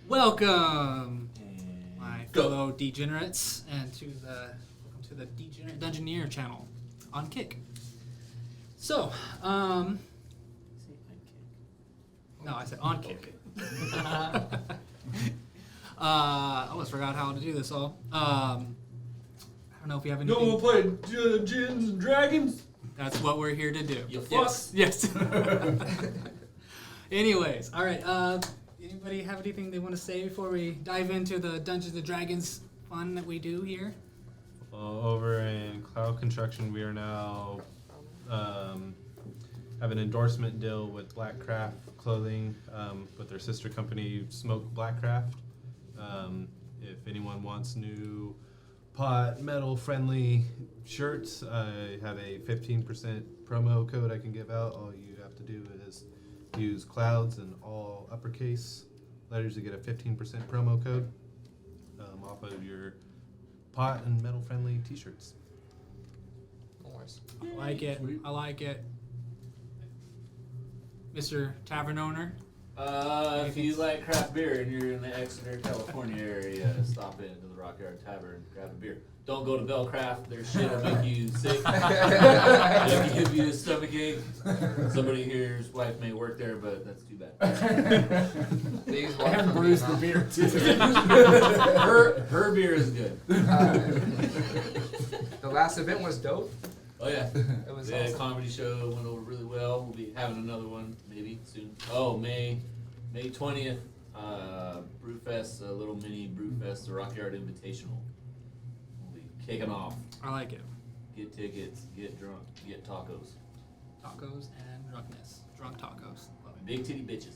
Welcome, my fellow degenerates, and to the Degenerate Dungeoneer channel on Kick. So, no, I said on Kick. I almost forgot how to do this all. I don't know if you have anything. No, we'll play Dungeons and Dragons. That's what we're here to do. You fuck. Yes. Anyways, all right. Anybody have anything they want to say before we dive into the Dungeons and Dragons fun that we do here? Over in Cloud Construction, we are now have an endorsement deal with Blackcraft Clothing with their sister company, Smoke Blackcraft. If anyone wants new pot metal friendly shirts, I have a 15% promo code I can give out. All you have to do is use clouds and all uppercase letters to get a 15% promo code off of your pot and metal friendly t-shirts. Nice. I like it. Sweet. I like it. Mr. Tavern Owner. If you like craft beer and you're in the Exeter, California area, stop in to the Rockyard Tavern, grab a beer. Don't go to Bellcraft. Their shit will make you sick. It'll give you a stomachache. Somebody here's wife may work there, but that's too bad. And Bruce the beer too. her beer is good. The last event was dope. Oh yeah. It was We had a awesome. comedy show, went over really well. We'll be having another one maybe soon. Oh, May 20th, Brewfest, a little mini Brewfest, the Rockyard Invitational. We'll be kicking off. I like it. Get tickets, get drunk, get tacos. Tacos and drunkness. Drunk tacos. Love it. Big titty bitches.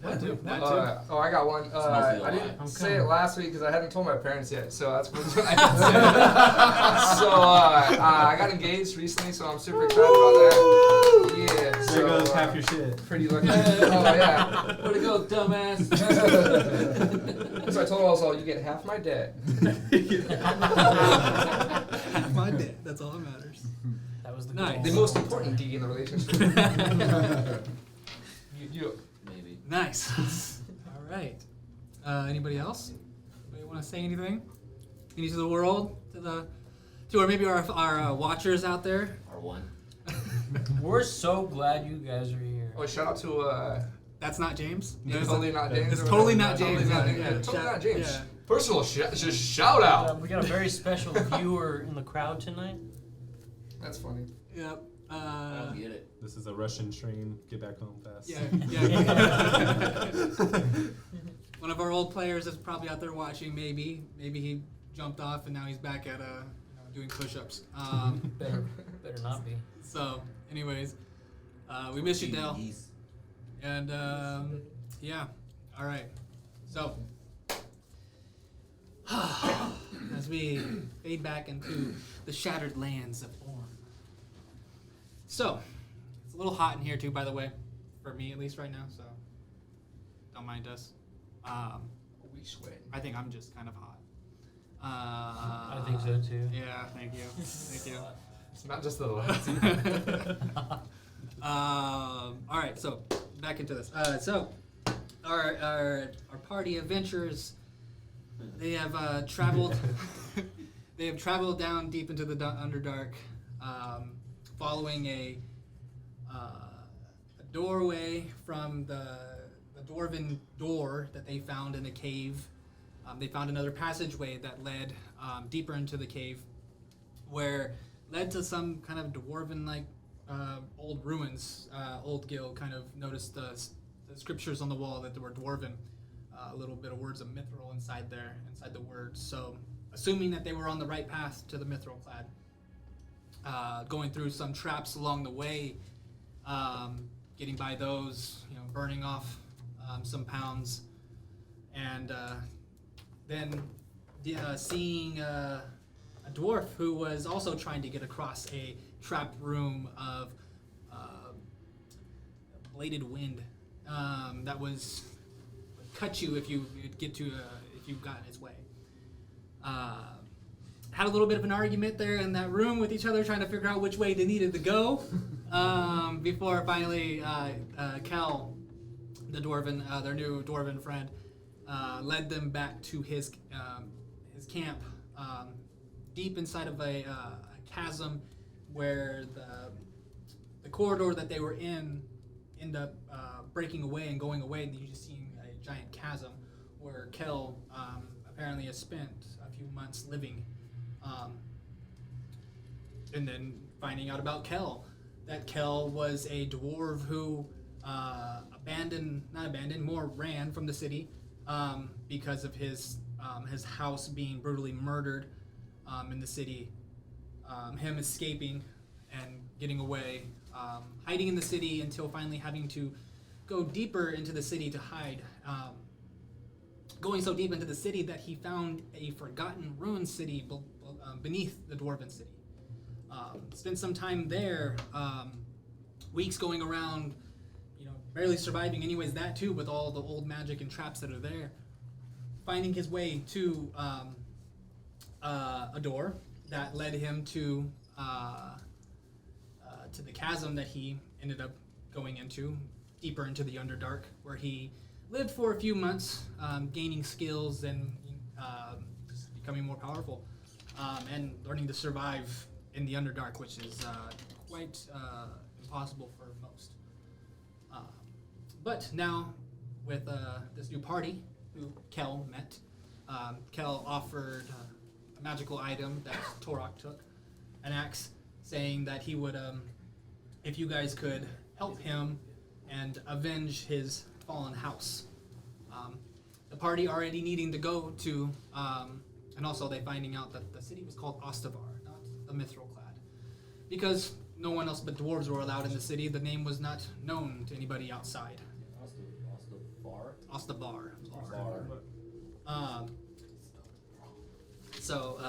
That too. That too. I got one. mostly a I lie. didn't say it last week because I hadn't told my parents yet, so that's what I didn't say. So I got engaged recently, so I'm super excited about that. Yeah. There So goes half your shit. pretty lucky. Oh yeah. Way to go, dumbass. So I told her also, you get half my debt. Half my debt. That's all that matters. That was the Nice. The goal. most important D in the relationship. you. Maybe. Nice. All right. Anybody else? Anybody want to say anything? Any to the world? Or maybe our watchers out there? Our one. We're so glad you guys are here. Oh, shout out to That's not James. totally not James. It's or totally whatever. not James. Totally Yeah, not, totally shout- not James. yeah. Personal just shout out. We got a very special viewer in the crowd tonight. That's funny. Yep. I don't get it. This is a Russian stream. Get back home fast. Yeah. One of our old players is probably out there watching. Maybe he jumped off and now he's back at doing push-ups. Better not be. So, anyways, we miss you, Dale. Yeast. And yeah, all right. So, as we fade back into the shattered lands of Orm. So, it's a little hot in here too, by the way, for me at least right now. So, don't mind us. We sweat. I think I'm just kind of hot. I think so too. Yeah, thank you, thank you. It's not just the lights. All right, so back into this. So our party adventurers, they have traveled. They have traveled down deep into the Underdark, following a doorway from the Dwarven door that they found in a cave. They found another passageway that led deeper into the cave, where led to some kind of Dwarven-like old ruins. Old Gil kind of noticed the scriptures on the wall that were Dwarven. A little bit of words of Mithril inside there, inside the words. So, assuming that they were on the right path to the Mithril clad, going through some traps along the way, getting by those, burning off some pounds, and then seeing a dwarf who was also trying to get across a trapped room of bladed wind that would cut you if you got in its way. Had a little bit of an argument there in that room with each other, trying to figure out which way they needed to go, before finally Kel, the dwarven, their new dwarven friend, led them back to his camp, deep inside of a chasm, where the corridor that they were in ended up breaking away and going away, and you just seeing a giant chasm where Kel apparently has spent a few months living, and then finding out about Kel, that Kel was a dwarf who ran from the city because of his house being brutally murdered in the city, him escaping and getting away, hiding in the city until finally having to go deeper into the city to hide, going so deep into the city that he found a forgotten ruined city beneath the Dwarven city. Spent some time there, weeks going around, barely surviving anyways, that too, with all the old magic and traps that are there. Finding his way to a door that led him to the chasm that he ended up going into, deeper into the Underdark, where he lived for a few months, gaining skills and just becoming more powerful, and learning to survive in the Underdark, which is quite impossible for most. But now, with this new party, who Kel met, Kel offered a magical item that Torok took, an axe, saying that he would, if you guys could help him and avenge his fallen house. The party already needing to go to, and also they finding out that the city was called Ostavar, not the Mithril Clad, because no one else but dwarves were allowed in the city. The name was not known to anybody outside. Ostavar. So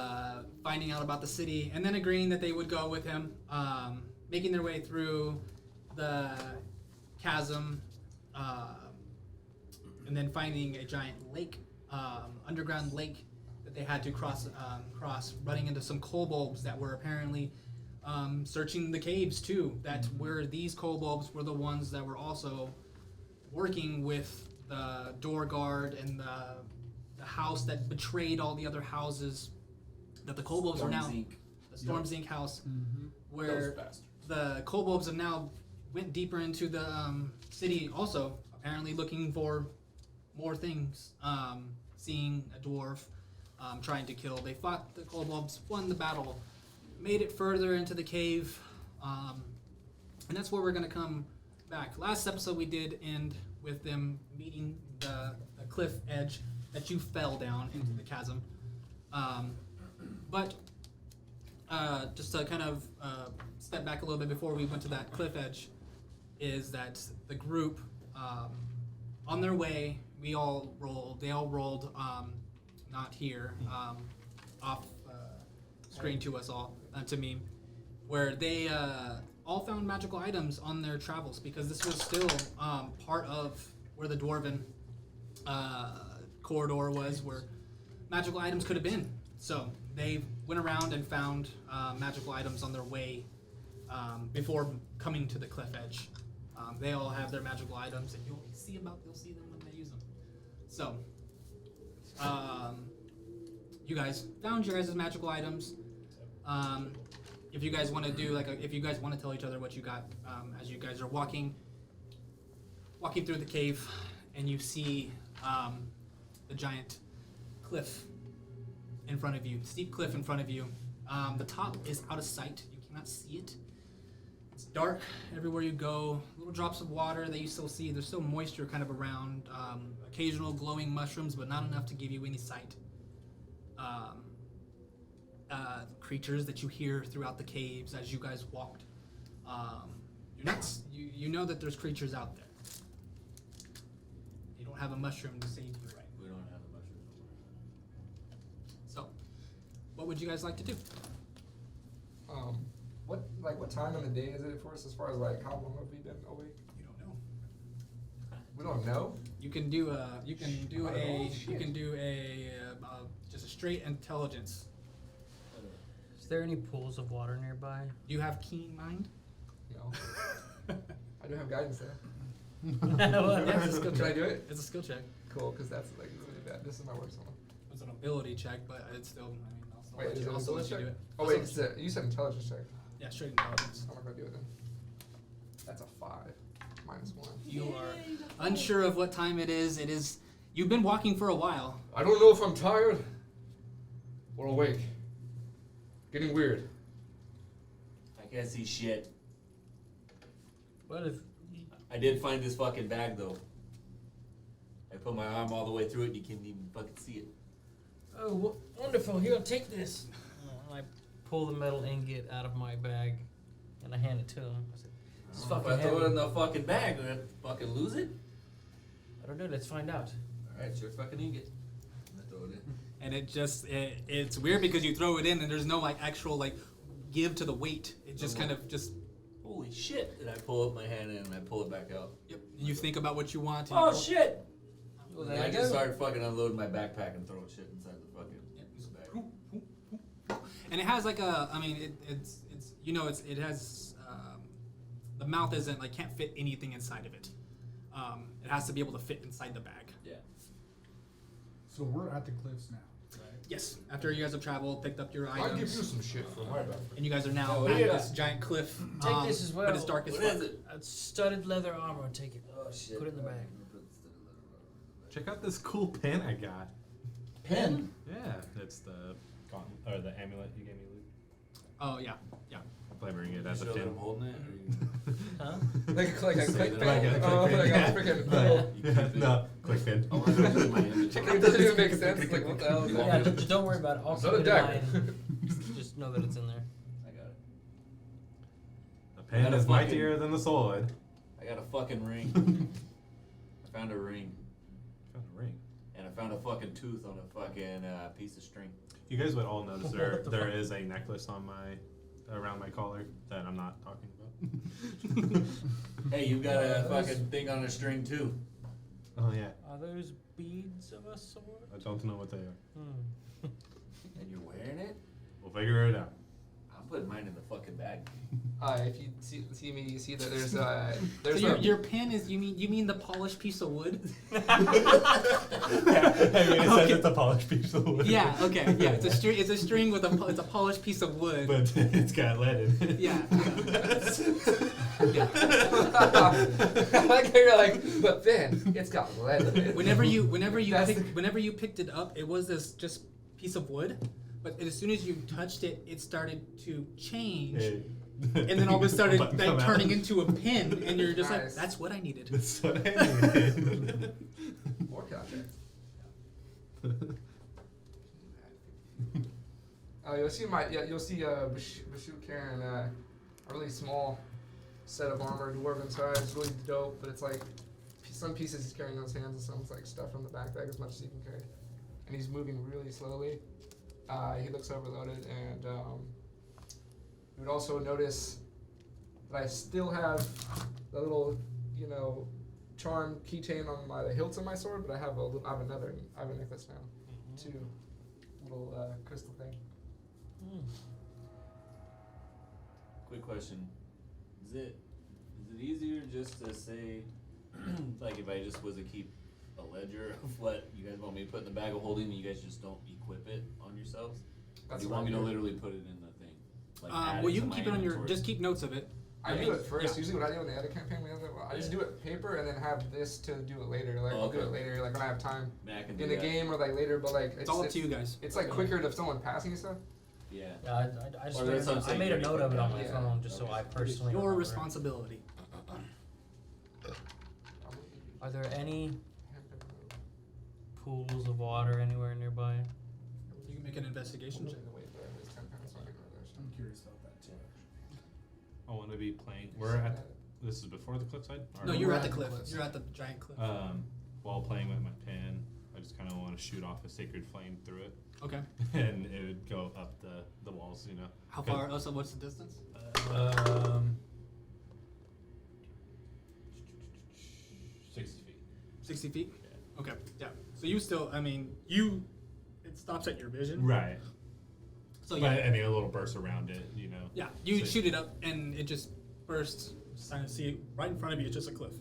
finding out about the city and then agreeing that they would go with him, making their way through the chasm, and then finding a giant lake, underground lake that they had to cross, running into some kobolds that were apparently searching the caves too. That where these kobolds were the ones that were also working with the door guard and the house that betrayed all the other houses. That the kobolds are now the Storm's Inc. house, where the kobolds have now went deeper into the city, also apparently looking for more things. Seeing a dwarf trying to kill. They fought the kobolds, won the battle, made it further into the cave, and that's where we're gonna come back. Last episode we did end with them meeting the cliff edge that you fell down into the chasm. But just to kind of step back a little bit before we went to that cliff edge, is that the group, on their way, they all rolled, not here, off screen to us all, to me, where they all found magical items on their travels, because this was still part of where the Dwarven corridor was, where magical items could have been. So they went around and found magical items on their way before coming to the cliff edge. They all have their magical items, and you'll see them when they use them. So you guys found your guys' magical items. If you guys want to do if you guys want to tell each other what you got as you guys are walking through the cave, and you see the giant cliff in front of you, steep cliff in front of you. The top is out of sight; you cannot see it. It's dark everywhere you go. Little drops of water that you still see. There's still moisture kind of around. Occasional glowing mushrooms, but not enough to give you any sight. Creatures that you hear throughout the caves as you guys walked. You know that there's creatures out there. You don't have a mushroom to save you, right? We don't have a mushroom. So, what would you guys like to do? What time of the day is it for us, as far as how long have we been awake? You don't know. We don't know. You can do just a straight intelligence. Is there any pools of water nearby? You have keen mind. No. I do have guidance there. Yeah, it's a skill Can I check. do it? It's a skill check. Cool, because that's like really bad. This is my worst one. It's an ability check, but it's still. I mean, Wait, is it I'll still let ability you do check? it. Oh I'll wait, still- you said intelligence check. yeah, straight intelligence. I'm not gonna do it then. That's a 5. -1. You are unsure of what time it is. It is. You've been walking for a while. I don't know if I'm tired or awake. Getting weird. I can't see shit. What if? I did find this fucking bag though. I put my arm all the way through it and you can't even fucking see it. Oh, wonderful! Here, take this. And I pull the metal ingot out of my bag, and I hand it to him. I said, "This is If fucking I throw it in heavy." the fucking bag, I'm gonna fucking lose it? I don't know. Let's find out. Alright, it's your fucking ingot. I throw it in. And it's weird because you throw it in and there's no like actual like give to the weight. It just kind of just Holy shit! And I pull up my hand in and I pull it back out. yep. You think about what you want. And Oh you pull- shit! Well, And there I you just go. started fucking unloading my backpack and throwing shit inside the fucking bag. And it has like a. I mean, it's you know it has the mouth isn't like can't fit anything inside of it. It has to be able to fit inside the bag. Yeah. So we're at the cliffs now, right? Yes. After you guys have traveled, picked up your I'll give you items, some shit for my bad. and you guys are now Oh, what at do you this got? giant cliff. Take this as well. But it's dark as What fuck. is it? A studded leather armor. Take it. Oh shit. Put it in the bag. Check out this cool pin I got. Pen? Yeah, it's the gauntlet, or the amulet you gave me, Luke. Oh yeah, yeah. I'm flavoring it You as a sure that pin. I'm holding it? Or Huh? Like a Say click that pin. like a Oh, click like pin. a freaking. Yeah, no, quick pin. I want to put it in my inventory. It doesn't even make sense. Like what the hell is Yeah, that? just don't worry about it. I'll Is keep that a it in dagger? mind. Just know that it's in there. I got it. The pen Got a is fucking- mightier than the sword. I got a fucking ring. I found a ring. Found a ring. And I found a fucking tooth on a fucking piece of string. You guys would all notice there What the there fuck? is a necklace on around my collar that I'm not talking about. Hey, you got a fucking thing on a string too. Oh yeah, Are those beads of a sword? I don't know what they are. Hmm. And you're wearing it? We'll figure it out. I'm putting mine in the fucking bag. If you see me, you see that there's So there's your pin is you mean the polished piece of wood? Yeah, I mean, it says it's a polished piece of wood. Yeah. Okay. Yeah. It's a string. It's a string with it's a polished piece of wood. But it's got lead in it. Yeah. Yeah. I like how you're like, but then it's got lead in it. Whenever you That's whenever you picked it up, it was this just piece of wood. But as soon as you touched it, it started to change, and then all of a sudden Button like come out. turning into a pin, and you're just like, Nice. "That's what I needed." That's what I needed. More context. You'll see Bashuk carrying a really small set of armor, dwarven size. It's really dope, but it's like some pieces he's carrying in his hands and some's like stuff from the backpack as much as he can carry. And he's moving really slowly. He looks overloaded, and you would also notice that I still have the little, charm keychain on the hilt of my sword, but I have a necklace now, too. Little crystal thing. Quick question. Is it easier just to say, like if I just was to keep a ledger of what you guys want me to put in the bag of holding and you guys just don't equip it on yourselves? That's you what want I me to do. literally put it in the thing? Like add Well, it you to can my keep it on your. inventory? just keep notes of it. I do it first. Yeah. Usually what I do in the other campaign, I just do it paper and then have this to do it later. Like I'll do Okay. it later, like when I have time Man, I can do in the that. game or like later. But like It's all up to you guys. It's like quicker to someone passing you stuff. Yeah. Yeah, I just Or that's what I'm I saying, made a you note of it on my yeah. phone just so Okay. I personally. Your remember. responsibility. Are there any pools of water anywhere nearby? You can make an investigation check. I'm curious about that too. I want to be playing. We're at. This is before the cliffside. Or No, We're you're at at the the cliff. cliffs. You're at the giant cliff. While playing with my pen, I just kind of want to shoot off a sacred flame through it, Okay. and it would go up the walls. How far? Oh, so what's the distance? 60 feet. 60 feet. Yeah. Okay. Yeah. So you still. I mean, it stops at your vision. Right. So But, yeah. I mean, a little burst around it. Yeah. You So- shoot it up, and it just bursts. Just trying to see it right in front of you. It's just a cliff.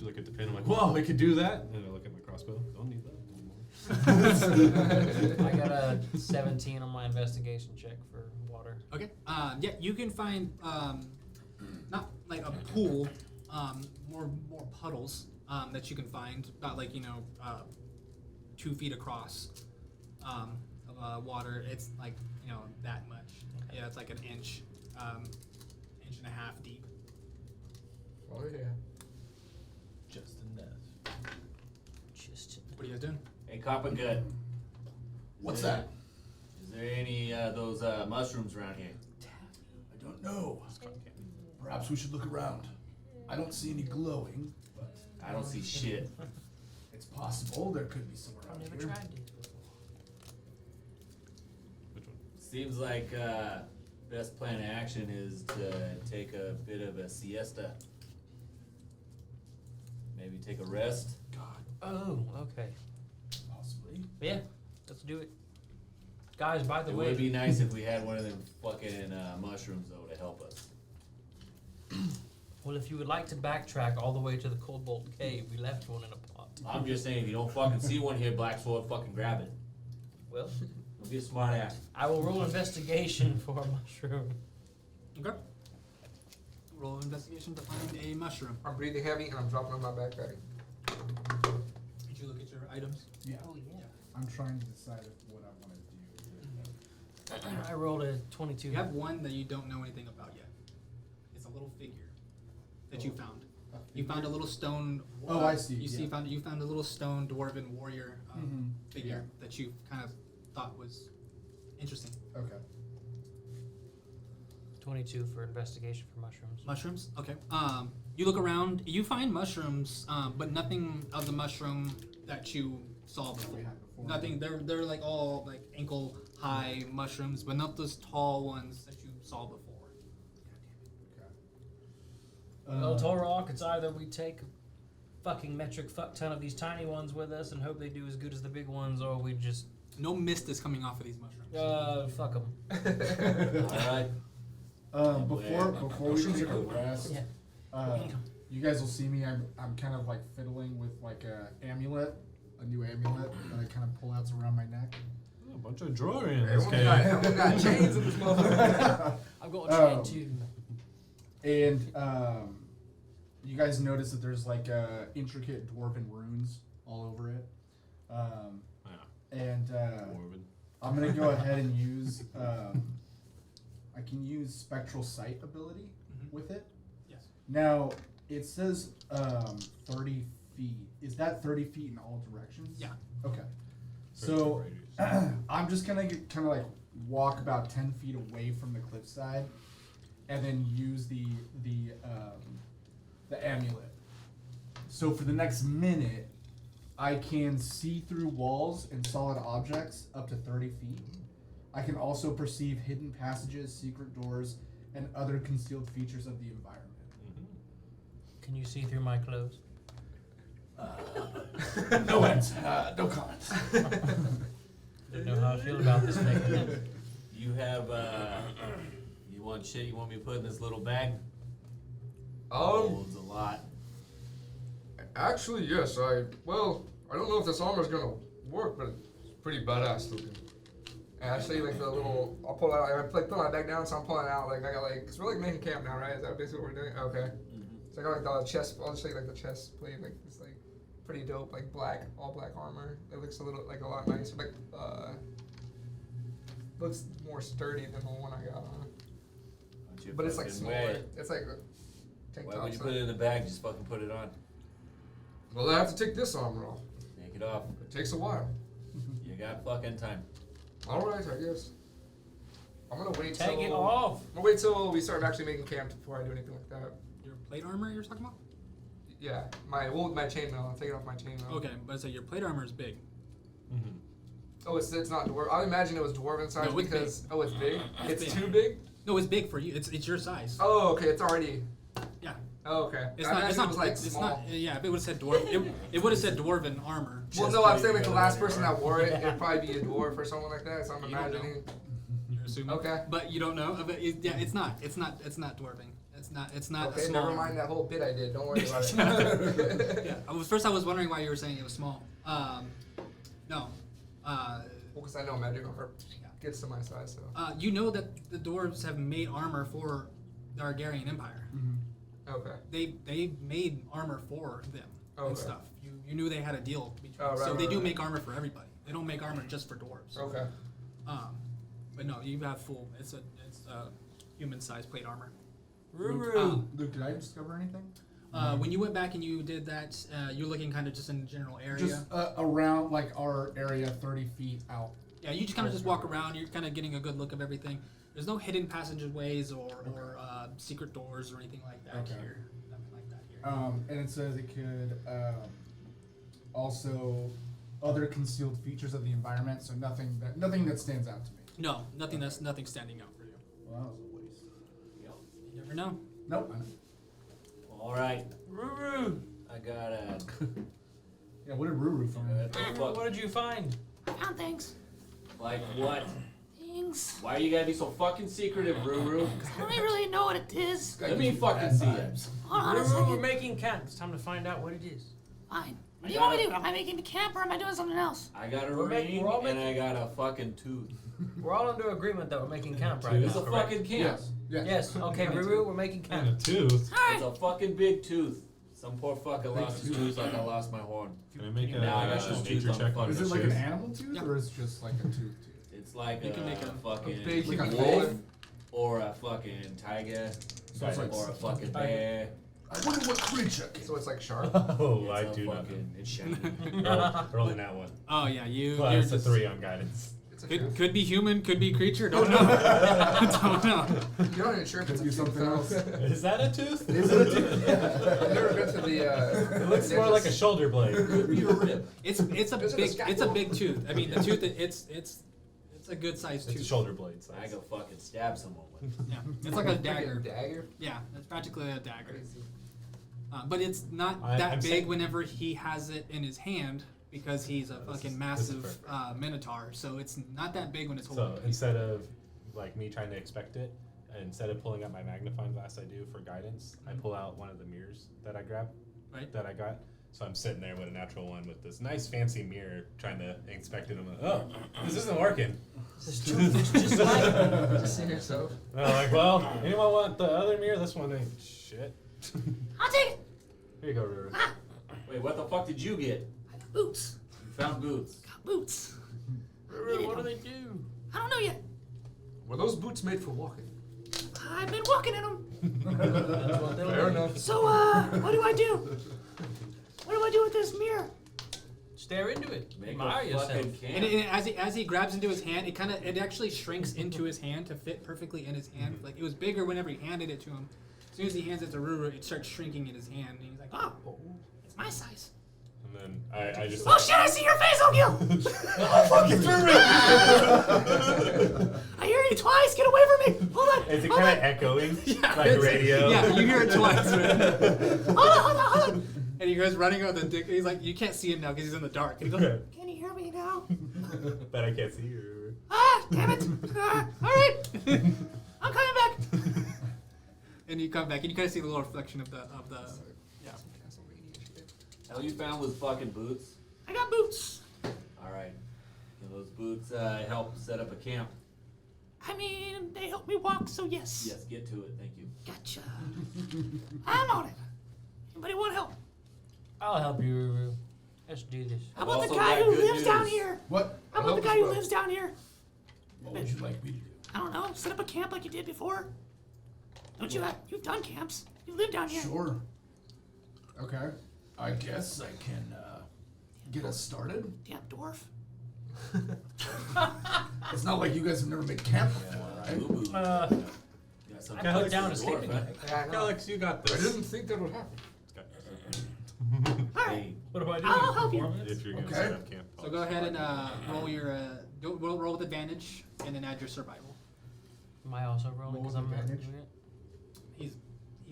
do like a depend. I'm like, whoa, it could do that. And I look at my crossbow. Don't need that anymore. I got a 17 on my investigation check for water. Okay. Yeah, you can find not like a pool, more puddles that you can find about like 2 feet across of water. It's like that much. Okay. Yeah, it's like an inch, inch and a half deep. Oh yeah. Just enough. Just What are you guys doing? Hey, Copper Gut. What's that? Is there any those mushrooms around here? I don't know. Perhaps we should look around. I don't see any glowing, but I don't see shit. it's possible there could be some I've around never here. tried it before. Which one? Seems like best plan of action is to take a bit of a siesta. Maybe take a rest. Oh, okay. Possibly. Yeah, let's do it. Guys, by the It way, would be nice if we had one of them fucking mushrooms though to help us. well, if you would like to backtrack all the way to the Cobalt Cave, we left one in a pot. I'm just saying, if you don't fucking see one here, Black Sword, fucking grab it. Well, Don't be a smart ass. I will roll investigation for a mushroom. Okay. Roll investigation to find a mushroom. I'm breathing heavy and I'm dropping on my backpack. Did you look at your items? Yeah. Oh yeah. I'm trying to decide what I want to do. I rolled a 22. You have one that you don't know anything about yet. It's a little figure that you found. You found a little stone. Oh, I see, You see, yeah. you found a little stone dwarven warrior Mhm, figure that you kind of thought was interesting. Okay. 22 for investigation for mushrooms. Mushrooms. Okay. You look around. You find mushrooms, but nothing of the mushroom that you saw before. We had before. Nothing. They're like all like ankle high mushrooms, but not those tall ones that you saw before. Well, Torok, it's either we take a fucking metric fuck ton of these tiny ones with us and hope they do as good as the big ones, or we just No mist is coming off of these mushrooms. fuck them. Alright. Before we take a rest, Yeah. you guys will see me. I'm kind of like fiddling with like a new amulet that I kind of pull out around my neck. Oh, a bunch of jewelry in this Everyone cave. got chains in this motherfucker. I've got a chain too. And you guys notice that there's like intricate dwarven runes all over it. Yeah. And Dwarven. I'm gonna go ahead and use. I can use spectral sight ability Mhm. with it. Yes. Now it says 30 feet. Is that 30 feet in all directions? Yeah. Okay. So I'm just gonna kind of like walk about 10 feet away from the cliffside, and then use the amulet. So for the next minute, I can see through walls and solid objects up to 30 feet. I can also perceive hidden passages, secret doors, and other concealed features of the environment. Can you see through my clothes? No answer. No comments. Don't know how I feel about this thing. You have you want shit you want me to put in this little bag? Holds a lot. Actually, yes. I don't know if this armor's gonna work, but it's pretty badass looking. And actually, like the little, I'll pull out. I like put my bag down, so I'm pulling out. Like I got like, cause we're like making camp now, right? Is that basically what we're doing? Okay. So I got like the chest. I'll just show you like the chest plate. Like it's like pretty dope. Like black, all black armor. It looks a lot nicer. Like looks more sturdy than the one I got on. Don't you But it's like fucking smaller. wear it. It's like a tank Why top. would you so- put it in the bag? Just fucking put it on. Well, I have to take this armor off. Take it off. It takes a while. You got fucking time. All right, I guess. I'm gonna wait Take till it off. I'm gonna wait till we start actually making camp before I do anything like that. Your plate armor you're talking about? Yeah, my chainmail. I'm taking off my chainmail. Okay, but so your plate armor is big. Mm-hmm. Oh, it's not dwarf. I imagine it was dwarven size No, it's because big. it's big. It's It's big. too big. No, it's big for you. It's your size. Oh, okay. It's already. Yeah. Oh, okay. It's I not. It's imagine not. it was like it's small. not. Yeah. If it would have said dwarf, it would have said dwarven armor. Well, Chest no, I'm plate, saying like the you last gotta person wear. that wore it, it'd probably be a dwarf or someone like that. So I'm You don't know. imagining. You're assuming. Okay. But you don't know. But yeah, it's not. It's not dwarven. It's not. Okay, a small never mind armor. that whole bit I did. Don't worry about it. Yeah. First, I was wondering why you were saying it was small. No. Well, because I know magic armor gets to my size, so. You know that the dwarves have made armor for the Argarian Empire. Okay. They made armor for them and Okay. stuff. You knew they had a deal between. Oh, right, so they right, do right. make armor for everybody. They don't make armor just for dwarves. Okay. But no, you have full. It's a human-sized plate armor. Ruru. Luke, did I discover anything? When you went back and you did that, you're looking kind of just in the general area. Just around like our area, 30 feet out. Yeah, you just kind of just walk around. You're kind of getting a good look of everything. There's no hidden passageways or secret doors or anything like that Okay. here. Nothing like that here. And it says it could also other concealed features of the environment. So nothing that stands out to me. No, nothing standing out for you. Well, that was a waste. You never know. Nope. All right, Ruru. I got a. Yeah, what did Ruru find? Ruru, what did you find? I found things. Like what? Things. Why you gotta be so fucking secretive, Ruru? I don't really know what it is. Let me fucking see it. Hold on a Ruru, we're second. making camp. It's time to find out what it is. Fine. What do you want me to do? Am I making a camp or am I doing something else? I got a We're ring all and I got a fucking tooth. We're all under agreement that we're making camp right It's now. a correct? fucking camp. Yes. Yes. Okay, Ruru, we're making And a camp. tooth. It's Alright. a fucking big tooth. Some poor fucker lost his tooth like I lost my horn. Can I make a Now I got this tooth nature on check the on Is the it like tooth? an animal tooth Yeah. or is it just like a tooth? It's like You can make a a fucking big, like a wolf fan. or a fucking tiger So it's like or a fucking bear. I wonder what creature can. So it's like sharp. Oh, It's I a do not know. fucking, it's shiny. Rolling that one. Oh yeah, you're Plus a just, 3 on guidance. It's a Could, tooth. could be human, could be creature. Don't know. Don't know. You're not even sure if it's Could a be tooth. something though. else. Is that a tooth? Is it a tooth? I've never been to the. It looks more like a shoulder blade. It's a Is it a big scalpel? tooth. I mean the tooth it's a good sized It's a tooth. shoulder blade I size. go fucking stab someone with. Yeah, it's like a dagger. Dagger. Yeah, it's practically a dagger. But it's not I'm that big saying- whenever he has it in his hand because he's a This fucking is massive perfect. minotaur. So it's not that big when it's holding So it. instead of like me trying to expect it, instead of pulling out my magnifying glass I do for guidance, I pull out one of the mirrors that I grabbed, Right. that I got. So I'm sitting there with a natural one with this nice fancy mirror trying to inspect it. I'm like, oh, this isn't working. This tooth is just like Just see yourself. And I'm like, well, anyone want the other mirror? This one ain't shit. I'll take it. Here you go, Ruru. Ah, Wait, what the fuck did you get? I got boots. You found boots. Got boots. Ruru, what do they do? I don't know yet. Were those boots made for walking? I've been walking in them. That's what they Fair look. enough. So, what do I do? What do I do with this mirror? Stare into it. Make Admire a yourself. fucking And camp. as he grabs into his hand, it actually shrinks into his hand to fit perfectly in his hand. Like it was bigger whenever he handed it to him. As soon as he hands it to Ruru, it starts shrinking in his hand, and he's like, "Oh, It's my size. And then I just Oh shit! I see your face, O'Gill. I hear you twice. Get away from me. Hold on. Is it hold kind on. of echoing? Yeah, Like it's- radio? Yeah, you hear it twice. Man. Hold on. And he goes running with the dick. He's like, you can't see him now because he's in the dark. And he goes, Can you hear me now? But I can't see you. Ah, damn it. All right. I'm coming back. and you come back, and you kind of see the little reflection of the yeah. All you found was fucking boots. I got boots. Alright. Can those boots help set up a camp? I mean, they help me walk, so yes. Yes, get to it, thank you. Gotcha. I'm on it. Anybody want help? I'll help you, Ruru. Let's do this. How I've about the also guy got who good lives down news. here? What? How about the guy who lives down here? What would you like me to do? I don't know. Set up a camp like you did before. Don't you have? You've done camps. You live down here. Sure. Okay. I guess I can get us started. Damn dwarf. It's not like you guys have never made camp before, right? Boo-boo. Uh, Got some I Alex, put down a dwarf, sleeping huh? bag. Yeah, I know. Alex, you got I this. didn't think that would happen. All right. Hey, What do I do? I'll help you. Performance? If you're gonna Okay. set up camp. So go ahead and roll your roll with advantage, and then add your survival. Am I also rolling Roll because with I'm not advantage? doing it? He's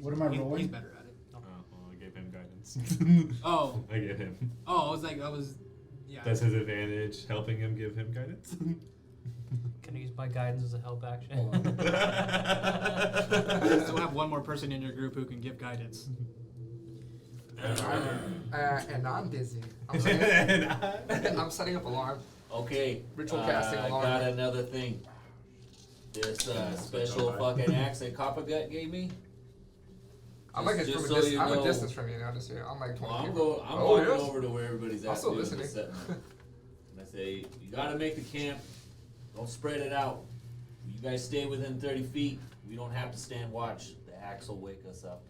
What am I he's rolling? better at it. Oh, well, I gave him guidance. Oh, I gave him. I was yeah. That's his advantage, helping him give him guidance. Can I use my guidance as a help action? Hold on. Still have one more person in your group who can give guidance. And I'm busy. I'm setting up alarm. Okay. Ritual casting I alarm. got another thing. This special fucking axe that Copper Gut gave me. I'm like Just from so a distance. you I'm a know- distance from you now. Just here. I'm like 20 Well, I'm feet. going yes. over to where everybody's I'm at. still doing listening. the setting up. And I say, you gotta make the camp. Don't spread it out. You guys stay within 30 feet. We don't have to stand watch. The axe will wake us up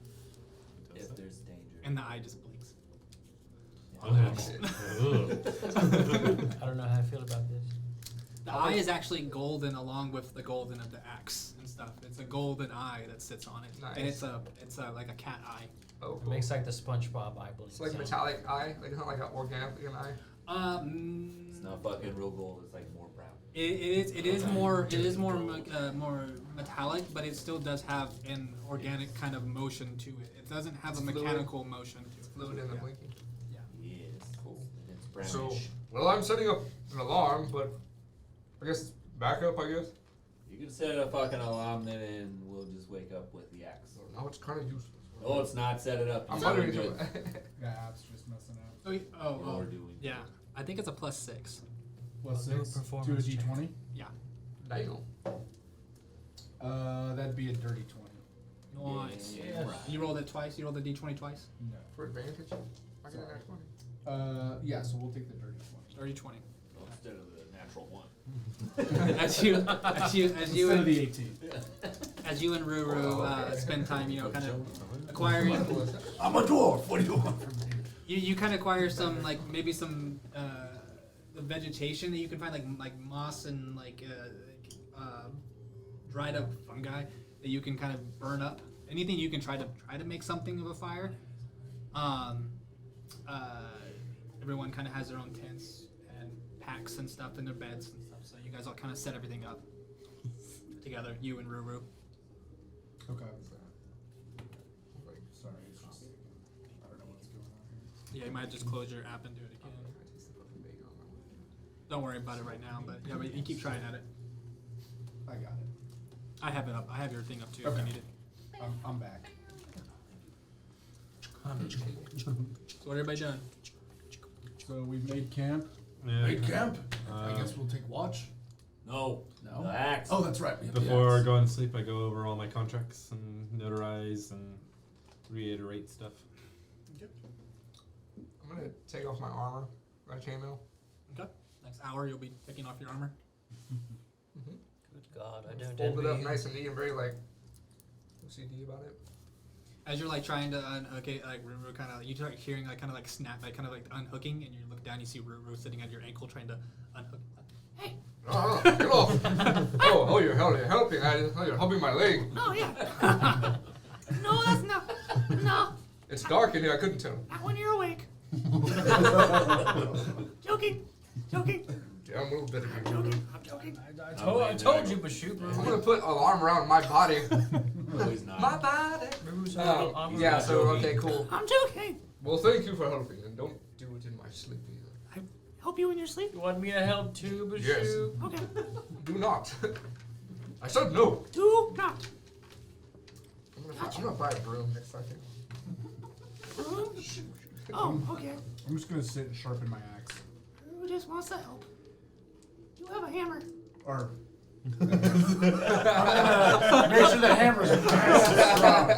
if there's danger. And the eye just blinks. I don't know how I feel about this. The eye is actually golden along with the golden of the axe and stuff. It's a golden eye that sits on it. And Nice. it's a like a cat eye. Oh, It cool. makes like the SpongeBob eye blink. It's like a sound. metallic eye. Like it's not like an organic looking eye. It's not fucking real gold. It's like more brown. It is more more metallic, but it still does have an organic kind of motion to it. It doesn't have It's a fluid. mechanical motion to it. Fluid in the Yeah. blinking. Yes. Cool. It's brownish. So, well, I'm setting up an alarm, but I guess backup. I guess. You can set a fucking alarm then, and we'll just wake up with the axe. Now it's kind of useless. No, it's not. Set it up. I'm You're wondering. doing if- good. Yeah, it's just messing up. Oh, You're doing yeah. I think it's a +6. Plus Do a 6 to a performance check. d20. Yeah. Damn. That'd be a dirty 20. Nice. Yeah, right. You rolled it twice. You rolled the d20 twice. No. For advantage. I get an next one. Yeah, so we'll take the dirty 20. Dirty 20. Instead of the natural one. as you Instead of the 18. as you and Ruru spend time, kind of acquiring. I'm a dwarf. What do you want from me? You kind of acquire some maybe some the vegetation that you can find like moss and dried up fungi that you can kind of burn up. Anything you can try to make something of a fire. Everyone kind of has their own tents and packs and stuff in their beds and stuff. So you guys all kind of set everything up together. You and Ruru. Okay. Sorry, it's just. I don't know what's going on here. Yeah, you might just close your app and do it again. Don't worry about it right now, but yeah, but you keep trying at it. I got it. I have it up. I have your thing up too if Okay. you need it. I'm back. So what everybody done? So we've made camp. Yeah. Wait, camp? I Uh, guess we'll take watch. No. No? The axe. Oh, that's right. We have the Before axe. going to sleep, I go over all my contracts and notarize and reiterate stuff. I'm gonna take off my armor. Right, chainmail. Okay. Next hour you'll be taking off your armor. Good God, I don't Fold it up envy you. nice and neat and very OCD about it. As you're trying to Ruru kind of you start hearing snap, unhooking, and you look down, you see Ruru sitting at your ankle trying to unhook. Hey, Oh, get off! oh, you're helping! You're helping my leg. oh yeah. No, that's not. No, It's dark in here. I couldn't tell. not when you're awake. Joking. Damn little bit of you. I'm joking. I told you, Bashoop. I'm gonna put alarm around my body. No, he's not. My body. Ruru's a little armor. Yeah. So okay, cool. I'm joking. Well, thank you for helping, and don't do it in my sleep either. Help you in your sleep. You want me to help too, Bashoop? Yes. Okay. Do not. I said no. Do not. I'm gonna buy a broom next second. Oh, okay. I'm just gonna sit and sharpen my axe. Who just wants to help? You have a hammer. Or. Make sure the hammer's strong.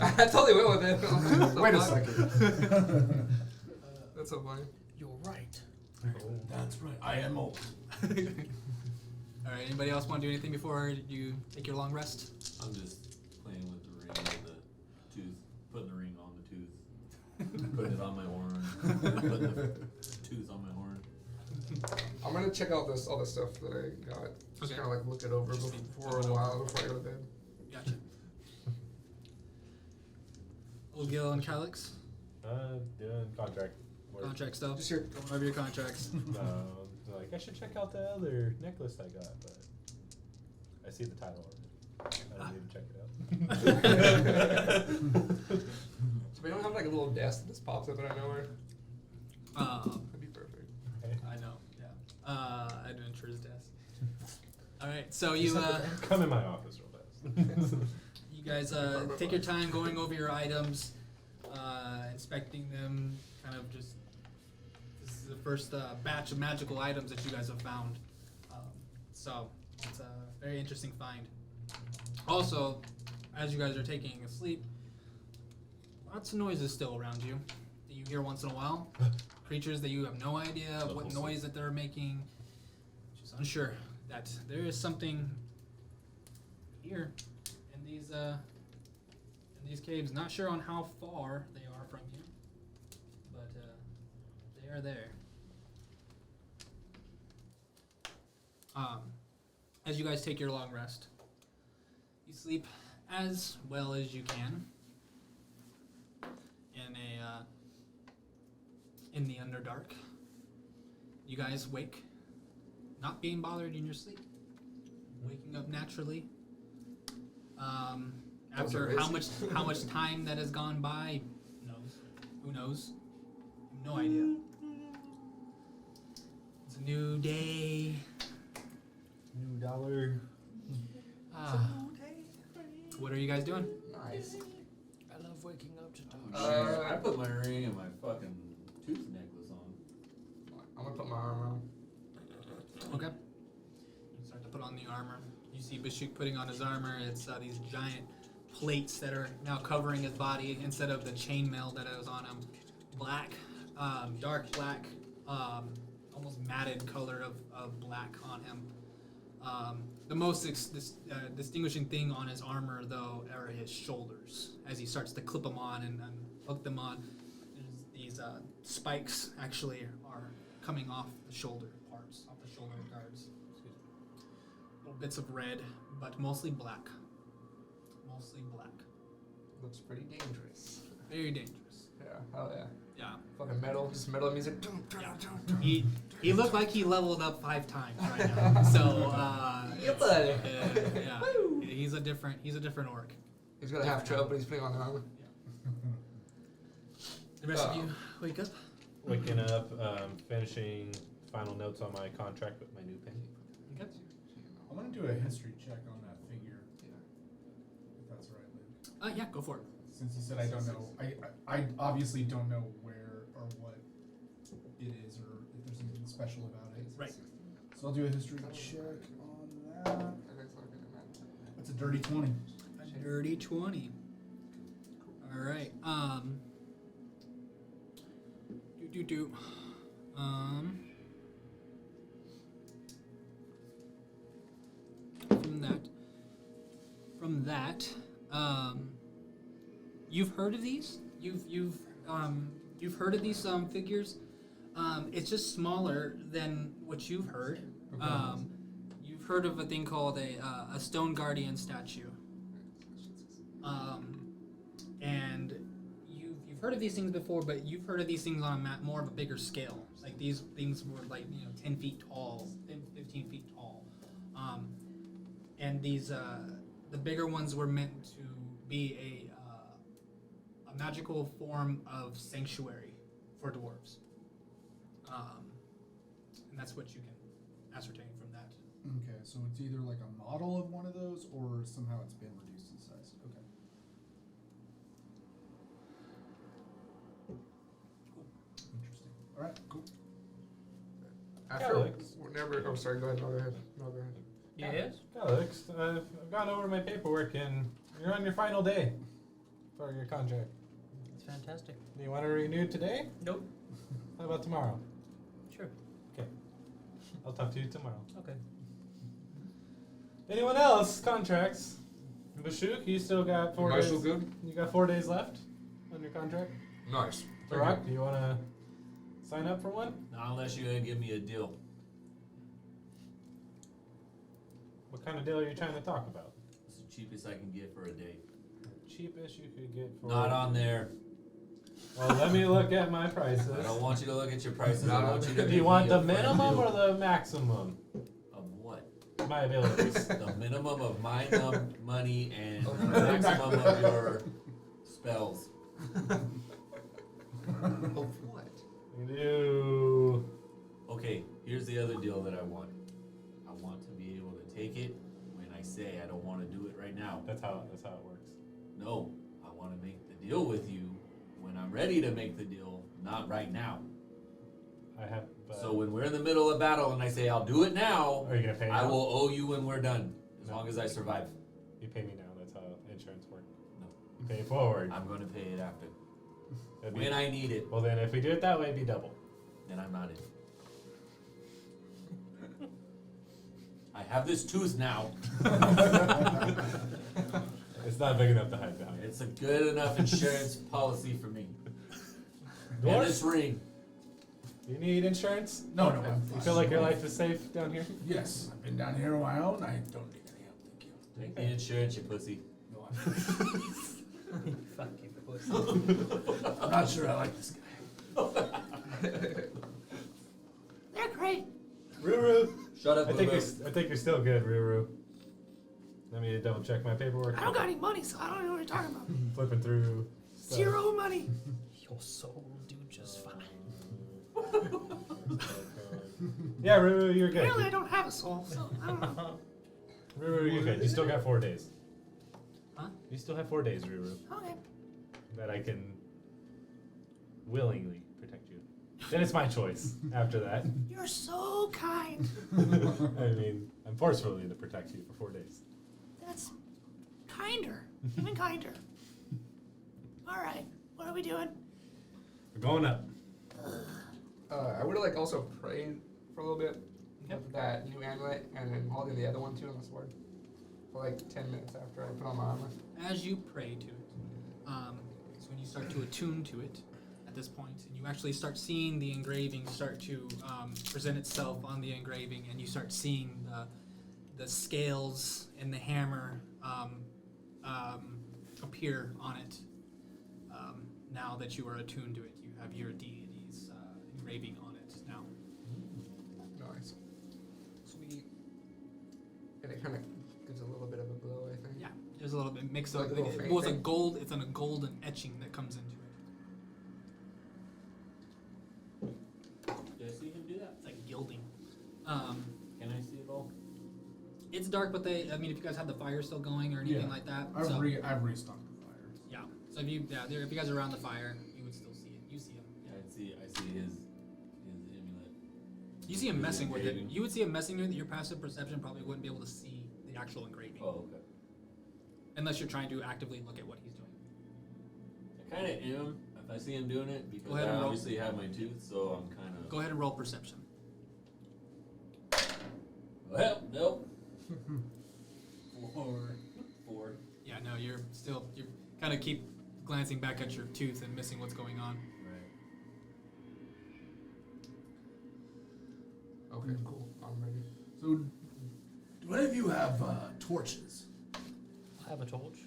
I totally went with it. Wait a second. That's so funny. You're right. That's right. I am old. All right. Anybody else want to do anything before you take your long rest? I'm just playing with the ring of the tooth, putting the ring on the tooth, putting it on my horn, putting the tooth on my horn. I'm gonna check out all this stuff that I got. Just Okay. kind of look it over Just for a while before I go to bed. Gotcha. Old Gil and Calyx, Doing contract work. contract stuff. Just your Going over your contracts. I should check out the other necklace I got, but I see the title of it. I don't need to check it out. So we don't have like a little desk that just pops up out of nowhere. That'd be perfect. I know. Yeah. Adventurer's desk. All right, so you Come in my office real fast. you guys take your time going over your items, inspecting them. Kind of just this is the first batch of magical items that you guys have found. So it's a very interesting find. Also, as you guys are taking a sleep, lots of noises still around you that you hear once in a while. Creatures that you have no idea what noise that they're making. Just unsure that there is something here in these caves. Not sure on how far they are from you, but they are there. As you guys take your long rest, you sleep as well as you can in the Underdark. You guys wake, not being bothered in your sleep, waking up naturally. After how much time that has gone by, who knows? No idea. It's a new day. New dollar. What are you guys doing? Nice. I love waking up to talk. I put my ring and my fucking tooth necklace on. I'm gonna put my arm on. Okay. You start to put on the armor. You see Bashuk putting on his armor. It's these giant plates that are now covering his body instead of the chainmail that was on him. Black, dark black, almost matted color of black on him. The most distinguishing thing on his armor, though, are his shoulders. As he starts to clip them on and hook them on, these spikes actually are coming off the shoulder parts, off the shoulder guards. Excuse me. Little bits of red, but mostly black. Mostly black. Looks pretty dangerous. Very dangerous. Yeah, hell yeah. Yeah. Fucking metal, just metal music. He looked like he leveled up 5 times right now. So Yeah, buddy. yeah. He's a different orc. He's got a half trail, but he's putting on the armor. The rest of you wake up. Waking up, finishing final notes on my contract with my new pen. Okay. I want to do a history check on that figure. If that's all right, Luke. Yeah, go for it. Since you said I don't know, I obviously don't know where or what it is or if there's anything special about it. Right. So I'll do a history check on that. That's a dirty 20. A dirty 20. All right. From that, you've heard of these? You've heard of these figures? It's just smaller than what you've heard. Okay. You've heard of a thing called a stone guardian statue. And you've heard of these things before, but you've heard of these things on a more of a bigger scale. Like these things were 10 feet tall, 15 feet tall. And these the bigger ones were meant to be a magical form of sanctuary for dwarves. And that's what you can ascertain from that. Okay, so it's either like a model of one of those or somehow it's been reduced in size. Okay. Interesting. All right, cool. After, Alex. whenever. Oh, sorry. Go ahead. No, go ahead. Yes? Alex, I've gone over my paperwork and you're on your final day for your contract. It's fantastic. Do you want to renew today? Nope. How about tomorrow? Sure. Okay. I'll talk to you tomorrow. Okay. Anyone else? Contracts? Bashuk, you still got 4 days. Marshall, good. You got 4 days left on your contract. Nice. Barack, do you want to sign up for one? Not unless you're gonna give me a deal. What kind of deal are you trying to talk about? It's the cheapest I can get for a day. Cheapest you could get for. Not on there. Well, let me look at my prices. I don't want you to look at your prices. I want you to. Do you want the minimum or the maximum? Of what? My abilities. The minimum of my money and the maximum of your spells. Of what? You do. Okay, here's the other deal that I want. I want to be able to take make it when I say I don't want to do it right now. That's how it works. No, I want to make the deal with you when I'm ready to make the deal, not right now. I have. So when we're in the middle of battle and I say I'll do it now, Are you gonna pay? I now? will owe you when we're done, as No. long as I survive. You pay me now. That's how insurance works. No. You pay forward. I'm gonna pay it after. That'd be- When I need it, Well, then if we do it that way, it'd be double. then I'm not in. I have this tooth now. It's not big enough to hide behind. It's a good enough insurance policy for me. And Dwarf? this ring. You need insurance? No, I'm You fine. feel like your life is safe down here? Yes, I've been down here on my own. I don't need any help, thank you. Take the insurance, you pussy. No, You fucking pussy. I'm not sure I like this guy. They're great. Ruru. Shut up, I think Bobo. I think you're still good, Ruru. Let me double check my paperwork. I don't got any money, so I don't know what you're talking about. Flipping through. stuff. 0 money. Your soul will do just fine. Yeah, Ruru, you're good. Apparently, I don't have a soul, so I don't know. Ruru, you're good. You still got 4 days. Huh? You still have 4 days, Ruru, Okay. that I can willingly protect you. Then it's my choice after that. You're so kind. I mean, I'm forcefully to protect you for 4 days. That's kinder. Even kinder. All right. What are we doing? We're going up. I would have like also prayed for a little bit Yep. with that new amulet, and then holding the other one too on the sword for like 10 minutes after I put on my armor. As you pray to it, is when you start to attune to it at this point, and you actually start seeing the engraving start to present itself on the engraving, and you start seeing the scales and the hammer appear on it. Now that you are attuned to it, you have your deity's engraving on it now. Nice. Sweet. And it kind of gives a little bit of a glow, I think. Yeah, there's a little bit mixed Like up. a little It faint was a thing? gold. It's on a golden etching that comes into it. Did I see him do that? It's like gilding. Can I see it all? It's dark, but I mean, if you guys have the fire still going or anything Yeah. like that, I've so, restocked the fire. yeah. So if you guys are around the fire, you would still see it. You see him. Yeah, I see his amulet. You see him His messing with it. engraving. You would see him messing with it. Your passive perception probably wouldn't be able to see the actual engraving, Oh, okay. unless you're trying to actively look at what he's doing. I kind of am if I see him doing it because Go ahead I and roll. obviously have my tooth, so I'm kind of. Go ahead and roll perception. Well, nope. Four. Yeah, no, you kind of keep glancing back at your tooth and missing what's going on. Right. Okay, cool. I'm ready. So, do any of you have torches? I have a torch.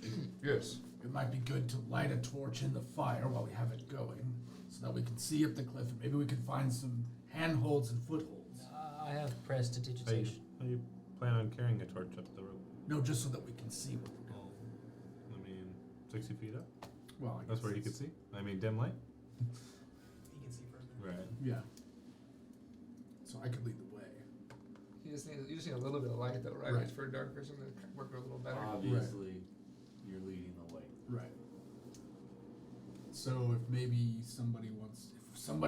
Yes. It might be good to light a torch in the fire while we have it going, so that we can see up the cliff and maybe we can find some handholds and footholds. I have prestidigitation. How you plan on carrying a torch up the rope? No, just so that we can see what we're going. I mean, 60 feet up? Well, I That's guess where you can it's- see? I mean, dim light? He can see further. Right. Yeah. So I could lead the way. You just need a little bit of light though, right? Right. For a dark person to work a little better. Obviously, you're leading the way. Right. So if maybe somebody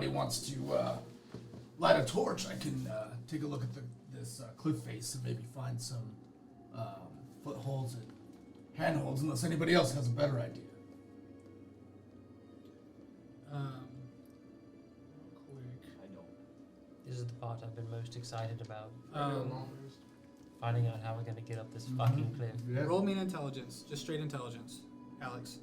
wants to light a torch, I can take a look at this cliff face and maybe find some footholds and handholds, unless anybody else has a better idea. Real quick. I don't. This is the part I've been most excited about. Almost. Finding out how we're gonna get up this fucking cliff. Yeah. Roll me an intelligence, just straight intelligence, Alex.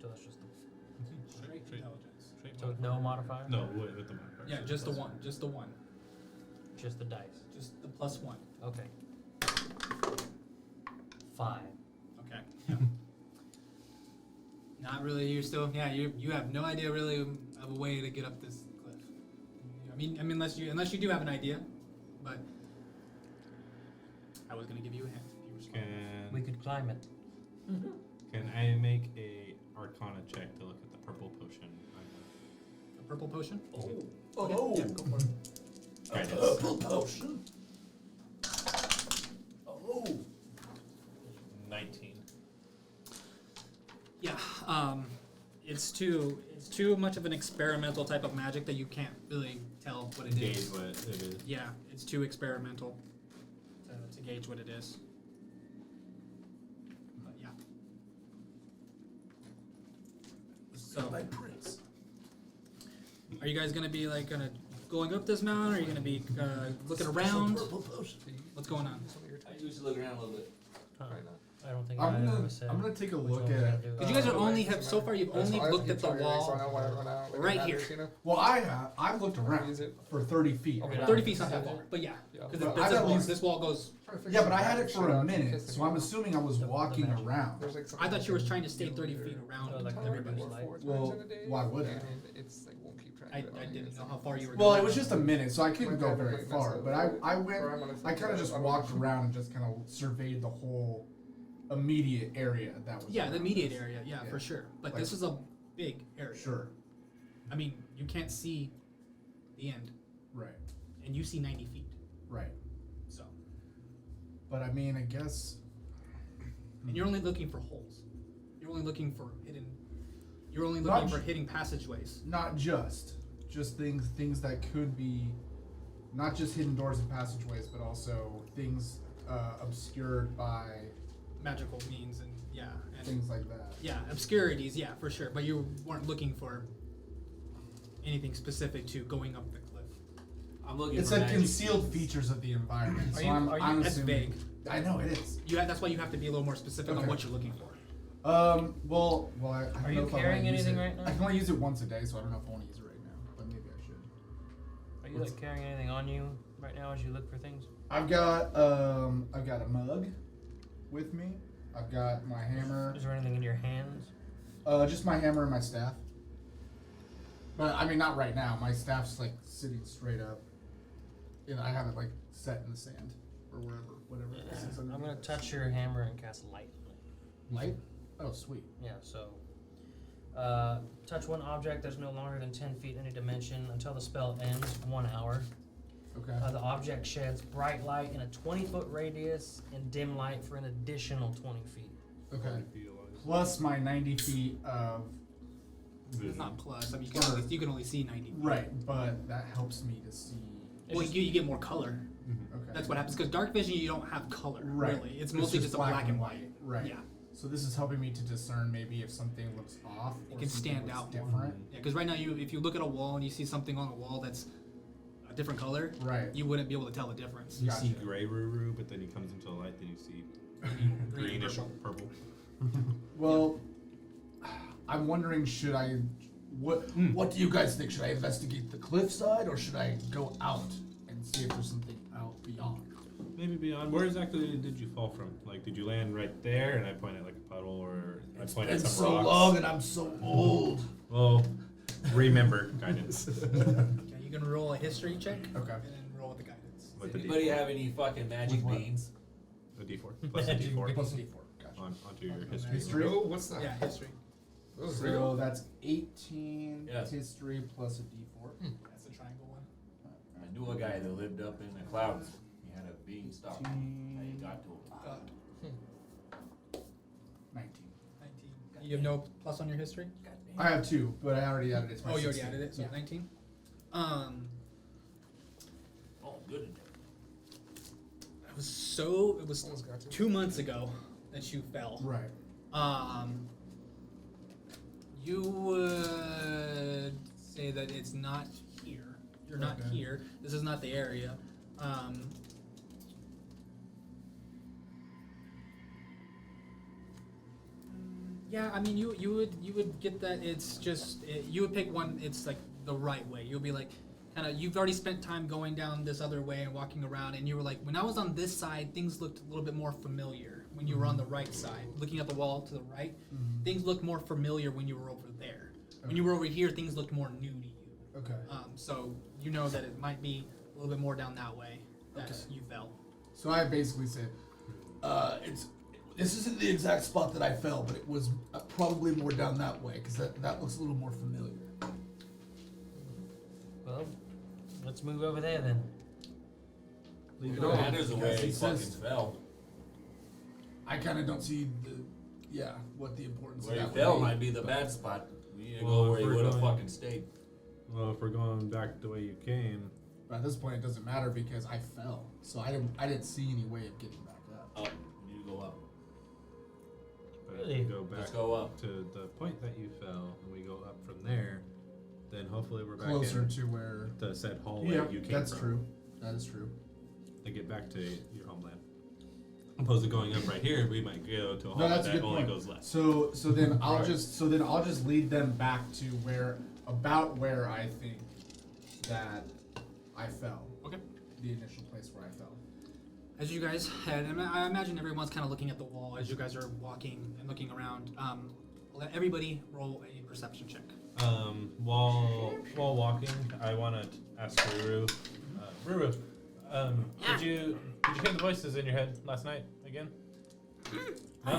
So that's just the, Straight intelligence. so with no modifier? No, with the modifier. Yeah, just the one. Just the one. Just the dice. Just the +1. Okay. 5. Okay. Yeah. Not really. You're still. Yeah. You have no idea really of a way to get up this cliff. I mean, unless you do have an idea, but I was gonna give you a hint. If you were smart. We could climb it. Can I make a Arcana check to look at the purple potion? I have? The purple potion. Oh, Yeah, go for it. a purple potion. Oh, 19. Yeah, it's too much of an experimental type of magic that you can't really tell what it Gauge is. what it is. Yeah, it's too experimental to gauge what it is. But yeah. So, my prince. are you guys gonna be like going up this mountain? Or are you gonna be looking around? Purple potion. What's going on? Some of your I usually look around a little bit. Huh. Right now. I don't think I'm I gonna ever said. I'm gonna take a which look one we're gonna at. do. Because you guys are only have so far you've only looked at the wall right here. Well, I've looked around Use it. for 30 feet. Okay. 30 feet's not that far, but yeah. Yeah. Because But I've at least- this wall goes. Yeah, but I had it for a minute, so I'm assuming I was walking around. I thought you were trying to stay 30 feet around Oh, like everybody. Well, why would I? It's like won't keep track. I of it. didn't know how far you were Well, going. it was just a minute, so I couldn't go very That's far. it. But I went. Or I'm gonna I kind of just walked around and just kind of surveyed the whole immediate area that was. Yeah, the around immediate us. area, yeah, Yeah. for sure. But Like- this is a big area. Sure. I mean, you can't see the end, Right. and you see 90 feet. Right. So, But I mean, I guess. and you're only looking for holes. You're only looking for hidden. You're only Not looking for j- hidden passageways. Not just things that could be, not just hidden doors and passageways, but also things obscured by Magical means and yeah, and things like that. yeah, obscurities, yeah, for sure. But you weren't looking for anything specific to going up the cliff. I'm looking It's for like magic concealed beads. features of the environment. Are So you- I'm are you- I'm that's assuming. vague. I know it is. That's why you have to be a little more specific on Okay. what you're looking for. Well, I don't Are know you if I carrying wanna use anything it. right now? I can only use it once a day, so I don't know if I want to use it right now, but maybe I should. Are you like carrying anything on you right now as you look for things? I've got a mug with me. I've got my hammer. Is there anything in your hands? Just my hammer and my staff. But I mean, not right now. My staff's like sitting straight up. You know, I have it like set in the sand or wherever, whatever. This is I'm gonna underneath touch your hammer and cast light on it. this. Light. Oh, sweet. Yeah, so touch one object that's no longer than 10 feet in any dimension until the spell ends, 1 hour. Okay. The object sheds bright light in a 20-foot radius and dim light for an additional 20 feet. Okay. Plus my 90 feet of. It's not plus. I mean, you can only see 90 feet. Right, but that helps me to see. Well, you get more color. Okay. That's what happens because dark vision you don't have color. Right. Really, it's mostly just a black and white. Right. Yeah. So this is helping me to discern maybe if something looks off. It or can something stand looks out different. more. Yeah, because right now if you look at a wall and you see something on a wall that's a different color, Right. you wouldn't be able to tell the difference. You see Gotcha. gray Ruru, but then he comes into the light, then you see Green, greenish purple. purple. Well, I'm wondering, should I? What do you guys think? Should I investigate the cliffside or should I go out and see if there's something out beyond? Maybe beyond. Where exactly did you fall from? Like, did you land right there and I point at like a puddle, or I point at It's some so rocks? long and I'm so old. Well, remember guidance. Okay, you can roll a history check. Okay. And then roll with the guidance. With Does the anybody D4. have any fucking magic With what? beans? A D4 plus a D4 Plus a D4. Gotcha. onto your history. History? Oh, what's that? Yeah, history. Those So real? that's 18 Yes. history plus a D4. That's the triangle one. I knew a guy that lived up in the clouds. He had a beanstalk. How you got to him? 19. 19. You have no plus on your history? I have 2, but I already added it to my Oh, you already 16. added it, so Yeah. 19. Oh, good. It was Someone's got to. 2 months ago that you fell. Right. You would say that it's not here. You're not Okay. here. This is not the area. Yeah, I mean, you would get that. It's just you would pick one. It's like the right way. You'll be like, kind of. You've already spent time going down this other way and walking around, and you were like, when I was on this side, things looked a little bit more familiar. When you were on the right side, looking at the wall to the right, things looked more familiar when you were over there. When you were over here, things looked more new to you. Okay. So you know that it might be a little bit more down that way that Okay. you fell. So I basically said, This isn't the exact spot that I fell, but it was probably more down that way because that looks a little more familiar. Well, let's move over there then. Leave You the know, ladders away. he He fucking says- fell. I kind of don't see what the importance Where of he that fell would be. might be the bad spot. We need to Well, go where if he we're would have going- fucking stayed. Well, if we're going back the way you came, But at this point, it doesn't matter because I fell, so I didn't see any way of getting back up. Up. We need to go up. but Really? if we go back Let's go up. to the point that you fell, and we go up from there, then hopefully we're back Closer in to where. the said hallway Yeah, you came that's from. true. That is true. To get back to your homeland. Opposed to going up right here, we might go to a No, hallway that's a that good only point. goes left. So then I'll Right. just lead them back to about where I think that I fell. Okay. The initial place where I fell. As you guys head, and I imagine everyone's kind of looking at the wall as you guys are walking and looking around. Let everybody roll a perception check. While walking, I want to ask Ruru. Ruru, did you hear the voices in your head last night again? No.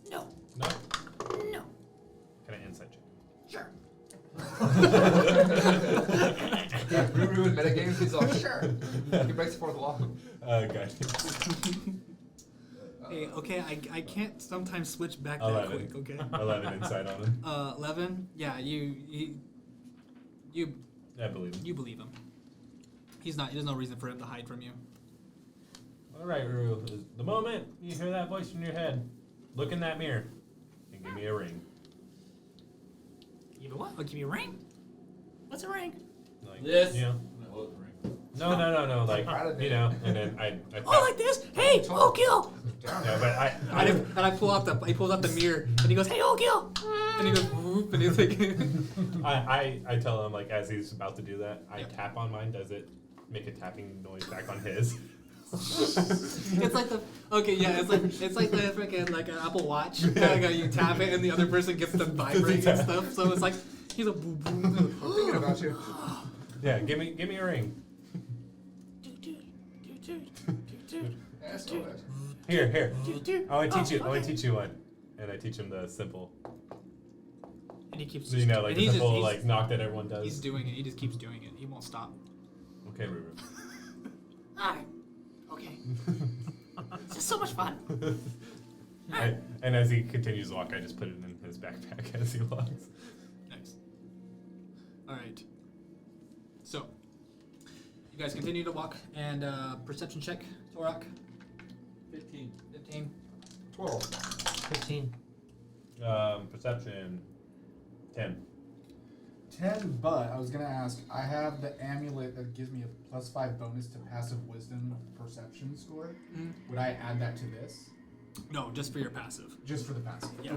No. No. No. Kind of insight check. Sure. Ruru in metagames, he's all, sure. He breaks the fourth wall. Got Hey, okay, I can't sometimes switch back that 11. quick. Okay. 11 insight on him. 11. Yeah, you I believe him. you believe him. He's not. There's no reason for him to hide from you. All right, Ruru. The moment you hear that voice in your head, look in that mirror and give me a ring. Give me what? I'll give you a ring. What's a ring? Like, This. You know, No, no. Like, Proud of you it. know, and then I Oh, like this? Hey, oh, Gil. no, but And I pull out he pulls out the mirror and he goes, Hey, oh, Gil. and he goes, whoop, and he's like, I tell him, like, as he's about to do that, I Yeah. tap on mine. Does it make a tapping noise back on his? it's like the it's like the freaking like an Apple Watch. Like, you tap it and the other person gets to vibrate and stuff. So it's like he's a boom boom. I'm thinking about you. Yeah, give me a ring. Yeah, I saw that. Here. I want to teach you. I want okay. to teach you one. And I teach him the simple. And he keeps So you know, like and the he's simple just, like knock that everyone does. he's doing it. He just keeps doing it. He won't stop. Okay, Ruru. Alright. Okay. It's just so much fun. And as he continues to walk, I just put it in his backpack as he walks. Nice. All right. So you guys continue to walk and perception check, Torak. 15. 15. 12. 15. Perception. 10. 10, but I was gonna ask, I have the amulet that gives me a +5 bonus to passive wisdom perception score. Mhm. Would I add that to this? No, just for your passive. Just for the passive? Yeah.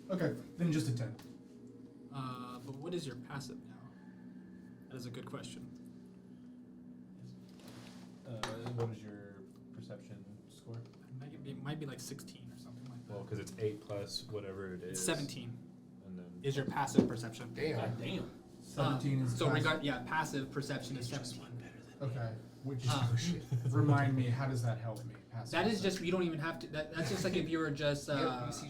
Okay, then just a 10. But what is your passive now? That is a good question. What is your perception score? It might be like 16 or something like that. Well, because it's 8 plus whatever it is. It's 17 And then is your passive perception. Damn. God damn. 17 is So passive. passive perception is 17. Okay, which Uh, remind me, how does that help me? Passive That is perception. just you don't even have to. That's just like if you were just You see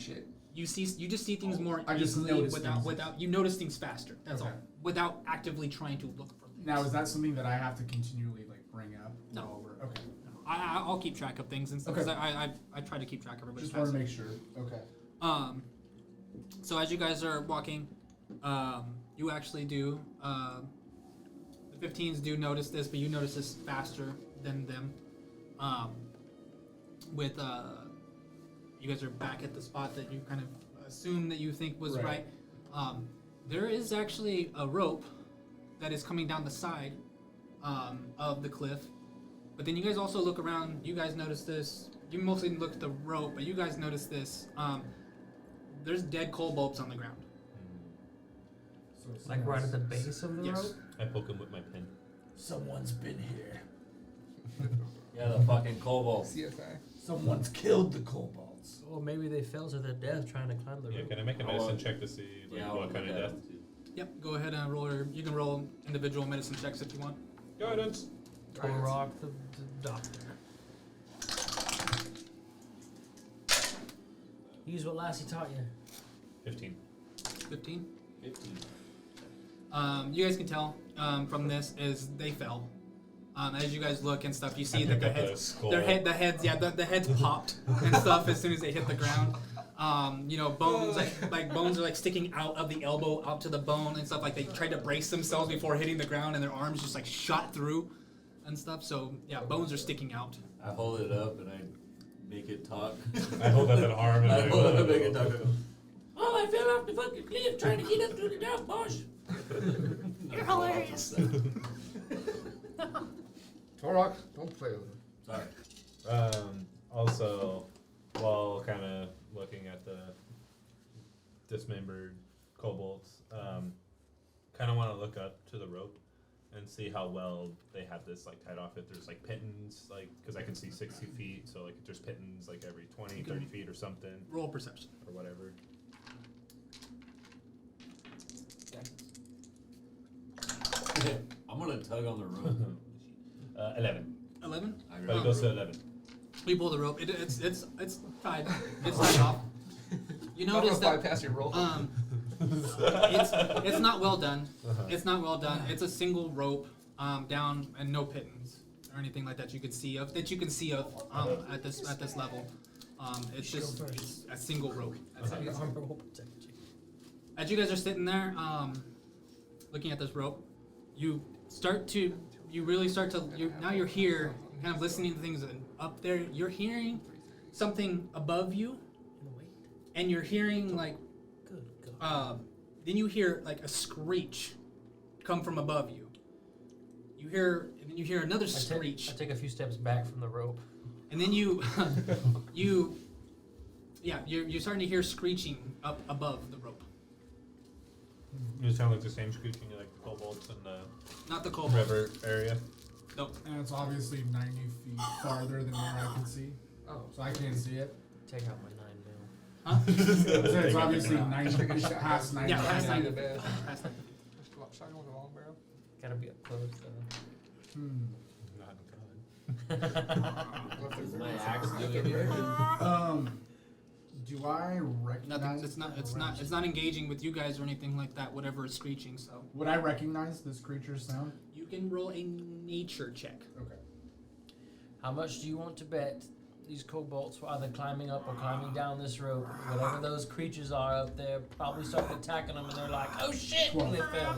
shit. you just see things more I just easily notice without things. you notice things faster. That's Okay. all. Without actively trying to look for things. Now, is that something that I have to continually like bring up? No. while we're- Okay. I'll keep track of things and stuff. 'Cause Okay. I try to keep track of everybody's Just want to passive. make sure. Okay. So as you guys are walking, you actually do. The 15s do notice this, but you notice this faster than them. With you guys are back at the spot that you kind of assume that you think was right. Right. There is actually a rope that is coming down the side of the cliff. But then you guys also look around. You guys notice this. You mostly look at the rope, but you guys notice this. There's dead kobolds on the ground. So Like right at the someone's- base of the Yes. rope? I poke him with my pen. Someone's been here. Yeah, the fucking kobold. CSI. Someone's killed the kobolds. Or maybe they fell to their death trying to climb the Yeah, rope. can I make a I medicine want- check to see like, Yeah, what kind of death? Yep. Go ahead and roll. You can roll individual medicine checks if you want. Guidance. Torok the doctor. Use what Lassie taught you. 15. 15. 15. You guys can tell from this is they fell. As you guys look and stuff, you see that the heads, the heads popped and stuff as soon as they hit the ground. Bones like bones are like sticking out of the elbow out to the bone and stuff. Like they tried to brace themselves before hitting the ground, and their arms just like shot through and stuff. So yeah, bones are sticking out. I hold it up and I make it talk. I hold up an arm and I hold it up and make it talk. Oh, I fell off the fucking cliff trying to get up to the top, boss. You're hilarious. Torok, don't play with him. Sorry. Also, while kind of looking at the dismembered kobolds, kind of want to look up to the rope and see how well they have this like tied off. If there's like pittons, like because I can see 60 feet, so like if there's pittons like every 20, 30 feet or something. Roll perception or whatever. I'm gonna tug on the rope. 11. 11. But it goes to 11. You pull the rope. It's tied. It's tied off. You notice that bypass your roll. it's not well done. It's not well done. It's a single rope down and no pittons or anything like that you can see of at this level. It's just it's a single rope. That's how you see it. As you guys are sitting there looking at this rope, you now you're here kind of listening to things up there. You're hearing something above you, and you're hearing like then you hear like a screech come from above you. You hear another screech. I take a few steps back from the rope. And then you're starting to hear screeching up above the rope. Does it sound like the same screeching like the kobolds in the Not the kobolds. river area? Nope. And it's obviously 90 feet farther than where I can see. Oh. So I can't see it. Take out my 9 mil. Huh? So it's obviously 90 past 90 Yeah, past feet. 90. Past that. Shotgun with a long barrel. Gotta be up close though. Not God. Is my axe doing anything? Do I recognize? Nothing. It's not engaging with you guys or anything like that. Whatever is screeching. So Would I recognize this creature's sound? you can roll a nature check. Okay. How much do you want to bet these kobolds were either climbing up or climbing down this rope? Whatever those creatures are up there probably started attacking them and they're like, oh shit! And they fell.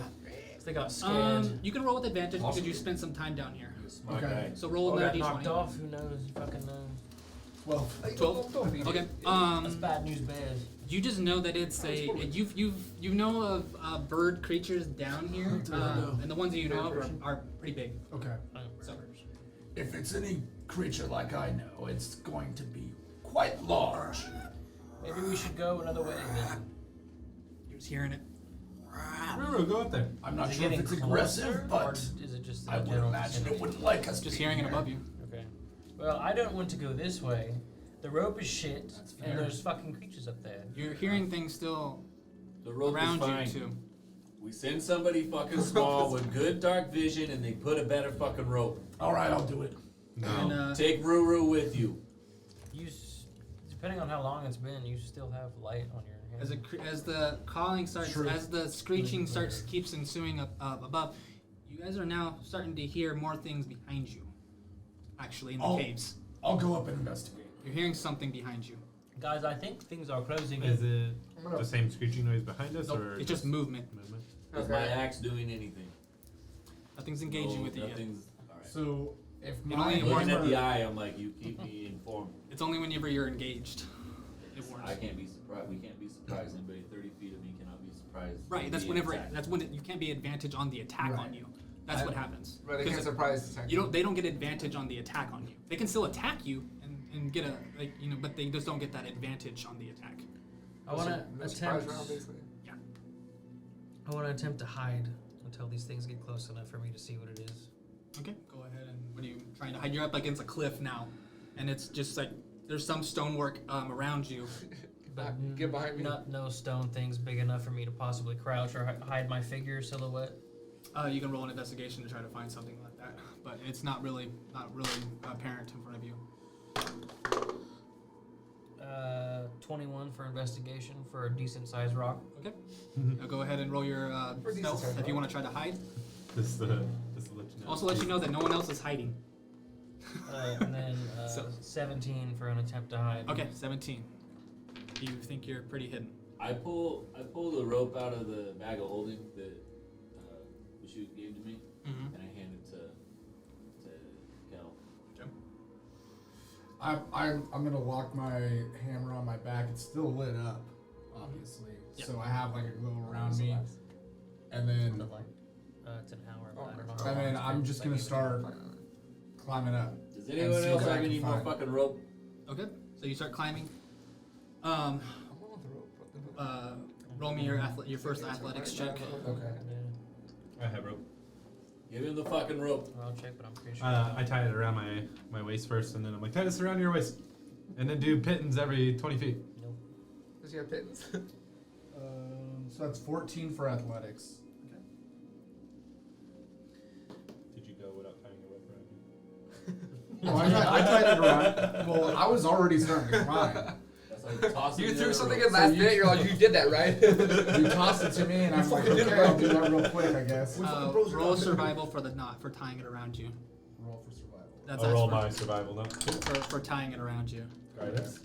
So they got scared. You can roll with advantage because you spent some time down here. Smart Okay. guy. So roll Or another got knocked d20. off, who knows? You fucking know. 12. 12. Don't Okay. That's bad news bears. You just know that it's you know of bird creatures down here, and the ones that you know of are pretty big. Okay. So If it's any creature like I know, it's going to be quite large. Maybe we should go another way then. you're just hearing it. Ruru, go up there. I'm not Is it sure if getting it's closer, aggressive, or but is it just I would general imagine it vicinity? wouldn't like us Just being hearing it here. above you. Okay. Well, I don't want to go this way. The rope is shit, and there's fucking creatures up there. You're hearing things still The rope around is you fine. too. We send somebody fucking small with good dark vision and they put a better fucking rope. All right, I'll do it. And, Take Ruru with you. Depending on how long it's been, you still have light on your hand. as the calling starts, True. as the screeching keeps ensuing up above, you guys are now starting to hear more things behind you. Actually, in the caves, I'll go up and investigate. you're hearing something behind you. Guys, I think things are closing Is in. it the same screeching noise behind us, Nope, or it's just movement. movement? Is my axe doing anything? Nothing's engaging No, with you yet. nothing's, alright. So if You my only Looking at armor, the eye, I'm like, you keep me informed. It's only whenever you're engaged. It I works. can't be surprised. We can't be surprised. Anybody 30 feet of me cannot be surprised. Right. That's Being whenever. attacked. That's when you can't be advantage on the attack on Right. you. That's what happens. But they 'Cause can't surprise attack. They don't get advantage on the attack on you. They can still attack you and get but they just don't get that advantage on the attack. I want to No surprise attempt. round, basically. I want to attempt to hide until these things get close enough for me to see what it is. Okay, go ahead. And what are you trying to hide? You're up against a cliff now, and it's just like there's some stonework around you. But Get behind me. no stone things big enough for me to possibly crouch or hide my figure silhouette. You can roll an investigation to try to find something like that, but it's not really apparent in front of you. 21 for investigation for a decent sized rock. Okay. Now go ahead and roll your For decent stealth size if you rock. want to try to hide. Just to let you know. Also let you know that no one else is hiding. And then So- 17 for an attempt to hide. Okay, 17. You think you're pretty hidden. I pull the rope out of the bag of holding that Bashoot gave to me, Mm-hmm. and I hand it to Kel. I'm gonna lock my hammer on my back. It's still lit up, obviously. Yeah. So I have like a glow around me, and then It's an hour. Oh, I don't know okay. how and long then it's I'm been. just gonna start climbing up. Does And anyone see else what I have can any more find. fucking rope? Okay, so you start climbing. I'm on the rope. Roll me your first athletics check. Okay. I have rope. Give him the fucking rope. I'll check, but I'm pretty sure. I tie it around my waist first, and then I'm like, tie this around your waist, and then do pittance every 20 feet. Nope. Does he have pittance? So that's 14 for athletics. Did you go without tying your rope around you? Oh, I tied it around. Well, I was already starting to climb. That's like tossing You the threw other something rope. in last So you- minute. You're like, you did that, right? You tossed it to me, and I'm like, fucking did it okay, I'll right. do that real quick, I guess. Roll survival for the knot for tying it around you. Roll for survival. That's I'll roll for, my survival now. for tying it around you. Guidance.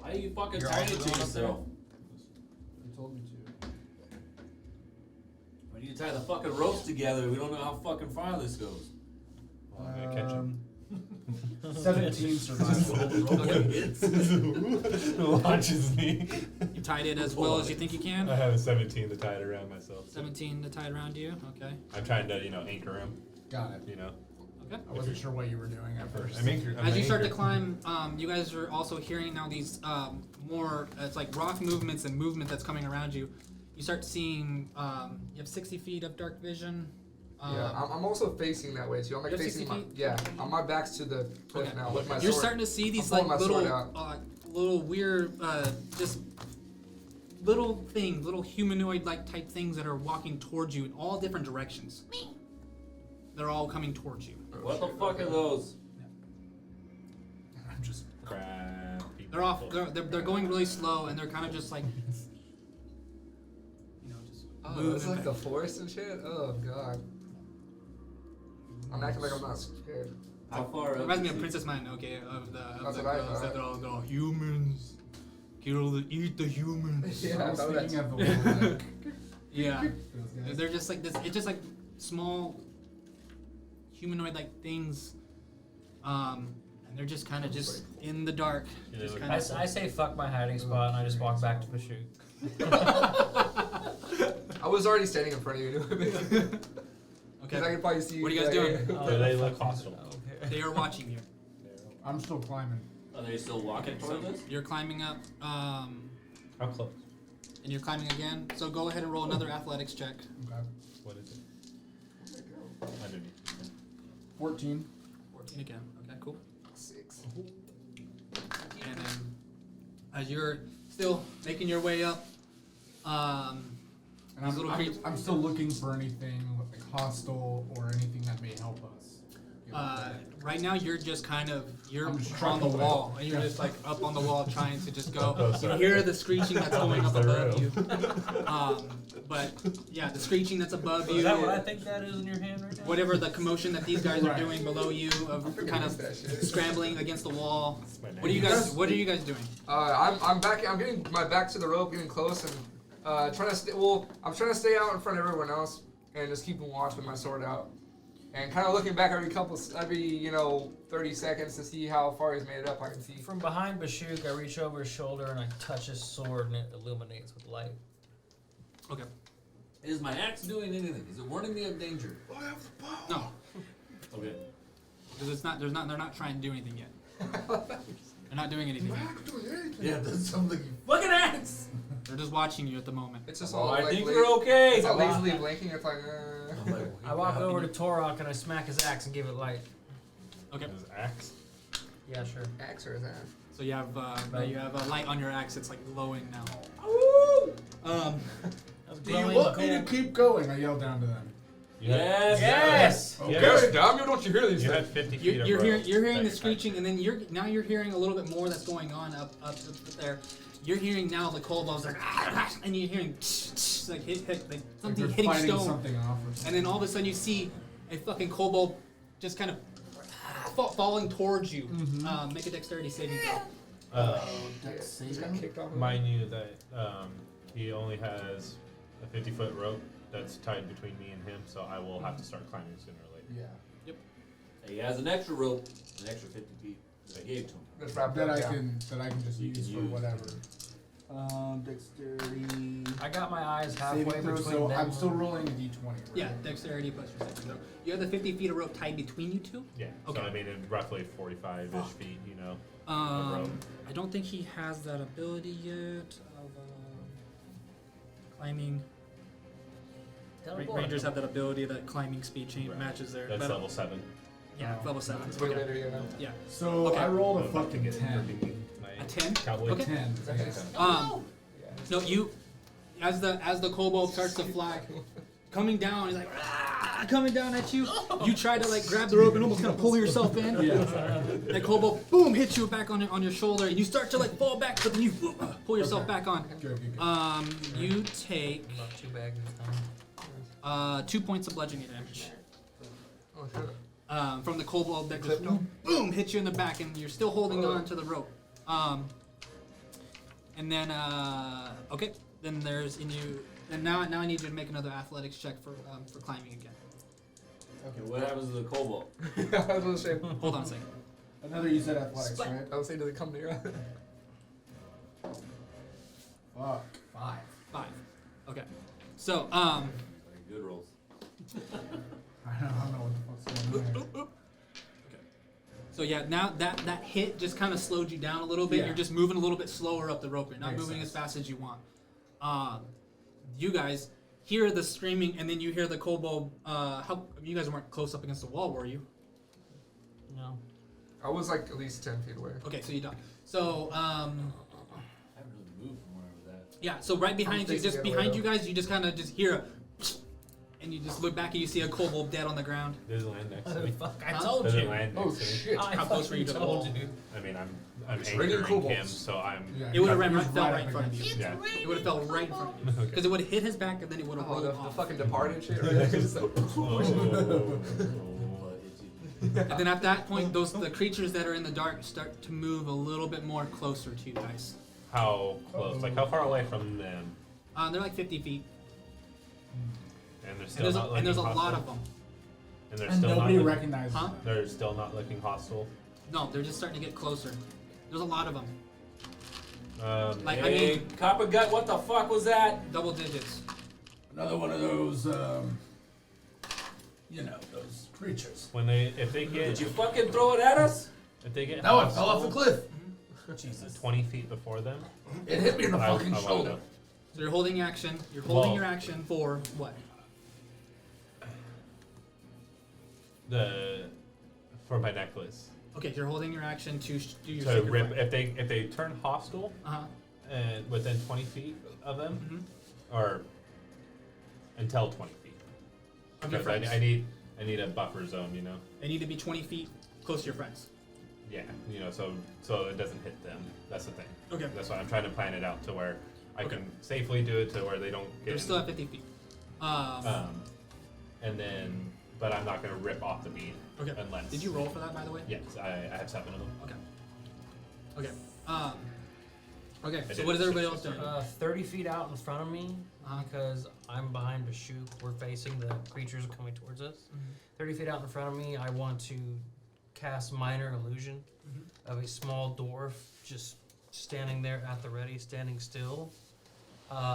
Why are you fucking You're tying also it to going up there? yourself? You told me to. When you tie the fucking ropes together, we don't know how fucking far this goes. Well, I'm gonna catch him. 17 survival. Launches me. You tied it as well as you think you I can. have a 17 to tie it around myself. 17 to tie it around you. Okay. I'm trying to, anchor him. Got it. Okay. I wasn't sure what you were doing at first. I'm anchored. As you start to climb, you guys are also hearing now these more, it's like rock movements and movement that's coming around you. You start seeing, you have 60 feet of dark vision. Yeah, I'm also facing that way too. I'm like You're facing 60 my feet? my back's to the cliff Okay. now with my You're sword. starting to see these I'm like pulling my sword little, out. little weird, just little things, little humanoid-like type things that are walking towards you in all different directions. They're all coming towards you. What the fuck are those? I'm just. Crap. They're off. They're going really slow, and they're kind of just like, just Oh, it's like moving. the forest and shit. Oh god. I'm acting like I'm not scared. How far up? Reminds me is of he? Princess Mononoke of That's the what I girls thought. that they're all humans. Eat the humans. Yeah, I I was thought thinking that's. of the one like, Yeah. those guys. They're just like this. It's just like small humanoid-like things, and they're just kind of just in the dark. Yeah, Just like- kind of. I say fuck my hiding spot and I just walk back to the chute. I was already standing in front of you. Because I Okay. could probably see you. What are you guys like, doing? Do they look hostile? Okay. They are watching you. I'm still climbing. Are they still walking Okay, so toward us? you're climbing up, How close? and you're climbing again. So go ahead and roll another athletics check. Okay. What is it? Underneath. 14. 14 again. Okay, cool. 6. And then, as you're still making your way up, And These little creatures- I'm still looking for anything like hostile or anything that may help us. right now you're just kind of I'm just on trying the to wall, wait. and you're Yeah. just like up on the wall trying to just go. Oh, You sorry. hear the screeching that's going up Makes the above you. room. But yeah, the screeching that's above you. Is that what I think that is in your hand right now? Whatever the commotion that these guys are Right. doing below you, of freaking kind missed that of shit. scrambling against the wall. That's my name. What are you guys? What are you guys doing? I'm back. I'm getting my back to the rope, getting close, and trying to stay. Well, I'm trying to stay out in front of everyone else, and just keeping watch with my sword out, and kind of looking back every 30 seconds to see how far he's made it up. I can see. From behind Bashuk, I reach over his shoulder and I touch his sword and it illuminates with light. Okay. Is my axe doing anything? Is it warning me of danger? No, Okay. because it's not. They're not trying to do anything yet. They're not doing anything yet. Yeah, that's something. You fucking axe! They're just watching you at the moment. It's just Well, all I like think la- you're okay. It's all lazily blinking. It's like. I walk over to Torok and I smack his axe and give it light. Okay. His axe. Yeah, sure. Axe or his ass. So you have a light on your axe. It's like glowing now. That's Do you glowing want me to gold. keep going? I yelled down to them. Yes. You Okay, had- damn you, don't you hear these You had things? 50 feet You're, of you're rope hearing that the you're screeching, and then you're hearing a little bit more that's going on up there. You're hearing now the kobolds like, and you're hearing like hit like Like something they're hitting fighting stone, something off or something. and then all of a sudden you see a fucking kobold just kind of falling towards you. Make a dexterity saving throw. Dex Just got saving? kicked off. Mind you that he only has a 50-foot rope that's tied between me and him, so I will have to start climbing sooner or later. Yeah. He has an extra rope, an extra 50 feet that I gave to him. That's wrapped That up, I yeah. can just You use can for use. whatever. Dexterity. I got my eyes halfway Saving throw, between so them. I'm still rolling a d20, right? Yeah, dexterity plus your saving throw. You have the 50 feet of rope tied between you two. Yeah. Okay. So I mean, in roughly 45-ish Fuck. feet, you know. rope. I don't think he has that ability yet of climbing. Teleport. Rangers have that ability that climbing speed chain Right. matches their. That's but- level 7. Yeah, level 7. It's way Okay. later, you know. Yeah, So Okay. I rolled a I'm about to fucking get 10. a 10. Cowboy. Okay. 10. Yeah. No, you. As the kobold starts to fly, coming down, he's like coming down at you. You try to like grab the rope and almost kind of pull yourself in. Yeah. That kobold, boom, hits you back on your shoulder, and you start to like fall back, but then you pull yourself Okay. back on. Good, good, good. You take Not too bad this time. 2 points of bludgeoning damage Oh, shit. from the kobold that Clipped just him? boom hits you in the back, and you're still holding on to the rope. And then okay, then there's in you. And now I need you to make another athletics check for climbing again. Okay, what happens to the cobalt? I was gonna say, Hold on a second. Another you said athletics, Splat. right? I was saying to the company, right? Fuck. 5. 5. Okay. So Good rolls. I don't know what the fuck's going on. So yeah, now that hit just kind of slowed you down a little bit. Yeah. You're just moving a little bit slower up the rope. You're not Makes moving sense. as fast as you want. You guys hear the screaming, and then you hear the kobold. How you guys weren't close up against the wall, were you? No. I was like at least 10 feet away. Okay, so you don't. So I haven't really moved from wherever that. yeah, so right behind you, facing just the other way, behind though. you guys, you just kind of just hear a, and you just look back and you see a kobold dead on the ground. Does it land next to Oh, me? fuck, I Huh? told Does it you. land Oh next to me? shit! I How close were you to fucking the told wall? you. I mean, I'm It's raining anchoring him, kobolds. so I'm. Yeah, It would have he was fell up right in front of against you. Yeah. It would have fell right in front of you Okay. because it would have hit his back and then it would have Oh, rolled the off. fucking departed shit, right? Just like, Oh. And then at that point, the creatures that are in the dark start to move a little bit more closer to you guys. How close? Like how far away from them? They're like 50 feet, And they're and still there's not a looking lot hostile? of them. And they're And still nobody not. recognizes Huh? them. They're still not looking hostile. No, they're just starting to get closer. There's a lot of them, Like, I Hey, mean- Copper Gut, what the fuck was that? double digits. Another one of those, those creatures. When if they Did get you fucking throw it at us? if they get No, it fell off the hostile, cliff. Jesus. 20 feet before them, It hit me in the I fucking wanna shoulder. know. So you're holding action. You're holding Well- your action for what? For my necklace. Okay, you're holding your action to do your To secret rip flight. if they turn hostile Uh-huh. and within 20 feet of them, Mhm. or until 20 feet. Of your Because friends. I need a buffer zone, you know. They need to be 20 feet close to your friends. Yeah, so it doesn't hit them. That's the thing. Okay. That's why I'm trying to plan it out to where I Okay. can safely do it to where they don't get. They're in. still at 50 feet. And then, but I'm not gonna rip off the bead. Okay. Unless. Did you roll for that, by the way? Yes, I have 7 of them. Okay. Okay. Okay. I So did what is it everybody six else doing? 30 feet out in front of me, Uh-huh. because I'm behind Bashuk. We're facing the creatures coming towards us. 30 feet out in front of me, I want to cast Minor Illusion of a small dwarf just standing there at the ready, standing still.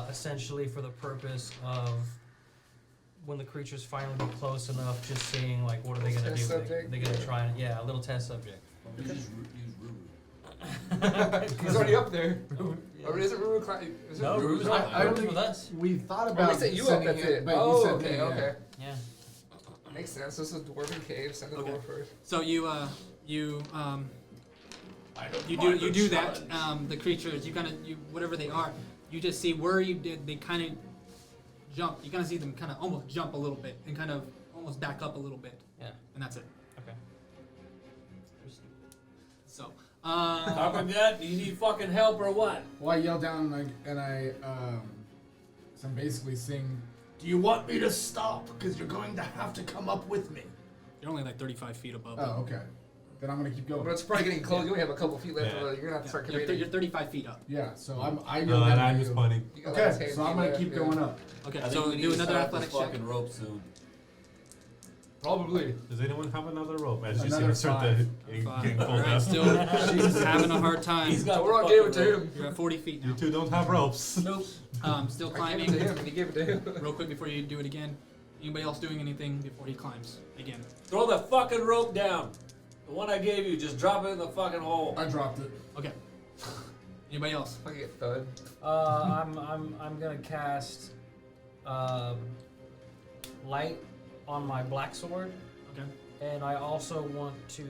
Essentially for the purpose of when the creatures finally get close enough, just seeing like what are they gonna do? Test subject? They're gonna try and a little test subject. Use he's already up there. Or is it Ruru climbing? Is it No, Ruru's Ruru's not? not. I don't Ruru's think with us. we thought Oh, about we set you up, sending that's it, it. but you Oh, said okay, me, yeah. Yeah. Makes sense. This is a dwarven cave. Send the Okay. dwarf first. So you do that. The creatures, whatever they are, you just see where you did. They kind of jump. You kind of see them kind of almost jump a little bit and kind of almost back up a little bit, Yeah. and that's it. Okay. So, Talking good? Do you need fucking help or what? Well, I yell down so I'm basically saying, "Do you want me to stop? Because you're going to have to come up with me." you're only like 35 feet above. Oh, okay. Then I'm gonna keep going. But it's probably getting close. You only have a couple feet left. Yeah. You're gonna have to start You're, committing. you're 35 feet up. Yeah, so I No, know that I'm just pointing. You got like Okay, 10 so I'm feet gonna left, keep yeah. going up. Okay, I think so we need do to another start this athletics check. fucking rope soon. Probably. Does anyone have another rope? As you see Another him start the, Five. getting pulled Alright, up. still she's having a hard time. He's got So the we're gonna fucking give it to rope. him. You're at 40 feet now. You two don't have ropes. Nope. Still I gave climbing. it to him, and he gave it to him. Real quick before you do it again. Anybody else doing anything before he climbs again? Throw the fucking rope down. The one I gave you, just drop it in the fucking hole. I dropped it. Okay. Anybody else? Fucking get thud. I'm gonna cast light on my black sword, Okay. and I also want to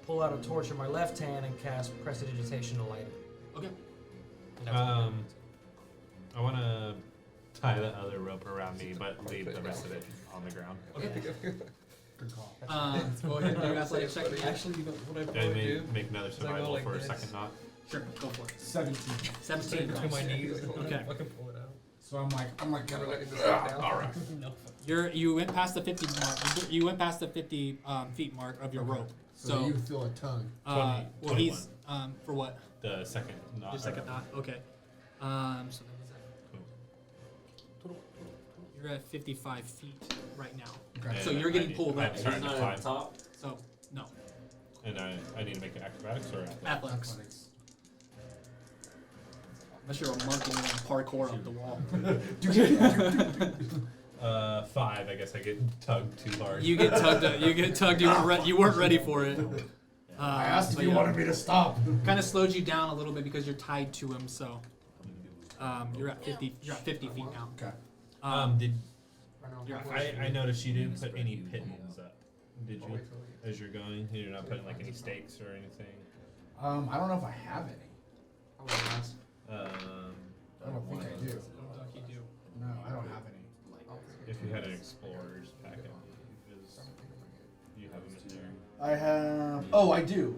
pull out a torch in my left hand and cast prestidigitation to light it. Okay. And that's what I'm doing. I want to tie the other rope around me, but leave the rest of it on the ground. Okay. Good call. Go ahead and do your athletics check again. Actually, you know what I Did I probably do? make another Is I go survival like for a this? second knot? Sure, go for it. 17. 17 Between my comes. knees. Okay. I can pull it out. So I'm like Never kinda letting this stuff down. all right. No. You went past the 50 mark. You went past the 50 feet mark of your Okay. rope. So you feel a tug. 20, well, he's for what? The second knot. Just like a dot. Okay. So you're at 55 feet right now. Okay. So And you're getting I pulled need- up. I'm He's starting not to at climb. the top. So no. And I need to make it acrobatics or athletics? Athletics. Athletics. Unless you're marking and parkour up the wall. 5. I guess I get tugged too hard. You get tugged. You get tugged. You weren't ready for it. I asked if you wanted me to stop. Kind of slowed you down a little bit because you're tied to him. So you're at 50. You're at 50 feet now. Okay. Did I know. You're I noticed you didn't put any pittons up, did you? As you're going, you're not putting like any stakes or anything. I don't know if I have any. I was last. I don't think I do. You do. No, I don't have any. If you had an explorer's packet, you have them in there. I have. Oh, I do.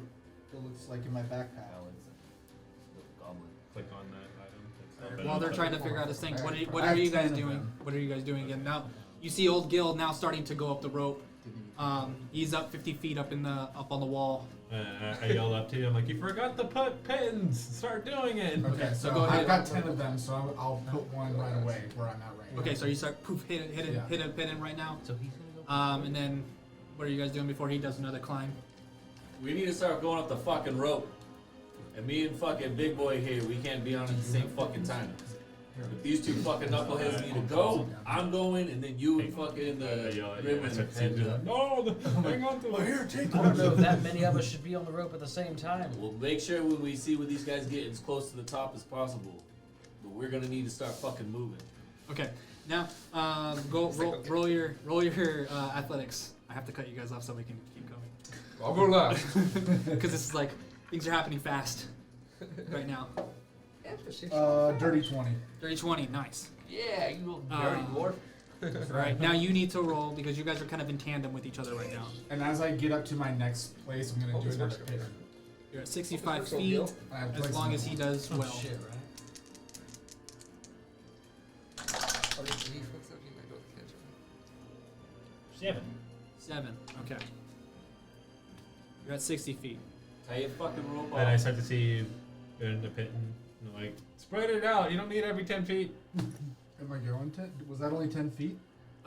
It looks like in my backpack. Click on that item. While they're trying to figure out this thing, what I are have you 10 guys of doing? them. What are you guys doing again? Now you see old Gil now starting to go up the rope. He's up 50 feet up on the wall. I yelled up to you. I'm like, you forgot to put pins. Start doing it. Okay, so go ahead. I've got 10 of them, so I'll put one right away where I'm at right now. Okay, so you start poof hit a pin in right now. So he's gonna go. And then what are you guys doing before he does another climb? We need to start going up the fucking rope. And me and fucking Big Boy here, we can't be on at the same fucking time. If these two fucking knuckleheads need to go, I'm going, and then you and fucking the Grim and head to No, hang on to it. Here, take I don't know if that many of us should be on the rope at the same time. We'll make sure when we see when these guys get as close to the top as possible. But we're gonna need to start fucking moving. Okay, now roll your athletics. I have to cut you guys off so we can keep going I'll go last. because this is like things are happening fast right now. Dirty 20. Dirty 20, nice. Yeah, you little Uh, dirty dwarf. All right, now you need to roll because you guys are kind of in tandem with each other right now. And as I get up to my next place, I'm gonna do another pit. You're at 65 First old feet Gil. I have as twice long the as he number. does well. Shit, right? Oh, this is defense, so he might go with the catcher. 7. 7, okay. You're at 60 feet. Tie your fucking rope Then I off. start to see you in the pit and I'm like, spread it out. You don't need every 10 feet. Am I going 10? Was that only 10 feet?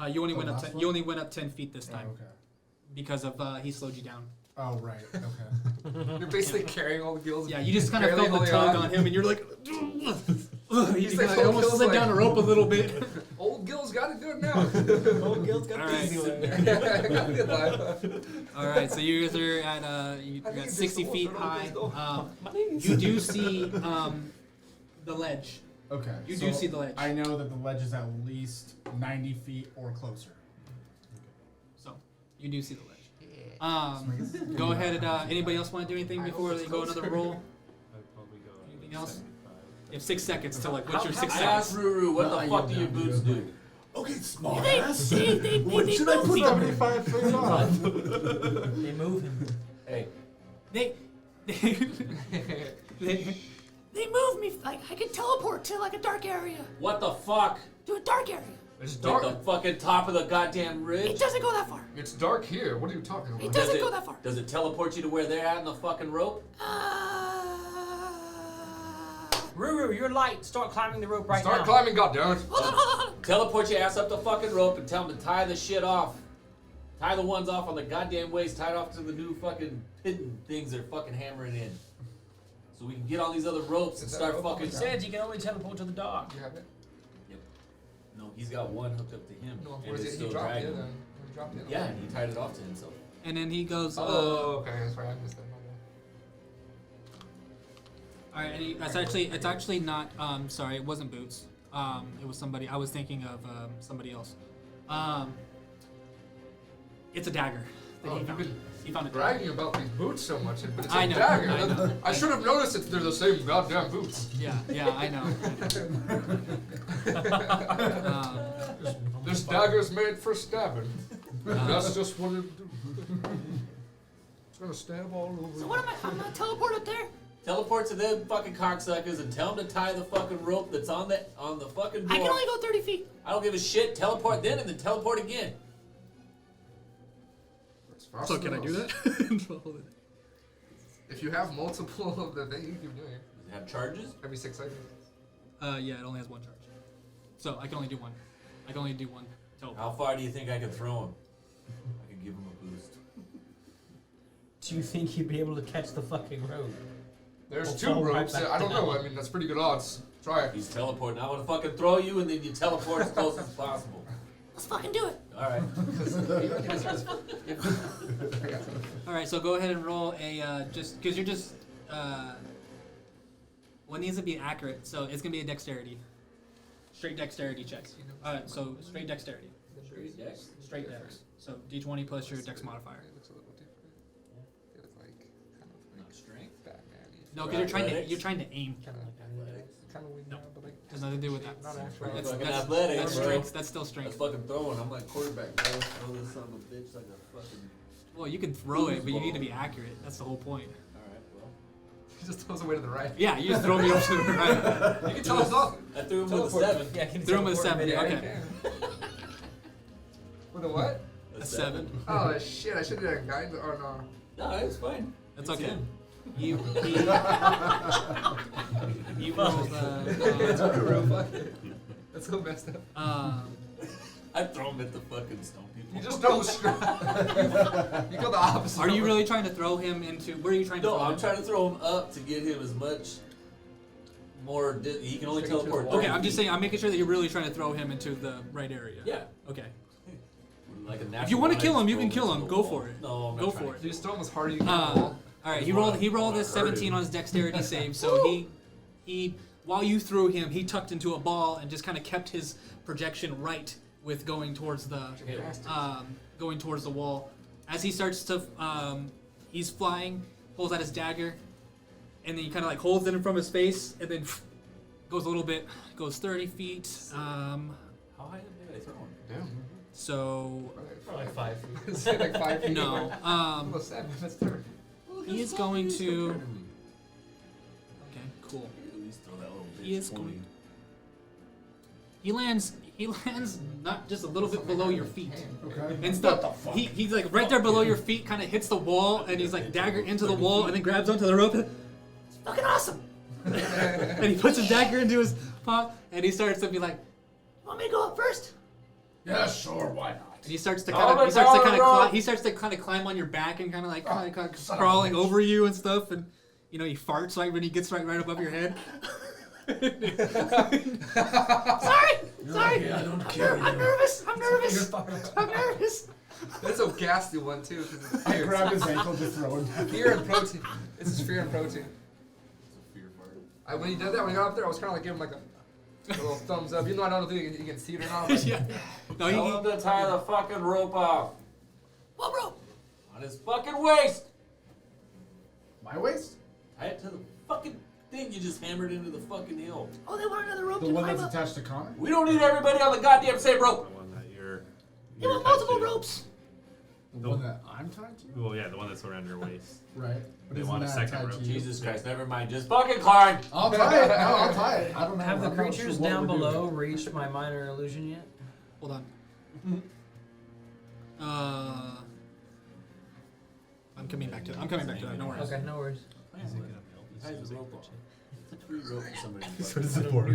You only The went up. last 10, one? you only went up 10 feet this Oh, time okay. because of he slowed you down. Oh, right. Okay. You're basically carrying all the gills. Yeah, you just kind of barely felt the holding tug on him, and you're like, he He's like, kinda almost Gil's slid like- down the rope a little bit. Old Gil's got it good now. Old Gil's got All the right. easy way. Got good life. All right, so you guys are at you're I think at it's 60 just feet the high. old You do see the ledge. Okay. You so do see the ledge. I know that the ledge is at least 90 feet or closer. So you do see the ledge. Go ahead and anybody else want to do anything before they go another roll? I'd probably go Anything else? 75. You have 6 seconds to like. What's your 6 I seconds? asked Ruru, what No, the I fuck yelled do your down to boots you. do? Okay, smart They ass. they What should I move put me. 75 feet on? They move him. Hey, They move me. Like I can teleport to like a dark area. what the fuck? To a dark area. It's Like dark. the fucking top of the goddamn It ridge? doesn't go that far. It's dark here. What are you talking It about? doesn't it, go that far. Does it teleport you to where they're at in the fucking rope? Ruru, you're light. Start climbing the rope right Start now. climbing, goddammit. Hold on. Teleport your ass up the fucking rope and tell them to tie the shit off. Tie the ones off on the goddamn waist, tie it off to the new fucking hidden things they're fucking hammering in. So we can get on these other ropes and Is that start rope on fucking. the It says you can only teleport to the dark. You have it? Yep. No, he's got one hooked up to him. No, and where's it's it? still He dropped dragging. it then. He dropped it. Yeah, and he tied it off to himself. And then he goes. Oh, okay. That's right. I missed that. All right, and it's actually not. Sorry, it wasn't Boots. It was somebody. I was thinking of somebody else. It's a dagger. that Oh, he you've found. been He found it. bragging about these boots so much, but it's a I know, dagger. I know. I should have noticed that they're the same goddamn boots. Yeah, I know. This dagger's made for stabbing. That's just what it do. It's gonna stab all over. So what am I? I'm gonna teleport up there. Teleport to them fucking cocksuckers and tell them to tie the fucking rope that's on the fucking door. I can only go 30 feet. I don't give a shit. Teleport then and then teleport again. It's fast So can I enough. do that? If you have multiple of the thing, you keep doing it. Does it have charges? Every 6 seconds. Yeah, it only has one charge. So I can only do one. I can only do one teleport. How far do you think I could throw him? I could give him a boost. Do you think you'd be able to catch the fucking rope? There's We'll 2 fall right ropes. back I don't know. down. I mean, that's pretty good odds. Try it. He's teleporting. I want to fucking throw you and then you teleport as close as possible. Let's fucking do it. All right. All right, so go ahead and roll a just because you're just one needs to be accurate, so it's gonna be a dexterity, straight dexterity checks. So straight dexterity, Straight dex? straight dex. So d20 plus your dex modifier. It looks a little different. They look like kind of like Not strength. Batman-y. No, because Athletics? you're trying to aim. Kind of like athletics. Kind of weird No. now, but like Has nothing to do with that. not actually. That's, Fucking that's, athletics, that's bro. strength. That's still That's strength. fucking throwing. I'm like quarterback, bro. Throw this son of a bitch like a fucking. Well, you can throw it, but you need to be accurate. That's the whole point. Alright, well. He just throws away to the right. Yeah, you just throw me over to the right. You can tell us off. I threw him with a Teleport. 7. Yeah, can Throw him with a teleport 7. mid-air. Okay, With a what? a 7. Oh shit! I should have done guide. Oh no. No, it's fine. That's It's okay. him. He rolls That's so messed up. I throw him at the fucking stone people. You just don't straight. You go the opposite. Are you of- really trying to throw him into? Where are you trying to No, throw I'm him? trying to throw him up to get him as much more. He can only Straight to the teleport. wall. Okay, 30 I'm just feet. saying. I'm making sure that you're really trying to throw him into the right area. Yeah. Okay. Like a If you want to natural kill him, you line, can kill throw him. into Go the for wall. it. No, I'm not Go trying for to it. You just throw him as hard as you can. All right. He rolled. He rolled a Wanna hurt 17 him. on his dexterity save. So he while you threw him, he tucked into a ball and just kind of kept his projection right with going towards the wall. As he starts to he's flying, pulls out his dagger, and then he kind of like holds it in front of his face, and then goes a little bit, goes 30 feet. How high did they throw him? Damn. So Probably 5 feet. It's like 5 feet. no, Almost 7. That's 30. he is going to. Okay, cool. At least throw that little bitch He is 20. going- He lands not just a little bit below your feet. Okay. And stuff. He's like right there below your feet, kind of hits the wall, and he's like dagger into the wall, and then grabs onto the rope. It's fucking awesome. And he puts his dagger into his paw, and he starts to be like, Want me to go up first? Yeah, sure, why not? and he starts to Oh, kind my of, he starts to God, kind of, bro. he starts to kind of climb on your back and kind of like son of a crawling bitch. over you and stuff, and you know he farts right when he gets right above your head. Sorry. Sorry, I don't care. I'm nervous. I'm nervous. That's a ghastly one too. 'Cause it's I fear. grab his ankle to throw him. Fear and protein. This is fear and protein. It's a fear fart. When he did that, when he got up there, I was kind of like giving him like a little thumbs up. Even though I don't think he can see it or not. But Yeah. No, Tell him to tie the fucking rope off What rope? on his fucking waist. My waist? Tie it to the fucking thing you just hammered into the fucking hill. Oh, they want another rope The to one climb that's up. attached to Connor? We don't need everybody on the goddamn same The rope. one that They want tied multiple to. ropes. The one that I'm tied to? Well, yeah, the one that's around your waist. Right. But They isn't want a that second tied rope. to you? Jesus Christ, never mind. Just fucking climb. I'll tie it. No, I'll tie it. I don't know. Have the I'm not creatures sure what down we're doing. below reached my minor illusion yet? Hold on. I'm coming back to that. No worries. Okay, no worries. Ties the rope off. It's a free rope for somebody. So does the board.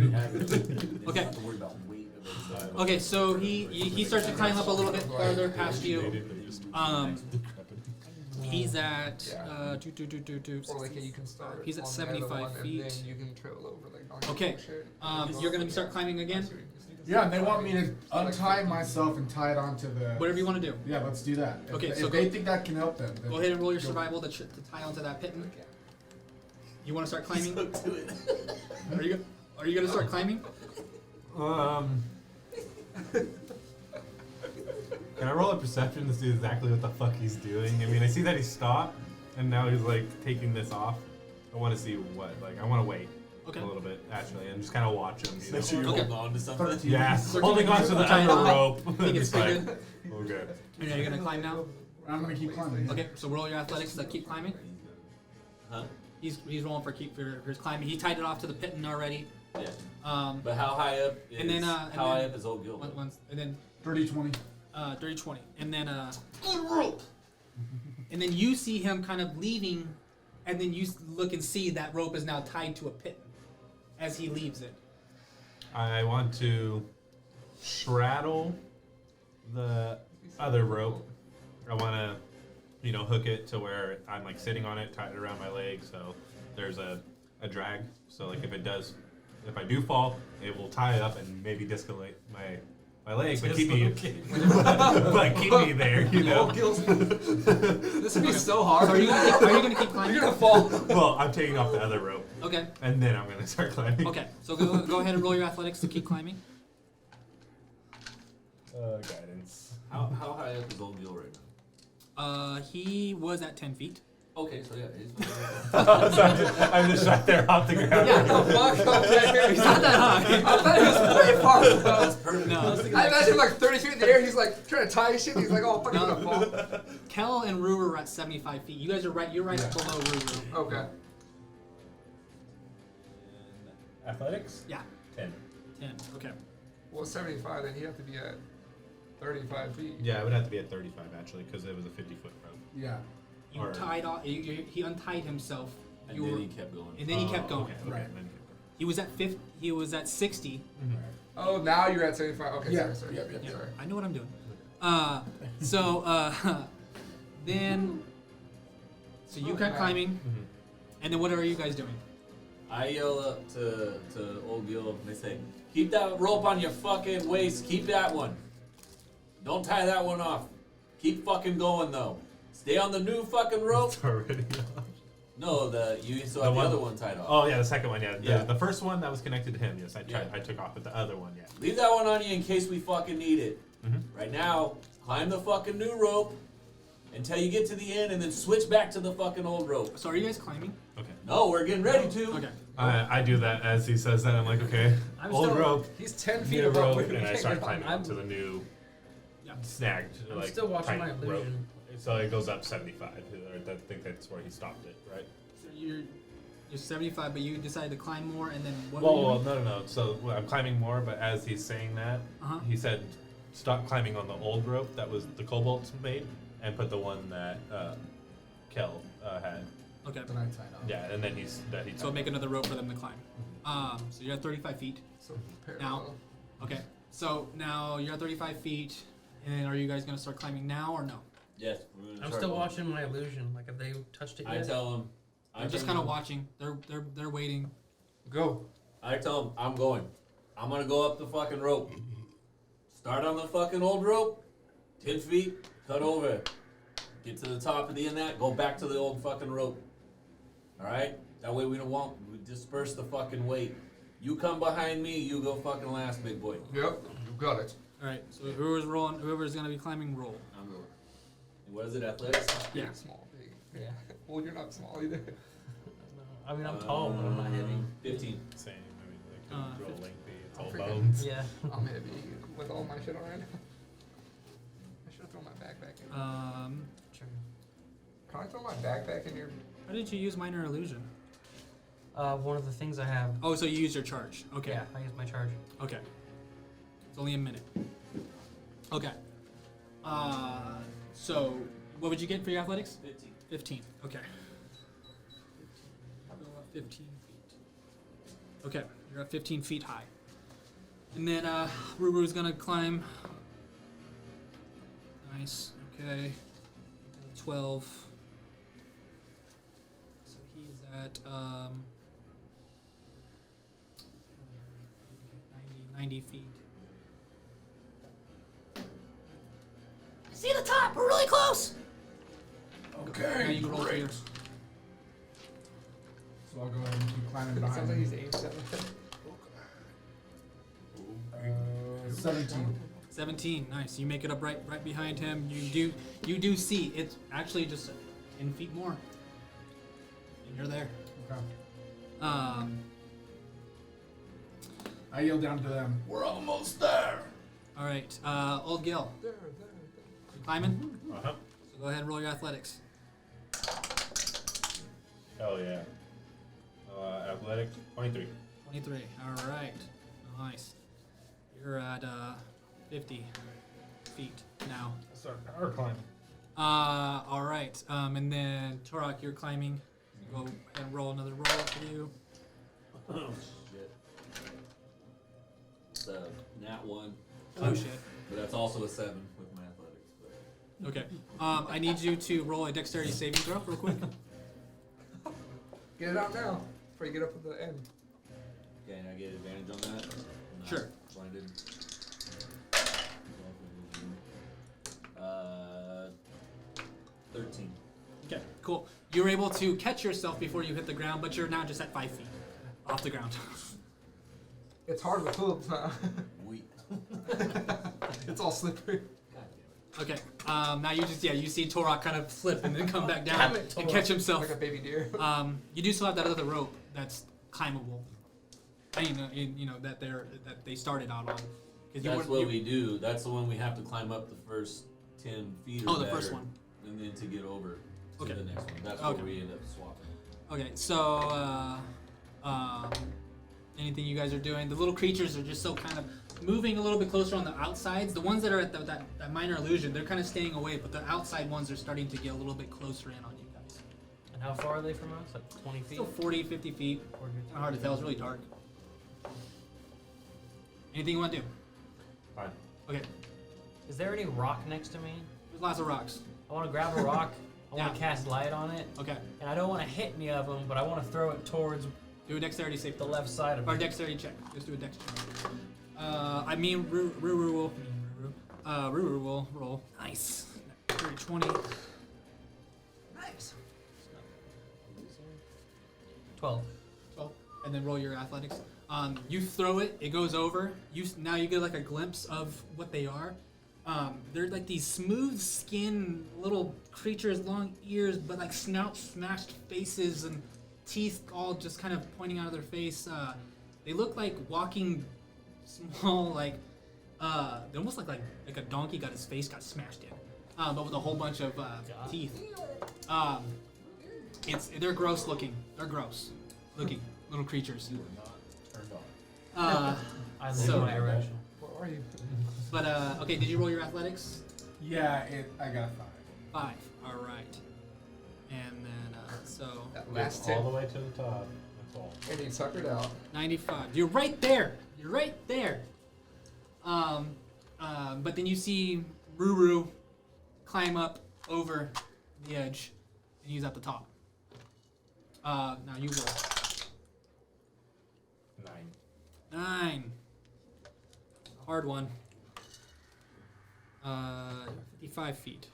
Okay. Have to worry about weight of it. Okay, so he starts to climb up a little bit farther past you. He's at Or like you can start. He's at on the other 75 one, feet. And then you can trail over like on Okay. your shit. You're gonna start climbing again. Yeah, and they want me to untie myself and tie it onto the. Whatever you want to do. Yeah, let's do that. Okay, if so they go- think that can help them. Then Go ahead and roll your go- survival to tie onto that pitten. You want to start climbing? So do it. Are you gonna start climbing? Can I roll a perception to see exactly what the fuck he's doing? I mean, I see that he stopped, and now he's like taking this off. I want to see what, like, I want to wait Okay. a little bit actually, and just kind of watch him. You know? Make sure you're Okay. holding on to something. 13. Yeah, So holding on to the Tying other on. rope. Think it's It's like, pretty good. okay. Are you gonna climb now? I'm gonna keep climbing. Yeah. Okay, so roll your athletics to keep climbing. Huh? He's rolling for his climbing. He tied it off to the pitten already. Yeah. But how high up is And then, how high up is Old Gilbert? And then 30-20. 30-20, and then and then you see him kind of leaving, and then you look and see that rope is now tied to a pitten as he leaves it. I want to straddle the other rope. I want to, hook it to where I'm like sitting on it, tied it around my leg, so there's a drag. So like if I do fall, it will tie it up and maybe disconnect my leg, but keep me, but keep me there, you know. This would be so hard. So are you gonna keep climbing? You're gonna fall. Well, I'm taking off the other rope, Okay. and then I'm gonna start climbing. Okay. So go ahead and roll your athletics to keep climbing. Guidance. How high up is Old Gil right now? He was at 10 feet. Okay, so yeah, he's So I'm just right there off the ground. Yeah. Fuck, okay. He's not that high. I thought he was way far above. That's perfect. No. I imagine him like 30 feet in the air. He's like trying to tie his shit. He's like, oh, fuck, I'm gonna fall. Kel and Ruru are at 75 feet. You guys are right. You're right below Ruru. Okay. Athletics? Yeah. 10. 10. Okay. Well, 75, then he'd have to be at 35 feet. Yeah, it would have to be at 35 actually, because it was a 50-foot rope. Yeah. You Or- tied off. He untied himself. And You then were- he kept going. and then he kept going. Okay, Right. then he kept going. He was at 50. He was at 60. Oh, now you're at 75. Okay, Yeah, sorry. yeah, Yeah, yeah. sorry. I know what I'm doing. Then. So you kept climbing, and then what are you guys doing? I yell up to Old Gil and they say, keep that rope on your fucking waist. Keep that one. Don't tie that one off. Keep fucking going though. Stay on the new fucking rope. It's already off. No, you still The have the one- other one tied off. Oh yeah, the second one, yeah. Yeah. The first one that was connected to him, yes, Yeah. I took off, but the other one, yeah. Leave that one on you in case we fucking need it. Mhm. Right now, climb the fucking new rope until you get to the end and then switch back to the fucking old rope. So are you guys climbing? Okay. No, we're getting ready to. Okay. I do that as he says that. I'm like, okay, I'm old still- rope, He's 10 feet need a above. rope, me. and I start I'm- climbing I'm- to the new Yeah. snagged, I'm like still watching tight my rope. illusion. So it goes up 75. Or I think that's where he stopped it, right? So you're 75, but you decided to climb more, and then what? were you Well, doing? no. So I'm climbing more, but as he's saying that, Uh-huh. he said, "Stop climbing on the old rope that was the kobolds made, and put the one that Kel had." Okay. Then I tied off. Yeah, and then he So tied make it. another rope for them to climb. So you're at 35 feet. So Now. parallel. Okay. So now you're at 35 feet, and are you guys gonna start climbing now or no? Yes. we're gonna I'm start still going. watching my illusion. Like, have they touched it I yet? tell him. I'm just kind of watching. They're waiting. Go. I tell him I'm going. I'm gonna go up the fucking rope. Start on the fucking old rope. 10 feet. Cut over. Get to the top of the end of that. Go back to the old fucking rope. All right. That way we we disperse the fucking weight. You come behind me. You go fucking last, big boy. Yep, you got it. All right. So whoever's gonna be climbing, roll. I'm going. And what is it? Athletics. Yeah. Big, small, big. Yeah. Well, you're not small either. I mean, I'm tall, but I'm not heavy. 15. Same. I mean, they could real 50. lengthy. It's I'm all freaking- bones. Yeah. I'm heavy with all my shit on right now. I should have thrown my backpack in. Sure. Can I throw my backpack in your... How did you use minor illusion? One of the things I have. Oh, so you used your charge. Okay. Yeah, I use my charge. Okay. It's only a minute. Okay. So what would you get for your athletics? 15. 15. Okay. 15 feet. Okay, you're at 15 feet high. And then Ruru's gonna climb. Nice. Okay. 12. So he's at 90 feet. See the top. We're really close. Now Okay, you can roll for great. your- So I'll go ahead and keep climbing It sounds behind like him. he's aimed at 17. 17. Nice. You make it up right behind him. You do see it's actually just 10 feet more, and you're there. Okay. I I yell down to them. We're almost there. All right. Old Gil, There. you climbing? Uh-huh. So go ahead and roll your athletics. Hell yeah. Athletic, 23. 23. All right. Nice. You're at 50 feet now. Start power climbing. All right. And then Torok, you're climbing. Go ahead and roll another roll for you. Oh, shit. It's a nat 1. Oh shit. But that's also a 7 with my athletics. But Okay. I need you to roll a dexterity saving throw real quick. Get it out now before you get up at the end. okay, I get advantage on that? I'm not Sure. Blinded. 13. Okay. Cool. You're able to catch yourself before you hit the ground, but you're now just at 5 feet off the ground. It's hard with hooves, huh? Weak. It's all slippery. God damn it. Okay. Now you see Torok kind of slip and then come back down Damn it, and Torok. catch himself. Like a baby deer. You do still have that other rope that's climbable. That they started out on. 'Cause you That's weren't- what you- we do. That's the one we have to climb up the first 10 feet or Oh, the better, first one. and then to get over to Okay. the next one. That's Okay. where we end up swapping. Okay, so anything you guys are doing? The little creatures are just so kind of moving a little bit closer on the outsides. The ones that are at that minor illusion, they're kind of staying away, but the outside ones are starting to get a little bit closer in on you guys. And how far are they from us? Like 20 feet? Still 40, 50 feet. Or Kind of hard to tell. It's really dark. Anything you want to do? Fine. Okay, Is there any rock next to me? there's lots of rocks. I want to grab a rock. I want Yeah. to cast light on it. Okay, And I don't want to hit any of them, but I want to throw it towards do a dexterity save. the left side of Or it. dexterity check. Just do a dex check. Ruru will roll. Nice. 20. Nice. 12. 12. And then roll your athletics. You throw it, it goes over. Now you get like a glimpse of what they are. They're like these smooth skin little creatures, long ears, but like snouts, smashed faces, and teeth all just kind of pointing out of their face. They look like walking small, like they almost look like a donkey got his face got smashed in, but with a whole bunch of teeth. They're gross looking. They're gross looking little creatures. Turned on. I So- lose my erection. Where are you? But okay, did you roll your athletics? Yeah, I got a 5. 5. All right. And then so That last All tip. the way to the top. That's all. And he suckered out. 95. You're right there. You're right there. But then you see Ruru climb up over the edge, and he's at the top. Now you roll. 9. 9. Hard one. 55 feet.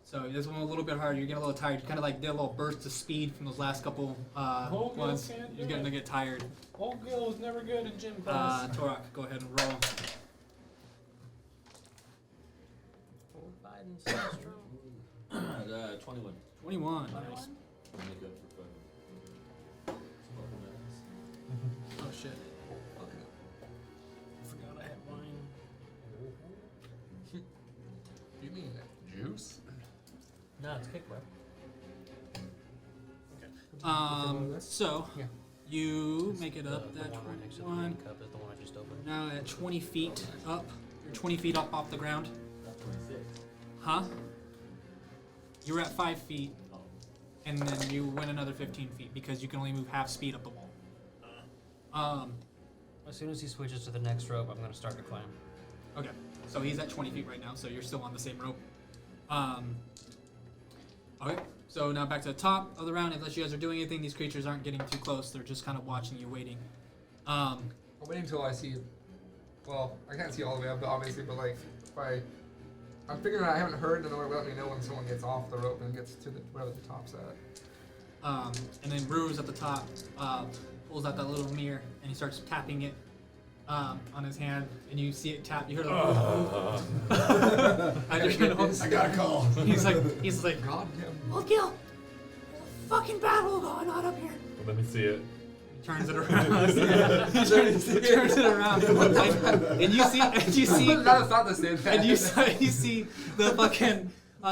So this one a little bit harder. You're getting a little tired. You kind of like did a little burst of speed from those last couple Oh, ones. can't do You're getting to it. get tired. Old Gil was never good at gym class. Torok, go ahead and roll. Fortified and so strong. 21. 21. Nice. I'll make up for 5 No, it's kick, bro. So Yeah. you make it up The that one right next to the 21. green cup is the one I just opened. Now at 20 feet up. You're 20 feet up off the ground. That's 26. Huh? You were at 5 feet, and then you went another 15 feet because you can only move half speed up the wall. As soon as he switches to the next rope, I'm gonna start to climb. Okay, so he's at 20 feet right now, so you're still on the same rope. Okay, so now back to the top of the round. Unless you guys are doing anything, these creatures aren't getting too close. They're just kind of watching you, waiting. I'll wait until I see. Well, I can't see all the way up, obviously, but like if I'm figuring I haven't heard, then it'll let me know when someone gets off the rope and gets to the wherever the top's at. And then Ruru's at the top, pulls out that little mirror, and he starts tapping it on his hand, and you see it tap. You hear the I got a call. He's like, God damn. Well, Gil, there's a fucking battle going on up here. Well, let me see it. He turns it around. He turns it around, and you see, Not thought the same thing. and you see the fucking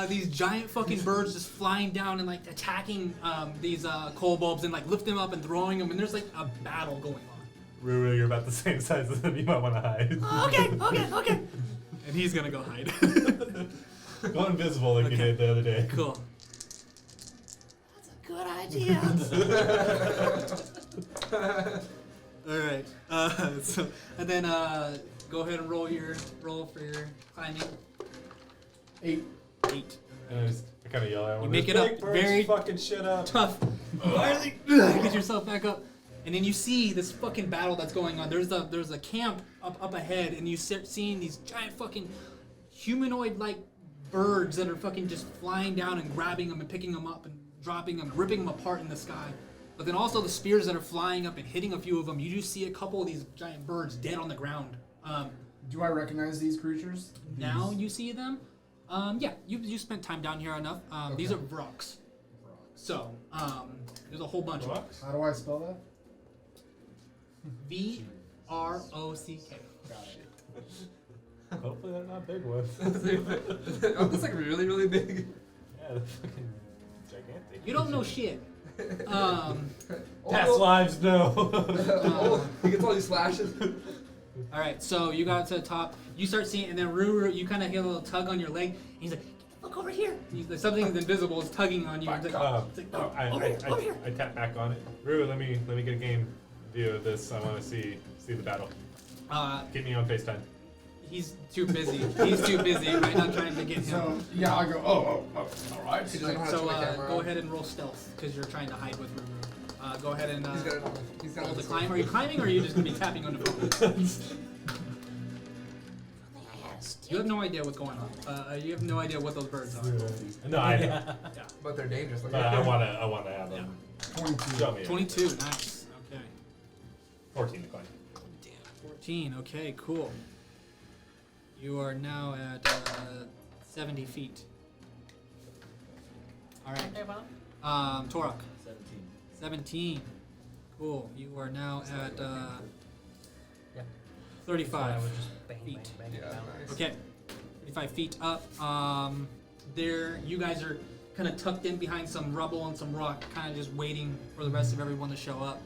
these giant fucking birds just flying down and like attacking these coal bulbs and like lifting them up and throwing them, and there's like a battle going on. Ruru, you're about the same size as him. You might want to hide. Okay. And he's gonna go hide. Go invisible like you Okay. did the other day. Cool. That's a good idea. All right. So and then go ahead and roll for your climbing. 8. 8. And I kind of yell at him. You make "This it up big bird's very fucking shit up. Tough. Finally, get yourself back up. And then you see this fucking battle that's going on. There's a camp up ahead, and you start seeing these giant fucking humanoid-like birds that are fucking just flying down and grabbing them and picking them up and dropping them, ripping them apart in the sky. But then also the spears that are flying up and hitting a few of them. You do see a couple of these giant birds dead on the ground. Do I recognize these creatures? Now you see them. Yeah, you spent time down here enough. These are Vroks. So there's a whole bunch of them. How do I spell that? V-R-O-C-K. Hopefully they're not big ones. Oh, that's like really, really big. Yeah, they're fucking gigantic. You don't know shit. Past lives, no. He gets all these flashes. All right, so you got to the top. You start seeing, and then Ruru, you kind of get a little tug on your leg. And he's like, Look over here. something invisible is tugging on you. It's like, I tap back on it. Ruru, let me get a game view of this. I want to see the battle. Get me on FaceTime. He's too busy. He's too busy right now trying to get him. So, yeah, I go, all right. He doesn't know how to So turn the camera go on. ahead and roll stealth because you're trying to hide with Ruru. Go ahead and He's got roll it to on climb. Are you climbing or are you just gonna be tapping on the phone? You have no idea what's going on. You have no idea what those birds are. No, I know. Yeah. But they're dangerous. Like But I wanna have them. 22. Show me. 22. Nice. Okay. 14 to climb. Damn. 14. Okay. Cool. You are now at 70 feet. All right. Torok. 17. 17. Cool. You are now at Yeah. 35 I would just bang, feet. bang, bang Yeah, down. nice. Okay. 35 feet up. There, you guys are kind of tucked in behind some rubble and some rock, kind of just waiting for the rest of everyone to show up.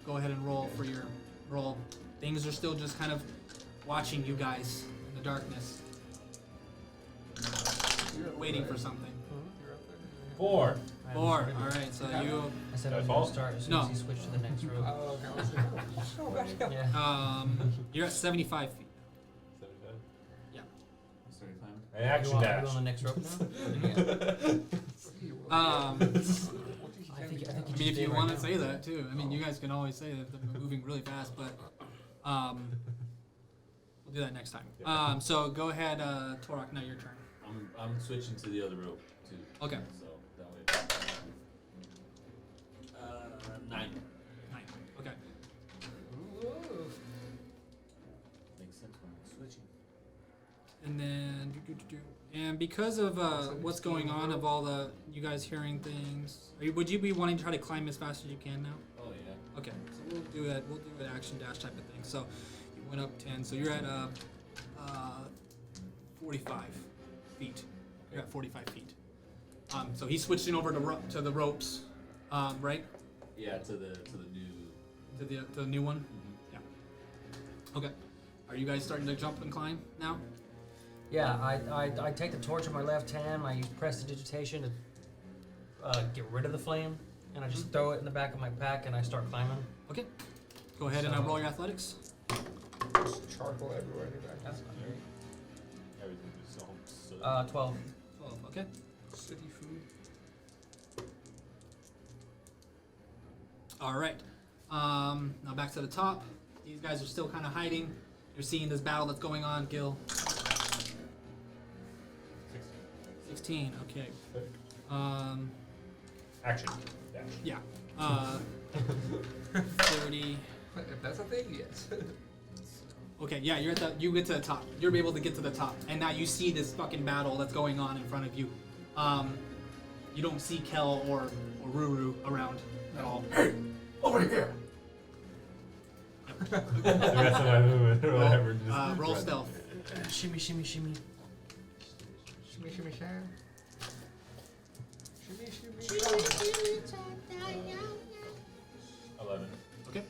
Go ahead and roll for your roll. Things are still just kind of watching you guys in the darkness, waiting for something. 4. 4. All right. So you. I said Did I I was fall? going to start as soon No. as he switched to the next rope. Oh, okay. Yeah. You're at 75 feet. Yeah. Sorry, climbing. An action you on, dash. You on the next rope now? I think you I just mean, if stay you right want to now. say that too. I mean, you guys can always say that they're moving really fast, but we'll do that next time. So go ahead, Torok. Now your turn. I'm switching to the other rope too. Okay. So that way. 9. 9. Okay. Makes sense when I'm switching. And then, and because of what's going on, of all the you guys hearing things, would you be wanting to try to climb as fast as you can now? Oh yeah. Okay, so we'll do that. We'll do an action dash type of thing. So you went up 10. So you're at 45 feet. You're at 45 feet. So he's switching over to the ropes, right? Yeah, to the new. To the new one. Mhm. Yeah. Okay. Are you guys starting to jump and climb now? Yeah, I take the torch in my left hand. I use prestidigitation to get rid of the flame, and I just throw it in the back of my pack, and I start climbing. Okay. Go ahead and roll your athletics. Just charcoal everywhere in your back. That's not great. Everything is so. 12. 12. Okay. City food. All right. Now back to the top. These guys are still kind of hiding. You're seeing this battle that's going on, Gil. 16. Okay. Action. Dash. Yeah. 30. If that's a thing, yes. Okay, yeah, you get to the top. You're able to get to the top, and now you see this fucking battle that's going on in front of you. You don't see Kel or Ruru around at all. Hey, over here. The rest of my movement or whatever. Just Roll stealth. Shimmy, shimmy, shimmy. Shimmy, shimmy, shine. Shimmy, shimmy, shine. 11. Okay.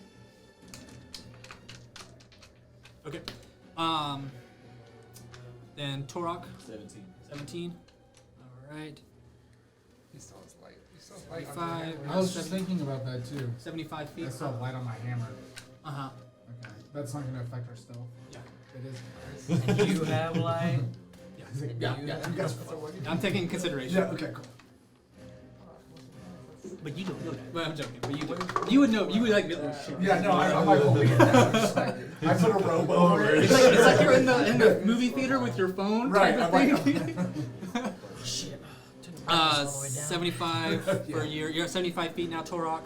Okay. Then Torok, 17. 17. All right. He still has light. He still has light on 75. the I was just thinking about that too. 75 feet. I saw light on my hammer. Uh huh. Okay, that's not gonna affect our stealth. Yeah. It is. And you have light. He's like, yeah, yeah, you guys. I'm taking consideration. Yeah. Okay. Cool. But you don't know that. But I'm joking. But you do. You would know. You would like. Oh, shit. Yeah. No, I'm like holding it down. Just like, I put a robe over it. It's like you're in the movie theater with your phone. Right. Type I'm of thing. Oh, shit. Turn the brightness all the way down. 75 for your. You're at 75 feet now, Torok.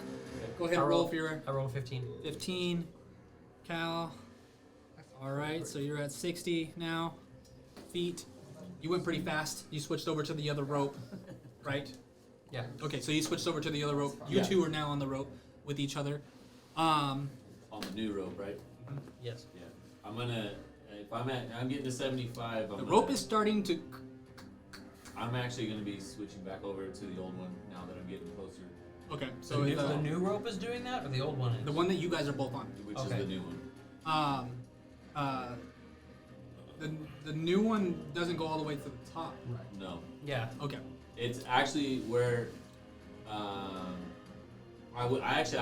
Go ahead and roll for your I roll 15. 15. Cal. All right. So you're at 60 now. Feet. You went pretty fast. You switched over to the other rope, right? Yeah. Okay, so you switched over to the other rope. You Yeah. two are now on the rope with each other. On the new rope, right? Yes. Yeah. I'm gonna. If I'm getting to 75. The rope is starting to. I'm actually gonna be switching back over to the old one now that I'm getting closer, Okay, So so the new rope is doing that, or the old one is? the one that you guys are both on. which Okay. is the new one. The new one doesn't go all the way to the top. No, Yeah. Okay. it's actually where. I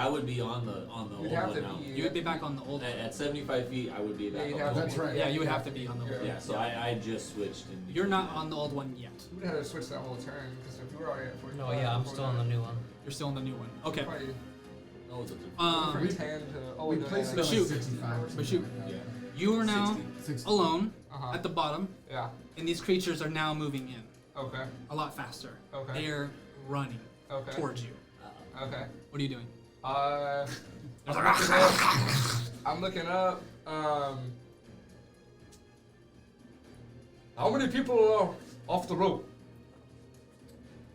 would be on the old You'd have one to now. be. You would be back on the old. At 75 feet, I would be back you'd on have the to old That's one. right. Yeah, you would have to be on the old. Yeah, so I just switched. And You're not on the old one yet. You would have to switch that whole turn because if you were already at 45. No, yeah, I'm still on the new one. You're still on the new one. Okay. Probably No, it's up to. from We 10 to. Oh, We no, placed it But at shoot. 65. But shoot. Yeah. you are now 60. alone Uh-huh. at the bottom, Yeah. and these creatures are now moving in Okay. a lot faster. Okay. They are running Okay. towards you. Okay. What are you doing? I'm looking up. How many people are off the rope?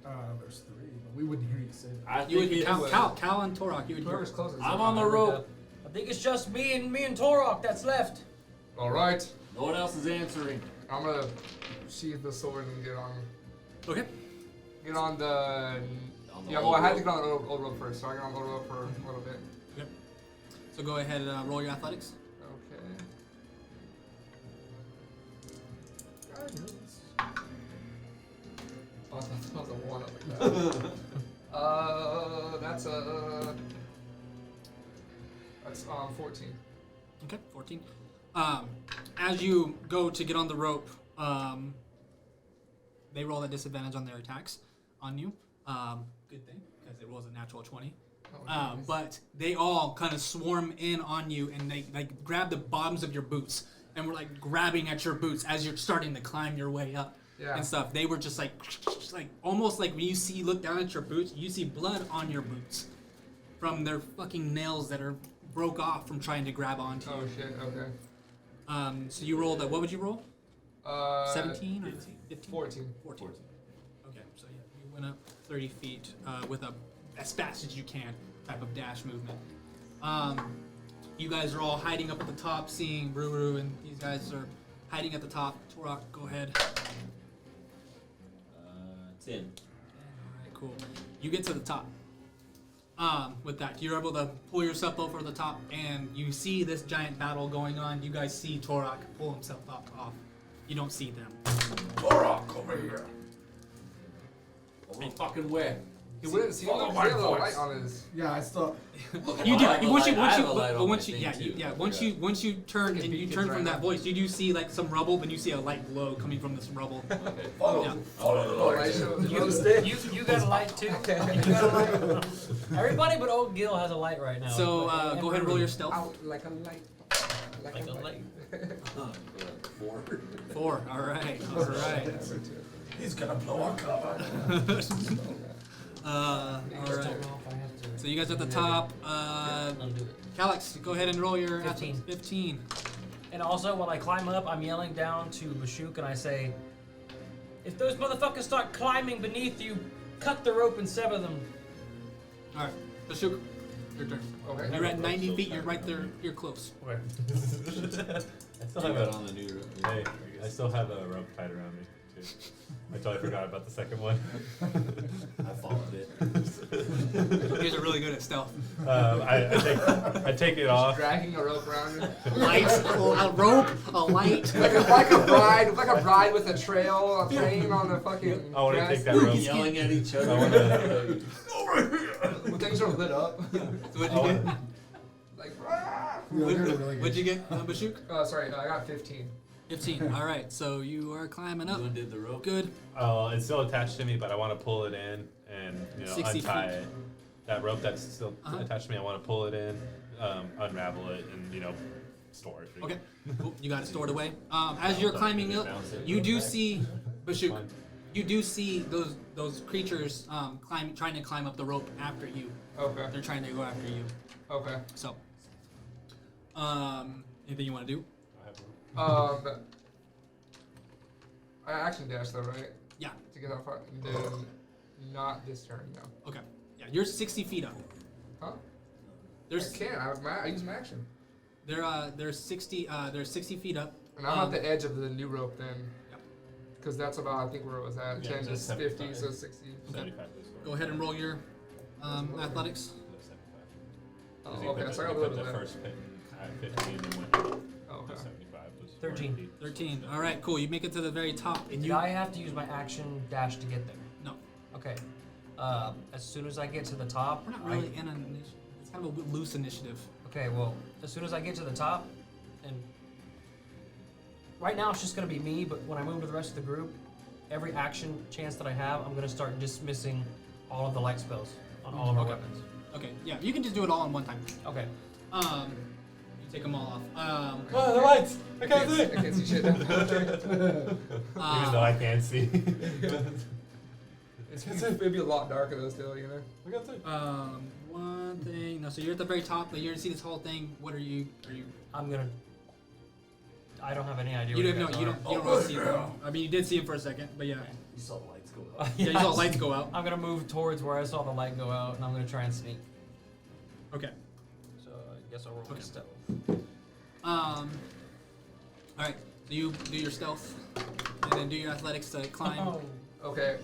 There's 3, but we wouldn't hear you say that. I You would think Cal, it's. Cal and Torok. You would hear. Whoever's closest. I'm on the rope. I think it's just me and Torok that's left. All right. No one else is answering. I'm gonna sheath the sword and get on Okay. the. On the Yeah, well, old I had to rope. get on the old rope first, so I got on the old rope for a little bit. Yep. So go ahead and roll your athletics. Okay. Oh, that was a 1 up like that. That's 14. Okay, 14. As you go to get on the rope, they roll a disadvantage on their attacks on you. Good thing, because it was a natural 20. Oh, nice. But they all kind of swarm in on you, and they like grab the bottoms of your boots, and were like grabbing at your boots as you're starting to climb your way up Yeah. and stuff. They were just like almost like when you look down at your boots, you see blood on your boots from their fucking nails that are broke off from trying to grab onto you. Oh shit. Okay. So you rolled what would you roll? 17 or 15? 14. 14. Okay, so yeah, you went up 30 feet with as fast as you can type of dash movement. You guys are all hiding up at the top, seeing Ruru, and these guys are hiding at the top. Torok, go ahead. 10. cool. You get to the top. With that, you're able to pull yourself over the top, and you see this giant battle going on. You guys see Torok pull himself up off. You don't see them. Borok, over here. Over fucking where? He wouldn't see him. Follow He my had a little voice. light on his. Yeah, I still. You I have do a once you light- I have a light on my once you thing yeah too. yeah I once forgot. you turn Look at and you beacons turn right from now. that voice, you do see like some rubble, but you see a light glow coming from this rubble. Follow, Yeah. follow the light. You got a light too. You got a light. Everybody but old Gil has a light right now. So But- go ahead and roll your stealth. Out like a light. Like a light. 4. 4. All right. All right. He's gonna blow our cover. All I just right. don't know if I have to So you guys at the top. undo it. Calyx, go ahead and roll your 15. 15. And also, when I climb up, I'm yelling down to Bashuk and I say, if those motherfuckers start climbing beneath you, cut the rope and sever them. All right. Bashuk, your turn. Okay. You're at 90 feet. You're right there. You're close. Okay. I still I have got a, on the new room. hey, I still have a rope tied around me too. I totally forgot about the second one. I followed it. You guys are really good at stealth. I take it off. Dragging a rope around him. Lights, a rope, a light. like a bride with a trail, a train on the fucking. I want to dress. take that rope. Yelling at each other. I wanna- When things are lit up. So what'd I you get? wanna- Like. You're really good. What'd you get, Bashuk? Sorry, I got 15. 15. All right. So you are climbing up. You undid the rope. Good. Oh, it's still attached to me, but I want to pull it in and 60 untie feet. it. That rope that's still Uh-huh. attached to me, I want to pull it in, unravel it, and store it. Okay. Cool. You got it stored away. As you're climbing up, you do see Bashuk. Fine. You do see those creatures trying to climb up the rope after you. Okay. They're trying to go after you. Okay. So, anything you want to do? I action dash though, right? Yeah. To get that far. Then not this turn, no. Okay. Yeah. You're 60 feet up. Huh? There's I can't. I use my action. they're 60 feet up. And I'm at the edge of the new rope then. Yep. Because that's about, I think, where it was at. Yeah, 10 it's to at 50, 75. so 60. 75 is where- Go ahead and roll your athletics. Oh, Because he okay, put so I the, got a he little put bit the left. first pin at 15 and went up Oh, to okay. 75. Was 13. 40 feet. 13. All right. Cool. You make it to the very top, and Did you I have to use my action dash to get there? no. Okay. As soon as I get to the top, We're not really in an initiative. It's kind of a loose initiative. Okay, well, as soon as I get to the top, and right now it's just gonna be me, but when I move to the rest of the group, every action chance that I have, I'm gonna start dismissing all of the light spells on all of our Okay. weapons. Okay. Yeah. You can just do it all in one time. Okay. You take them all off. Oh, the lights! I can't see! I can't see shit. Even though I can see. It'd be a lot darker though still, you know? I can't see. One thing. No. So you're at the very top, but you're gonna see this whole thing. What are you? I'm gonna. I don't have any idea. You where don't know. guys You are. don't really see them. I mean, you did see him for a second, but yeah. You saw the lights go up. Yeah. You saw lights go out. I'm gonna move towards where I saw the light go out, and I'm gonna try and sneak. Okay. So I guess I'll roll my Okay. stealth. All right. So you do your stealth, and then do your athletics to climb. Oh. Okay.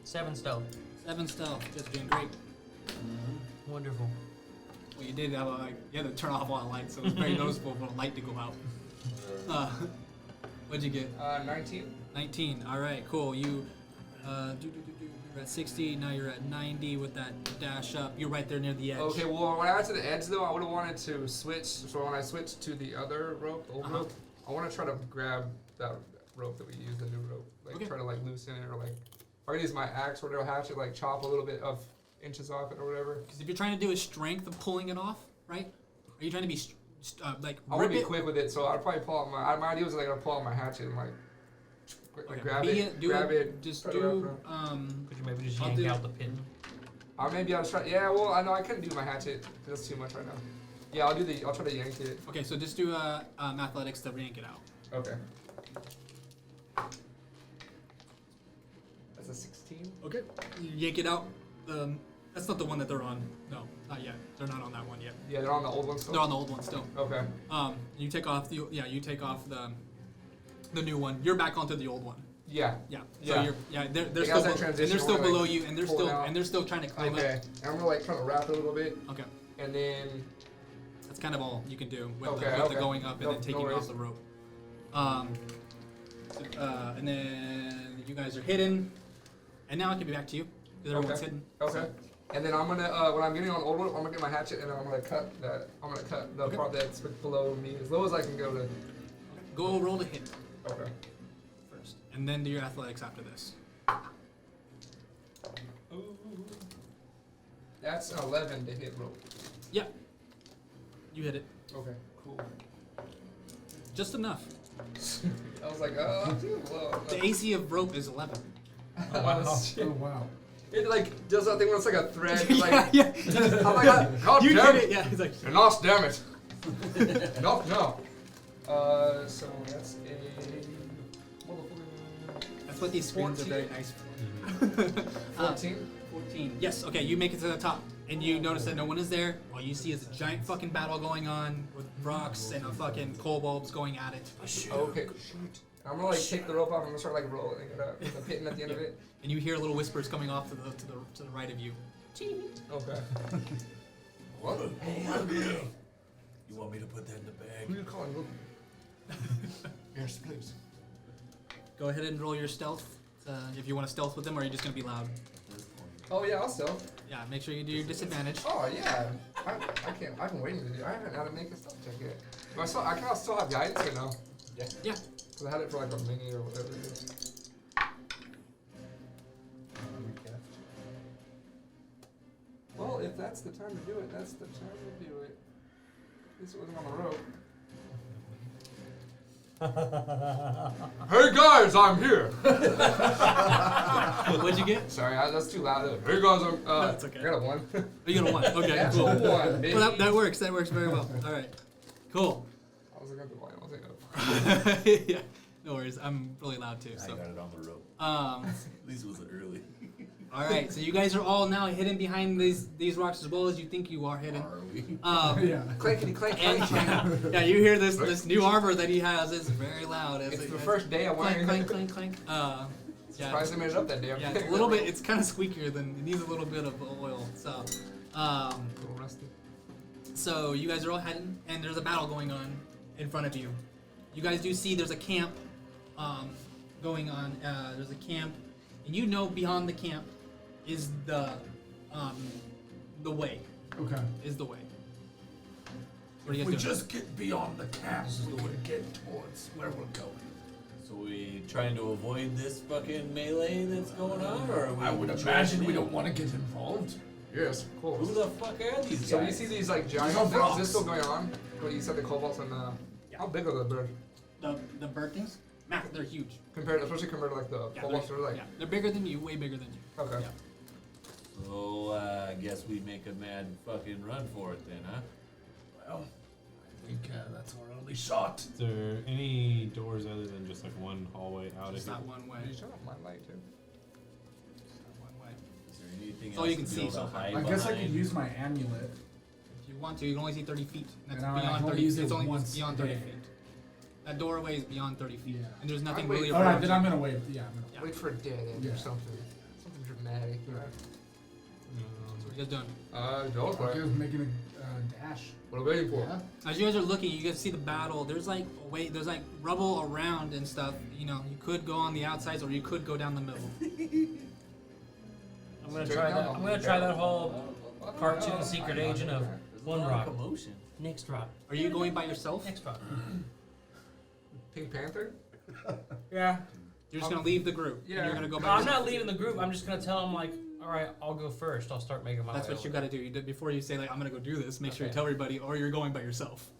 7 stealth. 7 stealth. Just doing great. Wonderful. Well, you did have you had to turn off all the lights, so it was very noticeable for the light to go out. What'd you get? 19. 19. All right, cool. You you're at 60. Now you're at 90 with that dash up. You're right there near the edge. Okay, well, when I got to the edge though, I would have wanted to switch. So when I switched to the other rope, the old Uh-huh. rope, I want to try to grab that rope that we used, the new rope. Like Okay. try to like loosen it or like, if I could use my axe or whatever, hatchet, like chop a little bit of inches off it or whatever. Because if you're trying to do a strength of pulling it off, right? Are you trying to be like I want rip to be it? quick with it, so I'd probably pull out my idea was like I'd pull out my hatchet and like Okay, grab be it, do grab it, it, just try to do wrap around. Could you maybe just I'll yank do- out the pin? Or maybe I'll try. Yeah, well, I know I couldn't do my hatchet. 'Cause that's too much right now. Yeah, I'll try to yank it. Okay, so just do athletics to yank it out. Okay. That's a 16. Okay. You yank it out. That's not the one that they're on. No, not yet. They're not on that one yet. Yeah, they're on the old one still. They're on the old one still. Okay. You take off the you take off the new one. You're back onto the old one. Yeah. Yeah. Yeah. So they're Like, still as that and transition, they're still I wanna, below like, you, and they're pull it still out. trying to climb Okay. up. And I'm gonna like try to wrap it a little bit, Okay. and then That's kind of all you can do with, Okay, the okay. going up and No- then taking no off worries. the rope. And then you guys are hidden, and now it can be back to you because everyone's Okay. hidden. Okay. And then I'm gonna when I'm getting on old rope, I'm gonna get my hatchet and I'm gonna cut that. I'm gonna cut the Okay. part that's below me as low as I can go to. Go roll to hit Okay. first, and then do your athletics after this. That's an 11 to hit rope. Yeah, you hit it Okay. Cool. just enough. I was like, oh, I'm too low. The AC of rope is 11. Oh, Oh wow. It like does that thing where it's like a thread. It's like, yeah. oh my god, You damn hit it. Yeah, he's like. Enough, damn it. No. So that's a motherfucking That's what these screens are very 14. nice for. 14. 14. Yes. Okay. You make it to the top, and you notice that no one is there. All you see is a giant fucking battle going on with rocks and a fucking kobolds going at it. Okay. I'm gonna like take the rope off. I'm gonna start like rolling it up with the pin at the end of it. And you hear little whispers coming off to the right of you. Okay. What? You want me to put that in the Who bag? you calling? Luke? Yes, please. Go ahead and roll your stealth. If you want to stealth with them, or are you just gonna be loud? Oh yeah, I'll stealth. Yeah. Make sure you do your disadvantage. Oh yeah. I can't. I've been waiting to do. I haven't had to make a stealth check yet. Do I can still have guidance or no? Yeah. Cause I had it for like a mini or whatever it is. Well, if that's the time to do it, that's the time to do it. At least it wasn't on the rope. Hey guys, I'm here. What'd you get? Sorry, that's too loud. Hey guys, I'm. That's okay. I got a 1. Oh, you got a 1. Okay. That's Cool. a 1, baby. Well, that works. That works very well. All right. Cool. I was like, I'll take it. Yeah. No worries. I'm really loud too. I So. got it on the rope. Um. At least it wasn't early. All right. So you guys are all now hidden behind these rocks as well as you think you are hidden. Are we? Yeah. Clankety clank And clank. yeah, you hear this new armor that he has is very loud. It's the first day I clank, went. clank, clank, clank. Yeah. Surprised I made it up that day. Yeah, it's a little bit. It's kind of squeakier than it needs a little bit of oil. So, A little rusty. so you guys are all hidden, and there's a battle going on in front of you. You guys do see there's a camp, going on. There's a camp, and you know beyond the camp is the way. Okay. Is the way. What are you If guys we doing? just get beyond the camp, we can get towards where we're going. So we trying to avoid this fucking melee that's going on, or are we I would charging imagine we in? don't want to get involved. Yes, of course. Who the fuck are these guys? So you see these like giant No things? rocks. Is this still going on? What you said the kobolds and the. How big are the bird? The bird things? Matt, they're huge. Especially compared to like the Yeah, kobolds, they're like. yeah, they're bigger than you, way bigger than you. Okay. Yeah. So I guess we make a mad fucking run for it then, huh? Well, I think that's our only shot. Is there any doors other than just like one hallway out Just of that here? one way. You shut off my light too. Just that one way. Is there anything That's all else you can to see be able so to far. hide I guess I could behind? use my amulet. If you want to, you can only see 30 feet. That's And I beyond can only 30. use it It's only once beyond a 30 day. feet. That doorway is beyond 30 feet, Yeah. and there's nothing I'd wait- really All around right, then you. I'm gonna wait. Yeah, I'm gonna. Yeah. Wait for a dead end Yeah. or something. Something dramatic. So what are you guys doing? Don't Okay, making a dash. What are we waiting for? Yeah. As you guys are looking, you guys see the battle. There's like there's like rubble around and stuff. You know, you could go on the outsides or you could go down the middle. I'm gonna Straight try down that. the I'm gonna try that whole cartoon secret agent of There's one a lot of rock. commotion. Next rock. Are you going by yourself? Next rock. Pink Panther? Yeah. You're just gonna leave the group. Yeah. And you're gonna go by I'm yourself. not leaving the group. I'm just gonna tell them like, all right, I'll go first. I'll start making my That's way what you over gotta do. You did, before you say like I'm gonna go do this. Make sure you Okay. tell everybody, or you're going by yourself.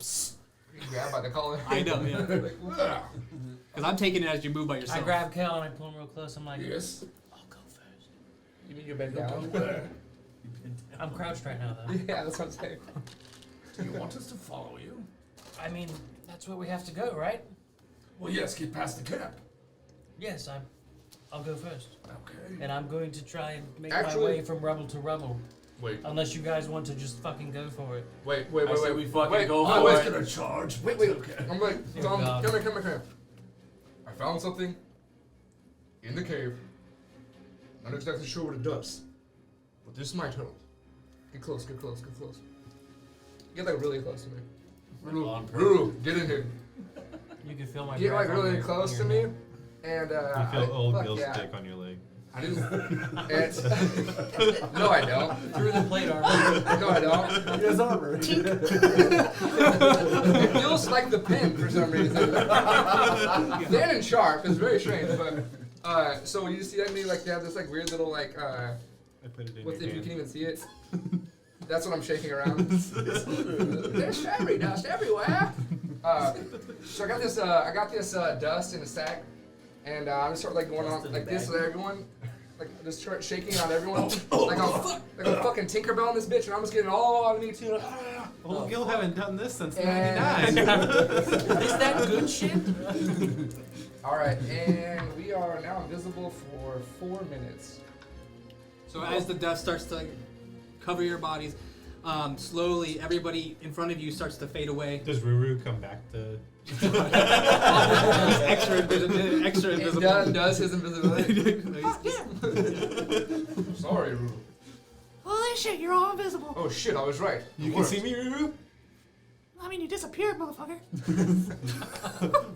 You grab by the collar. I know, yeah. Like, "Ugh." Because I'm taking it as you move by there. yourself. I grab Kel and I pull him real close. I'm like, Yes. I'll go first. You mean you bend Go down? where? I'm crouched right now though. Yeah, that's what I'm saying. Do you want us to follow you? I mean, that's where we have to go, right? Well, yes, get past the camp. Yes, I'll go first. Okay. And I'm going to try and make Actually- my way from rubble to rubble. Wait, Unless you guys want to just fucking go for it. wait. I say we fucking go I for was it. gonna charge. Wait. but Okay. I'm like, Oh, Tom, God. come here. I found something. in the cave. Not exactly sure what it does, but this might help. Get close, get close, get close. Get like really close to me. Ruru, get in here. You can feel my Get breath like on really your- close on to your me. neck. And You feel old fuck Bill's yeah. dick on your leg. I didn't. No, I don't. Through the plate armor. No, I don't. He has armor. It feels like the pen for some reason. Thin and sharp. It's very strange, but so you see that me like they have this like weird little like I put it in what your if you hand. can even see it? That's what I'm shaking around. There's fairy dust everywhere. So I got this dust in a sack, and I'm gonna start like going on like this with everyone. Like just start shaking on everyone, like I'm fucking Tinkerbell in this bitch, and I'm just getting all out of me too. Old Gil haven't done this since And- '99. Is that good shit? All right, and we are now invisible for 4 minutes. So as the dust starts to cover your bodies, slowly everybody in front of you starts to fade away. Does Ruru come back to? extra It invisible. does his invisibility. Sorry, Ruru. Holy shit, you're all invisible. Oh shit, I was right. You can see me, Ruru. I mean, you disappeared, motherfucker.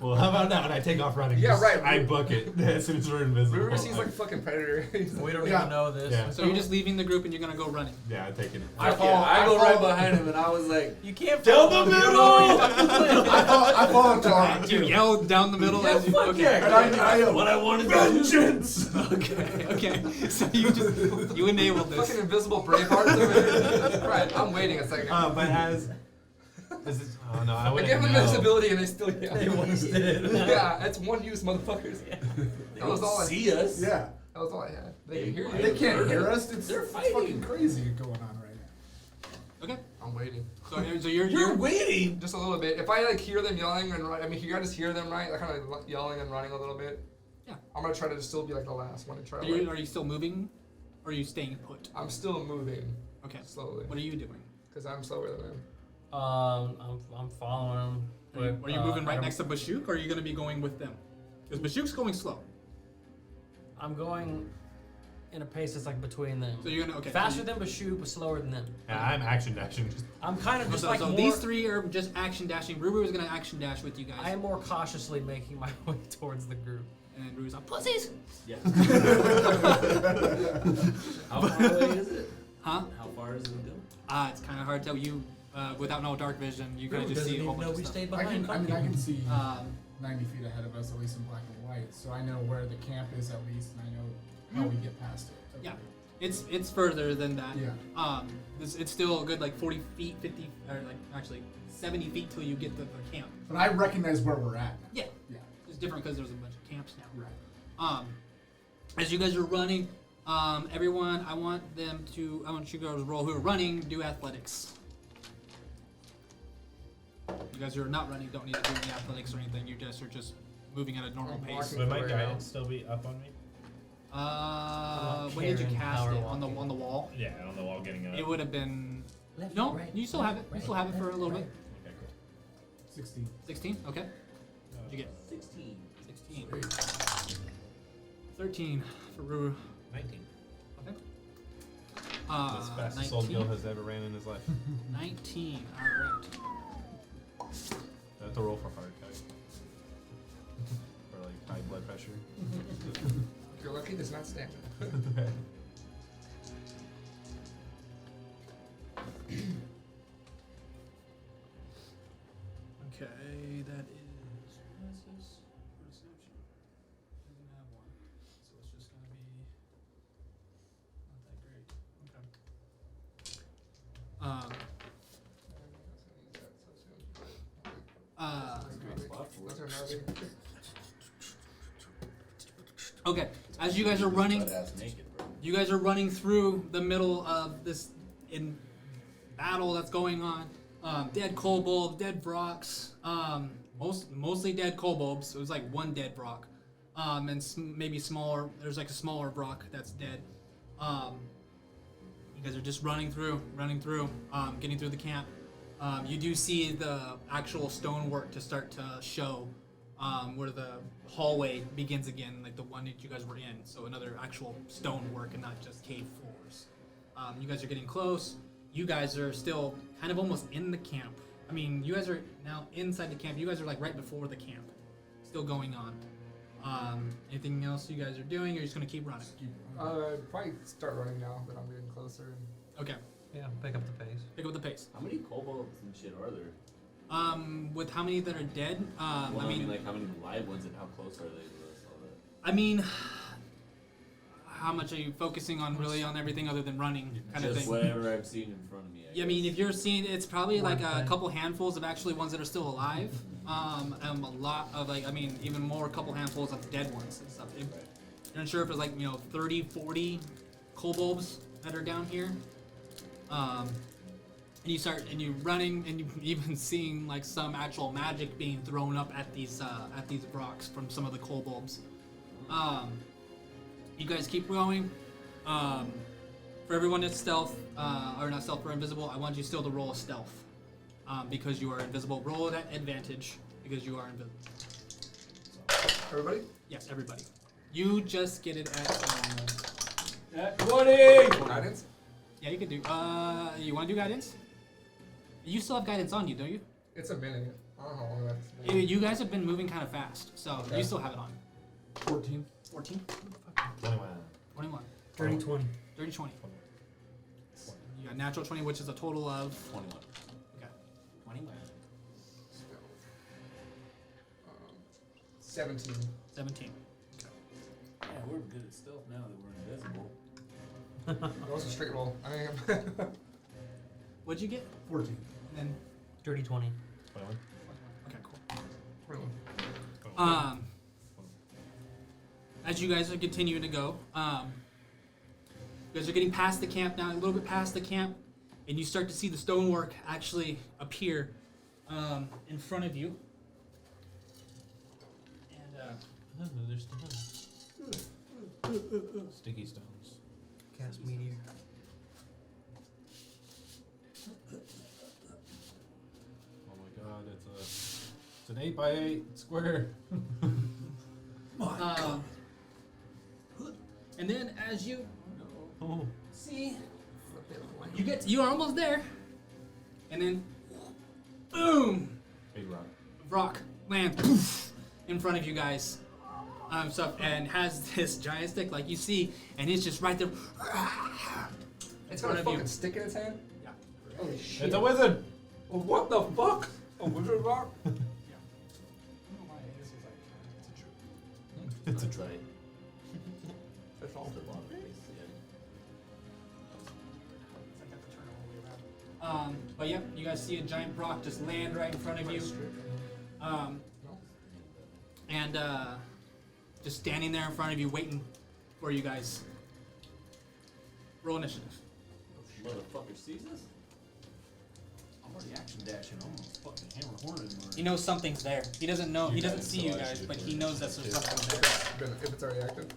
Well, how about now? And I take off running. Yeah, right. I book it as soon as we're invisible. Ruru seems like a fucking predator. We don't Yeah. even know this. Yeah. So you're just leaving the group and you're gonna go running. Yeah, I'm taking it. I go right behind him, and I was like, You can't Down follow the him. middle! I follow Tara. You yell down the middle as you. fuck Okay. yeah. And I yell, what I wanted vengeance! Okay. So you enabled this. Fucking invisible Braveheart. Right, I'm waiting a second. But as is it, oh no, I I wouldn't give them know. invisibility and they still yell. They wasted it. Yeah, that's one use, motherfuckers. That was all I. see us. Yeah. That was all I had. They can hear you. They can't hear us. It's They're fucking fighting. crazy going on right now. Okay. I'm waiting. So you're You're waiting. Just a little bit. If I like hear them yelling and I mean, you guys hear them, right? Like kind of like yelling and running a little bit. Yeah. I'm gonna try to just still be like the last one to try. Are To, you, like, are you still moving, or are you staying put? I'm still moving Okay. slowly What are you doing? because I'm slower than them. I'm following him. Are you moving right next to Bashuk, or are you going to be going with them? Because Bashuk's going slow. I'm going in a pace that's like between them. So you're gonna okay. Faster than Bashuk, but slower than them. Yeah, I'm action dashing. Just I'm kind of just So, like so more, these three are just action dashing. Ruru is gonna action dash with you guys. I am more cautiously making my way towards the group. And Ruru's like, Pussies. Yeah. How far away is it? huh? How far is it go? It's kind of hard to tell. You, without no dark vision, you can Ruru just doesn't see a whole even know bunch we of stuff. stayed I behind. can Fuck see Um, 90 feet ahead of us, at least in black and white, so I know where the camp is at least, and I know how we get past it. Yeah. It's further than that. Yeah. It's still a good like 40 feet, 50, or like actually 70 feet till you get to the camp. But I recognize where we're at. Yeah. Yeah. It's different because there's a bunch of camps now. Right. As you guys are running, everyone, I want you guys to roll who are running, do athletics. You guys who are not running don't need to do any athletics or anything. You guys are just moving at a normal I'm pace. walking. would my Right now. guidance still be up on me? When did you Karen cast power it? On the walking. wall? Yeah, on the wall, getting up. It would have been. Left, No, right, you still have it. You still have it for a little bit. Okay, cool. 16. 16. Okay. What'd you get? 16. 16. 13 for Ruru. 19. Okay. That's the fastest old 19. Gil has ever ran in his life. 19. All right. I have to roll for heart attack. Or like high blood pressure. If you're lucky, there's not stamina. Okay, that is. What is this? Perception. Doesn't have one, so it's just gonna be not that great. Okay. Okay. As you guys are running, Butt-ass naked, bro. you guys are running through the middle of this in battle that's going on. Dead kobold, dead Vrocks, mostly dead kobolds. It was like one dead Vrock, and maybe smaller. There's like a smaller Vrock that's dead. You guys are just running through, getting through the camp. You do see the actual stonework to start to show where the hallway begins again, like the one that you guys were in. So another actual stonework and not just cave floors. You guys are getting close. You guys are still kind of almost in the camp. I mean, you guys are now inside the camp. You guys are like right before the camp. Still going on. Anything else you guys are doing, or you're just gonna keep running? Probably start running now that I'm getting closer. And Okay, Yeah, pick up the pace. pick up the pace. How many kobolds and shit are there? With how many that are dead? Well, I mean, like how many live ones and how close are they to us? All that. I mean, how much are you focusing on really on everything other than running kind of Just thing? whatever I'm seeing in front of me. Yeah, I mean, if you're seeing, it's probably like a thing. couple handfuls of actually ones that are still alive, and a lot of like, I mean, even more, a couple handfuls of dead ones and stuff. You're not sure if it's like 30, 40 kobolds that are down here. And you start and you're running and you even seeing like some actual magic being thrown up at these rocks from some of the kobolds. You guys keep going. For everyone that's stealth, or not stealth, or invisible, I want you still to roll a stealth. Because you are invisible. Roll it at advantage because you are invisible. everybody? Yes, everybody. You just get it at 20! Guidance? yeah, you can do. You want to do guidance? You still have guidance on you, don't you? It's a minute. I don't know how long that's been. You guys have been moving kind of fast, so Okay. you still have it on. 14. 14? 21. 21. 30, 20. 30, 20. You got natural 20, which is a total of 21. okay. 21. 17. 17. Yeah, we're good at stealth now that we're invisible. That was a straight roll. I am. What'd you get? 14. And then 30, 20. 21. okay, cool. As you guys are continuing to go, you guys are getting past the camp now, a little bit past the camp, and you start to see the stonework actually appear in front of you. And There's sticky stones. Cast meteor. Oh my god, it's an 8x8 square. and then as you Oh. see, you are almost there, and then boom, Big rock. rock lands poof, in front of you guys. Stuff and has this giant stick like you see, and it's just right there. It's front got a of you. fucking stick in its hand? Yeah. Holy shit. It's a wizard! What the fuck? A wizard rock? It's a That's trap. right. That's all. The long race, yeah. But yep, you guys see a giant rock just land right in front of you. And just standing there in front of you, waiting for you guys. Roll initiative. Motherfucker sees us? I'm already action dashing. I'm almost fucking hammer hornet. He knows something's there. He doesn't know. You He doesn't guys, see so you I guys, should but do he it. knows that there's Yeah. something there. If it's already active.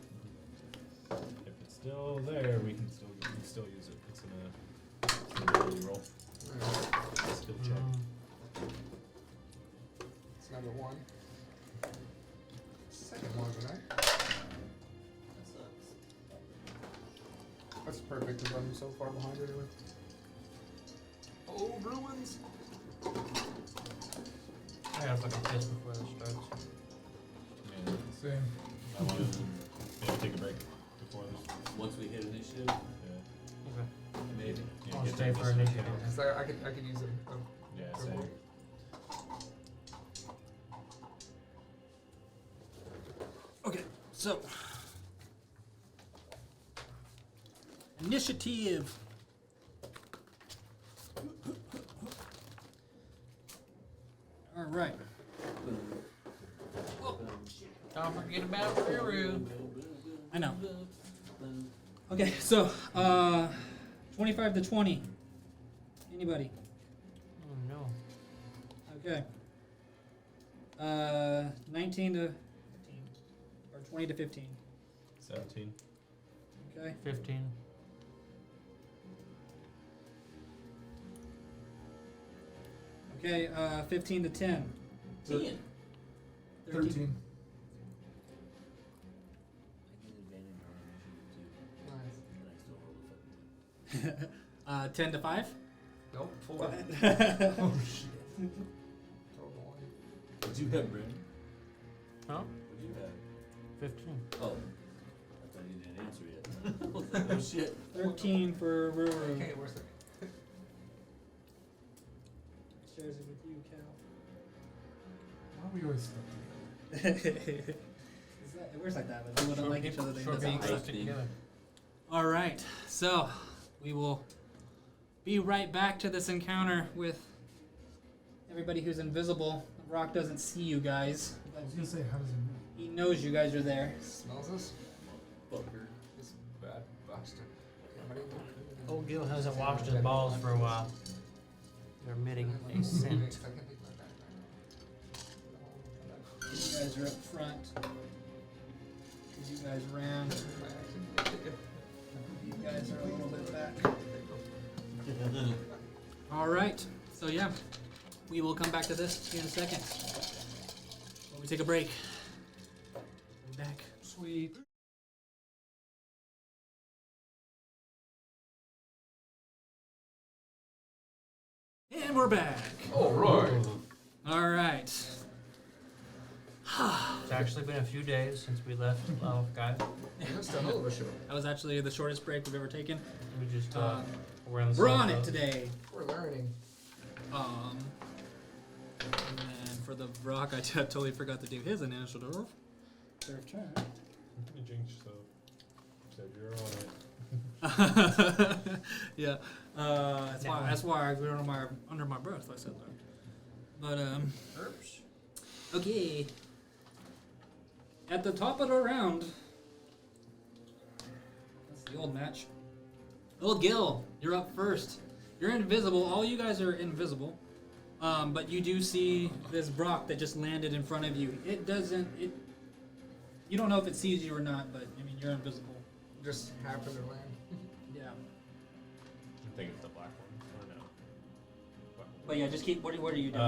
If it's still there, we can still use it. It's an ability roll. Skill check. It's number 1. Second one, right? That sucks. That's perfect because I'm so far behind anyway. Oh, ruins! I gotta fucking piss before this starts. Yeah. Same. I want to maybe take a break before this. Once we hit initiative, Yeah. Okay. maybe. Yeah, I'll get stay that for initiative. It's like I could use it. Yeah, same. Okay, so initiative. All right. Don't forget about Ruru. I know. Okay, so 25 to 20. Anybody? Oh no. Okay. 19 to 15. Or 20 to 15. 17. Okay. 15. Okay, 15 to 10. 10. 13. Nice. 10 to 5. Nope. 4. Oh shit. Total one. What'd you have, Brandon? Huh? What'd you have? 15. Oh. I thought you didn't answer yet. I was like, oh shit. 13 for Ruru. Okay, where's the? Shares it with you, Cal. Why are we always stuck together? It works like that, but they wouldn't like each other. They Short end up being people stuck stick thing. together. All right, so we will be right back to this encounter with everybody who's invisible. Rock doesn't see you guys, I but was gonna say, how does it know? he knows you guys are there. Smells this? Fucker. This bad bastard. Old Gil hasn't washed his balls for a while. They're emitting a scent. You guys are up front because you guys ran. You guys are a little bit back. All right, so yeah, we will come back to this in a second. While we take a break. We'll be back. Sweet. And we're back. All right. All right. It's actually been a few days since we left guys. That's a hell of a show. That was actually the shortest break we've ever taken. We just Uh, we're on the We're same on it boat. today. We're learning. And then for the rock, I totally forgot to do his initiative. Their turn. You jinxed yourself. Said you're on it. Yeah. That's why I went under my breath. I said that. But Oops. okay. At the top of the round, that's the old match. Old Gil, you're up first. You're invisible. All you guys are invisible. But you do see this Brock that just landed in front of you. It doesn't. You don't know if it sees you or not, but I mean you're invisible. Just happened to land. Yeah. I think it's the black one. Or no? But yeah, just keep. What are you doing?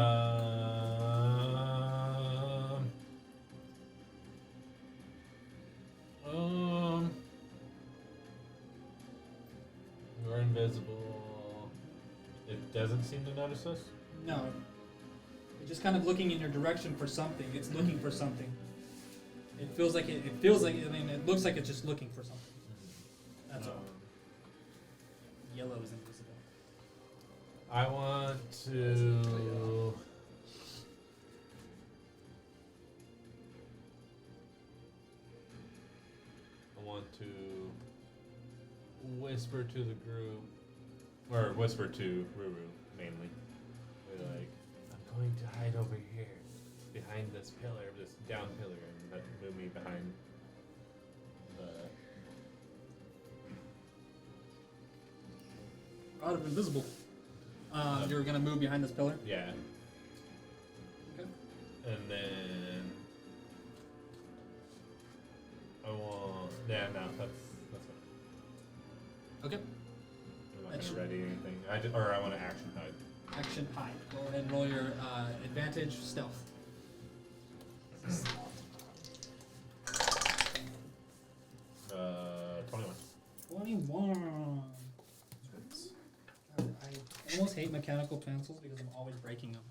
We're invisible. It doesn't seem to notice us. No. It's just kind of looking in your direction for something. It's looking for something. It feels like it. It feels like. I mean, it looks like it's just looking for something. That's all. Yellow is invisible. I want to. I want to whisper to the group, or whisper to Ruru mainly. Be like, I'm going to hide over here, behind this pillar, this down pillar, and let move me behind the. Out of invisible. You're gonna move behind this pillar. Yeah. Okay. And then I want. Yeah, no, that's fine. Okay. I'm not Action. gonna ready anything. I want to action hide. Action hide. Go ahead and roll your advantage stealth. 21. 21. I almost hate mechanical pencils because I'm always breaking them.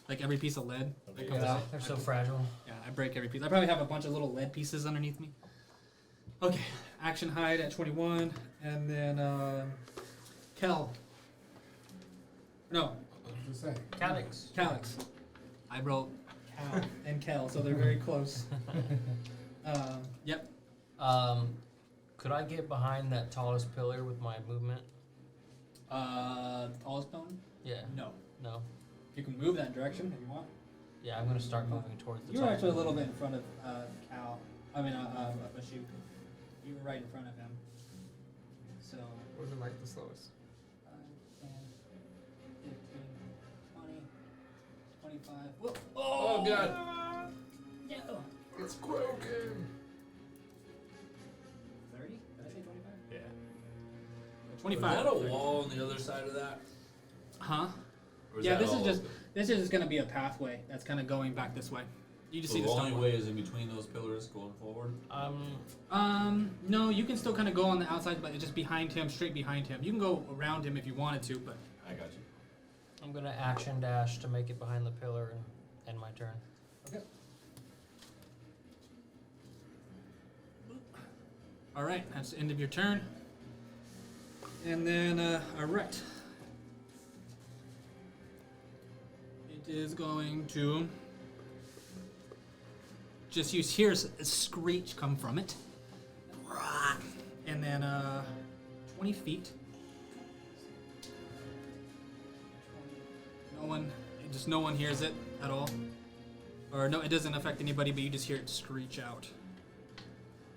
Like every piece of lead that comes out. They're so fragile. Yeah, I break every piece. I probably have a bunch of little lead pieces underneath me. Okay, action hide at 21, and then Kel. No, Just say. Calyx. Calyx. I wrote Cal and Kel, so they're very close. Yep. Could I get behind that tallest pillar with my movement? Tallest stone? Yeah. No. No. You can move that direction if you want. Yeah, I'm gonna start moving towards the You top. were actually a little bit in front of Cal. I mean, Bashu. You were right in front of him. So. Wasn't like the slowest. 5, 10, 15, 20, 25. Whoa. Oh, God. No. It's broken. 30? Did I say 25? Yeah. 25. Is that a wall on the other side of that? Huh? Or Yeah, that this is all just open? this is just gonna be a pathway that's kind of going back this way. You just So see the the only stone. way is in between those pillars going forward. No, you can still kind of go on the outside, but just behind him, straight behind him. You can go around him if you wanted to, but I got you. I'm gonna action dash to make it behind the pillar and end my turn. okay. All right, that's the end of your turn. And then, all right. It is going to just use hear a screech come from it. And then 20 feet. No one hears it at all. Or no, it doesn't affect anybody, but you just hear it screech out.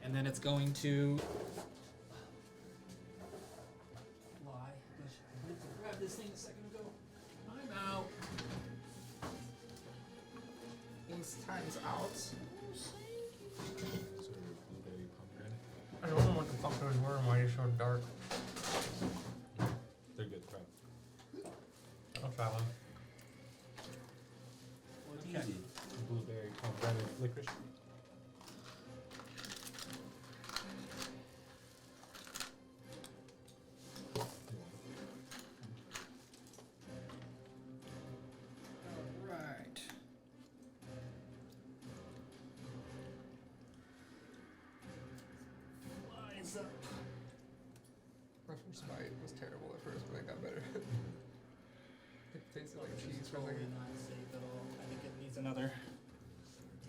And then it's going to fly. I meant to grab this thing a second ago. I'm out. Things times out. Blueberry pomegranate. I don't know what the fuck those were and why they're so dark. They're good. Try 'em. I'll try one. Okay. Blueberry pomegranate licorice. Alright. Flies up. My first bite was terrible at first, but it got better. It tasted like cheese for a Probably second. not safe at all. I think it needs another.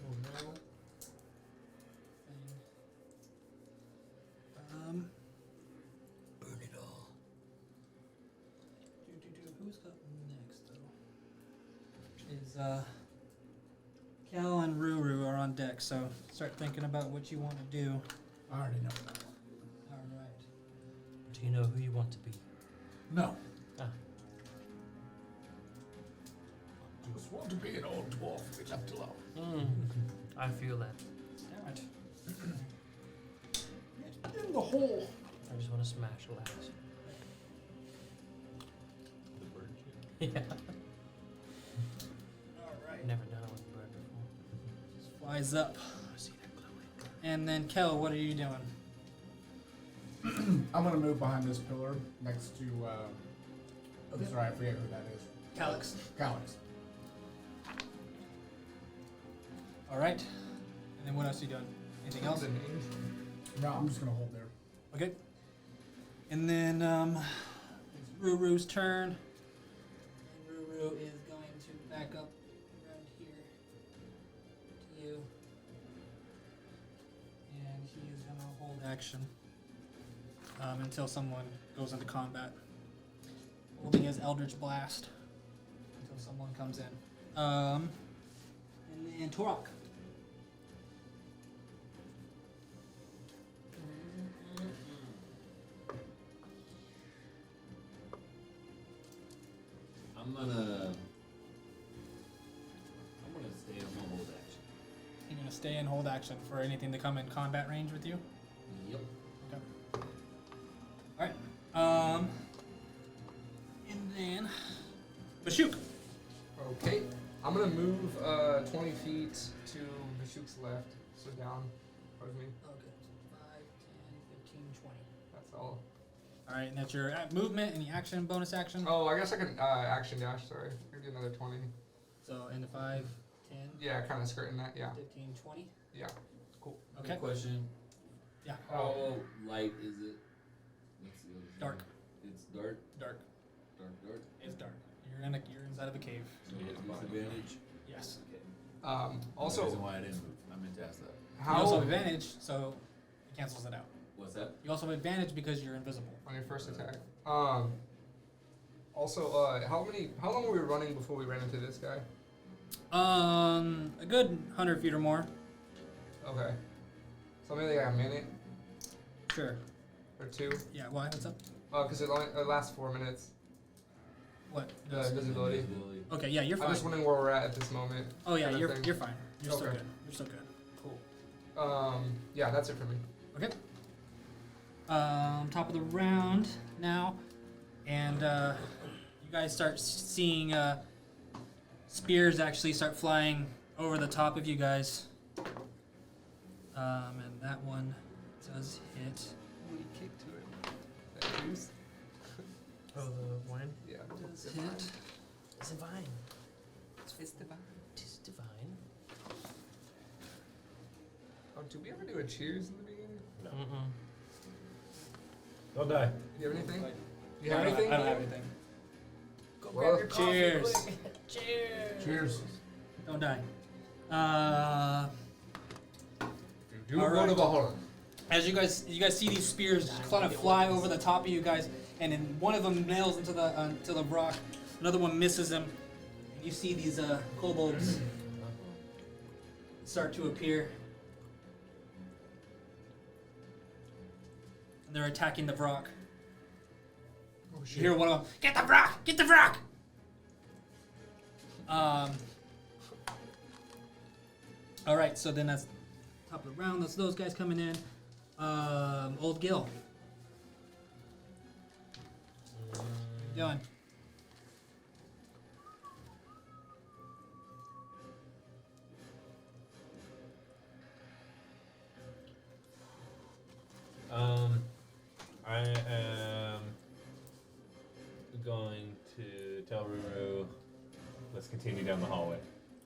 thing. Burn it all. Who's up next though? Is Cal and Ruru are on deck, so start thinking about what you want to do. I already know that one. All right. Do you know who you want to be? No. Ah. I just want to be an old dwarf to be left alone. I feel that. Damn it. In the hole. I just want to smash glass. The bird shit. Yeah. All right. Never done it with a bird before. Just flies up. And then Kel, what are you doing? I'm gonna move behind this pillar next to. I'm sorry, I forget who that is. Calyx. Calyx. All right. And then what else are you doing? Anything else? The names. No, I'm just gonna hold there. Okay. And then it's Ruru's turn. And Ruru is going to back up around here to you. And he is going to hold action until someone goes into combat. Holding his Eldritch Blast until someone comes in. And then Torok. I'm gonna stay on my hold action. You're going to stay and hold action for anything to come in combat range with you? Yep. Okay. Alright. And then Bashuk. Okay. I'm gonna move 20 feet to Bashuk's left, so down towards me. Okay. 5, 10, 15, 20. That's all. Alright, and that's your movement, any action, bonus action. Oh, I guess I can action dash. Sorry, I do another 20. So into 5, 10, Yeah, kind of skirting that. Yeah. 15, 20. Yeah. Cool. Good Okay. question. Yeah. How light is it? What's the other thing? Dark. It's dark. Dark. Dark. It's dark. You're inside of a cave. So he has disadvantage. Yes. Okay. Also, That's the reason why I didn't move. I meant to ask that. You also how have advantage, so it cancels it out. What's that? You also have advantage because you're invisible. on your first attack? Also, how long were we running before we ran into this guy? A good 100 feet or more. Okay. So maybe like a minute Sure. or two. Yeah. Why? What's up? Because it lasts 4 minutes. What? The visibility. Invisibility. Okay. Yeah, you're I'm fine. just wondering where we're at this moment. Oh yeah, kind of you're thing. fine. You're still Okay. good. You're still good. Cool. Yeah, that's it for me. Okay. Top of the round now, and you guys start seeing spears actually start flying over the top of you guys. And that one does hit. What do you kick to it? That juice? Oh, the wine? Yeah. Does hit. It's divine. It's divine. Tis divine. Oh, did we ever do a cheers in the beginning? No. Mm-mm. Don't die. Do you have anything? Do you I have don't- anything? I don't have anything. Go Well, grab your coffee, cheers. quick. Cheers. Cheers. Don't die. Do All go right. to Valhalla. As you guys see these spears just kind of fly over the top of you guys, and then one of them nails into the rock, another one misses him, and you see these kobolds start to appear, and they're attacking the rock. Oh shit. You hear one of them, "Get the rock! Get the rock!" All right, so then that's top of the round. That's those guys coming in. Old Gil. What you doing? I am going to tell Ruru, let's continue down the hallway.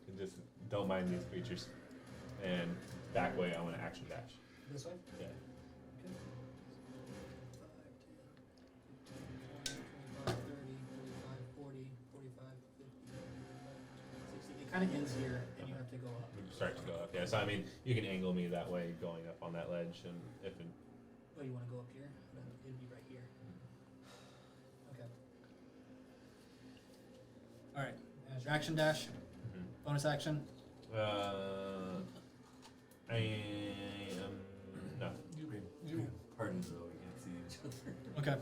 And just don't mind these creatures. And back way, I want to action dash. This way? Yeah. 5, 10, 30, 45, 40, 45, 50, 60. It kind of ends here, and you have to go up. Start to go up. Yeah, so I mean, you can angle me that way going up on that ledge. And if it, Oh, you want to go up here? Then it'd be right here. Okay. All right. As your action dash, bonus action. I am. No. You Pardon though, we can't see each other. Okay.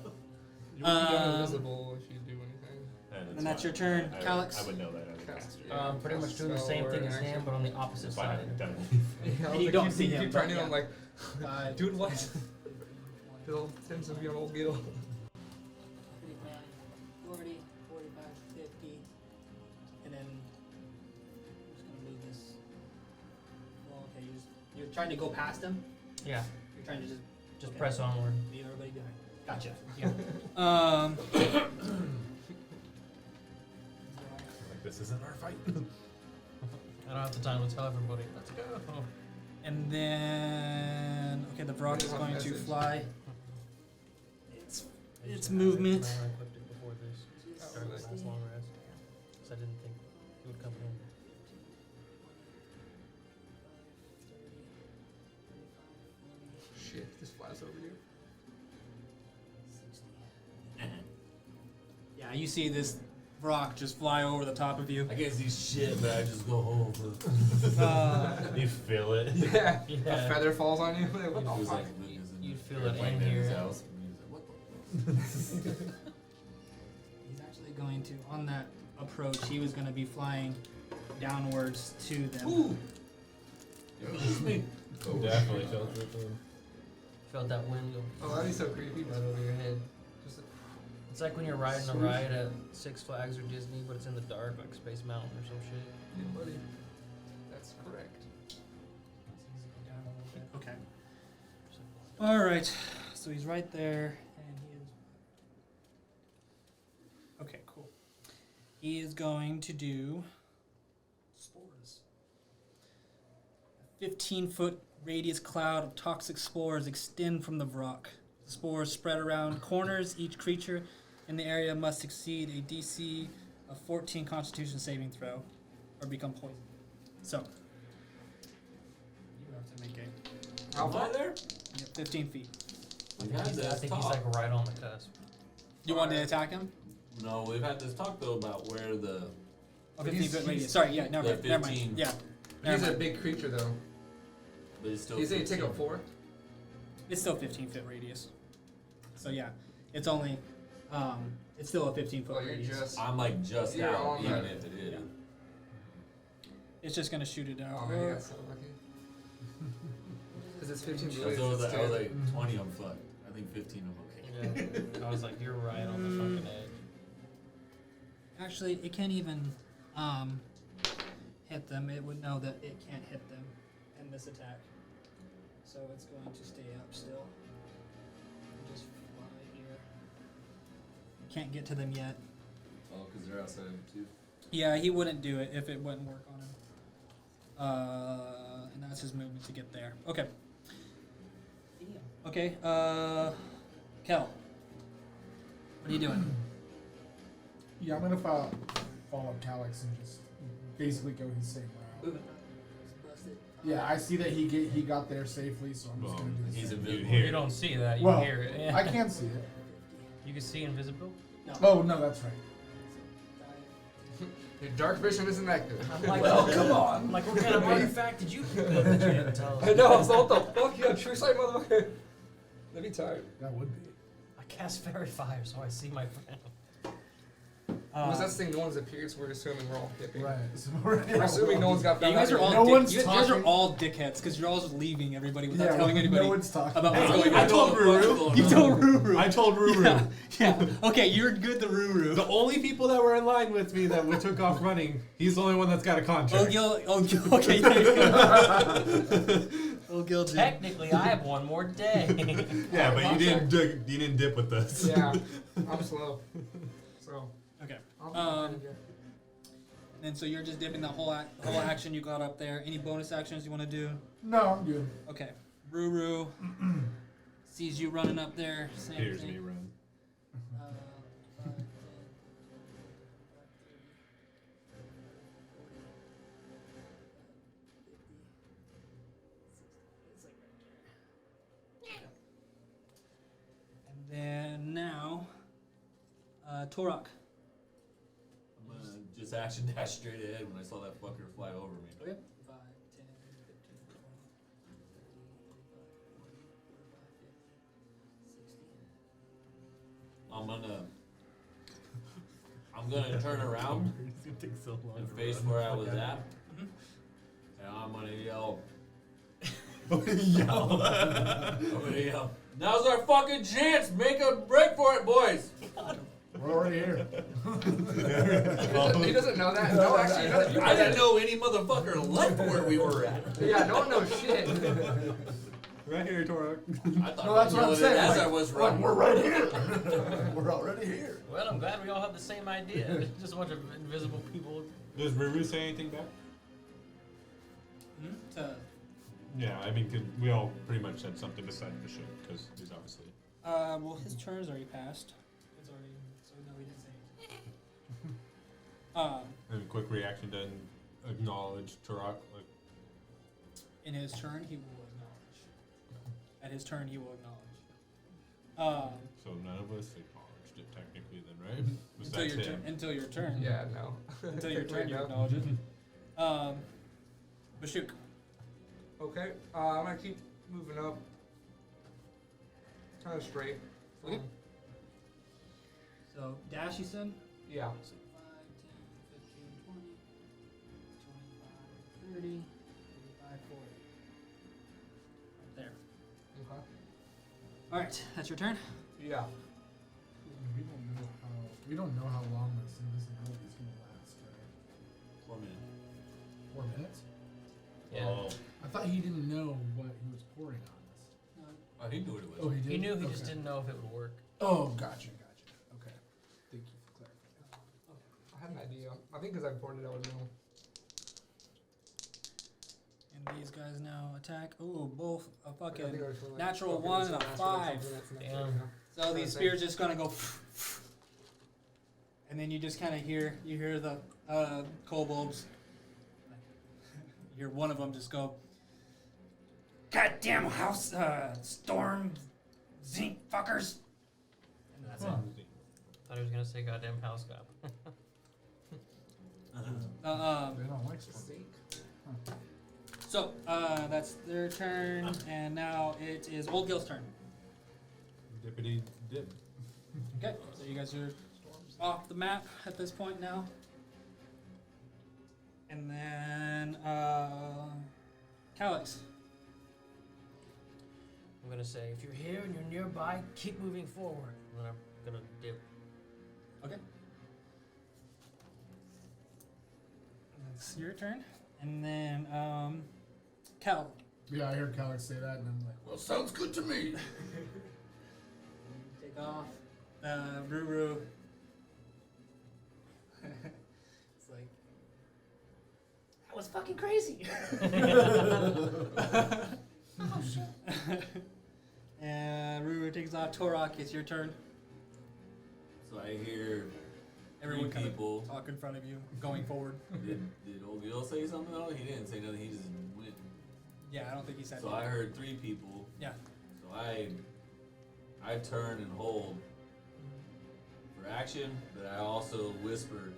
you would be invisible if you do anything. And that's fine. your turn, I Calyx. I would know that as a caster. Yeah. Pretty much doing the Spell same or thing an as him, action. but on the opposite That's why I side. haven't done it. Yeah, I And was you don't keep- see him, keep trying but to, I'm yeah. like, 5, dude, what? Bill Tim's gonna be on old Gil. 35, 40, 45, 50. And then I'm just going to move this. Well, okay, you're trying to go past him? Yeah, You're trying to just just okay. press onward. Leave everybody behind. Gotcha. Yeah. Like, this isn't our fight. I don't have the time to tell everybody. Let's go. And then, okay, the Vrock is going to fly. Its movement. I equipped it before this. Started this last long rest. Because I didn't think it would come in. Shit, this flies over you. Yeah, you see this Vrock just fly over the top of you. I can't see shit, but I just go over. You feel it. Yeah. Yeah. A feather falls on you. Like, It what the feels fuck? like Luke is in You'd feel the it airplane in at his here. house, and he's like, what the? He's actually going to, on that approach, he was going to be flying downwards to them. Ooh! It's me. Definitely felt it. Felt that wind go Oh, that'd be so creepy. right over your head. Just It's like when you're riding a ride at Six Flags or Disney, but it's in the dark, like Space Mountain or some shit. yeah, buddy. That's correct. Okay. All right. So he's right there, and he is. Okay, cool. He is going to do spores. A 15-foot radius cloud of toxic spores extend from the rock. The spores spread around corners. Each creature in the area must succeed a DC of 14 Constitution saving throw, or become poisoned. So you have to make a. How far? there? 15 feet. We've had I this think he's talk. like right on the cusp. You want to attack him? No, we've had this talk though about where the Oh, But 15 he's- foot radius. he's- Sorry, yeah, never Yeah, mind. Never 15. mind. Yeah. He's Never a mind. big creature though. but it's still. He's a take 15. up 4. It's still 15 foot radius. So yeah, it's only, it's still a 15 foot Oh, you're radius. just. I'm like just You're out, on even that. if it is. Yeah. It's just gonna shoot it out. Oh man, you got so lucky. Because it's 15 I blades. was, It's I was 10. like 20, I'm fucked. I think 15, I'm okay. Yeah. I was like, you're right on the fucking edge. Actually, it can't even, hit them, it would know that it can't hit them in this attack. So it's going to stay up still. Just fly here. Can't get to them yet. Oh, because they're outside him too. Yeah, he wouldn't do it if it wouldn't work on him. And that's his movement to get there. Okay. Okay, Kel. What are you doing? Yeah, I'm gonna follow Calix and just basically go his same route. Yeah, I see that he got there safely, so I'm just Well, gonna do the he's same. invisible. You don't see that. You Well, hear it. Yeah. I can see it. You can see invisible. Oh no, that's right. Your dark vision isn't that good. I'm like, Well, come on. I'm like, what kind of artifact did you pick up that you didn't tell us? I know, I was like, what the fuck? You got true sight, motherfucker. Let me tired. That would be. I cast fairy fire, so I see my friend. Because that's the thing, no one's appeared, so we're assuming we're all hippie. Right. So We're assuming no one's got Yeah, found you guys out are all yet. No one's you guys are talking. all dickheads because you're all just leaving everybody without Yeah, telling anybody no one's talking. about what's Hey, going I on. told Ruru. You told Ruru. I told Ruru. Yeah, yeah. Okay, you're good. The Ruru. The only people that were in line with me that took off running, he's the only one that's got a contract. Okay. There you go. Oh, Gil. Technically, I have one more day. Yeah, but you didn't dip with us. Yeah, I'm slow. So, Okay. I'll be fine. And so you're just dipping the whole action you got up there. Any bonus actions you want to do? No, I'm good. Okay. Ruru sees you running up there. Same Here's thing. me run. 5, 10, 50, 60. It's like right there. And then now, Torok. I'm gonna just action dash straight ahead when I saw that fucker fly over me. Okay. 5, 10, 15, 20, 30, 35, 40, 50, 60. I'm gonna turn around It's gonna take so long. and to face run. where I was at, Mhm. and I'm gonna yell. Yell. I'm gonna yell. Now's our fucking chance. Make a break for it, boys. We're already here. He doesn't know that. No, actually, you know that. I didn't know any motherfucker left where we were at. Yeah, no one knows shit. Right here, Torok. I thought No, that's what I'm saying. as Like, I was like, running. we're right here. We're already here. Well, I'm glad we all have the same idea. Just a bunch of invisible people. Does Ruru say anything back? Yeah, I mean, 'cause we all pretty much said something besides the ship, because he's obviously. Well, his turn's already passed. It's already, so no, he didn't say anything. And quick reaction to acknowledge Turok. Like, In his turn, he will acknowledge. At his turn, he will acknowledge. so none of us acknowledged it technically, then, right? Until Besides your him. turn. Until your turn. Yeah, no. Until your turn, you No. acknowledge it. Bashuk. Okay, I'm gonna keep moving up. Kind of straight. Okay. So dash, you said. Yeah. So 5, 10, 15, 20, 25, 30, 35, 40. Right there. Okay. All right, that's your turn. Yeah. We don't know how long this invisibility is gonna last. Right? 4 minutes. 4 minutes? Yeah. Oh, I thought he didn't know what he was pouring on us. I didn't know what it was. Oh, he did. He knew, he just Okay. didn't know if it would work. Oh, gotcha. Okay. Thank you for clarifying. I had an idea. I think because I poured it, I would know. And these guys now attack. Ooh, both a I think fucking I was feeling like, natural okay, 1 this and a is natural, 5. something that's next Damn. to it, yeah. So these spears just gonna go, and then you just kind of hear the kobolds. You hear one of them just go, "Goddamn house, storm, zinc fuckers," and that's Huh. Thought he was gonna say goddamn house cop. it. They don't like storm. Sink. So that's their turn, and now it is Old Gil's turn. Dippity dip. Okay, so you guys are off the map at this point now. And then, Calix. I'm gonna say, if you're here and you're nearby, keep moving forward. And then I'm gonna dip. Okay. It's your turn. And then, Cal. Yeah, I heard Calix say that, and I'm like, Well, sounds good to me. Take off. Ruru. It's like, That was fucking crazy. and Ruru takes off. Torok, it's your turn. So I hear Everyone three kind people. of talk in front of you, going forward. Did old Gil say something though? He didn't say nothing. He just went. Yeah, I don't think he said So I heard three people. Yeah. So I turn and hold for action, but I also whispered.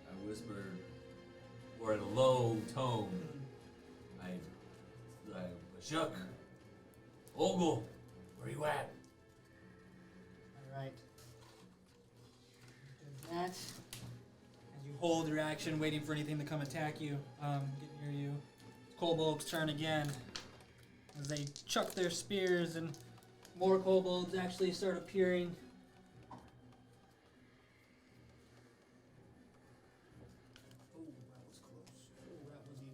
I whispered, or at a low tone. I Bashuk, Ogle, where you at? Alright. Do that. As you hold your action, waiting for anything to come attack you, get near you. It's Kobold's turn again. As they chuck their spears and more kobolds actually start appearing. Oh, that was close. Oh, that was even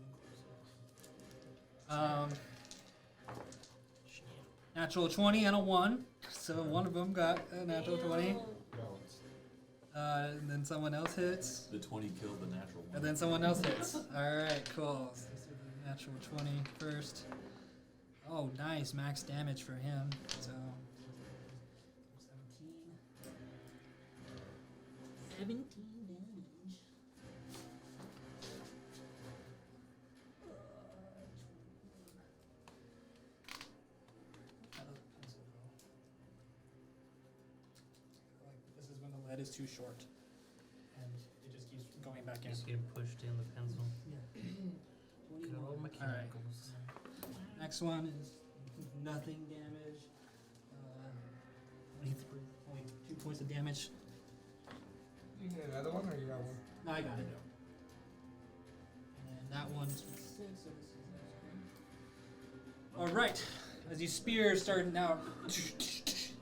closer. Natural 20 and a 1. So one of them got a natural 20. And then someone else hits. The 20 killed the natural one. And then someone else hits. Alright, cool. So this is the natural 20 first. Oh, nice. Max damage for him. So 17 damage. This is when the lead is too short. And it just keeps going back in. Just getting pushed in the pencil. Yeah. Good old mechanicals. Next one is nothing damage. 23, only 2 points of damage. You get another one, or you got one? No, I got it. And that one's 6, so this is Alright. As these spears start now, a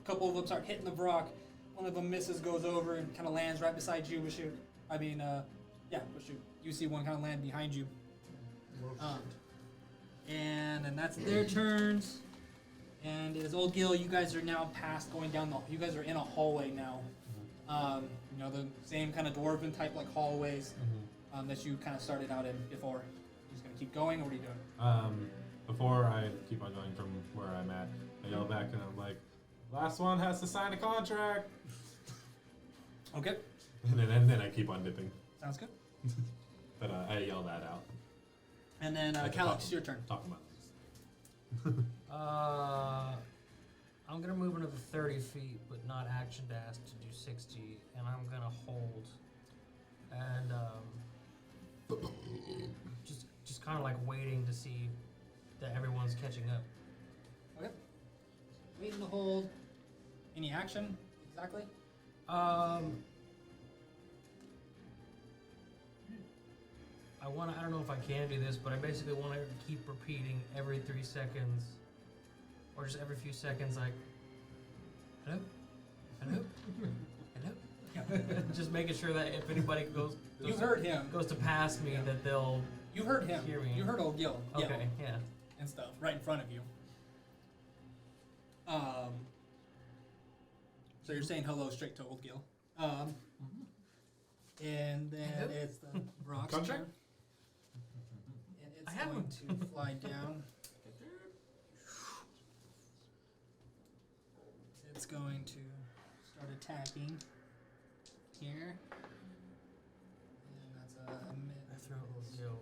couple of them start hitting the rock. One of them misses, goes over, and kind of lands right beside you, Bashoot. I mean, yeah, Bashoot. You see one kind of land behind you. And then that's their turns. And as Old Gil, you guys are now past going down the. You guys are in a hallway now. You know, the same kind of dwarven type like hallways that you kind of started out in before. You just gonna keep going, or what are you doing? Before I keep on going from where I'm at, I yell back and I'm like, last one has to sign a contract. Okay, And then I keep on dipping. sounds good. But I yell that out. And then Like a Calix, talk- your turn. Talking about I'm gonna move another 30 feet, but not action dash to do 60, and I'm gonna hold, and just kind of like waiting to see that everyone's catching up. Okay. Waiting to hold. Any action? Exactly. I don't know if I can do this, but I basically want to keep repeating every 3 seconds, or just every few seconds, like, hello, hello, hello. Just making sure that if anybody You heard him. goes to pass me, that they'll You heard him. hear me. You heard Old Gil. yell Okay, yeah. and stuff right in front of you. So you're saying hello straight to Old Gil. And then Hello? it's the Brock's Contract? turn. And it's I have going one. to fly down. It's going to start attacking here. And that's a I throw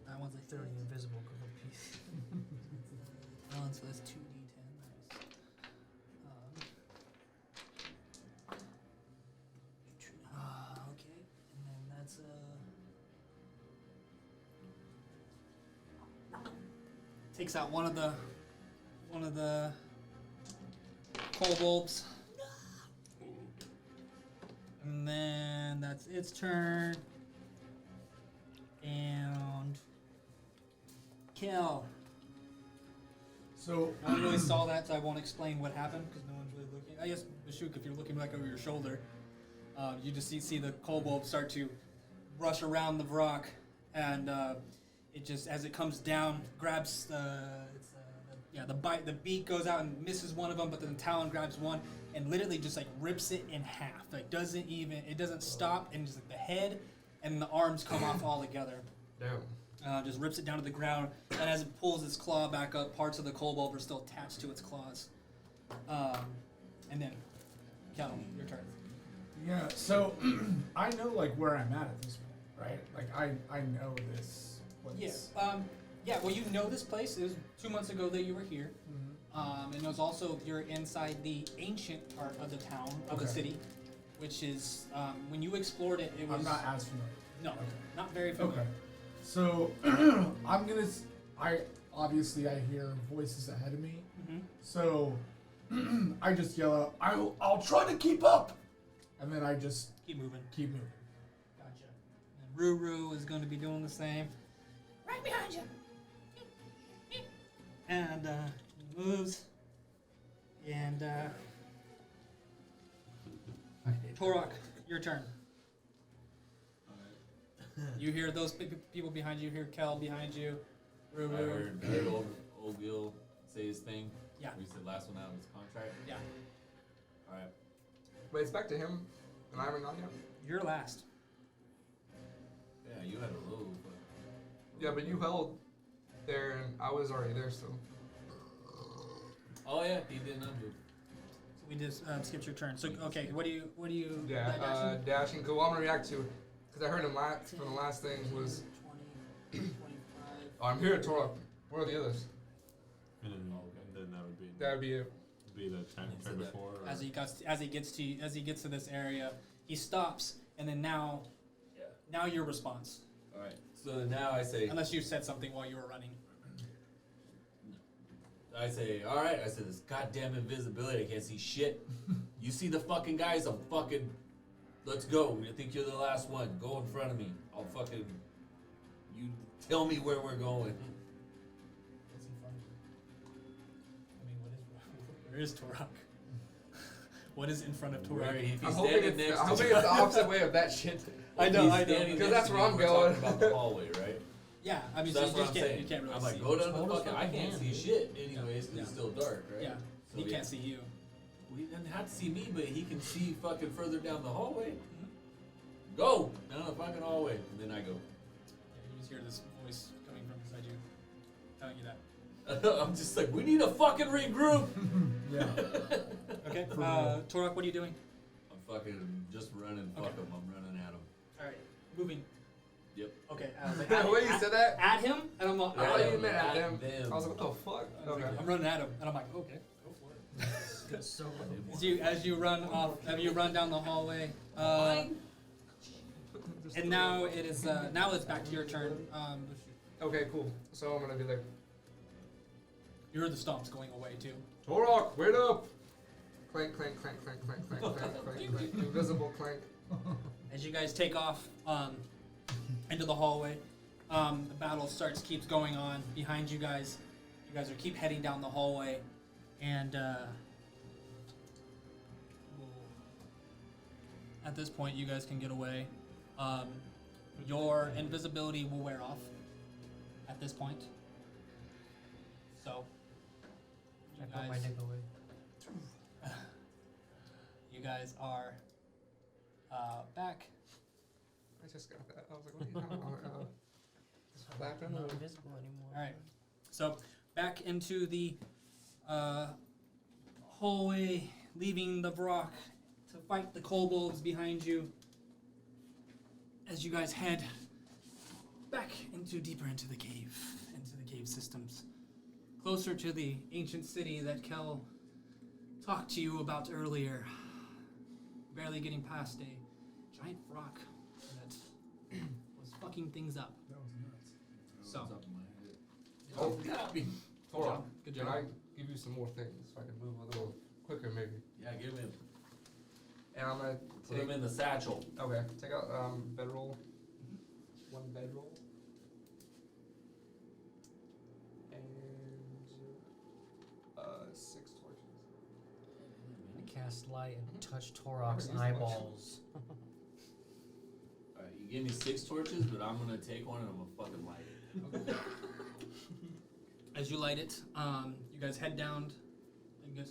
that one's a 30 hit. invisible gold piece. Oh, so that's 2d10. Nice. Okay. And then that's takes out one of the kobolds. And then that's its turn. And kill. So No one really saw that, so I won't explain what happened because no one's really looking. I guess, Bashuk, if you're looking back over your shoulder, you just see the kobold start to rush around the rock, and it just as it comes down, grabs the beak goes out and misses one of them, but then the talon grabs one and literally just like rips it in half. Like it doesn't stop, and just like the head and the arms come off all together. Damn. Just rips it down to the ground, and as it pulls its claw back up, parts of the kobold are still attached to its claws. And then, Cal, your turn. Yeah, so I know like where I'm at this point, right? Like I know this place. Yeah. Well, you know this place. It was 2 months ago that you were here. And it was also you're inside the ancient part of the town of the Okay. city, which is when you explored it. It was I'm not as familiar. no, Okay. not very familiar. Okay. So I obviously I hear voices ahead of me. Mhm. So I just yell out, I'll try to keep up, and then I just Keep moving. keep moving. Gotcha. And Ruru is going to be doing the same. Right behind you. And he moves. And Torok, your turn. You hear those people behind you. You hear Kel behind you. I Ruru. heard old Gil say his thing. Yeah. We said last one out of his contract. Yeah. All right. Wait, it's back to him, and I'm not yet. You're last. Yeah, you had a little. Yeah, but you held there, and I was already there, so. Oh yeah, he didn't undo. So we just skipped your turn. So okay, what do you? Yeah, dashing? dashing. Cool. I'm gonna react to, because I heard him from the last thing was. 20, 25. Oh, I'm here at Torok. Where are the others? And then that would That'd be it. be the turn before. Or? As he gets to this area, he stops, and then now your response. All right. So now I say. Unless you said something while you were running. I say, all right. I said, this goddamn invisibility. I can't see shit. You see the fucking guys? I'm fucking. Let's go. You think you're the last one? Go in front of me. I'll fucking. You tell me where we're going. What's in front of you? I mean, where is Torok? What is in front of Torok? Right, if I'm he's hoping standing next it's to the opposite way of that shit. I know, He's I know. standing Because next that's to where me, I'm we're going. talking about the hallway, right? Yeah, I mean, So so that's you what I'm just can't, saying. you can't really I'm see. like, go down the Total fucking. I fucking can't hand, see dude. shit anyways because Yeah. it's still dark, right? Yeah, So, he can't see you. Well, he doesn't have to see me, but he can see fucking further down the hallway. Go down the fucking hallway, and then I go. Yeah, you just hear this voice coming from beside you, telling you that. I'm just like, we need to fucking regroup. Yeah. Okay, For real. Torok, what are you doing? I'm fucking just running. Fuck Okay. him. I'm running at him. All right, moving. Yep. Okay, like, The way you said that? at him, and I'm like, I thought you meant At at them. them. I was like, what the fuck? Okay. I'm running at him, and I'm like, okay, go for it. So As you run off, you run down the hallway, and now it's back to your turn. Okay, cool. So I'm gonna be like, You heard the stomps going away too. Torok, wait up! Clank, clank, clank, clank, clank, clank, clank, clank, clank. Invisible clank. As you guys take off into the hallway, the battle keeps going on behind you guys. You guys keep heading down the hallway, and at this point, you guys can get away. Your invisibility will wear off at this point. So, I put my dick away. you guys are back. I just got that. I was like, what are you talking about? Back I'm on not the. invisible anymore. All right. So back into the hallway, leaving the Vrock to fight the kobolds behind you. As you guys head back deeper into the cave systems, closer to the ancient city that Kel talked to you about earlier. Barely getting past a giant rock that was fucking things up. That was nuts. So, Oh, got me. Torok, good can job. I give you some more things so I can move a little quicker, maybe? Yeah, give him. And I'm gonna Put him in the satchel. Okay, take out bedroll. One bedroll. And 6 torches. Cast light and touch Never Torok's used eyeballs. Alright, you give me 6 torches, but I'm gonna take one and I'm gonna fucking light it. As you light it, you guys head down.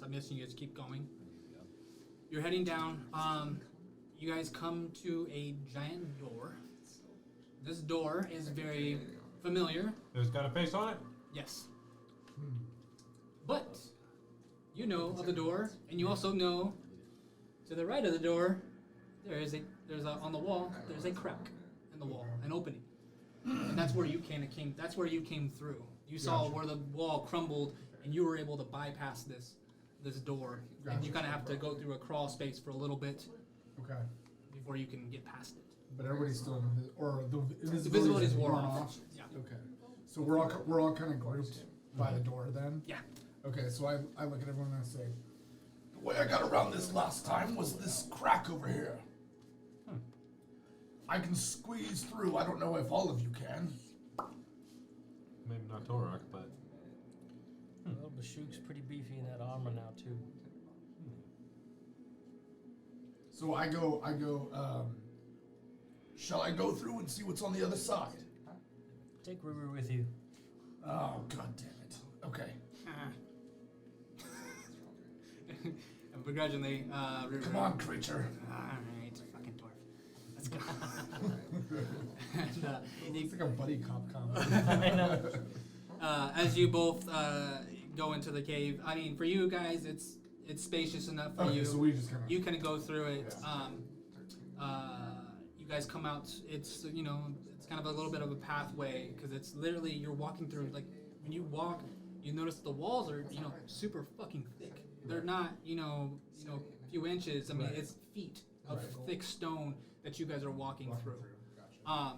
I'm guessing you guys keep going. You're heading down. You guys come to a giant door. This door is very familiar. There's got a face on it. Yes. But you know of the door, and you also know to the right of the door, there's on the wall. There's a crack in the wall, an opening, and that's where you came. That's where you came through. You saw where the wall crumbled, and you were able to bypass this door. And you kind of have to go through a crawl space for a little bit Okay. before you can get past it. But everybody's still or the Invisibility's worn off. Yeah. Okay. So we're all kind of grouped by the door then. Yeah. Okay. So I look at everyone and I say, The way I got around this last time was this crack over here. I can squeeze through. I don't know if all of you can. Maybe not Torok, but Well, Bashuk's pretty beefy in that armor now too. so I go. Shall I go through and see what's on the other side? Take Ruru with you. Oh, god damn it. Okay. And begrudgingly, Come on, creature. Alright, fucking dwarf. Let's go. And, It's like a buddy cop comedy. I know. as you both go into the cave, I mean, for you guys, it's spacious enough for Okay, you. so we just kind of. You can go through it. You guys come out. It's it's kind of a little bit of a pathway because it's literally you're walking through. Like when you walk, you notice the walls are super fucking thick. They're not a few inches. I mean, Right. it's feet of Right. thick stone that you guys are walking through. Gotcha.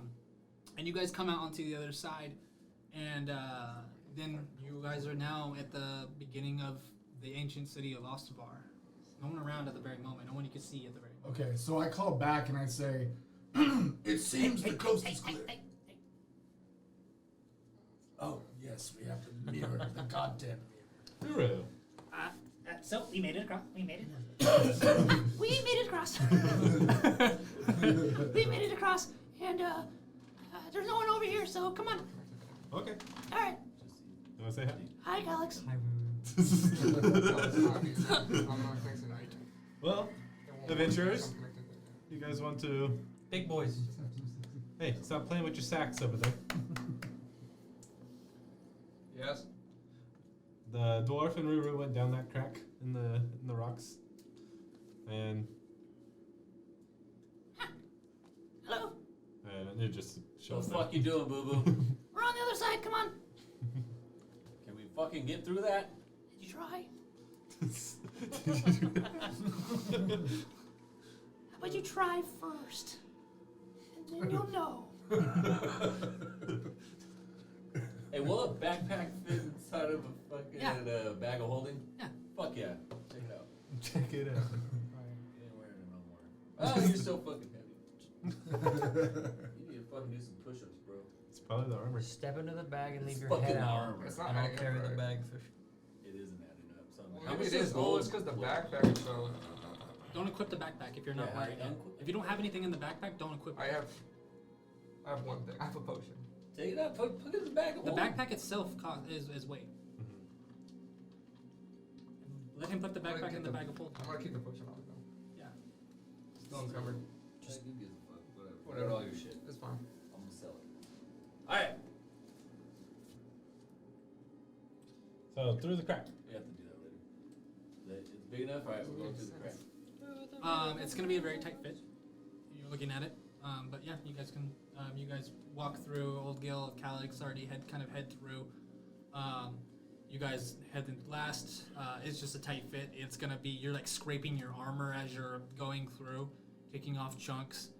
And you guys come out onto the other side, and then you guys are now at the beginning of the ancient city of Ostavar. No one around at the very moment. No one you can see at the very moment. Okay, so I call back and I say, It seems the coast is clear. Oh, yes, we have to mirror the goddamn mirror. Huru. So we made it across. We made it. We made it across. We made it across, and there's no one over here. So come on. Okay. All right. You want to say hi? Hi, Alex. Hi, Ruru. I'm not fixing it. Well, It won't adventurers, work. I'm connected to it. you guys want to? Big boys. Hey, stop playing with your sacks over there. Yes. The dwarf and Ruru went down that crack in the rocks, and Hello. it just What shows the fuck you doing, boo boo? We're on the other side. Come on. Can we fucking get through that? Did you try? How about you try first, and then you'll know. Hey, will a backpack fit inside of a fucking Yeah. bag of holding? Yeah. Fuck yeah. Check it out. Check it out. You ain't wearing it no more. Oh, you're so fucking heavy. You need to fucking do some push-ups, bro. It's probably the armor. Step into the bag and It's leave your fucking head out. armor. It's not And I'll adding up, carry the right? bag for. It isn't adding up. So Well, how maybe much it does is. gold Well, it's because the look? backpack is so. Don't equip the backpack if you're not Yeah, worried. unequip- If you don't have anything in the backpack, don't equip I it. have one thing. I have a potion. Take it out. Put it in the bag of The holding. backpack itself is weight. Let him put the I'm gonna backpack get in the bag of holding. I'm gonna keep the potion on it though. Yeah. Still uncovered. Just who gives a fuck? Whatever. Whatever. Put all your shit. It's fine. I'm gonna sell it. Alright. So through the crack. We have to do that later. It's big enough? Alright, we're going through the crack. It's gonna be a very tight fit. You're looking at it. But yeah, you guys can. You guys walk through. Old Gil, Calyx already head through. You guys head in last. It's just a tight fit. It's gonna be you're like scraping your armor as you're going through, taking off chunks.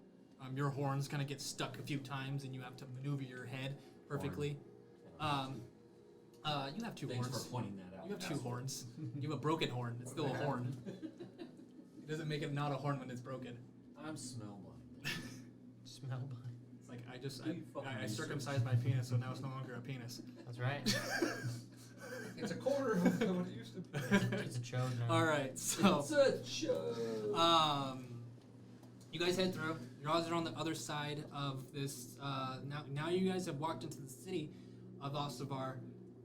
Your horn's gonna get stuck a few times, and you have to maneuver your head perfectly. You have two Thanks horns. for pointing that out. You have two horns. You have a broken horn. It's still a horn. It doesn't make it not a horn when it's broken. I'm smell blind. Smell blind. It's like I just Do you fucking I research? circumcised my penis, so now it's no longer a penis. That's right. It's a quarter of what it used to be. It's a chode now. All right, so It's a joke. you guys head through. You guys are on the other side of this. Now you guys have walked into the city of Ostavar,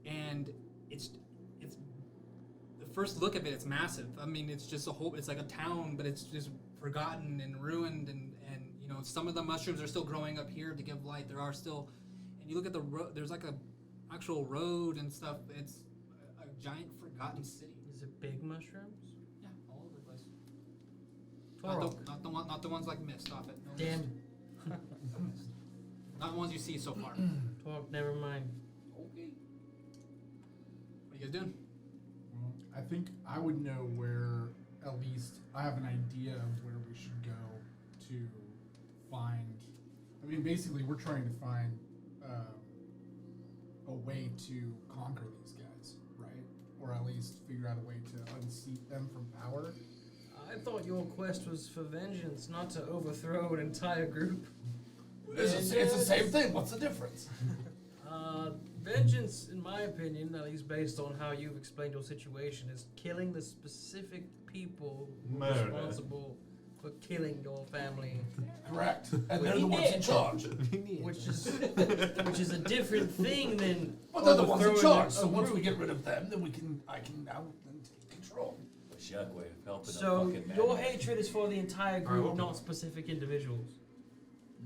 and it's the first look of it. It's massive. I mean, it's just it's like a town, but it's just forgotten and ruined, and you know, some of the mushrooms are still growing up here to give light. There are still, and you look at the road. There's like a actual road and stuff. It's a giant forgotten city. Is it big mushrooms? Yeah, all over the place. Torok. Not the ones like mist off it. No Damn. mist. Not the ones you see so far. Torok, never mind. Okay. What are you guys doing? Well, I think I would know where, at least I have an idea of where we should go to find. I mean, basically, we're trying to find a way to conquer these guys, right? Or at least figure out a way to unseat them from power. I thought your quest was for vengeance, not to overthrow an entire group. It's the same thing. What's the difference? Vengeance, in my opinion, at least based on how you've explained your situation, is killing the specific people Murder. responsible for killing your family, Correct. And Well, they're he the ones in did. charge. which is a different thing than But they're the ones in overthrowing charge. a So once we group. get rid of them, then I can now then take control. A shuck way of helping a So fucking your madman. hatred is for the entire Alright, group, well- not specific individuals.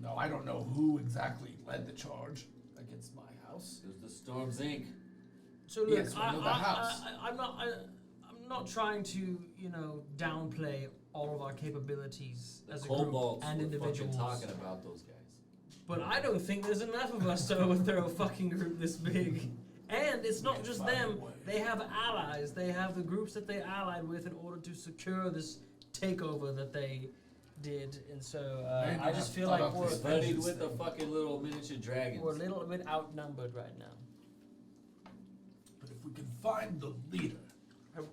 No, I don't know who exactly led the charge against my house. It was the Storms Inc. So look, Yes, I know the house. I'm not trying to, you know, downplay all of our capabilities as a group Kobolds and were fucking individuals. talking about those guys. But I don't think there's enough of us to overthrow a fucking group this big. And it's not just Find a them. way. They have allies. They have the groups that they allied with in order to secure this takeover that they did. And so Man, I you just have feel thought like of we're this Studied vengeance with the thing. fucking little miniature dragons. a little bit outnumbered right now. But if we can find the leader, I like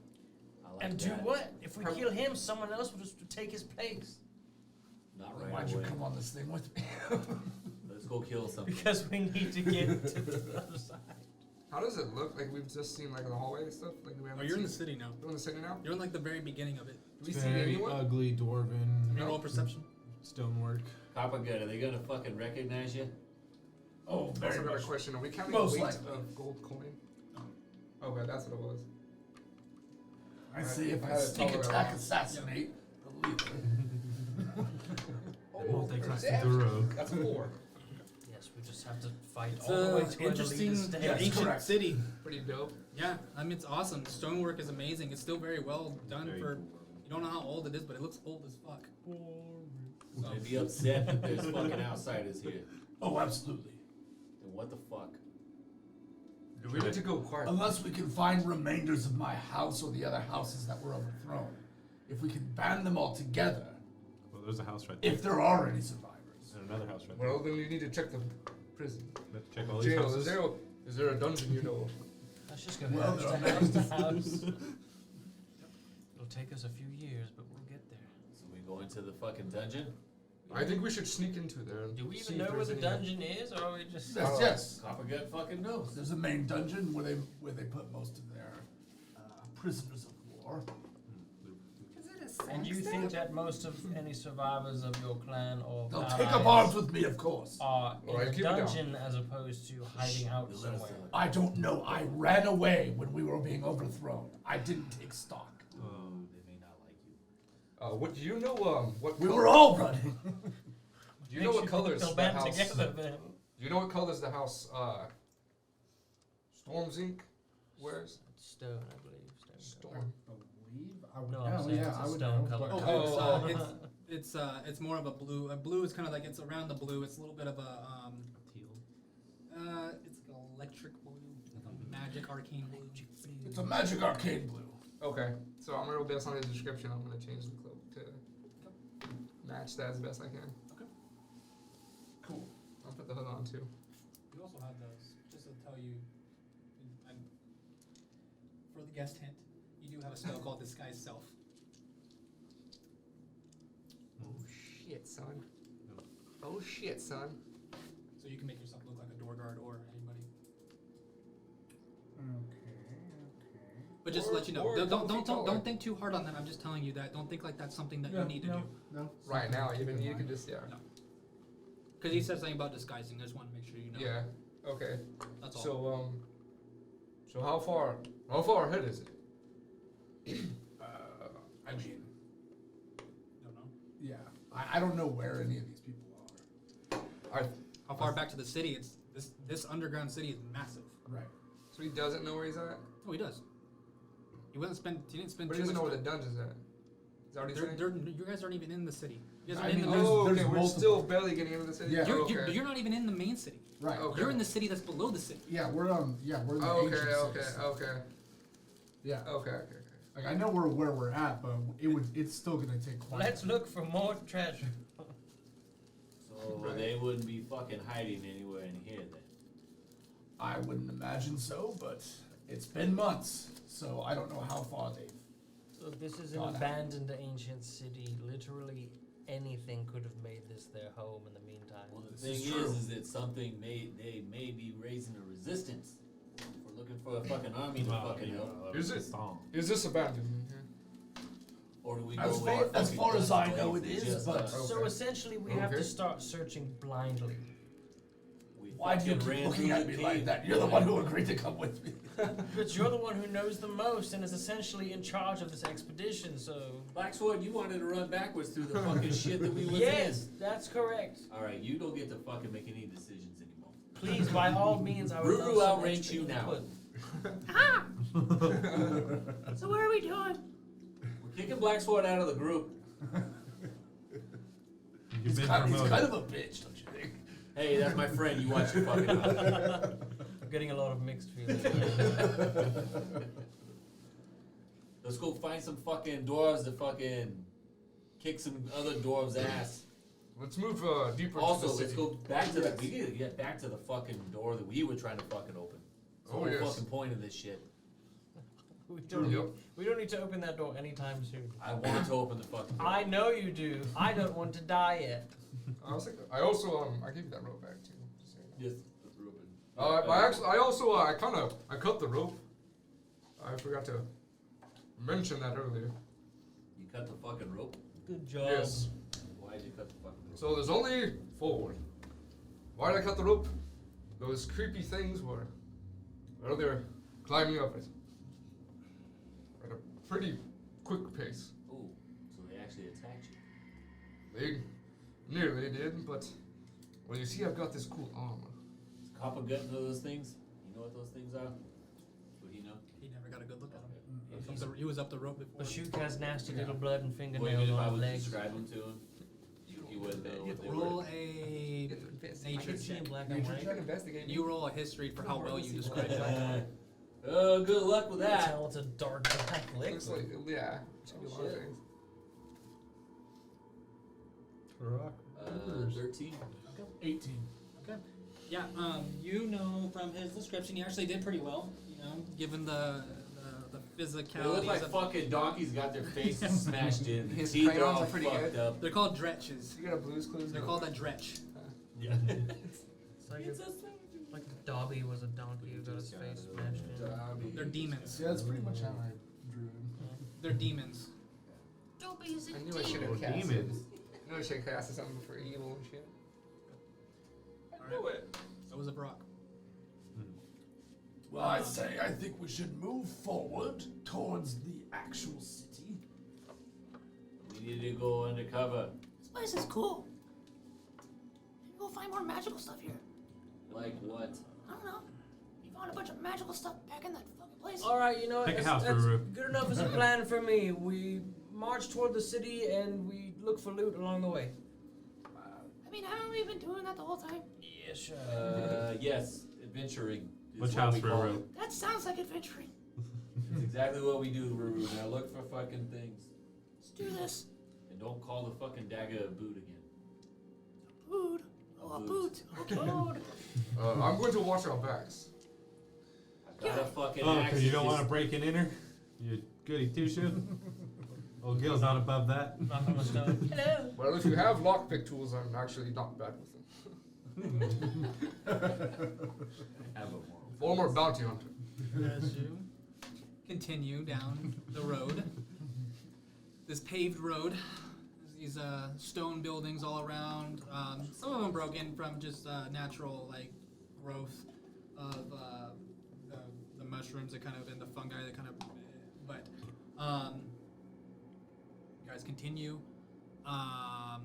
And do that. what? If we kill him, someone else will just take his place. Not then right why'd you away. come on this thing with me? Let's go kill something. Because we need to get to the other side. How does it look? Like we've just seen like in the hallway and stuff. Like we haven't Oh, you're in the seen- city now. We're in the city now. You're in like the very beginning of it. Do we see Very anyone? ugly dwarven Roll perception. stonework. Coppergut, are they gonna fucking recognize you? Oh, very Also got a much. question. Are we counting Most weight likely. of gold coin? Okay, that's what it was. I say if I Had it sneak taller attack, around. assassinate the leader. And multi-class the rogue. That's a 4. Yes, we just have to fight It's all the way an to where the interesting leaders stay. Yes, ancient correct. city. Pretty dope. Yeah, I mean it's awesome. The stonework is amazing. It's still very well done Very for. dwarven. You don't know how old it is, but it looks old as fuck. So, They'd be upset that there's fucking outsiders here. Oh, absolutely. Then what the fuck? We need to go quiet. Unless we can find remainders of my house or the other houses that were overthrown. If we can band them all together, Well, there's a house right there. if there are any survivors. And another house right Well, then we need to check the prison. there. Let's check all these Jail. houses. Is there a dungeon you know of? Let's just go Well, house there to are house to house. It'll take us a few years, but we'll get there. So we go into the fucking dungeon? I think we should sneak into there. and Do we see even if know where there's the any- dungeon is, or are we just? Yes, yes. Coppergut fucking knows. There's a main dungeon where they put most of their prisoners of war. And you think that most of any survivors of your clan or They'll allies take up arms with me, of course. are in Alright, the keep it down. dungeon as opposed to hiding out Let us somewhere? know. I don't know. I ran away when we were being overthrown. I didn't take stock. They may not like you. What do you know? What We col- were all running. Do you know what colors They'll the band house? together then. Do you know what colors the house Storms Inc. wears? Stone, I believe. Storm. believe I would No, I'm know. saying Yeah, it's a I would stone know. color. but- Oh, it's more of a blue. A blue is kind of like it's around the blue. It's a little bit of a Teal. it's like an electric blue, like a magic arcane blue. It's a magic arcane blue. Okay, so I'm gonna based on his description. I'm gonna change the cloak to match that as best I can. Cool. I'll put the hood on too. You also have those, just to tell you, for the guest hint, you do have a spell called Disguise Self. Oh shit, son. Oh shit, son. So you can make yourself look like a door guard or anybody. Okay. But just to let you know, Or don't think too hard on that. I'm just telling you that. Don't think like that's something that you need to do. No. Right now, even you can just No. Because he said something about disguising. I just want to make sure you know. Yeah. Okay. That's all. So how far ahead is it? I mean, Don't know. yeah. I don't know where any of these people are. How far back to the city? It's this underground city is massive. Right. So he doesn't know where he's at? Oh, he does. He didn't spend. But he doesn't know where the dungeon's at. Is that what he's saying? You guys aren't even in the city. You guys I aren't in mean, the there's- Oh, okay, there's we're multiple. still barely getting into the city? Yeah. You're, okay. you're not even in the main city. Right. Okay. You're in the city that's below the city. Yeah, we're in the Okay, ancient okay, cities. okay. Yeah. Okay. Like I know where we're at, but it's still gonna take quite. Let's look for more treasure. So they wouldn't be fucking hiding anywhere in here then. I wouldn't imagine so, but it's been months, so I don't know how far they've. Look, this is an God, I- abandoned ancient city. Literally anything could have made this their home in the meantime. Well, the This thing is is, true. that something they may be raising a resistance. We're looking for a fucking army to fucking help. Is it? Is this abandoned? Or do we As go far- with our as fucking far as I guns know, blazing it is, just but- us? So essentially, we have Okay. to start searching blindly. We Why do you fucking keep ran looking through at the me like cave. that? You're the one who agreed to come with me. But you're the one who knows the most and is essentially in charge of this expedition, so. Blacksword, you wanted to run backwards through the fucking shit that we was Yes, that's correct. in. Alright, you don't get to fucking make any decisions anymore. Please, by all means, I would Ruru love some outranked extra you now. input. Ah! So what are we doing? We're kicking Blacksword out of the group. You've He's been kind promoted. of a bitch, don't you think? Hey, that's my friend. You watch your fucking mouth. I'm getting a lot of mixed feelings. Let's go find some fucking dwarves to fucking kick some other dwarves' ass. Let's move deeper Also, into the let's city. go back to the. We need to get back to the fucking door that we were trying to fucking open. That's the Oh, whole yes. fucking point of this shit. we, don't, Yep. we don't need to open that door anytime soon. I want to open the fucking door. I know you do. I don't want to die yet. I also I gave you that rope back too. Just saying. Yes, Ruben. I cut the rope. I forgot to mention that earlier. You cut the fucking rope? Good job. Yes. Why did you cut the fucking rope? So there's only forward. Why did I cut the rope? Those creepy things were they're climbing up it at a pretty quick pace. Ooh, so they actually attacked you. They nearly did, but well, you see, I've got this cool armor. Is Copper gut into those things? You know what those things are? Would he know? He never got a good look at him. Okay. He was up the rope before. Bashuk has nasty little blood and Well, fingernails even if on I his would legs. describe them to him, you wouldn't know what they Roll were. a Get the I nature can see in check. black and white. Try to investigate. You roll a history for how well you describe it. Oh, good luck with You can that. tell it's a dark black Looks like liquid. yeah. Should be a lot of Shit. things. Rock. 13. 18. Okay. Yeah, you know from his description, he actually did pretty well. You know, given the They look physicality. like fucking donkeys got their faces smashed in. The His teeth are crayons all are pretty fucked good. up. They're called dretches. You got a Blue's Clues? They're called a dretch. Yeah. It's like like Dobby was a donkey who got his face smashed in. They're demons. Yeah, that's pretty much how I drew him. They're demons. Dopey is a I knew I should Or have cast demons. I knew I should have casted something for evil and shit. I Alright. knew it. So was a Brock. Well, I think we should move forward towards the actual city. We need to go undercover. This place is cool. Maybe we'll find more magical stuff here. Like what? I don't know. You found a bunch of magical stuff back in that fucking place. All right, you know Pick a that's, house, that's Ruru. good enough as a plan for me. We march toward the city and we look for loot along the way. I mean, haven't we been doing that the whole time? Yeah, sure. Yes, adventuring. Is Which what house, we call Ruru? it. That sounds like adventuring. It's exactly what we do, Ruru. Now look for fucking things. Let's do this. And don't call the fucking dagger a boot again. Food. Oh, a boot. Okay. I'm going to watch our backs. I've got a fucking Oh, axe. because you don't just- want to break and enter? You goody two-shoe? Old Gil's not above that. Knock on the stone. Hello. Well, if you have lockpick tools, I'm actually not bad with them. have a moral. Former bounty hunter. As you continue down the road, this paved road, as these stone buildings all around. Some of them broken from just natural like growth of the mushrooms that kind of and the fungi that kind of. But you guys continue. Half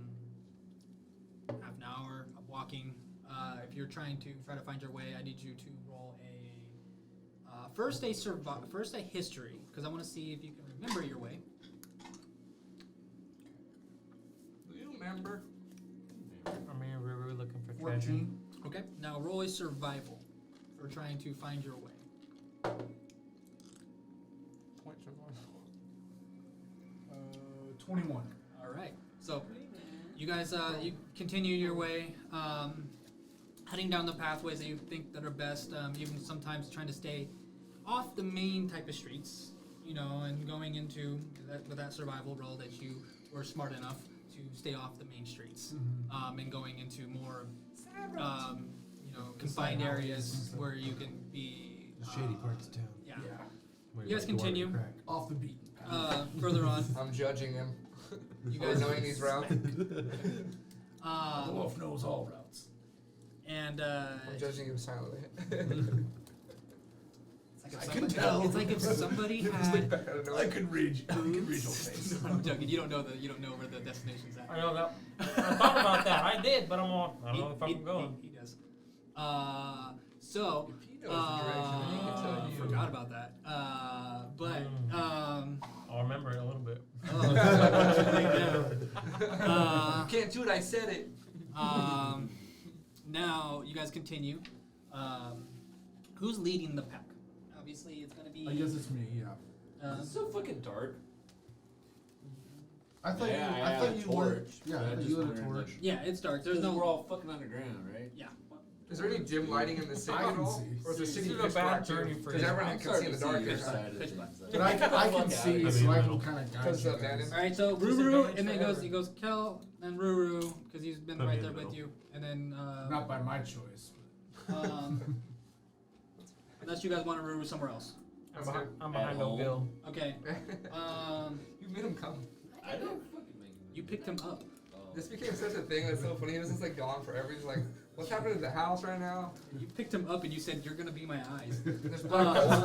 an hour of walking. If you're trying to try to find your way, I need you to roll a first a history, because I want to see if you can remember your way. Do you remember? I mean, we're looking for treasure. 14. Okay. Now roll a survival for trying to find your way. 21. All right. So you guys you continue your way, heading down the pathways that you think that are best. Even sometimes trying to stay off the main type of streets, you know, and going into with that survival roll that you were smart enough to stay off the main streets, and going into more, you know, confined areas where you can be The shady parts of town. Yeah. Where You guys like the water continue. crack. Off the beaten path. Further on, I'm judging him. you For guys knowing these routes. The wolf knows all routes. and I'm judging him silently. it's like if I can somebody- tell. It's like if somebody had. I don't know. I can read your face. No, I'm joking. You don't know where the destination's at. I know that. I thought about that. I did, but I don't know if I'm He- going. He does. So. If he knows the direction, then he can tell you. Forgot about that. But I'll remember it a little bit. You can't do it, I said it. now you guys continue. Who's leading the pack? Obviously, it's gonna be. I guess it's me, yeah. It's so fucking dark. I thought Yeah, you, I I have thought a you torch, lit. Yeah, but I I thought just you lit a wondered, torch. like- Yeah, it's dark. There's Because no. we're all fucking underground, right? Yeah. Is there any dim lighting in the city I at can all? see. Or is the This city is a pitch bad black journey too? for Because you. everyone I'm can see in the starting dark. to see here. your side of Pitch things, black. like- But I can Fuck see, outta here. so I can middle. kind of guide Cause you of that guys. All right, so Ruru, Disadvantage and then forever. he goes Kel, then Ruru, because he's been Put me right in there the with middle. you, and then Not by my choice. unless you guys want to Ruru somewhere else. I'm behind O'Gill. Okay. You made him come. I didn't fucking make him. You picked him up. Oh. This became such a thing that's so funny. He was just like gone forever. He's like, what's happening to the house right now? You picked him up, and you said you're gonna be my eyes. There's black holes.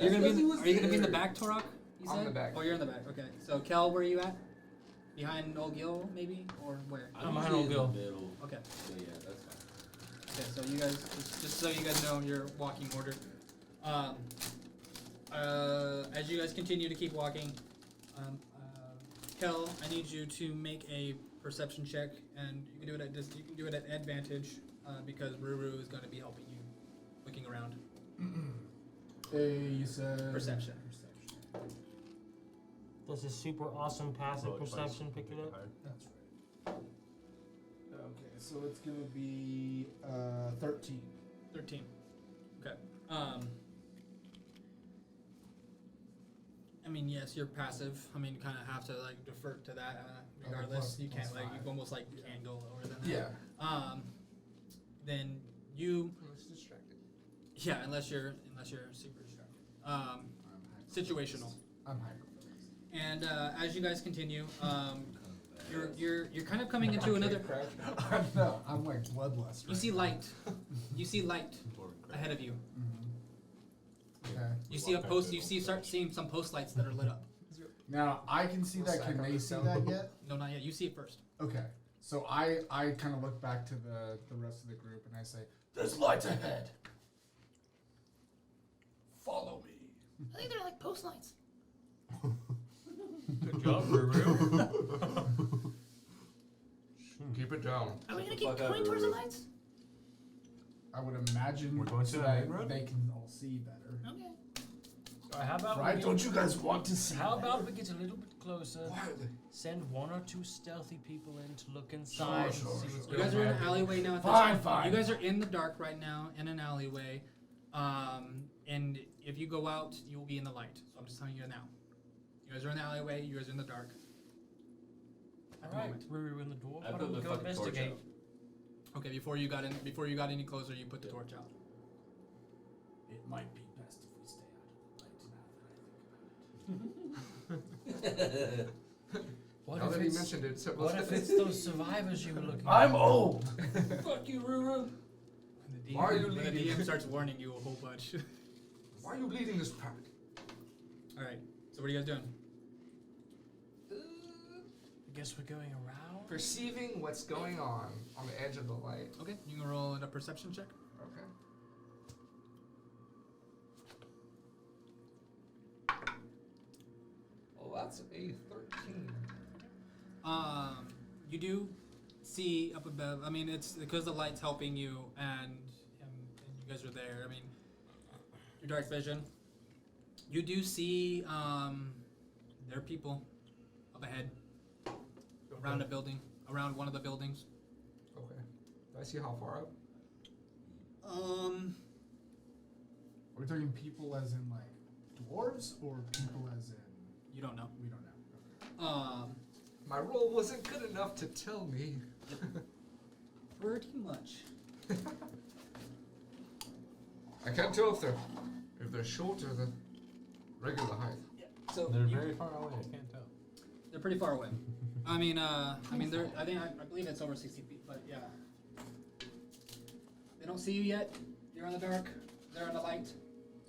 You're gonna be. Are you gonna be in the back, Torok? You I'm said? in the back. Oh, you're in the back. Okay. So Kel, where are you at? Behind Old Gil, maybe, or where? I'm behind usually in the O'Gill. middle, Okay. so yeah, that's fine. Okay. So you guys, just so you guys know your walking order. As you guys continue to keep walking, Kel, I need you to make a perception check, and you can do it at you can do it at advantage because Ruru is going to be helping you, looking around. You said Perception. Does this super awesome passive Roll it twice. perception pick it up? That's right. Okay, so it's gonna be 13. 13. Okay. I mean, yes, you're passive. I mean, you kind of have to like defer to that. Regardless, plus- you can't plus like you 5. almost like can't go lower than that. Yeah. Then you, I'm just distracted. yeah, unless you're super distracted. Situational. I'm hyper-focused. And as you guys continue, you're kind of coming into another. No, I'm like bloodlust. You see light. You see light ahead of you. Mm-hmm. Okay. You see a post. Start seeing some post lights that are lit up. Now I can see that. Can they see that yet? No, not yet. You see it first. Okay. So I kind of look back to the rest of the group and I say, There's lights ahead. Follow me. I think they're like post lights. Good job, Ruru. Keep it down. Are we gonna the keep fuck out, going towards the Ruru. lights? I would imagine We're going to so the that main road? they can all see better. Okay. How about Right? we Don't you guys want to see? How about we get a little bit closer? Quietly. Send one or two stealthy people in to look inside Sure, and see sure, what's You going guys are in on. an alleyway now. At this Fine, time. fine. You guys are in the dark right now in an alleyway, and if you go out, you will be in the light. So I'm just telling you now. You guys are in the alleyway. You guys are in the dark. At the All right, moment. Ruru in the door. I Why put don't we the go fucking torch investigate? out. Okay. Before you got any closer, you put the torch out. It might be best if we stay out of the light now that I think about it. What Now if that he it's- mentioned it, so What if it's those survivors you were looking I'm at? old. Fuck you, Ruru. And the Why are you the leading? DM starts warning you a whole bunch. Why are you leading this pack? All right. So what are you guys doing? I guess we're going around. Perceiving what's going on the edge of the light. Okay, you can roll a perception check. Okay. Oh, that's a 13. You do see up above. I mean, it's because the light's helping you, and you guys are there. I mean, your dark vision. You do see there are people up ahead, around a building, around one of the buildings. Okay. Do I see how far up? Are we talking people as in like dwarves or people as in You don't know. we don't know? My roll wasn't good enough to tell me. Pretty much. I can't tell if they're short or the regular height. So They're you- very far away. I can't tell. They're pretty far away. I mean, they're. I believe it's over 60 feet, but yeah. They don't see you yet. You're in the dark. They're in the light.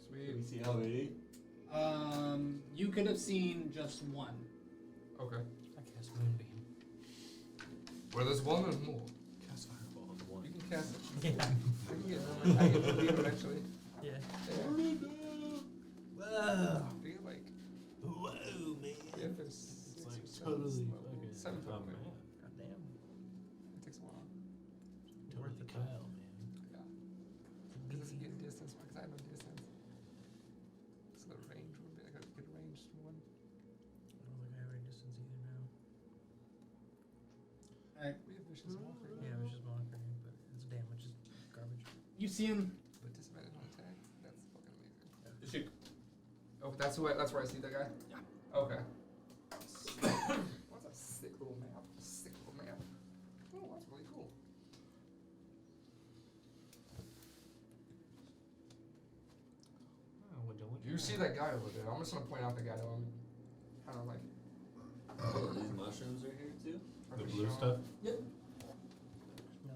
Can we see how many? You could have seen just one. Okay. I cast Moonbeam. Where there's one, there's more. Cast fireball on the one. You can cast it. Yeah. I get the beam eventually. Yeah. Yeah. Whoa. Do you like? Whoa, man. Yeah, if there's It's 6 like or 7 totally slow. fucking. 7 Oh quick. man. Goddamn. It takes a while. Totally the Kyle, man. Yeah. Because it's a good distance. Because I have no distance. So the range would be like a good ranged one. I don't think I have any distance either now. Alright. We have vicious walker. Yeah, it was just monitoring, but its damage is garbage. You see him. But disadvantage on attack. That's fucking amazing. Shoot. Oh, that's where I see that guy. Yeah. Okay. What's a sick little map? Sick little map. Oh, that's really cool. Oh, would you look You at see that guy over there? I'm just gonna point out the guy though. I'm kind of like. Oh, these mushrooms are here too? the blue stuff? No,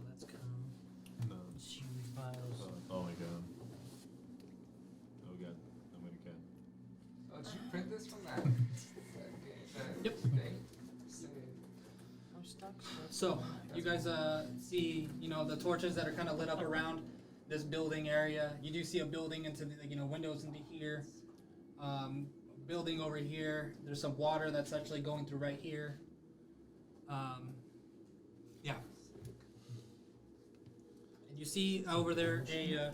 that's No. It's huge piles. Oh my god. Oh god. Nobody can. Oh, did you print this from that? Yep. Thing? Say- I'm stuck. So you guys see, the torches that are kind of lit up around this building area. You do see a building into the, windows into here. Building over here. There's some water that's actually going through right here. Yeah. And you see over there a.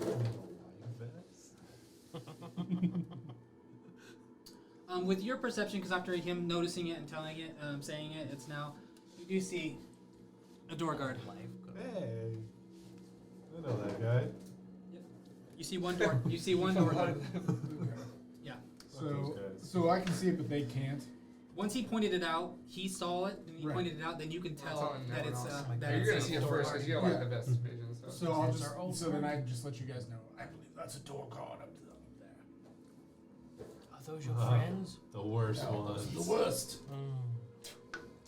With your perception, because after him noticing it and telling it, saying it, it's now. You do see a door guard. Hey. I know that guy. You see one door. You see one door guard. Yeah. So, guys. so I can see it, but they can't. Once he pointed it out, he saw it, and he Right. pointed it out. Then you can Well, tell telling that everyone it's else. that You're it's gonna a see it door first guard. because you got like Yeah. the best vision. So. So I'll That's just our old so then friend. I just let you guys know. I believe that's a door guard up there. Are those your Uh-huh. friends? The worst No, ones. those are the worst.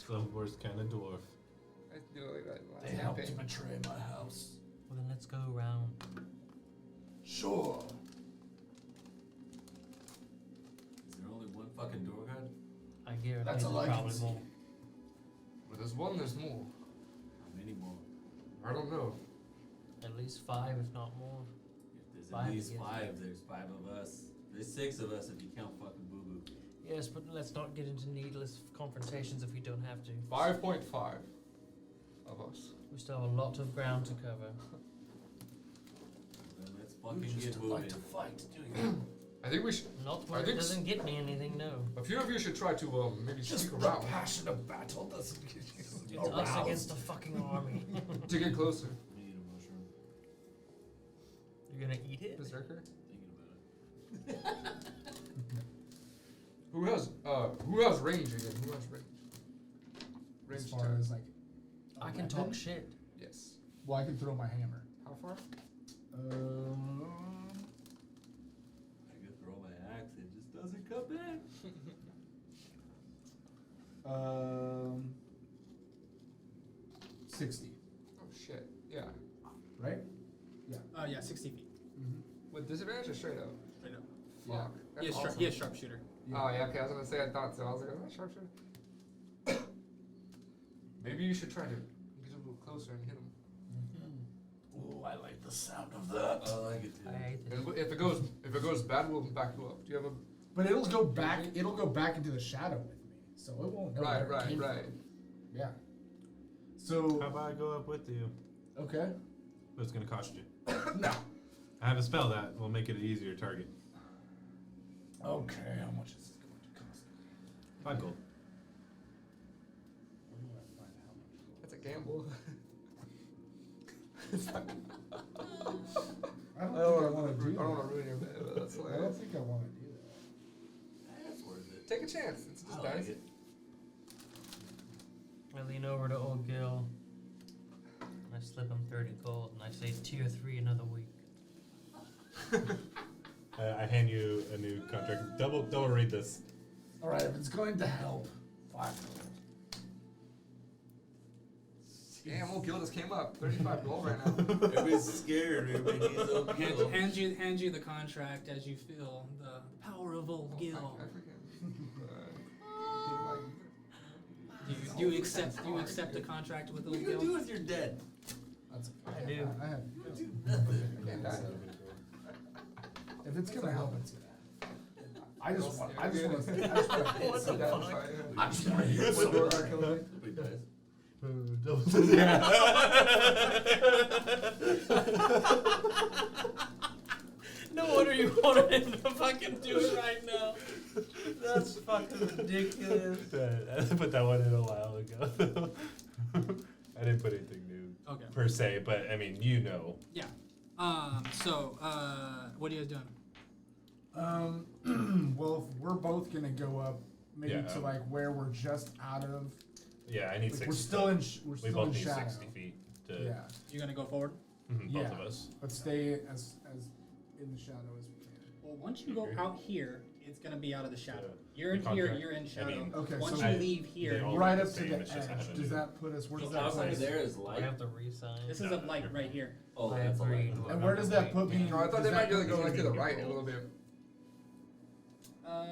The worst kind of dwarf. I do like that last They helped campaign. betray my house. Well, then let's go around. Sure. Is there only one fucking door guard? I guarantee That's there's all I can probably see. more. Where there's one, there's more. How many more? I don't know. At least 5, if not more. If there's Five at least again. 5, there's 5 of us. There's 6 of us if you count fucking Boo Boo. Yes, but let's not get into needless confrontations if we don't have to. 5.5 of us. We still have a lot of ground to cover. Then let's You fucking just get don't like moving. to fight, do you? I think we should. Not I when it think doesn't get me anything, no. A few of you should try to maybe Just sneak the around passion of battle doesn't get you It's us aroused. against the fucking army. to get closer. We need a mushroom. You're gonna eat it? Berserker. Thinking about it. Who has range again? Who has range? Range As far attack. as like. a I can weapon? talk shit. Yes. Well, I can throw my hammer. How far? I could throw my axe, it just doesn't come back. 60, Oh shit. Yeah. right? Yeah, 60 feet. With disadvantage or straight up? Straight up. Yeah. Fuck. He That's is, awesome. he is sharpshooter. Oh yeah, okay. I was gonna say I thought so. I was like, is that sharpshooter? Maybe you should try to get a little closer and hit him. Ooh, I like the sound of that. I like it too. I hate this. And if it goes bad, we'll back you up. Do you have a But it'll go back. It'll go back into the shadow with me, so it won't know where it came from. Yeah. So How about I go up with you? okay. But it's gonna cost you. No. I have a spell that will make it an easier target. Okay, how much is it going to cost? 5 gold. Where do I find how much gold? That's a gamble. I don't think I want to do I don't want that. to ruin your bed, but that's I don't hilarious. think I want to do that. That's worth it. Take a chance. It's just I like dice. it. I lean over to old Gil. And I slip him 30 gold, and I say tier 3 another week. I hand you a new contract. Double read this. All right, if it's going to help, 5 gold. Damn, old Gil just came up. 35 gold right now. Everybody's scared. Everybody needs a kill. Hand you the contract as you feel the power of old Oh, Gil. I forget. Do you accept the contract with What are old you gonna do Gil? if you're dead? That's I do. I have. Can't die. If it's gonna help, it's gonna. I just want. I just want to. I just want to hit What the something. fuck? I just want to hit What something. door are killing Nobody dies. No wonder you wanted him to fucking do it right now. That's fucking ridiculous. I put that one in a while ago. I didn't put anything new Okay. per se, but I mean, you know. Yeah. So, what are you guys doing? Well, if we're both gonna go up, maybe Yeah, to like where we're just out of. Yeah, I need Like 60. we're still in. We're We still both in need shadow. 60 feet to Yeah. You gonna go forward? both Yeah. of us. But stay as in the shadow as we can. Well, once you go Agree. out here, it's gonna be out of the shadow. So, You're in the here, contract- you're in I shadow. mean, Okay, Once so you I- leave they here, all- right the up to same, the it's just I edge. have a Does new- that put us? Where does So that outside put of us? there is I light. have to re-sign. this is a light right here. Oh, I that's a agree. light. And where does that put me? No, I thought does they that might be able to put go me- like to the right a little bit.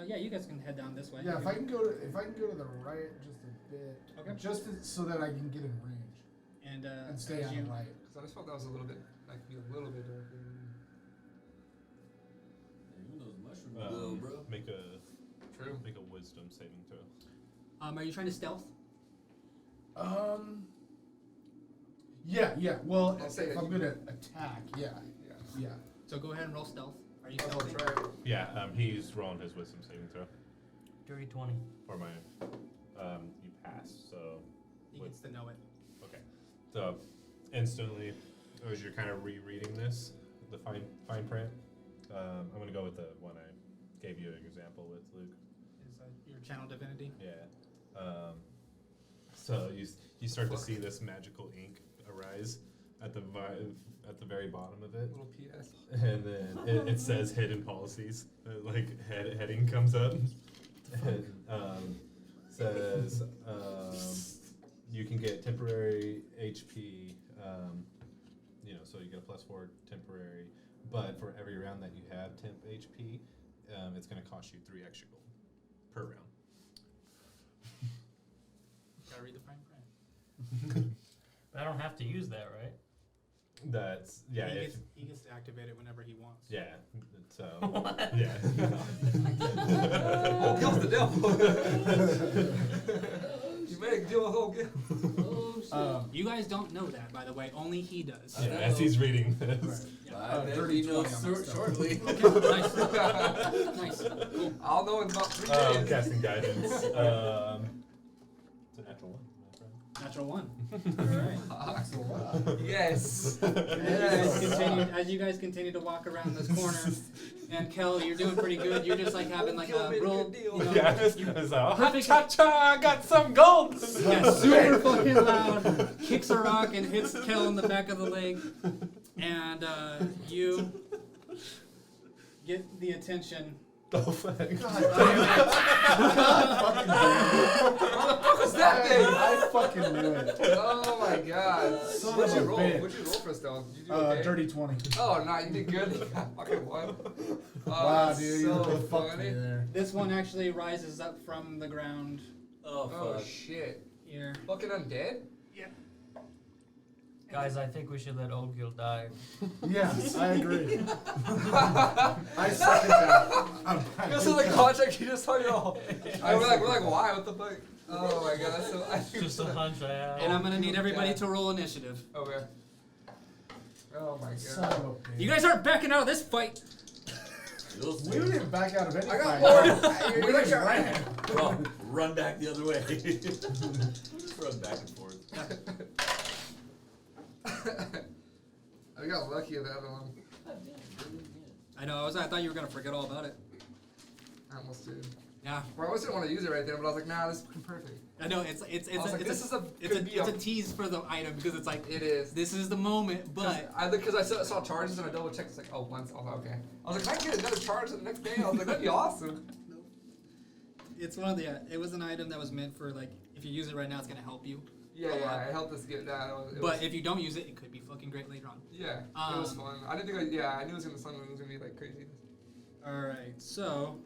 Yeah, you guys can head down this way. Yeah, if I can go to the right just a bit, Okay. just so that I can get in range And and stay as on you, the light. Because I just felt that was a little bit, like, be a little bit darker. Even those mushrooms glow, bro. Make a True. wisdom saving throw. are you trying to stealth? Yeah. Well, I'll say if that I'm you- gonna attack, yeah. So go ahead and roll stealth. Are you Oh, stealthing? that's right. Yeah, he's rolling his wisdom saving throw Dirty 20. for my. You passed, so He gets to know it. okay. So instantly, as you're kind of rereading this, the fine print. I'm gonna go with the one I gave you an example with Luke. Is your channel divinity? Yeah. So you start to see this magical ink arise at the very bottom of it, Little PS. and then it says hidden policies. Like heading comes up, and says you can get temporary HP. So you get a +4 temporary, but for every round that you have temp HP, it's going to cost you 3 extra gold per round. Gotta read the fine print. But I don't have to use that, right? That's yeah. He gets to activate it whenever he wants. Yeah. So yeah. Oh, Gil's the devil. You made Gil a whole Gil. You guys don't know that, by the way. Only he does. Yeah, as he's reading this. Right. Yeah. I bet dirty he knows 20 on that stuff. shortly. Nice. Nice. Cool. I'll know in about 3 days. Casting guidance. It's a natural one, my friend. Natural one. All right. Yes. As you guys continue to walk around this corner, and Kel, you're doing pretty good. You're just like having like Gil a made a real, good deal. you know, Yeah, it's like, perfect- cha-cha, I got some gold! yeah, super fucking loud. Kicks a rock and hits Kel in the back of the leg, and you get the attention Oh, fuck. God fucking damn it. What the fuck was that thing? I fucking knew it. Oh my god. Son What'd of you a roll? bitch. What'd you roll for stealth? Did you do okay? Dirty 20. Oh, no, you did good. You got fucking one. Oh, Wow, that's dude, so you really fucked funny. me there. This one actually rises up from the ground Oh, Oh fuck. shit. here. Fucking undead? Guys, I think we should let Old Gil die. Yes, I agree. I second that. Because of the contract you just saw, you're all. We're like, why? What the fuck? Oh my god, that's so. It's just a hunch I have. And I'm gonna need everybody to roll initiative. Okay. Oh my Son god. of a bitch. You guys aren't backing out of this fight. You'll We see. didn't back out of any I got fight. more. We just ran. Oh, run back the other way. Just run back and forth. I got lucky with that other one. I know. I thought you were gonna forget all about it. I almost did. Yeah. Well, I almost didn't want to use it right there, but I was like, nah, this is fucking perfect. I know. It's I was like, it's this is a it's could be a tease for the item because it's like It is. this is the moment, but Because I saw charges and I double checked. It's like, oh, once. I was like, okay. I was like, can I get another charge the next day? I was like, that'd be awesome. it's one of the. It was an item that was meant for like if you use it right now, it's gonna help you. Yeah, it helped us get that. But if you don't use it, it could be fucking great later on. Yeah, it was fun. I didn't think. I knew it was gonna something was gonna be like crazy. All right, so.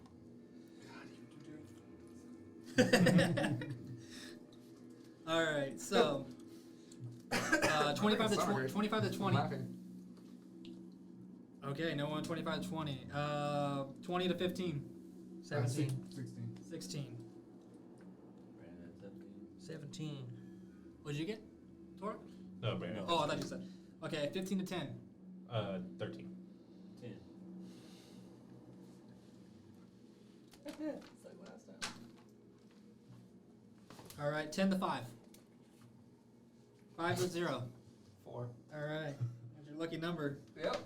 All right, so 25 to 20. 25 to 20. I'm laughing. Okay, no one 25 to 20. 20 to 15. 17. 16. 16. Brandon at 17. 17. What'd you get? Tor? No, Brandon. Oh, I thought you said. Okay, 15 to 10. 13. 10. It's like last time. All right, 10 to 5. 5 to 0. 4. All right, that's your lucky number. Yep.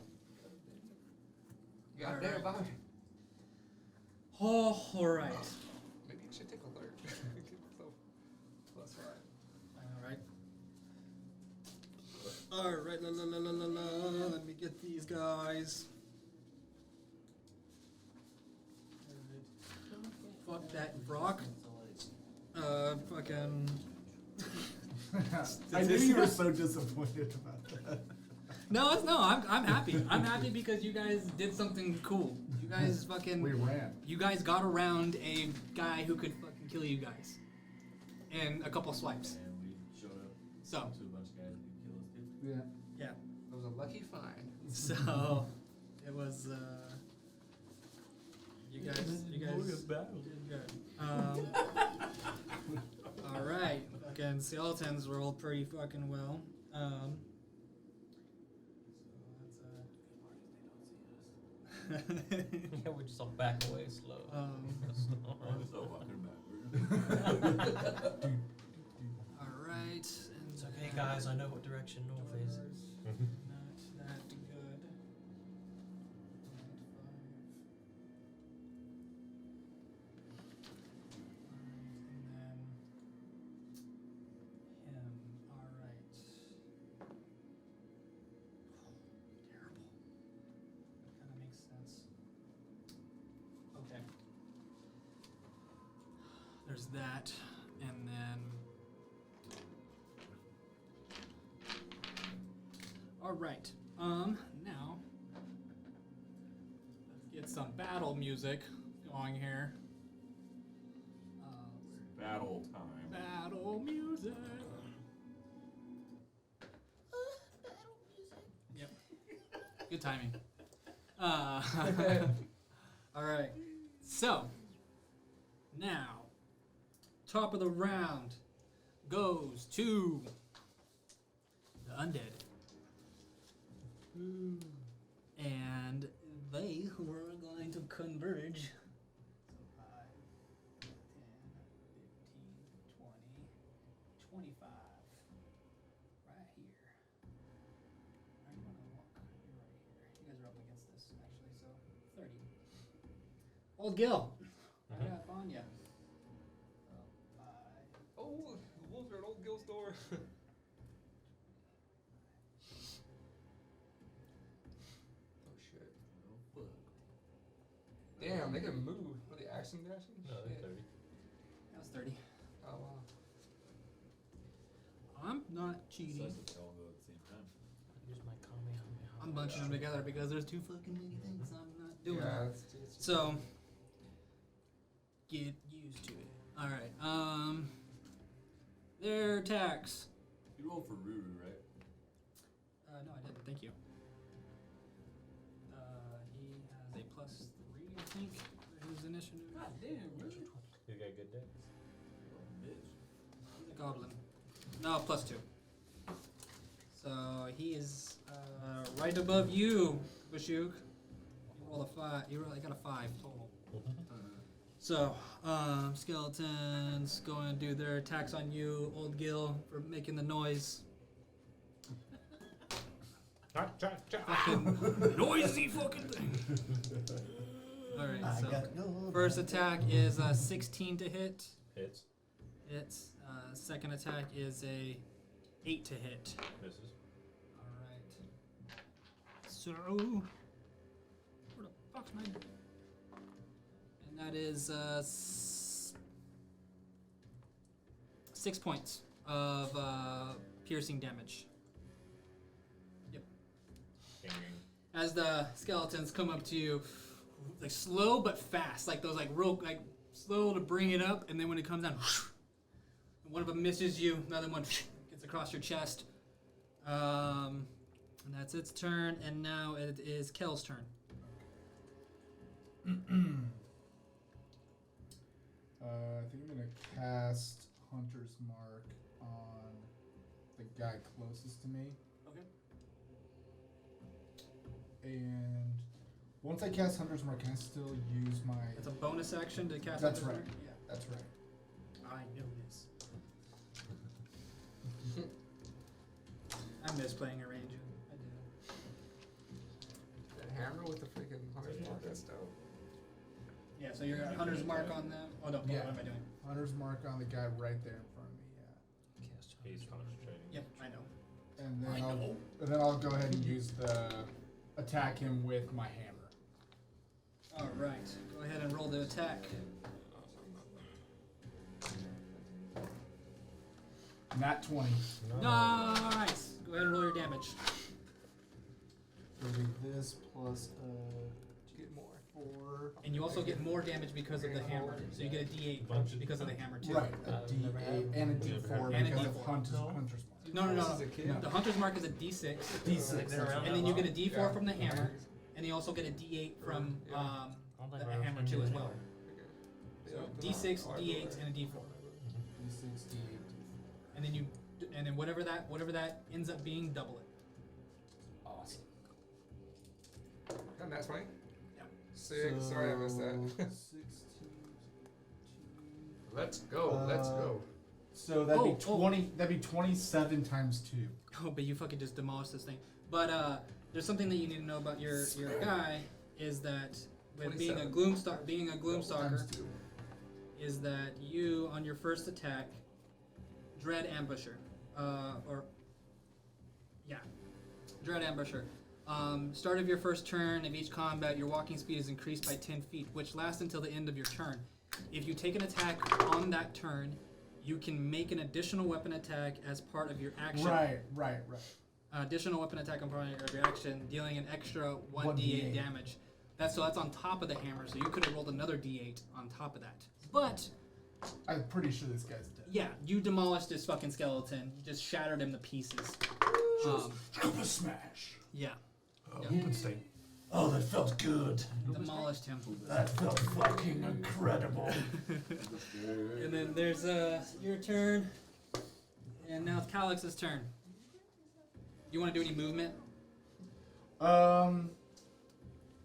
God damn, Alright. Bobby. Oh, all right. Maybe you should take alert. So, plus 5. All right. La la la la la la. Let me get these guys. Fuck that, Brock. Fucking. I knew you were so disappointed about that. No, I'm happy. I'm happy because you guys did something cool. You guys fucking. We ran. You guys got around a guy who could fucking kill you guys. In a couple swipes. And we showed up So. to a bunch of guys who kill us too. Yeah. Yeah. It was a lucky find. So. It was. You guys did good. All right. Fucking skeletons rolled pretty fucking well. So Yeah, we just all back away slow. I'm still walking backward. all right. And It's okay, guys. I know what direction north is. Not that good. And then him. All right. Terrible. That kind of makes sense. Okay. There's that, and then. All right. Now let's get some battle music going here. Battle time. Battle music. Yep. Good timing. All right. So now, top of the round goes to the undead. And they were going to converge. So 5, 10, 15, 20, 25. Right here. Where do you want to walk? You're right here. You guys are up against this, actually, so 30. Old Gil. Right up on ya. So 5. Oh, the wolves are at Old Gil's door. Oh shit. Oh, fuck. Damn, Damn, they can move. What are they, action dashing? No, they're Shit. 30. That was 30. Oh, wow. I'm not cheating. Sucks if they all go at the same time. Use my Kamehameha. I'm bunching them together because there's too fucking many things I'm not doing. Yeah, it's So, get used to it. Alright, their attacks. You rolled for Ruru, right? No, I didn't. Thank you. He has a plus 3, I think, for his initiative. God damn, really? You got good decks. Bitch. He's a goblin. No, plus 2. So he is right above you, Bashuk. You rolled a 5. You got a 5 total. So, skeletons go and do their attacks on you, Old Gil, for making the noise. Fucking noisy fucking thing. Alright, so first attack is 16 to hit. Hits. Hits. Second attack is a 8 to hit. Misses. Alright. So, where the fuck's my... And that is 6 points of piercing damage. Yep. As the skeletons come up to you, like slow but fast, like those like real like slow to bring it up, and then when it comes down, one of them misses you, another one gets across your chest. And that's its turn, and now it is Kel's turn. I think I'm gonna cast Hunter's Mark on the guy closest to me. Okay. And once I cast Hunter's Mark, can I still use my... It's a bonus action to cast. That's Hunter's right. Mark? Yeah. That's right. I know this. I miss playing a ranger. I do. That hammer with the freaking 100 mark, that's dope. Yeah, so you're at Hunter's Mark on them. Oh no, Yeah. what am I doing? Hunter's Mark on the guy right there in front of me, yeah. He's concentrating. Yep, I know. And then I'll go ahead and use the... attack him with my hammer. Alright, go ahead and roll the attack. Nat 20. Nice! Go ahead and roll your damage. It'll be this plus You get more. 4. And you also get more damage because of the hammer. So you get a d8 because of the hammer too. Right, a D8 and a D4 And a because of D4. Hunter's Mark. No. This is a kid. The Hunter's Mark is a d6. D6. And then you get a d4 Yeah. from the hammer. And you also get a d8 from the hammer too as well. So d6, d8, and a d4. D6, D8, D4. And then whatever that ends up being, double it. Awesome. And that's right. Yeah. Sick. Sorry I missed that. 16. Let's go. Let's go. So that'd be 20. That'd be 27 times 2. Oh, but you fucking just demolished this thing. But there's something that you need to know about your guy is that with being a 27. gloomstalker, Times 2. is that you on your first attack, dread ambusher, dread ambusher. Start of your first turn of each combat, your walking speed is increased by 10 feet, which lasts until the end of your turn. If you take an attack on that turn, you can make an additional weapon attack as part of your action. Right. Additional weapon attack on part of your action, dealing an extra 1d8 damage. That's on top of the hammer, so you could have rolled another d8 on top of that. But I'm pretty sure this guy's dead. yeah, you demolished this fucking skeleton. You just shattered him to pieces. Super smash. Yeah, Open Oh, that felt good. demolished him. That felt fucking incredible. And then there's your turn, and now it's Calix's turn. You want to do any movement?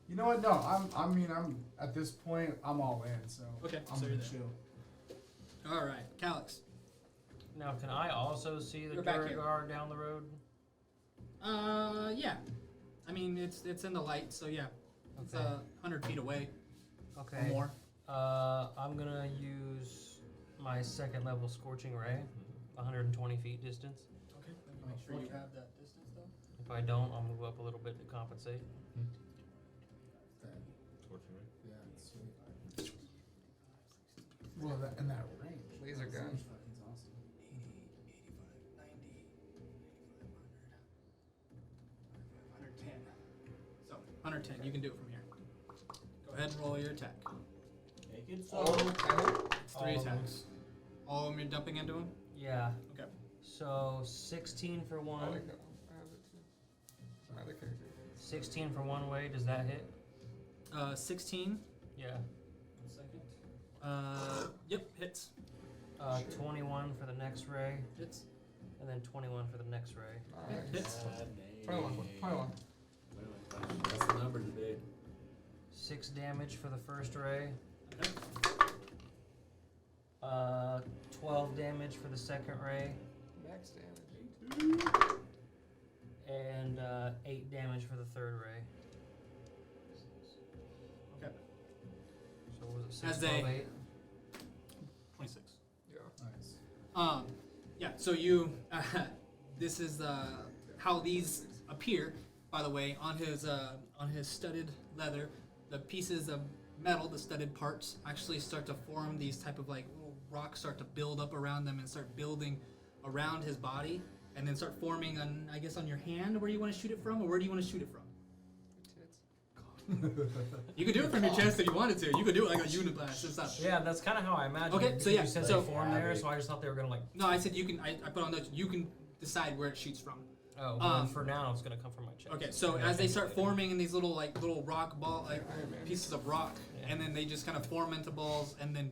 You know what? No, I'm at this point, I'm all in. So Okay, I'm so gonna you're there. chill. All right, Calix. Now, can I also see the You're back here. Durgar down the road? Yeah. I mean, it's in the light, so yeah. It's Okay. 100 feet away Okay. or more. I'm gonna use my second level Scorching Ray, 120 feet distance. Okay. Let me make sure you have that distance though. If I don't, I'll move up a little bit to compensate. Okay. Scorching ray. Yeah, sweet. Well, in that range. Laser gun. Fucking awesome. 80, 85, 90, 110. So, 110. You can do it from here. Go ahead and roll your attack. Make it so. It's 3 All of them. attacks. All of them you're dumping into him? Yeah. Okay. So 16 for I one. like that one. I have it too. My other character. 16 for one way. Does that hit? 16. Yeah. 1 second. Yep, hits. 21 for the next ray, Hits. and then 21 for the next ray. Nice. Hits. 21. 21. That's the number today. 6 damage for the first ray. Okay. 12 damage for the second ray, Max damage. and 8 damage for the third ray. Okay. So what was it 6, As 12, they- 8? 26. Yeah. Nice. Yeah, so you, this is how these appear, by the way, on his studded leather. The pieces of metal, the studded parts, actually start to form these type of like little rocks start to build up around them and start building around his body and then start forming on, I guess, on your hand where you want to shoot it from, or where do you want to shoot it from? Tits. You could do it from your chest if you wanted to. You could do it like a uniblast. It's not. Yeah, that's kind of how I imagined Okay, it. so because yeah, you said so- they formed there, so I just thought they were gonna like. No, I said you can. I put on notes. You can decide where it shoots from. Oh, well, Um, for now it's gonna come from my chest. Okay, so Okay, as they start later. forming in these little rock ball Iron Man. pieces of rock, Yeah. and then they just kind of form into balls and then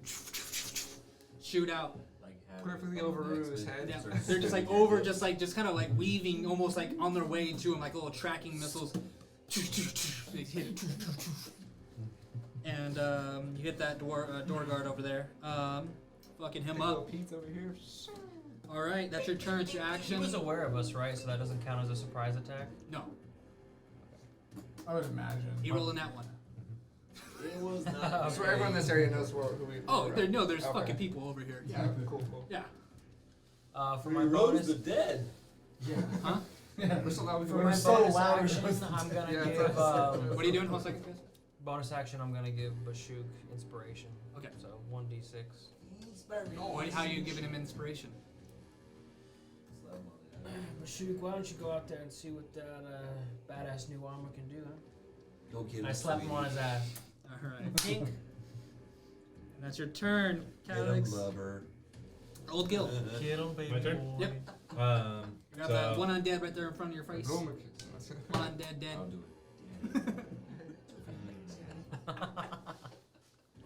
shoot out. Like having Perfectly fun over with Rue's X-Men. head. Yeah, Starts they're just like shooting over, your just kind of like weaving, almost like on their way to him, like little tracking missiles. They hit it. And you hit that door guard over there. Fucking him Big little up. Pete's over here. All right, that's your turn. It's your He action. was aware of us, right? So that doesn't count as a surprise attack. No, I would imagine. he rolled in that one. It was not. So everyone in this area knows who we. Oh, we're at. there's Okay. fucking people over here. Yeah, cool. Yeah. For We my rose bonus, the dead. Yeah. Huh? Yeah. We're so loud. for We're my so bonus loud, action, it was- I'm gonna Yeah, give. that's- What are you doing? Hold on a second, guys. Bonus action, I'm gonna give Bashuk inspiration. Okay. So 1d6. How are you giving him inspiration? Bashuk, why don't you go out there and see what that badass new armor can do, huh? Go get And I him, slapped him on his ass. All right. Tink. And that's your turn, Get him, Calix. lover. Old Gil. Get 'em, baby My turn? boy. Yep. Um, You got that one undead right there in front of your face. Roma kicks. That's it. One undead dead. I'll do it.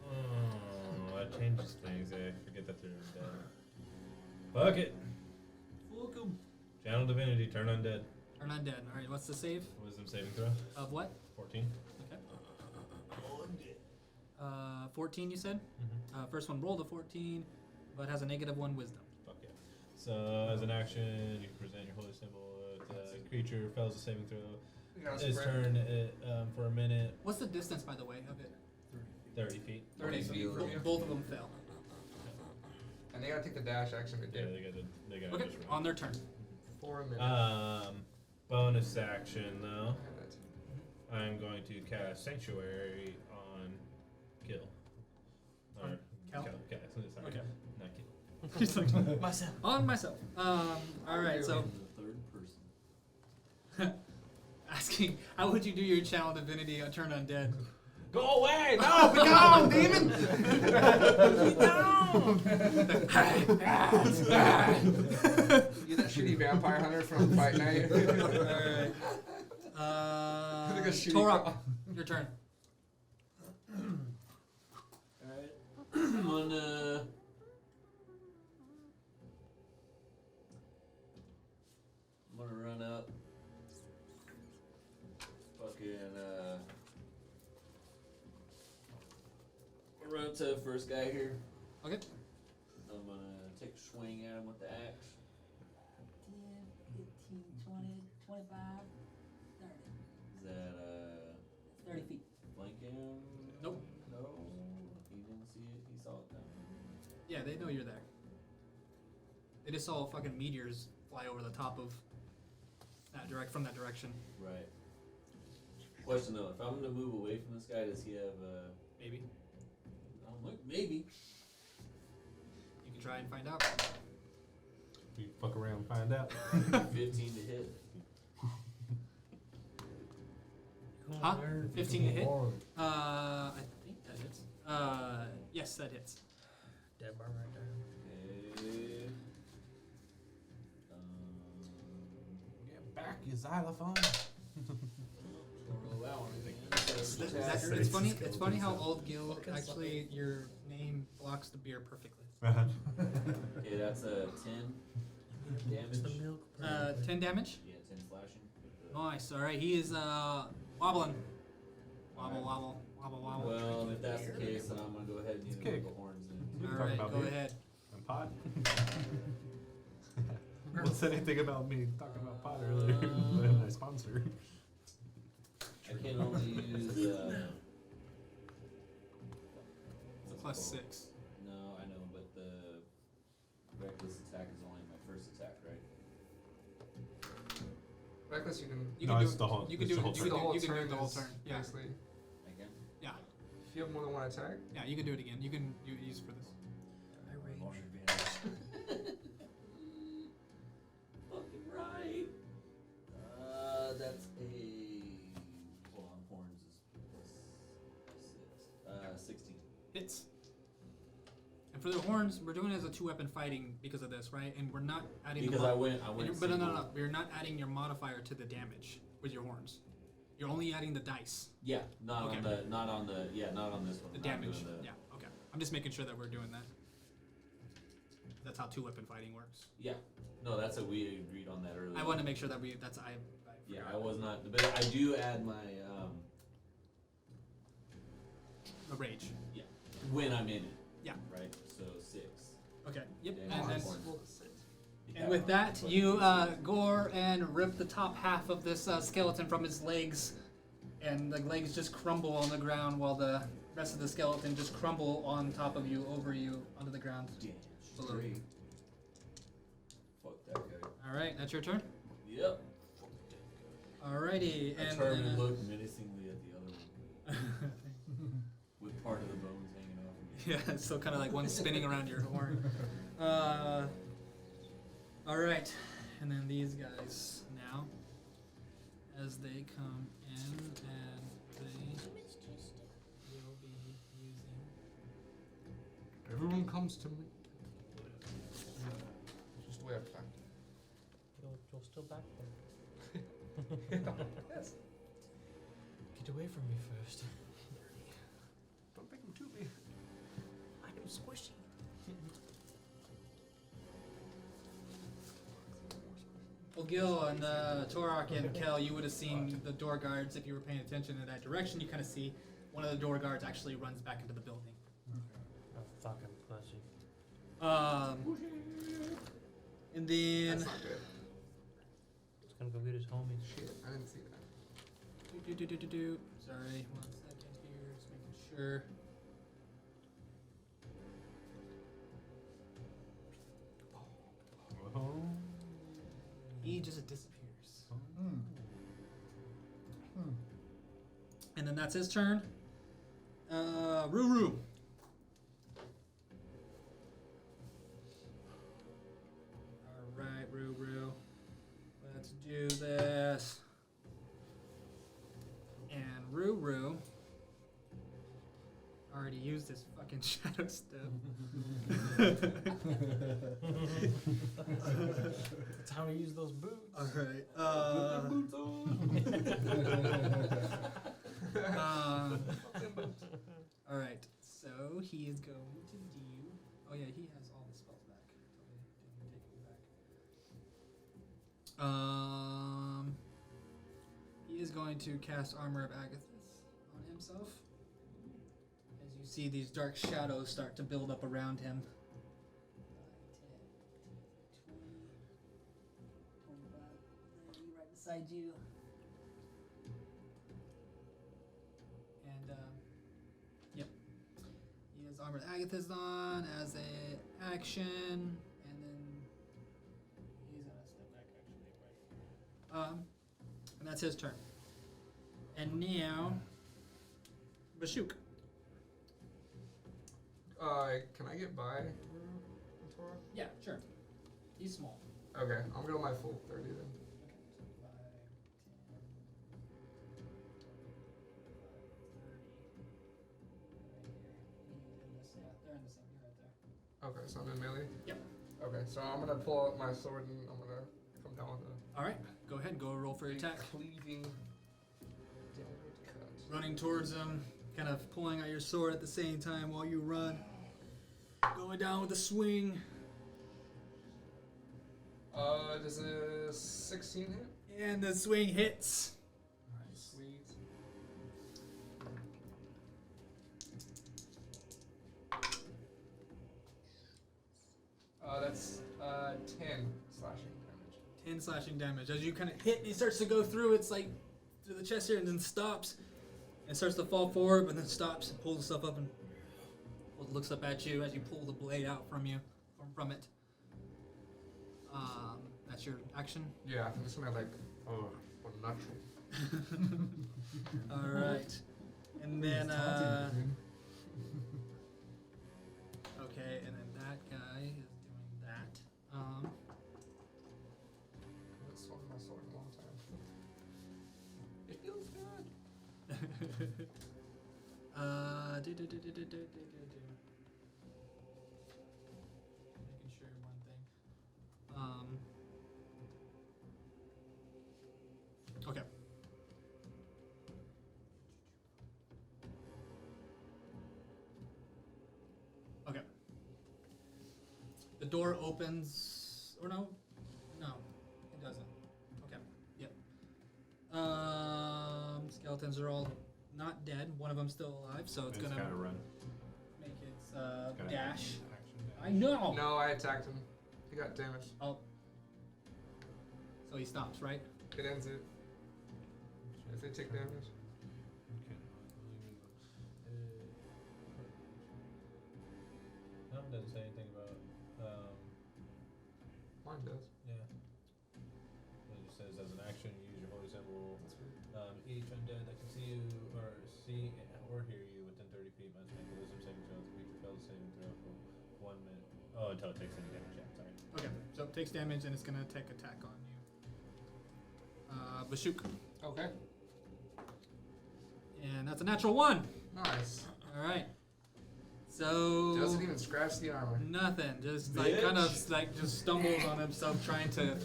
Oh, that changes things. I forget that they're undead. Fuck it. Welcome. Channel Divinity, turn undead. Turn undead. All right. What's the save? Wisdom saving throw. Of what? 14. Okay. 14. You said. First one rolled a 14, but has a -1 wisdom. Fuck yeah. So, as an action, you can present your holy symbol. If the creature fails a saving throw, You got its turn for a minute, What's the distance, by the way, of it? 30 feet. 30 feet. feet. Both of them fail. And they gotta take the dash action to Yeah, do. they got Okay. just On their turn. For a minute. Bonus action though. I have that too. I'm going to cast Sanctuary on Kill. Or On Cal? Sorry, Okay. not Kill. Just like Myself. on myself. All right. So In the third person. asking, how would you do your channel divinity on turn undead? Go away! No, be gone, demon! No! You that shitty vampire hunter from Fight Night. Alright. Like a shitty Torok, cop. your turn. Alright. I'm gonna. Run up. Fucking, run up to the first guy here. Okay. I'm gonna take a swing at him with the axe. 10, 15, 20, 25, 30. Is that, 30 feet. flank him? Nope. No. He didn't see it. He saw it coming. Yeah, they know you're there. They just saw fucking meteors fly over the top of from that direction. Right. Question though, if I'm gonna move away from this guy, does he have Maybe. I'm like, maybe. can try and find out. We fuck around and find out. 15 to hit. Huh? 15 to hit? I think that hits. Yes, that hits. Dead bar right there. Okay. Get back your xylophone. Roll that one again. It's funny. It's funny how old Gil actually your name blocks the beer perfectly. Okay, that's a 10 damage. 10 damage. Yeah, 10 slashing. Nice. All right. He is wobbling. Wobble, wobble, wobble, wobble. Well, if that's the case, then I'm gonna go ahead and use kick. the horns. And You All can talk right. about Go beer. ahead. And pot. What's anything about me talking about pot earlier? My sponsor. I can only use. Plus 6. No, I know, but the reckless attack is only my first attack, right? Reckless, you can You No, can it's do the whole- You can it's do the it. whole You do can the whole do. You can do turn. the whole is turn. Yeah. Basically, I can. Yeah. if you have more than one attack, Yeah. You can do it again. You can use for this. More advantage. Fucking right. That's a. Hold on, horns is plus 6. 16. Hits. And for the horns, we're doing it as a 2-weapon fighting because of this, right? And we're not adding. Because I went. But no. We're not adding your modifier to the damage with your horns. You're only adding the dice. Yeah, not Okay. on the, not on the, yeah, not on this one. The Not damage. doing the- Yeah. Okay. I'm just making sure that we're doing that. That's how 2-weapon fighting works. Yeah. No, that's a we agreed on that earlier. I want to make sure that we. That's I Yeah, forgot. I was not, but I do add my A rage. yeah when I'm in it. Yeah. Right. So 6. Okay. Yep. Yeah, And then. horns. And with that, you gore and rip the top half of this skeleton from its legs, and the legs just crumble on the ground while the rest of the skeleton just crumble on top of you, over you, onto the ground. Damn. Below. Great. Fuck that guy. All right, that's your turn. Yep. Alrighty, I and turn then, and look menacingly at the other one with part of the bones hanging off of me. yeah, it's still kind of like one spinning around your horn. All right, and then these guys now, as they come in, and they will be using. everyone comes to me. It's just the way I planned it. You're still back there. Yes. Get away from me first. Don't bring them to me. I'm squishy. Well, Gil and Torok and Kel, you would have seen the door guards if you were paying attention in that direction. You kind of see one of the door guards actually runs back into the building. Oh, fucking pussy. And then. That's not good. It's gonna go get his homies. Shit, I didn't see that. Sorry, 1 second here, just making sure. Oh. He just disappears. Hmm. And then that's his turn. Ruru. Alright, Ruru. Let's do this. And Ruru already used his fucking shadow step. That's how we use those boots. Alright. Alright, so he is going to do. Oh, yeah, he has all the spells back. Totally didn't take them back. He is going to cast Armor of Agathis on himself. As you see these dark shadows start to build up around him. 5, 10, 20, 25, 30, right beside you. And, yep. He has Armored Agathis on as a action, and then he's gonna step back actually, right? And that's his turn. And now, Bashuk. Can I get by for? Yeah, sure. He's small. Okay, I'm going my full 30 then. They're in the same. You're right there. Okay, so I'm in melee? Yep. Okay, so I'm gonna pull out my sword and I'm gonna come down with a All right, go ahead. Go roll for your attack. cleaving downward cut. Running towards him, kind of pulling out your sword at the same time while you run. Going down with a swing. Does a 16 hit? And the swing hits. Nice. Sweet. That's 10 slashing damage. 10 slashing damage. As you kind of hit, he starts to go through. It's like through the chest here, and then stops. And starts to fall forward, but then stops and pulls himself up and looks up at you as you pull the blade out from it. That's your action. Yeah, I'm just gonna like, oh, what a natural. All right, and then okay, and then that guy is doing that. I haven't swung my sword in a long time. It feels good. Making sure one thing. Okay. Okay. The door opens, or no, it doesn't. Okay. Yep. Skeletons are all not dead. One of them's still alive, so it's gonna gotta run. make its Gotta dash. action dash. I know. No, I attacked him. He got damaged. Oh. So he stops, right? It ends it. If they take damage. Okay. No, it doesn't say anything about. Mine does. Yeah. It just says as an action, you use your holy symbol. That's weird. Each undead that can see you or hear you within 30 feet must make a wisdom saving throw. The creature fails the saving throw for 1 minute. Oh, until it takes any damage. Yeah, sorry. Okay. So it takes damage and it's gonna take attack on you. Bashuk. Okay. And that's a natural 1. Nice. All right. So Doesn't even scratch the armor. nothing. Just like kind of like just stumbles on himself trying to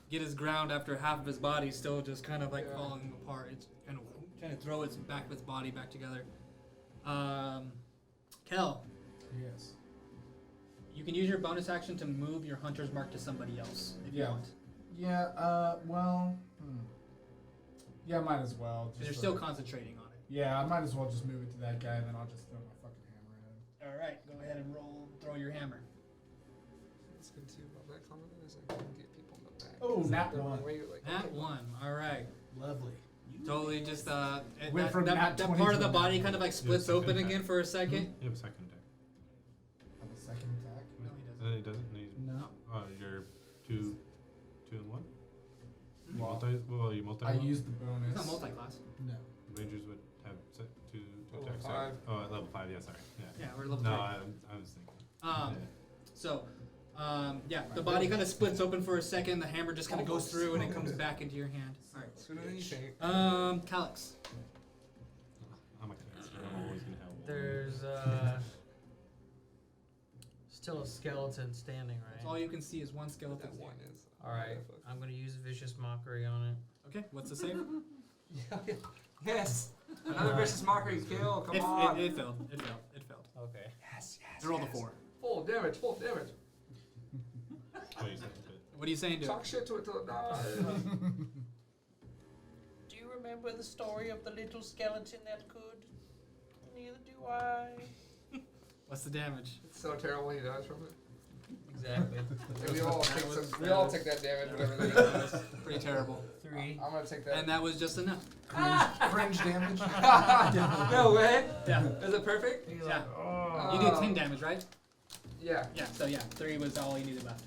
get his ground after half of his body still just kind of like Yeah. falling apart. It's kind of trying to throw its back of its body back together. Kel, Yes. you can use your bonus action to move your hunter's mark to somebody else if you Yeah. want. Yeah, well, yeah, might as well. Because you're Just still like- concentrating on it. Yeah, I might as well just move it to that guy, and then I'll just throw my fucking hammer at him. All right, go ahead and throw your hammer. What's good too about that comment is I can get people in the back. Oh, It's nat the wrong one. way, like, That okay, one. All right. Lovely. Totally just Went that, from that, nat that 20 part of to the a nat body one. kind of like splits second open attack. again for a second. You have a second attack. Have a second attack? No, he doesn't. He doesn't. He's, No. you're two and one. You Well, you multi. I used the bonus. It's not multi-class. No. Rangers would have two Level attacks. 5. Oh, at level 5. Yeah, sorry. Yeah. Yeah, we're level No, 3. I was thinking. Um, yeah. So, yeah, the body kind of splits open for a second. The hammer just kind of goes through and it comes back into your hand. All right. Sooner than you think. Calyx. I'm a cancer. I'm always gonna have one. There's still a skeleton standing, That's right? all you can see is one skeleton. That one is. All right, I'm gonna use vicious mockery on it. Okay, what's the save? Yes. Another vicious mockery kill. Come on. It failed. It failed. It failed. Okay. Yes. Yes. I rolled a yes. 4. Full damage. Full damage. What are you saying? What are you saying to it? Talk shit to it till it dies. Do you remember the story of the little skeleton that could? Neither do I. What's the damage? It's so terrible he dies from it. Exactly. And we all take was- some. We all take that damage. Whatever that is. Pretty terrible. 3. I'm gonna take that. And that was just enough. Cringe damage. No way. Yeah. Is it perfect? He's Yeah. like, oh. You did 10 damage, right? Yeah. Yeah, so yeah, 3 was all you needed left.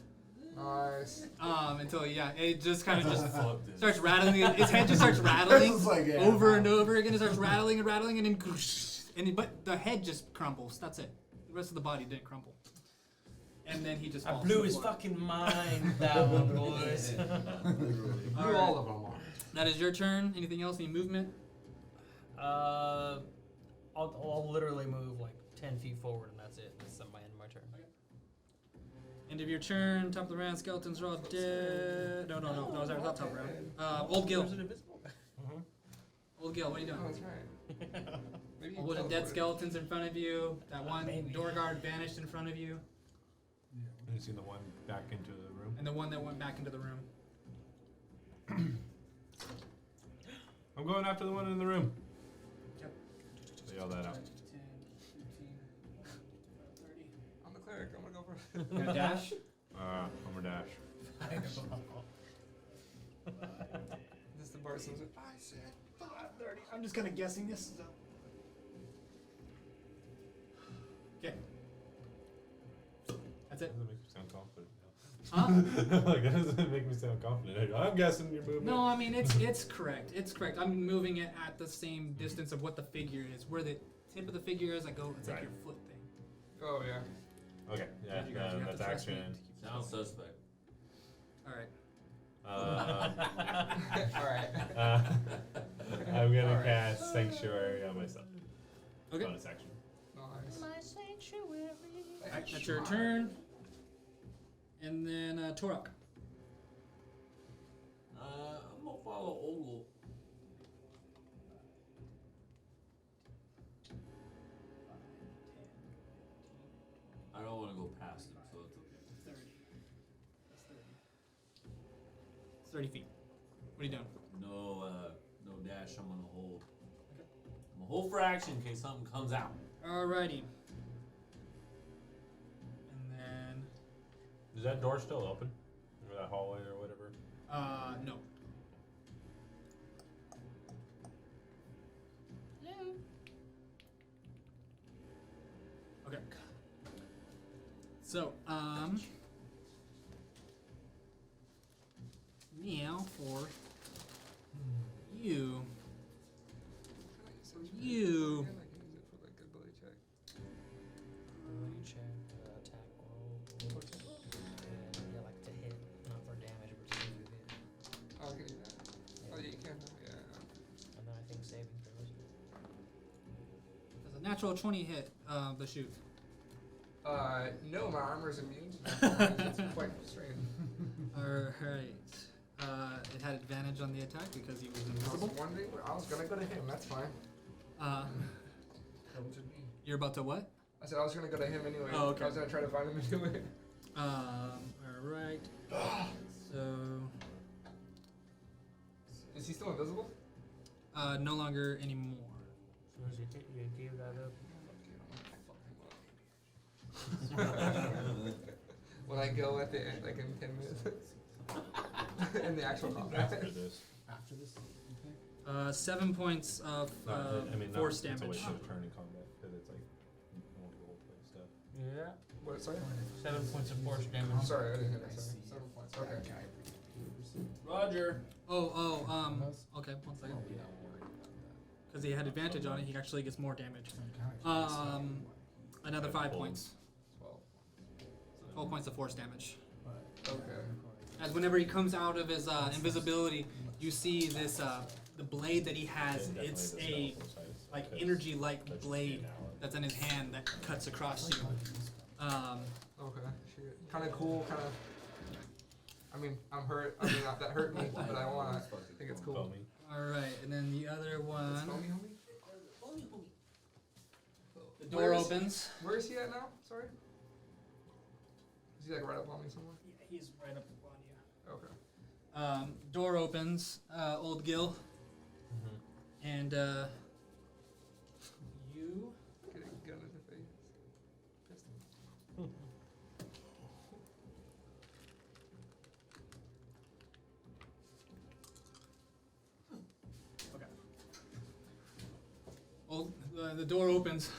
Nice. Until, yeah, it just kind of just Fuck this. starts rattling. His head just starts rattling This is like, yeah. over and over again. It starts rattling and rattling, and then but the head just crumbles. That's it. The rest of the body didn't crumble. and then he just I falls blew to the his floor. fucking mind, that one, boys. Blew all of them off. That is your turn. Anything else? Any movement? I'll literally move like 10 feet forward, and that's it. That's my end of my turn. End of your turn. Top of the round. Skeletons are all dead. No, sorry, not top of the round. Old Gil. Is it invisible? Old Gil, what are you doing? Oh, that's right. Maybe A bunch of dead teleported. skeletons in front of you. That one Maybe. door guard vanished in front of you, You see the one back into the room. and the one that went back into the room. I'm going after the one in the room. Yep. So yell that out. 10, 15, 30. I'm the cleric. I'm gonna go for You gonna dash? Homer dash. This is the Barson's. I said 30. I'm just kind of guessing this. Okay. That's it. That doesn't make you sound confident. Huh? Like that doesn't make me sound confident. I'm guessing your movement. No, I mean it's correct. It's correct. I'm moving it at the same distance of what the figure is. Where the tip of the figure is, I go. It's like Right. your foot thing. Oh yeah. Okay. Yeah. You guys, you have That's to trust me action. to keep Sounds suspect. All right. All right. I'm gonna Alright. cast Sanctuary on myself. Okay. Bonus action. Nice. My sanctuary. Alright, that's your turn. And then Torok. I'm gonna follow Ogle. I don't want to go past him, so it's okay. 30. That's 30. It's 30 feet. What are you doing? No dash. I'm gonna hold. I'm gonna hold for action in case something comes out. Alrighty. And then, Is that door still open? Or that hallway or whatever? no. Okay. So, now for you. You. I can use it for like ability check. Ability check, attack roll. Yeah, like to hit, not for damage, but to hit. Oh, I can do that. Oh, yeah, you can. Yeah. And then I think saving throws. Does a natural 20 hit the shoot? No, my armor's immune. It's quite strange. Alright. It had advantage on the attack because he was I was invisible. wondering. I was gonna go to him. That's fine. Come to me. You're about to what? I said I was gonna go to him anyway. Oh, okay. I was gonna try to find him anyway. Alright. So, Is he still invisible? no longer anymore. As soon as you hit, you give that up. When I go at the end, like in 10 minutes. In the actual combat. After this. After this, you think? 7 points of force It's damage. always a turn in combat because it's like multiple play stuff. Yeah. What, sorry? 7 points of force damage. I'm sorry, I didn't hear that. I Sorry. see. 7 points. That Okay. guy. Roger. Okay, 1 second. Oh, yeah, I'll worry about that. Because he had advantage on it, he actually gets more damage. Kinda Another I've 5 pulled. points. 12 points of force damage. but- Okay. As whenever he comes out of his invisibility, you see this the blade that he has. Yeah, It's definitely a the skeletal size, like because energy-like that's blade an hour. that's in his hand that cuts across you. Okay. Shit. Kind of cool. Kind of. I mean, I'm hurt. I mean, that hurt me, but I want to. I think it's cool. Foamy. All right, and then the other It's one, foamy, homie? the door Where is- opens. Where is he at now? Sorry. Is he like right up on me somewhere? Yeah, he's right up on you. Okay. Door opens. Old Gil and you. Get a gun in the face. Pistol. Okay. Old, the door opens.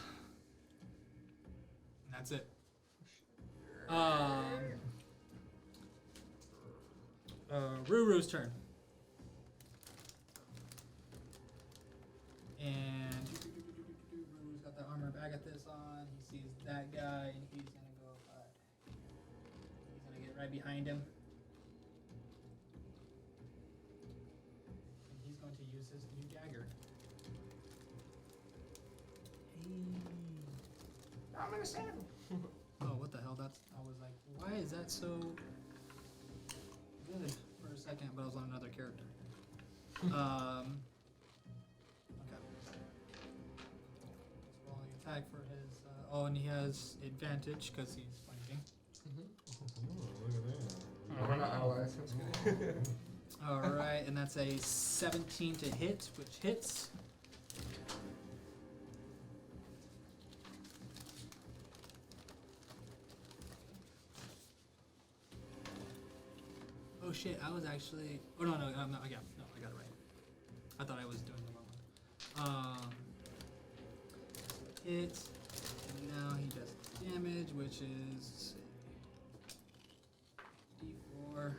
And that's it. Ruru's turn. And Ruru's got the armor of Agathis on. He sees that guy, and he's gonna go right behind him. And he's going to use his new dagger. I'm gonna save him. Oh, what the hell? I was like, why is that so good for a second? But I was on another character. Okay. So rolling attack for his. Oh, and he has advantage because he's flanking. Oh, we're not allies. That's good. All right, and that's a 17 to hit, which hits. Oh shit! I was actually. Oh no, I got it right. I thought I was doing the wrong one. Hit, and now he does damage, which is D4, and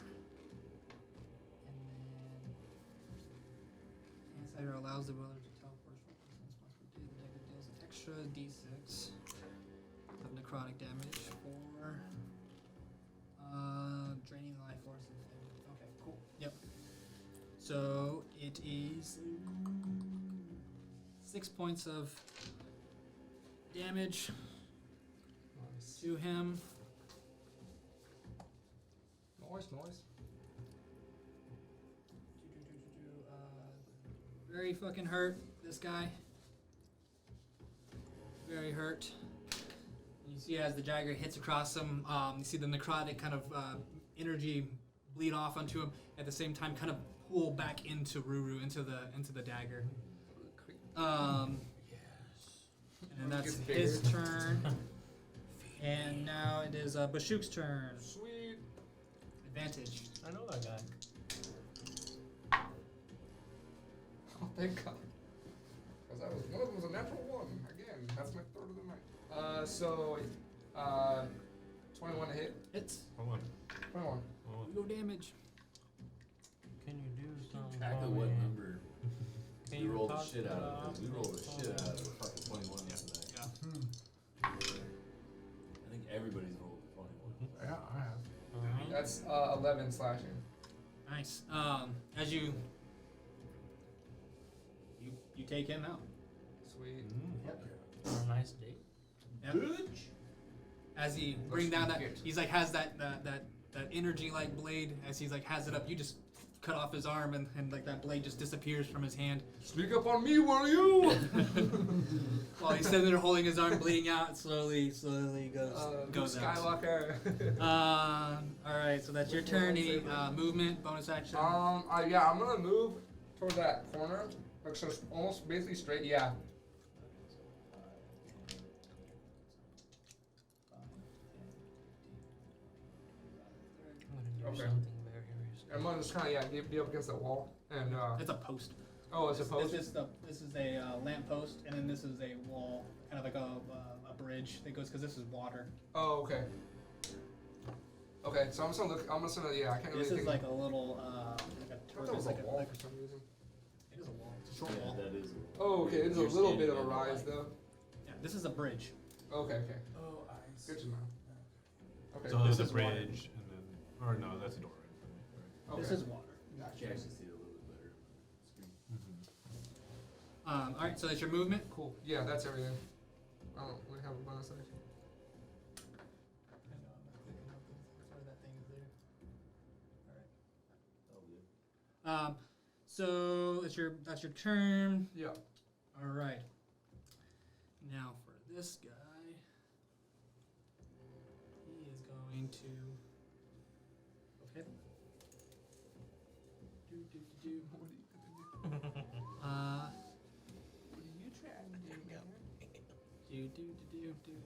then Insider allows the roller to teleport for once per day. The dagger deals an extra D6 of necrotic damage for draining the life force. Okay, cool. Yep. So it is 6 points of damage to him. Noise. Very fucking hurt, this guy. Very hurt. You see as the dagger hits across him, you see the necrotic kind of energy bleed off onto him. At the same time, kind of pull back into Ruru, into the dagger. And then that's his turn. And now it is Bashuk's turn. Sweet. Advantage. I know that guy. Oh, thank God. Because one of them was a natural one. Again, that's my third of the night. So, 21 to hit. Hits. Hold on. 21. No damage. Can you do something? Track of for what me? number Can we you rolled the toss shit it out of. off? 'Cause we rolled the shit out of the fucking 21 tonight. Yeah. I think everybody's rolled a 21. Yeah, I have. Uh-huh. That's 11 slashing. Nice. As you take him out. Sweet. On a nice date. Yep. As he bring down that, he's like has that energy like blade. As he's like has it up, you just cut off his arm and like that blade just disappears from his hand. Sneak up on me, will you? While he's sitting there holding his arm, bleeding out, it slowly goes out. Skywalker. All right, so that's your turn. Any movement, bonus action? Yeah, I'm gonna move toward that corner, like so, almost basically straight. Yeah. I'm gonna do Okay. something very I'm gonna just kind of be up against that wall and. It's a post. Oh, it's a post. This is a lamp post, and then this is a wall, kind of like a bridge that goes because this is water. Oh, okay. Okay, so I'm just gonna look. I'm just gonna. Yeah, I can't really This think. is like a little like I thought that was a wall for some reason. It is a wall. It's a short Yeah, wall. that is. Oh, okay. It's a You're little bit standing of a in the rise, light. though. Yeah, this is a bridge. Okay, okay. Oh, I Good to know. Okay. So This there's a is water. bridge, and then, or no, that's a door. Right? Okay. This is water. You can actually see it a little bit better. Screen. All right, so that's your movement. Cool. Yeah, that's everything. I don't really have a bonus action. I know, I'm not clicking up. That's why that thing is there. All right. That'll do. So that's your turn. Yeah. All right. Now for this guy, he is going to. Okay. Do. What are you gonna do? What are you trying to do, man? Do.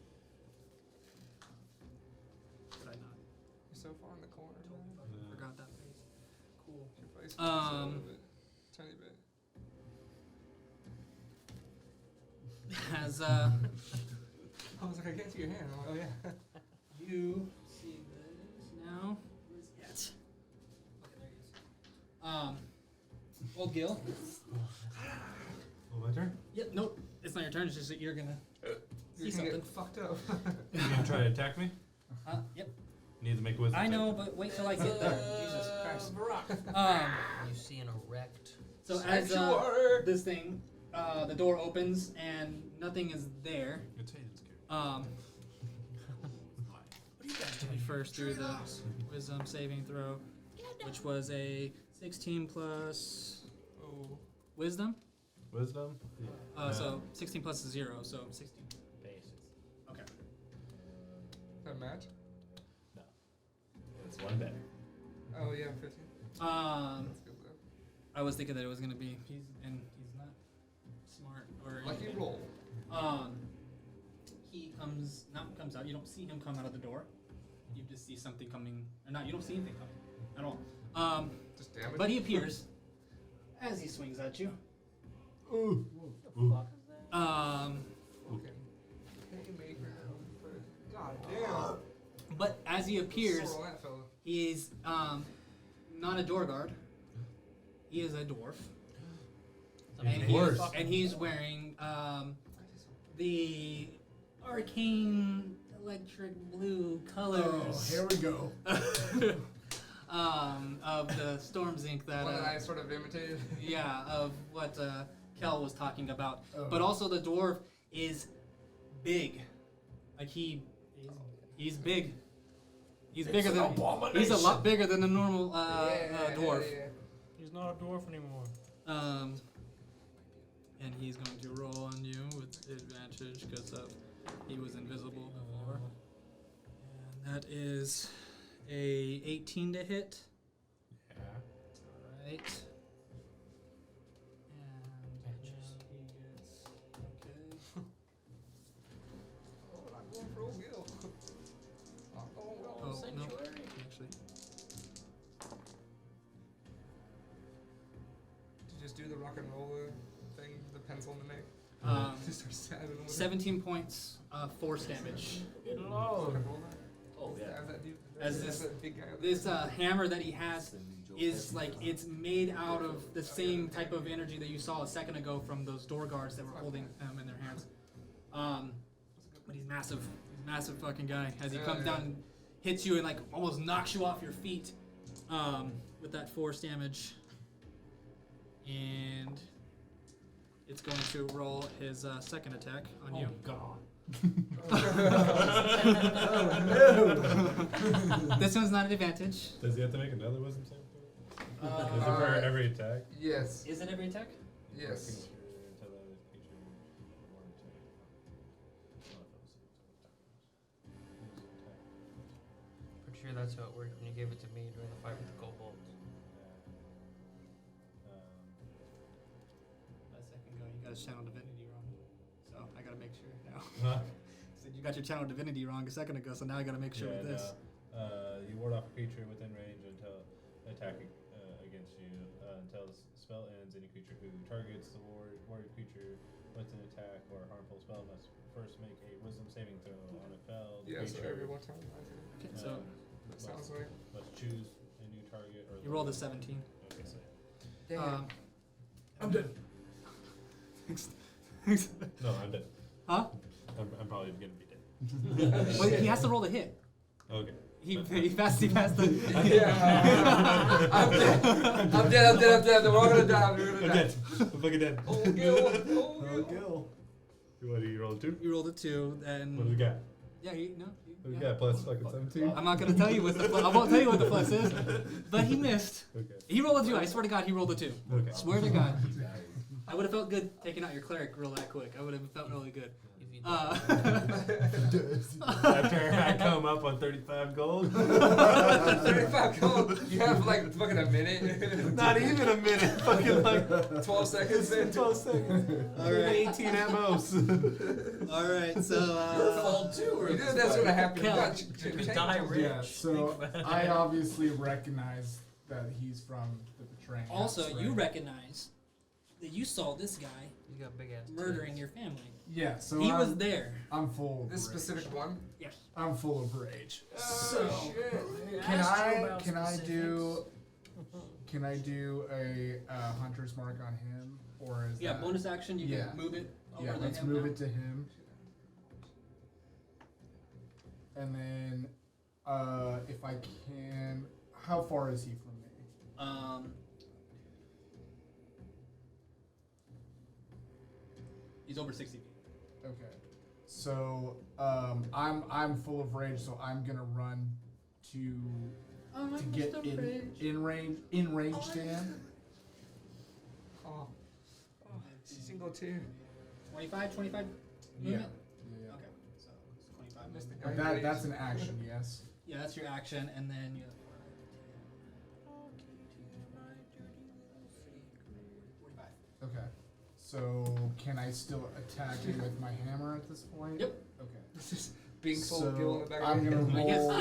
Did I not? You're so far in the corner. Totally Man. fucking Yeah. forgot that face. Cool. Your face is a little bit, tiny bit. As I was like, I can't see your hand. I'm like, oh yeah. you see this now. Where's he at? Okay, there he is. Old Gil. Oh, my turn? Yep, nope. It's not your turn, it's just that you're gonna see You're gonna something. get fucked up. You gonna try to attack me? Yep. need to make a wisdom. I save. know, but wait till I get there. Jesus Christ. You see an erect. So as this thing, the door opens and nothing is there. It's Hayden's character. What are you guys We doing? first do the wisdom saving throw, which was a 16 plus wisdom. Wisdom. So 16 plus 0, so 16. Okay. That match? No. It's one better. Oh yeah, 15. That's good though. I was thinking that it was gonna be he's not smart or Lucky anything. roll. He comes out. You don't see him come out of the door. You just see something coming, or not. You don't see anything coming at all. Just damage. But he appears as he swings at you. Ooh. Okay. Haymaker. God damn. But as he appears, Sword on that fella. he is not a door guard. He is a dwarf, and he's wearing the arcane electric blue colors. Oh, here we go. Of the Storm Zinc that One that I sort of imitated. yeah, of what Kel was talking about. Oh. But also the dwarf is big. Like he's big. He's bigger than he's a lot bigger than a normal dwarf. Yeah. He's not a dwarf anymore. And he's going to roll on you with advantage because he was invisible before. And that is a 18 to hit. Yeah. Alright. And he gets okay. Oh, I'm going for old Gil. Oh, no. Actually. Did you just do the rock and roll thing, the pencil in the neck? Just start stabbing him with 17 points, force damage. it. Rock and roll that? Oh, yeah. Stab that dude. As Stab this- that big guy up This there. hammer that he has is like it's made out of the same type of energy that you saw a second ago from those door guards that were holding him in their hands. But he's massive. He's a massive fucking guy. As he comes down and hits you and like almost knocks you off your feet with that force damage. And it's going to roll his second attack on you. God. This one's not an advantage. Does he have to make another wisdom save? Is it for Uh, every attack? Yes. Is it every attack? Yes. Pretty sure that's how it worked when you gave it to me during the fight with the kobolds. A second ago, you got his channel divinity wrong. So I gotta make sure now. Huh? Said you got your channel divinity wrong a second ago, so now I gotta make sure with this. You ward off a creature within range until attack against you. Until the spell ends, any creature who targets the warrior creature with an attack or harmful spell must first make a wisdom saving throw on a failed Yeah, so creature. every one time. Okay, so That sounds right. Must choose a new target or you rolled a 17. Okay, so Damn. I'm dead. no, I'm dead. Huh? I'm probably gonna be dead. Well, he has to roll the hit. Okay. He passed the. Yeah. I'm dead. We're all gonna die. We're I'm gonna die. dead. I'm fucking dead. Oh, Gil. Oh, Oh, Gil. Gil. What do you roll? 2? You rolled a 2, and What do we got? yeah, What do we yeah. got? Plus fucking 17? I'm not gonna tell you what the I won't tell you what the plus is, but he missed. Okay. He rolled a 2. I swear to God, he rolled a 2. Okay. Swear to God. I would have felt good taking out your cleric real that quick. I would have felt really good. If you After I come up on 35 gold? 35 gold. You have like fucking a minute. Not even a minute. Fucking like 12 seconds. 12 seconds. All right. 18 at most. All right, so You knew that's gonna happen. You Kel. got You could die rich. Yeah, so I obviously recognize that he's from the betraying. also house, you right? recognize that you saw this guy You got big ass. murdering tits. your family. Yeah, so He I'm, was there. I'm full of This rage. specific one. Yes. I'm full of rage. So Oh, shit. can Asked you I about can I do specifics. can I do a hunter's mark on him, or is Yeah, that, bonus action. You Yeah. can move it over yeah, to let's him move now. it to him. And then if I can, how far is he from me? He's over 60 feet. Okay. So I'm full of rage, so I'm gonna run to get in range Dan. Oh, single two. 25 Yeah. movement? Yeah. Okay, so it's 25 Missed movement. the guy. But that's an action, yes. Yeah, that's your action, and then you. 45. Okay. So can I still attack him with my hammer at this point? Yep. Okay. This is being So sold Gil in the back of I'm the gonna head. roll.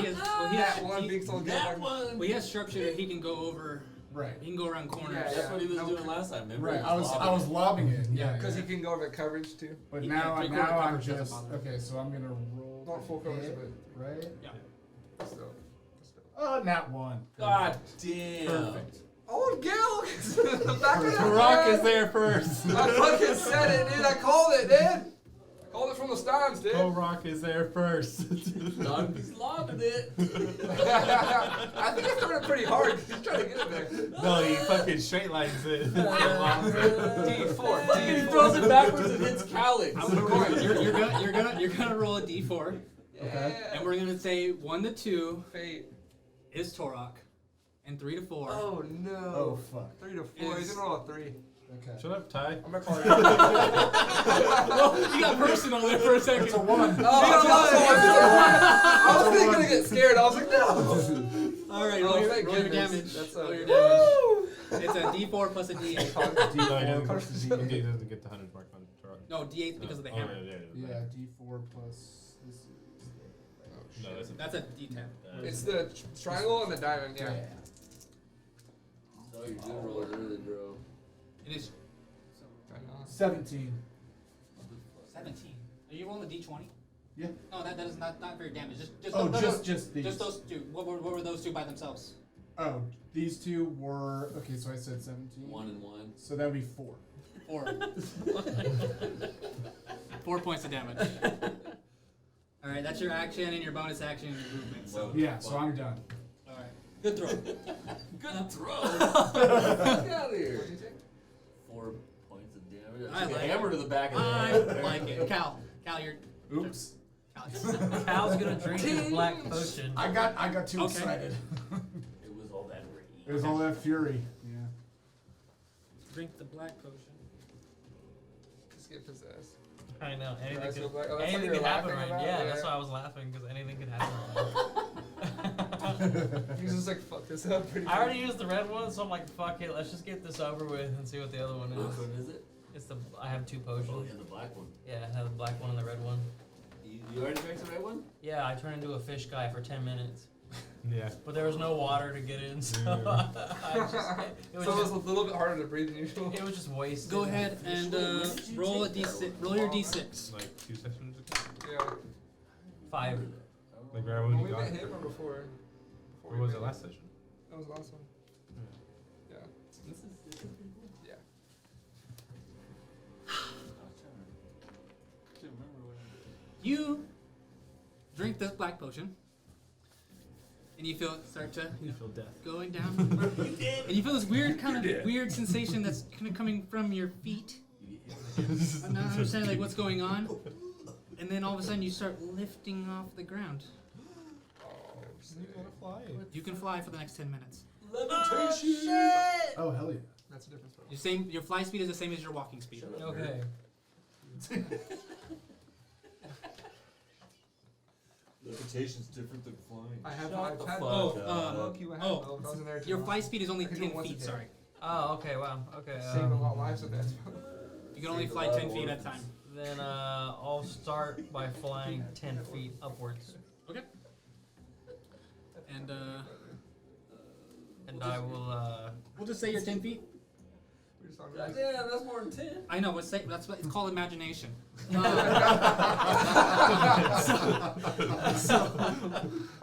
That one being sold Gil in the back of Well, he has sharpshooter. He can go over. Right. He can go around corners. Yeah, That's what he was no, doing last time. Remember? Right. He I was lobbing it. Yeah. Because he can go over coverage too. But He now can't. now Three-quarter I'm coverage doesn't just bother. okay. So I'm gonna roll. Not full to coverage, hit, right? Yeah. Still. Oh, nat one. God damn. Perfect. Oh, Gil! The back of the Rock head. is there first. I fucking said it, dude. I called it, dude. I called it from the stands, dude. Rock is there first. He's lobbing it. I think I threw it pretty hard. He's trying to get it there. No, he fucking straight lines it. D4. He throws it backwards and hits Calix. You're gonna roll a d4, Okay. and we're gonna say 1 to 2 Fate. is Torok, and 3 to 4. Oh no. Oh fuck. 3 to 4. He's gonna roll a 3. Okay. Shut up, Ty. I'm gonna call it. Well, you got personal there for a second. It's a one. I was really gonna get scared. I was like, no. All right, Oh, roll your thank damage. goodness. That's Roll your Woo! damage. It's a d4 plus a d8. No, he D4 plus doesn't, D8. he doesn't get the 100 mark on Turok. No, d8 because of the Oh, hammer. Yeah, D4 plus this is. No, that's a That's a d10. It's the triangle and the diamond, yeah. Oh, you did roll it early, bro. It is I know. 17. 17. Are you rolling a d20? Yeah. No, that is not very damage. Just Oh, no, just these. just those two. What were those two by themselves? Oh, these two were okay. So I said 17. 1 and 1. So that would be 4. 4. 4 points of damage. All right, that's your action and your bonus action and your movement. So, Yeah. So I'm done. all right, good throw. Good throw. Get out of here. What'd you take? 4 points of damage. I I took like a hammer to the back of the I head. like it. Cal, you're. Oops. Cal's gonna drink his black potion. I got too Okay. excited. It was all that rage. It was all that fury. Yeah. Drink the black potion. Just get possessed. I know. Your Anything eyes go could, black. Oh, that's what anything you're could happen laughing right. about? Yeah, that's why I was laughing because anything could happen. He's just like, fuck this up pretty I already used the red one, so I'm like, fuck it. Let's just get this over with and see what the other one Which is. one is it? It's the I have 2 Oh, potions. yeah, the black one. Yeah, I have the black one and the red one. You already drank the red one? Yeah, I turned into a fish guy for 10 minutes, Yeah. but there was no water to get in, so Yeah. it was So it was just, a little bit harder to breathe than usual. it was just wasted. Go ahead and roll a d6. Roll your d6. Like 2 sessions ago. Yeah. 5. Like right Well, when we you got met it. him before. What was it last session? That was the last one. Yeah. This is pretty cool. Yeah. I was trying to remember what You drink this black potion, and you feel it start to You feel death. going down, and you feel this weird weird sensation that's kind of coming from your feet. I'm not understanding like what's going on, and then all of a sudden you start lifting off the ground. You wanna fly? You can fly for the next 10 minutes. Levitation! Oh hell yeah. That's a different story. Your fly speed is the same as your walking speed. Shut up, Okay. Levitation's different than flying. I have Shut I've the had fuck Oh, up. Loki would have oh, though if I was in there too Your long. fly speed is only I can do 10 it once a feet. day. Sorry, Oh, okay. Wow. Okay. Saved a lot of lives with that. you can only fly 10 feet at a time. Then I'll start by flying 10 feet upwards, Okay. And and I will. we'll just say you're 10 feet. We just talked God about damn, that's more than 10. I know. That's what it's called imagination.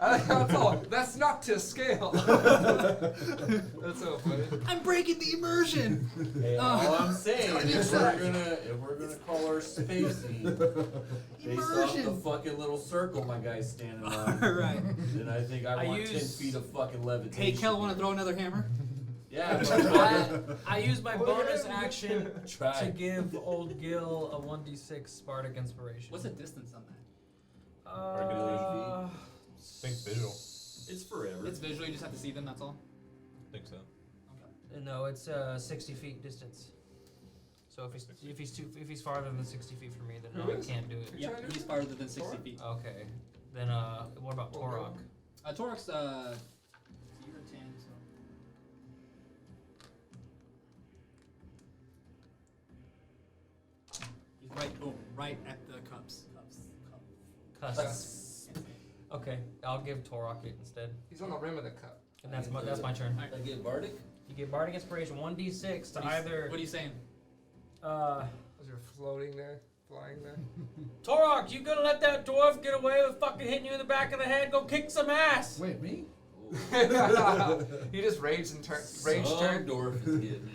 I like how it's all, that's not to scale. That's so funny. I'm breaking the immersion. Hey, Oh. all I'm saying It's is gonna if we're gonna call our spacey based off the Immersion. fucking little circle my guy's standing All on, right. then I think I I want use- 10 feet of fucking levitation. Hey, Kel, want to throw another hammer? Yeah, but I use my bonus action try. to give old Gil a 1d6 Spartic inspiration. What's the distance on that? Think visual. It's forever. It's visual. You just have to see them. That's all. Think so. No, it's 60 feet distance. So if he's farther than 60 feet from me, then no, Who I is? can't do it. Yeah, he's farther than 60 feet. Okay. Then what about Torok? Torok's you're 10, so. He's right at the cups. Cusp. Okay, I'll give Torok it instead. He's on the rim of the cup. And that's my turn. I get Bardic? You get Bardic Inspiration 1d6 to either. What are you saying? As you're floating there, flying there. Torok, you gonna let that dwarf get away with fucking hitting you in the back of the head? Go kick some ass! Wait, me? He just rage Some turned. dwarf is getting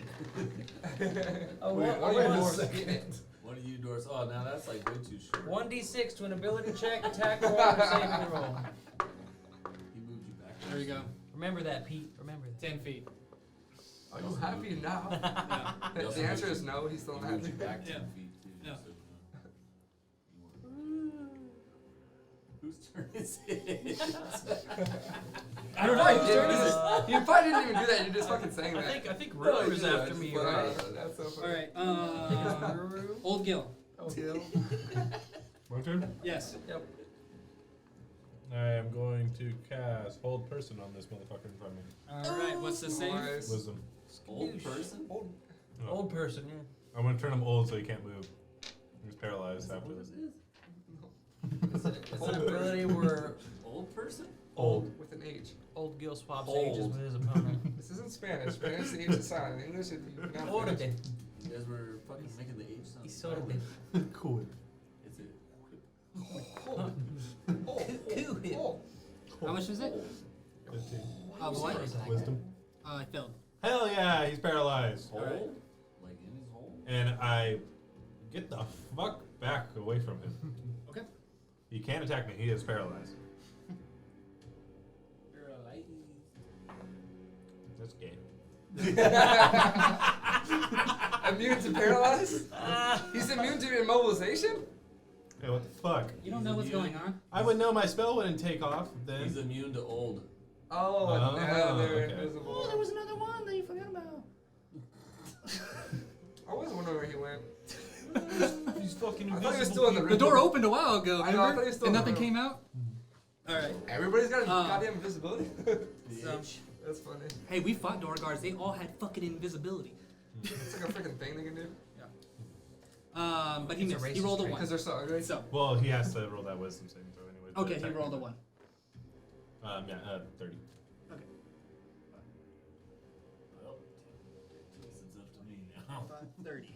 it. Oh, Wait, what- what what are you was- dwarves getting it? One of you dwarfs. Oh, now that's like way too short. 1d6 to an ability check, attack, roll, or saving roll. He moved you back. There you go. Remember that, Pete. Remember that. 10 feet. Are you happy now? Yeah. The answer is no. He's still He not moved happy. you back 10 Yeah. feet too. Yeah. So, whose turn is it? I don't know. You Whose didn't turn is do it? this. You probably didn't even do that. You're just fucking saying that. I think No, Rue you is didn't. after me, But, right? That's so All funny. right. Ruru? Old Gil. Till. My turn? Yes. Yep. I am going to cast Hold Person on this motherfucker in front of me. All right. What's the save? Nice. Wisdom. Old person? No. Old person, yeah. I'm gonna turn him old so he can't move. He's paralyzed after this. It's an ability where Old person? Old. With an H. old Gil swaps Old. ages with his opponent. This isn't Spanish. Spanish, the H is silent. English, it not Order finished. it. You guys were fucking making the H sound. He sort of silent. did. Cool. It's a How much is it? 15. What? Wisdom. I failed. Hell yeah, he's paralyzed. hole? Alright. Like in his hole? And I get the fuck back away from him. Okay. He can't attack me, he is paralyzed. That's gay. Immune to paralyzed? He's immune to immobilization? Hey, what the fuck? You don't know what's going on. I would know my spell wouldn't take off He's then. immune to old. Oh, yeah, they're okay. invisible. Oh, there was another one that you forgot about. I was wondering where he went. He's fucking I thought he was still in the The room. door opened a while ago. I know, I remember? thought he was still and in the nothing room. came out. All right. Everybody's got Uh, goddamn invisibility. So, That's funny. hey, we fought door guards. They all had fucking invisibility. It's like a freaking thing they can do. But he It's a missed. He racist rolled a trait. one. Because they're so ugly. So, Well, he has to roll that wisdom saving throw anyway. to okay, he attack rolled a me. one. 30. Okay. Well, it's up to me now. 30.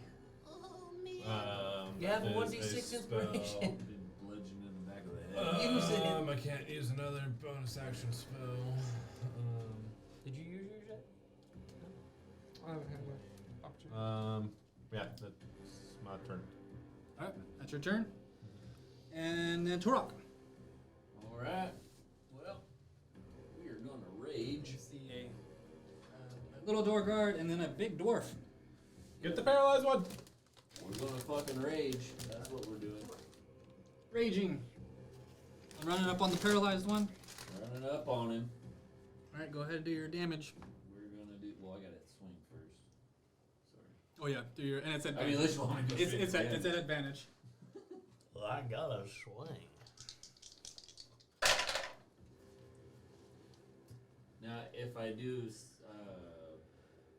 You have a is 1d6 spell- inspiration. Been bludgeoned in the back of the head. Use it. I can't use another bonus action spell. Did you use yours yet? I haven't had my opportunity. Yeah, that's my turn. All right, that's your turn. And then Turok. Alright. Well, we are gonna rage. You see a little door guard and then a big dwarf. Get the paralyzed one! We're gonna fucking rage. That's what we're doing. Raging. I'm running up on the paralyzed one. Running up on him. All right, go ahead and do your damage. We're gonna do. Well, I gotta swing first. Sorry. Oh yeah, do your and it's I mean, advantage. unless you want me to do It's it. at advantage. Well, I got a swing. Now, if I do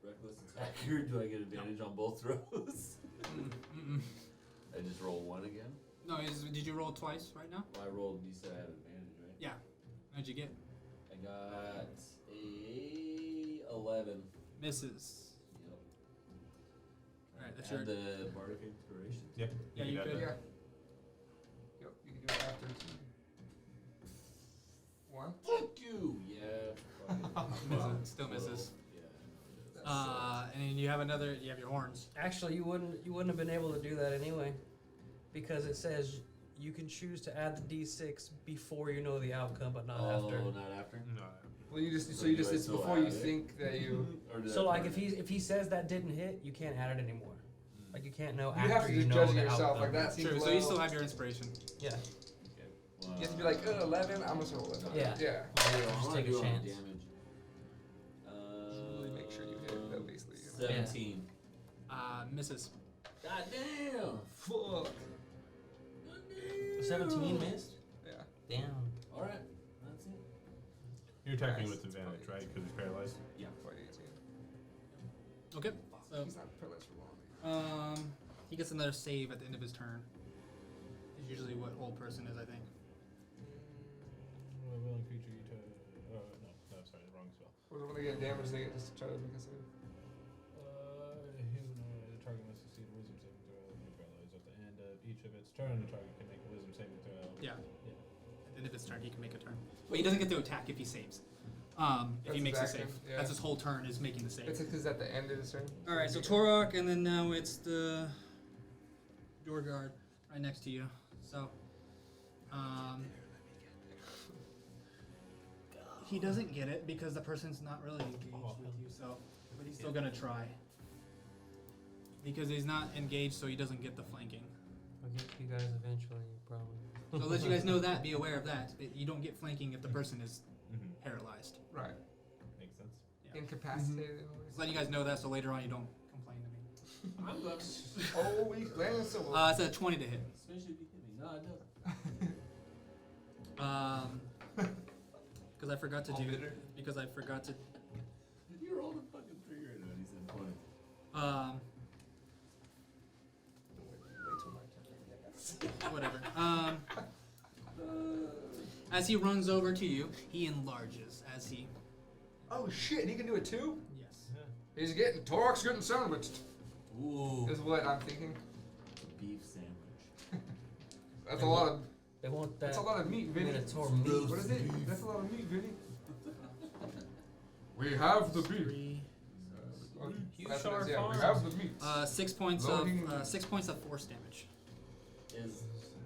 reckless attacker, do I get advantage on both throws? I just roll one again. No, did you roll twice right now? Well, I rolled. You said I had advantage, right? Yeah. What'd you get? I got a 11. Misses. Yep. Alright, that's Add your. the bardic inspiration. Yep. Yeah, you can could. add Yeah. that. Yep, you can do it after 2. 1. Fuck you. Yeah. Still misses. Yeah, I know it is. And then you have another. You have your horns. Actually, you wouldn't have been able to do that anyway, because it says you can choose to add the d6 before you know the outcome, but not after. Oh, not after? No. Well, you just So so you do just I it's still before add you it? think that you. Or did So I like burn if he says that didn't hit, you can't add it anymore. Like you can't know You after have to you just know judge the yourself. outcome. Like that seems True. low. So you still have your inspiration. Yeah. Okay. You have to be like 11. I'm gonna roll 11. Yeah. Yeah. Just take a chance. Damage. Really make sure you hit that basically. You know. 17. Misses. God damn. Fuck. 17 missed. Yeah. Damn. All right. That's it. You're attacking Nice. with advantage, right? Because he's paralyzed. Yeah. Quite 18. Okay. So He's not paralyzed for long. he gets another save at the end of his turn. Is usually what old person is, I think. Willing creature you to. No, sorry, the wrong spell. When they get damaged, they get just try to make a save. The target must succeed a wisdom saving throw when you're paralyzed. At the end of each of its turn, the target can make a wisdom saving throw. Yeah. Yeah. At the end of his turn, he can make a turn, but he doesn't get to attack if he saves. If he That's makes his a save, action, yeah. that's his whole turn is making the save. It's because at the end of his turn. All right, so Torok, and then now it's the door guard right next to you. So, he doesn't get it because the person's not really engaged with you. So, but he's still gonna try because he's not engaged, so he doesn't get the flanking. I'll get you guys eventually, probably. So I'll let you guys know that. Be aware of that. That you don't get flanking if the person is Mm-hmm. paralyzed. Right. Makes sense. Yeah. Incapacitated. Just letting you guys know that, so later on you don't complain to me. I'm glad. Oh, we playing so It's a 20 to hit. Especially if you hit me. No, it doesn't. Because I forgot to All do. bitter? Because I forgot to. Did you roll the fucking trigger when he said 20? Wait till my turn. Whatever. As he runs over to you, he enlarges as he. Oh shit! He can do it too. Yes. He's getting Torok's getting sandwiched. Ooh. Is what I'm thinking. Beef sandwich. That's a lot of. They want that. That's a lot of meat, Vinny. Minotaur meat. What is it? That's a lot of meat, Vinny. We have the beef. 3. You That's what it sharp is, yeah, we arms. have the meat. 6 points Loading. of 6 points of force damage.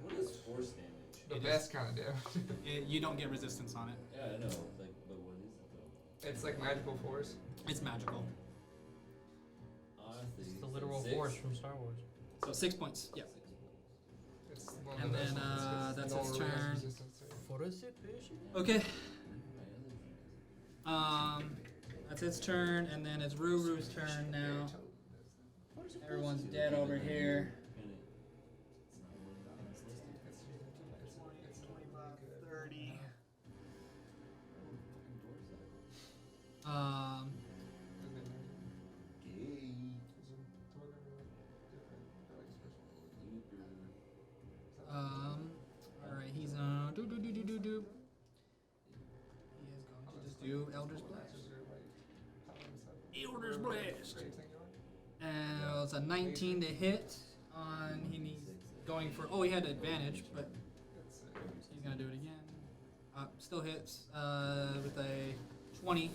What is force damage? The It best kind of damage. You don't get resistance on it. Yeah, I know. Like, but what is it though? It's like magical force. It's magical. Honestly, It's the you literal said 6? force from Star Wars. So 6 points. Yeah. It's one And of those then, ones that's no its one really has turn. resistance to. For a sip, Okay. That's its turn, and then it's Ruru's turn now. Everyone's dead over here. 30. Alright, he's do. He is going to just do Elder's Blast. Elder's Blast. And it's a 19 to hit on. He needs going for. Oh, he had advantage, but he's gonna do it again. Still hits with a 20.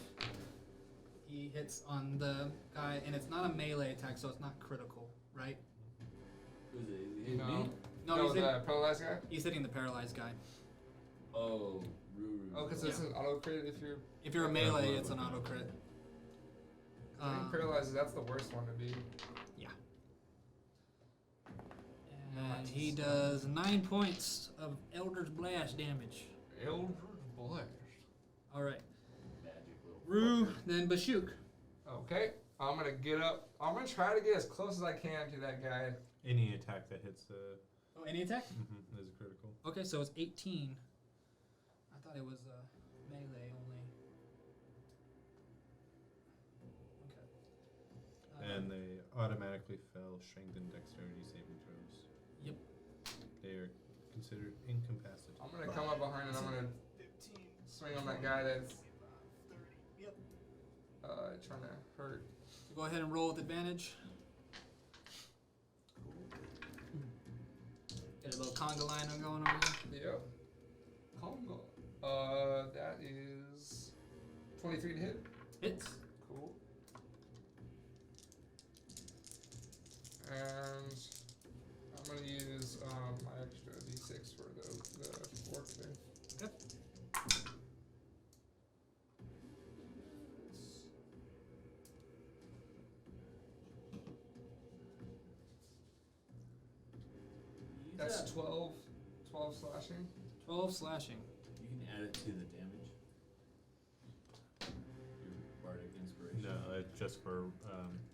He hits on the guy, and it's not a melee attack, so it's not critical, right? Who's it? Is it No. me? No, No, he's, the paralyzed guy. he's hitting the paralyzed guy. Oh, Ruru. Oh, because it's an auto crit if you're. If you're a melee, it's an auto crit. Being paralyzed, that's the worst one to be. Yeah. And he does 9 points of Elder's Blast damage. Elder's Blast. All right. Magic little Rue, fucker. then Bashuk. Okay, I'm gonna get up. I'm gonna try to get as close as I can to that guy. Any attack that hits the Oh, any attack? is a critical. Okay, so it's 18. I thought it was melee only. Okay. And they automatically fail strength and dexterity saving throws. Yep. They are considered incapacitated. I'm gonna come up behind and I'm gonna swing on that guy that's Yep. trying to hurt. So go ahead and roll with advantage. Get a little conga line going over there. Yep. Congo. That is 23 to hit. Hits. Cool. And I'm gonna use my extra d6 for the work thing. Okay. That's 12 slashing. 12 slashing. You can add it to the damage. Your bardic inspiration. No, it's just for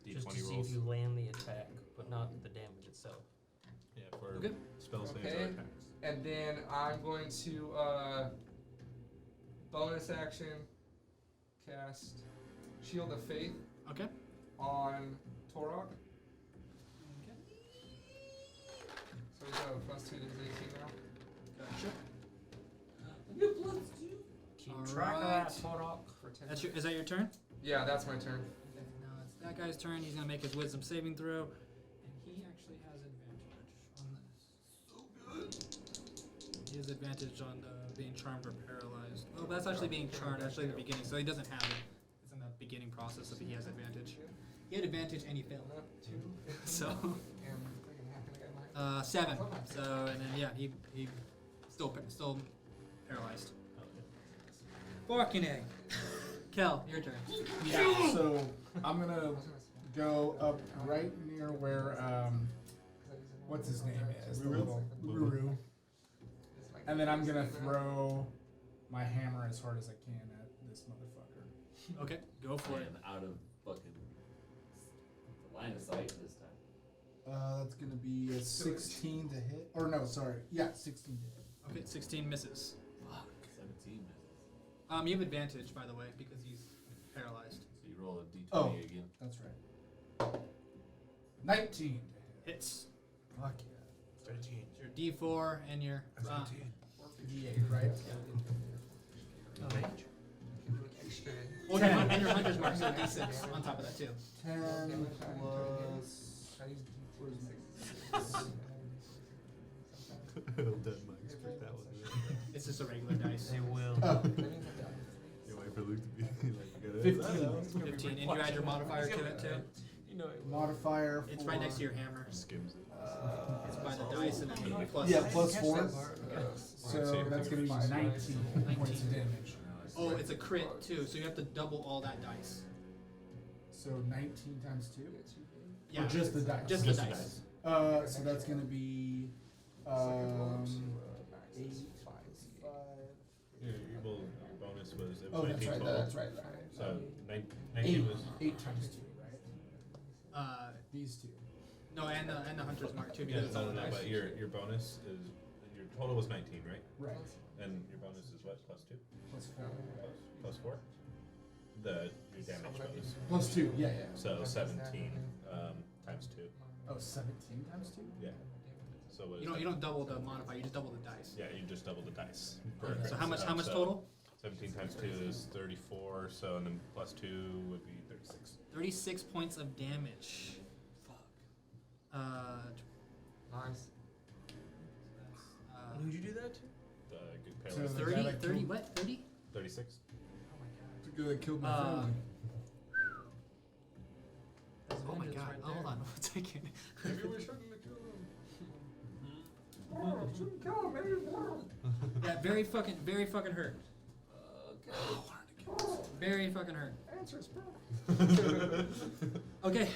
Just to D20 see rolls. if you land the attack, but not the damage itself. Yeah, for Okay. spell saves Okay. or attacks. And then I'm going to bonus action cast Shield of Faith Okay. on Torok. So he's got a +2 to his AC now. Gotcha. Keep track of that, Torok. For 10. Is that your turn? Yeah, that's my turn. Okay, now it's that guy's turn. He's gonna make his wisdom saving throw, and he actually has advantage on this. So good. He has advantage on being charmed or paralyzed. Well, that's actually being charmed actually at the beginning, so he doesn't have it. It's in the beginning process that he has advantage. He had advantage and he failed. 2. So And freaking hacking the guy behind. 7. So and then yeah, he still paralyzed. Fucking A. Kel, your turn. Yeah. So I'm gonna go up right near where what's his name is the little Ruru, and then I'm gonna throw my hammer as hard as I can at this motherfucker. Okay, go for it. And out of fucking line of sight this time. That's gonna be a 16 to hit, or no, sorry, yeah, 16 to hit. Okay, 16 misses. Fuck. 17 misses. You have advantage, by the way, because he's paralyzed. So you roll a d20 Oh. again. That's right. 19 to hit. Hits. Fuck yeah. 13. It's your D4 and your D8, right? Extra. well, your and your hunter's mark, so D6 on top of that too. 10 plus. Where's my Dead mics, but that was it. It's just a regular dice. They will. Oh, You wait for Luke to be like, you gotta 15. 15, and you add your modifier to it too. You know it. modifier. It's for, right next to your hammer. skims it. It's by the dice and then plus. Yeah, plus 4. Alright, So that's gonna be 19 points of damage. Oh, it's a crit too, so you have to double all that dice. So 19 times 2? Yeah, Or just the dice? just the dice. So that's gonna be 8 Your bonus was, it was Oh, that's 19 right. total. That's right. So 19 8, was 8 times 2, right? These two. No, and the hunter's mark too, yeah, because it's all no, the dice. but your bonus is your total was 19, right? Right. And your bonus is what? Plus 2? Plus 4. Plus 4? Your damage bonus. Plus 2. Yeah, yeah. So 17 times 2. Oh, 17 times 2? Yeah. So what is You don't double the modifier, you just double the dice. Yeah, you just double the dice. Okay, so Perfect. how much So total? 17 times 2 is 34, so and then plus 2 would be 36. 36 points of damage. Fuck. Nice. Who'd you do that to? The good So paralysis. the 30? guy that 30 killed- what? 30? 36. The guy that killed my Uh, family. That's Oh my vengeance god, right hold there. on one second. Maybe we shouldn't have killed him. Shouldn't kill him. Maybe more. Yeah, very fucking hurt. Very fucking hurt. Answer is Okay,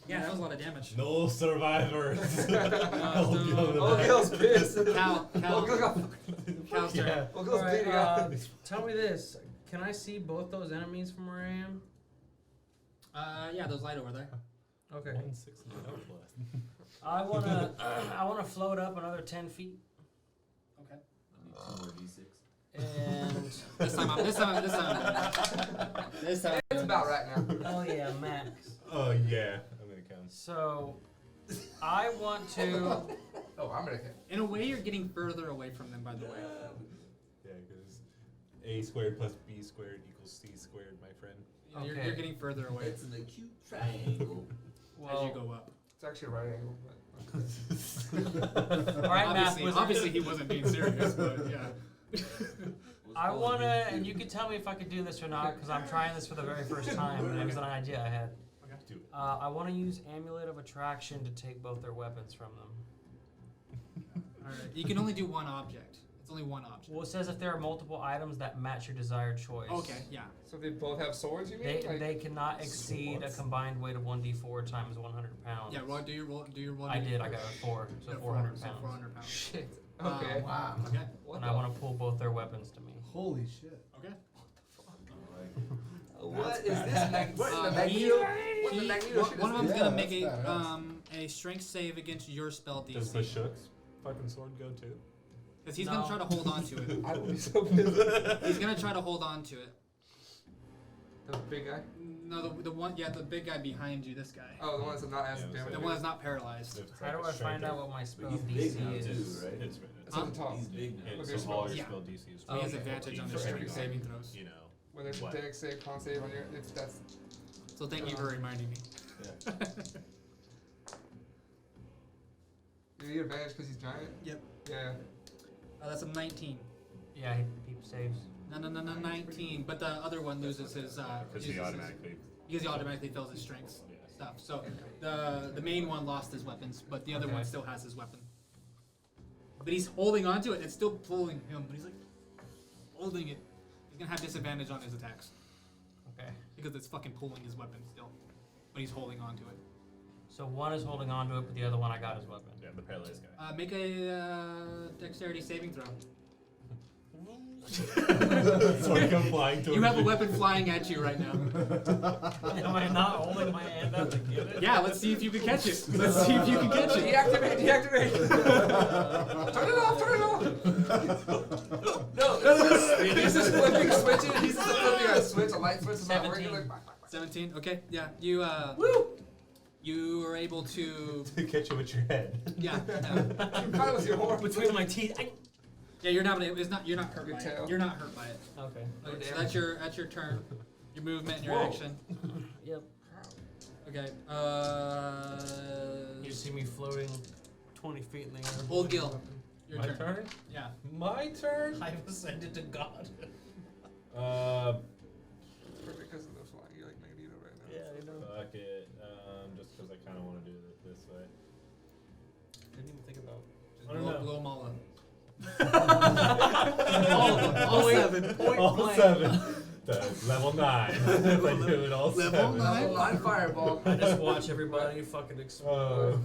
yeah, that was a lot of damage. No survivors. Ogil's pissed. Cal, Cal's turn. Yeah. Ogil's Alright, bleeding out. tell me this. Can I see both those enemies from where I am? Yeah, those light over there. Okay. 1/6 of the northwest. I wanna float up another 10 feet, Okay. I need 2 more d6. and This time I'm This time. It's about right now. oh yeah, max. Oh yeah, I'm gonna count. So I want to. Oh, I'm gonna hit. In a way, you're getting further away from them, by the way. Yeah, because a squared plus b squared equals c squared, my friend. You're Okay. getting further away It's an acute triangle. as you go up. It's actually a right angle, but. All right, math Obviously, wizard. obviously he wasn't being serious, but yeah. I wanna, and you can tell me if I could do this or not, because I'm trying this for the very first time, and it was an idea I had. Do it. I want to use Amulet of Attraction to take both their weapons from them. Alright. You can only do one object. It's only one object. Well, it says if there are multiple items that match your desired choice. Okay, yeah. So they both have swords, you mean? They cannot exceed a combined weight of 1d4 times 100 pounds. Yeah, roll, do your roll. I did. I got a 4, so Yeah, 400 so pounds. 400 pounds. Shit. Okay. Wow. Okay. What And the I want to pull both their weapons to me. Holy shit. Okay. What is That's this? badass. What the He- Magneto? What the he- Magneto shit one is of them's this? Yeah, gonna make that's badass. a strength save against your spell Does DC. the Shook's fucking sword go too? Because he's No. gonna try to hold on to it. I would be so pissed. He's gonna try to hold on to it. The big guy? No, the one, yeah, the big guy behind you, this guy. Oh, the one that's not as Yeah, damage. The one that's not paralyzed. If it's How like do a I find striker, out what my spell he's DC big now is? too, right? It's It's at the top. He's big now. Look, so there's all your spells. spell DC is So he has Okay. advantage on For his every strength save. saving throws. You know. Whether it's a What? dex save, con save on your, if that's. So thank you for reminding me. Yeah. Do you get advantage because he's giant? Yep. Yeah. That's a 19. Yeah, he saves. No, 19. But the other one loses his. Because uses he his- automatically. Because he automatically fills his strengths Yeah. stuff. So the main one lost his weapons, but the other Okay. one still has his weapon. But he's holding onto it. It's still pulling him, but he's like holding it. He's gonna have disadvantage on his attacks Okay. because it's fucking pulling his weapon still. But he's holding onto it. So one is holding on to it, but the other one I got his weapon. Yeah, the paralyzed guy. Make a dexterity saving throw. Sword come flying towards You have a weapon flying at you right now. Am I not holding my hand up to get it? Yeah, let's see if you can catch it. Let's see if you can catch it. Deactivate! Turn it off! Turn it off! No, he's just flipping switches. He's just flipping a switch, a light switch is not working. 17. Like, 17. Okay, yeah. You you were able to. to catch you with your head. Yeah. kind of was your horn. Between my teeth. Yeah, you're not. It's not. You're not hurt Your by tail. it. You're not hurt by it. Okay. Okay, so that's your turn. Your movement and your Whoa. action. Yep. Okay. You see me floating 20 feet in the air. Old Gil. Your My turn. turn? Yeah. My turn? I've ascended to God. Perfect because of the flying. You're like Magneto right now. Yeah, I know. Fuck it. Just because I kind of want to do it this way. Didn't even think about. I don't know. Blow them all up. All of them. All Point- seven. point All blank. 7. That's level 9. If I do it all Level 7. nine? Line fireball. I just watch everybody fucking explode.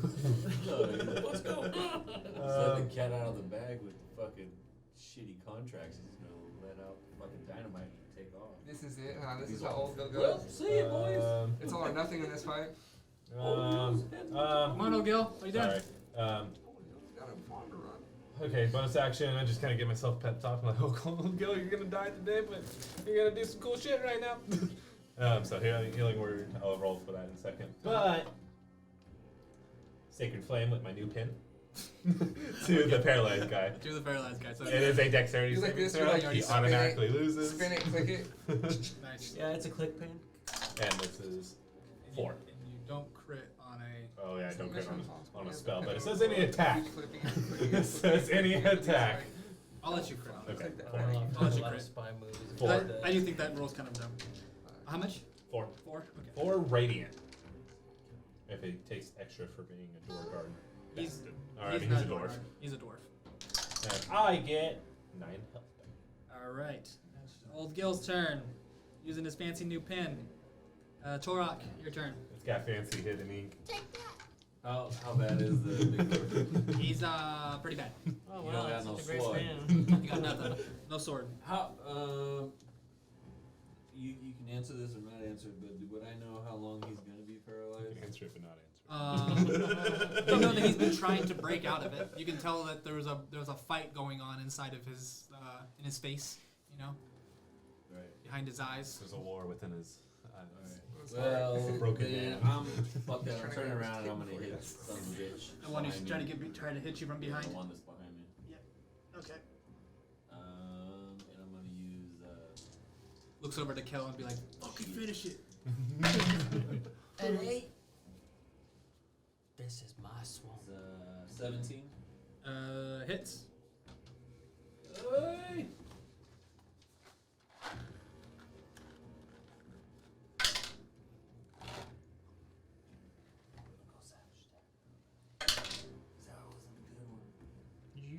Let's go. The cat out of the bag with the fucking shitty contracts. He's gonna let out fucking dynamite and take off. This is it, huh? This is how old Gil Well, goes. see you, boys. It's all or nothing in this fight. Come on, old Gil. What are you doing? Sorry. Got a wander run. Okay, bonus action. I just kind of give myself pep talk. I'm like, oh, Gil, you're gonna die today, but you're gonna do some cool shit right now. So healing word. I'll roll for that in a second. But sacred flame with my new pin to the paralyzed guy. Do the paralyzed guy. So It is a dexterity He's like saving this, throw. you're like, He you spin it, automatically loses. Spin it, click it. nice. Yeah, it's a click pin. And this is 4. And you don't crit on a. Oh yeah, I don't crit on a spell, but it Keep says any attack. flipping it, flipping It says any attack. I'll let you crit on it. Okay, I don't know. I'll let A you lot of crit. spy moves. 4. I do think that roll's kind of dumb. How much? 4. 4? Okay. 4 radiant. If it takes extra for being a door guard. He's- bastard. Alright, he's not a dwarf. He's a dwarf. And I get 9 health back. Alright. Old Gil's turn. Using his fancy new pen. Torok, your turn. It's got fancy hidden ink. How bad is the big dwarf? He's pretty bad. Oh You wow, don't that's got no such a great sword. span. You got nothing. No sword. How you can answer this or not answer it, but would I know how long he's gonna be You paralyzed? can answer it but not answer it. You know that he's been trying to break out of it. You can tell that there was a fight going on inside of his in his face. You know, Right. behind his eyes. There's a war within his eyes. Well, It's a broken then man. I'm fuck that. I'm turning around and I'm gonna hit son of a bitch. The one who's behind trying me. to try to hit you from behind. The one that's behind me. Okay. And I'm gonna use Looks over to Kel and be like, "Fucking finish it." An 8. This is my swamp. 17. Hits. Hey!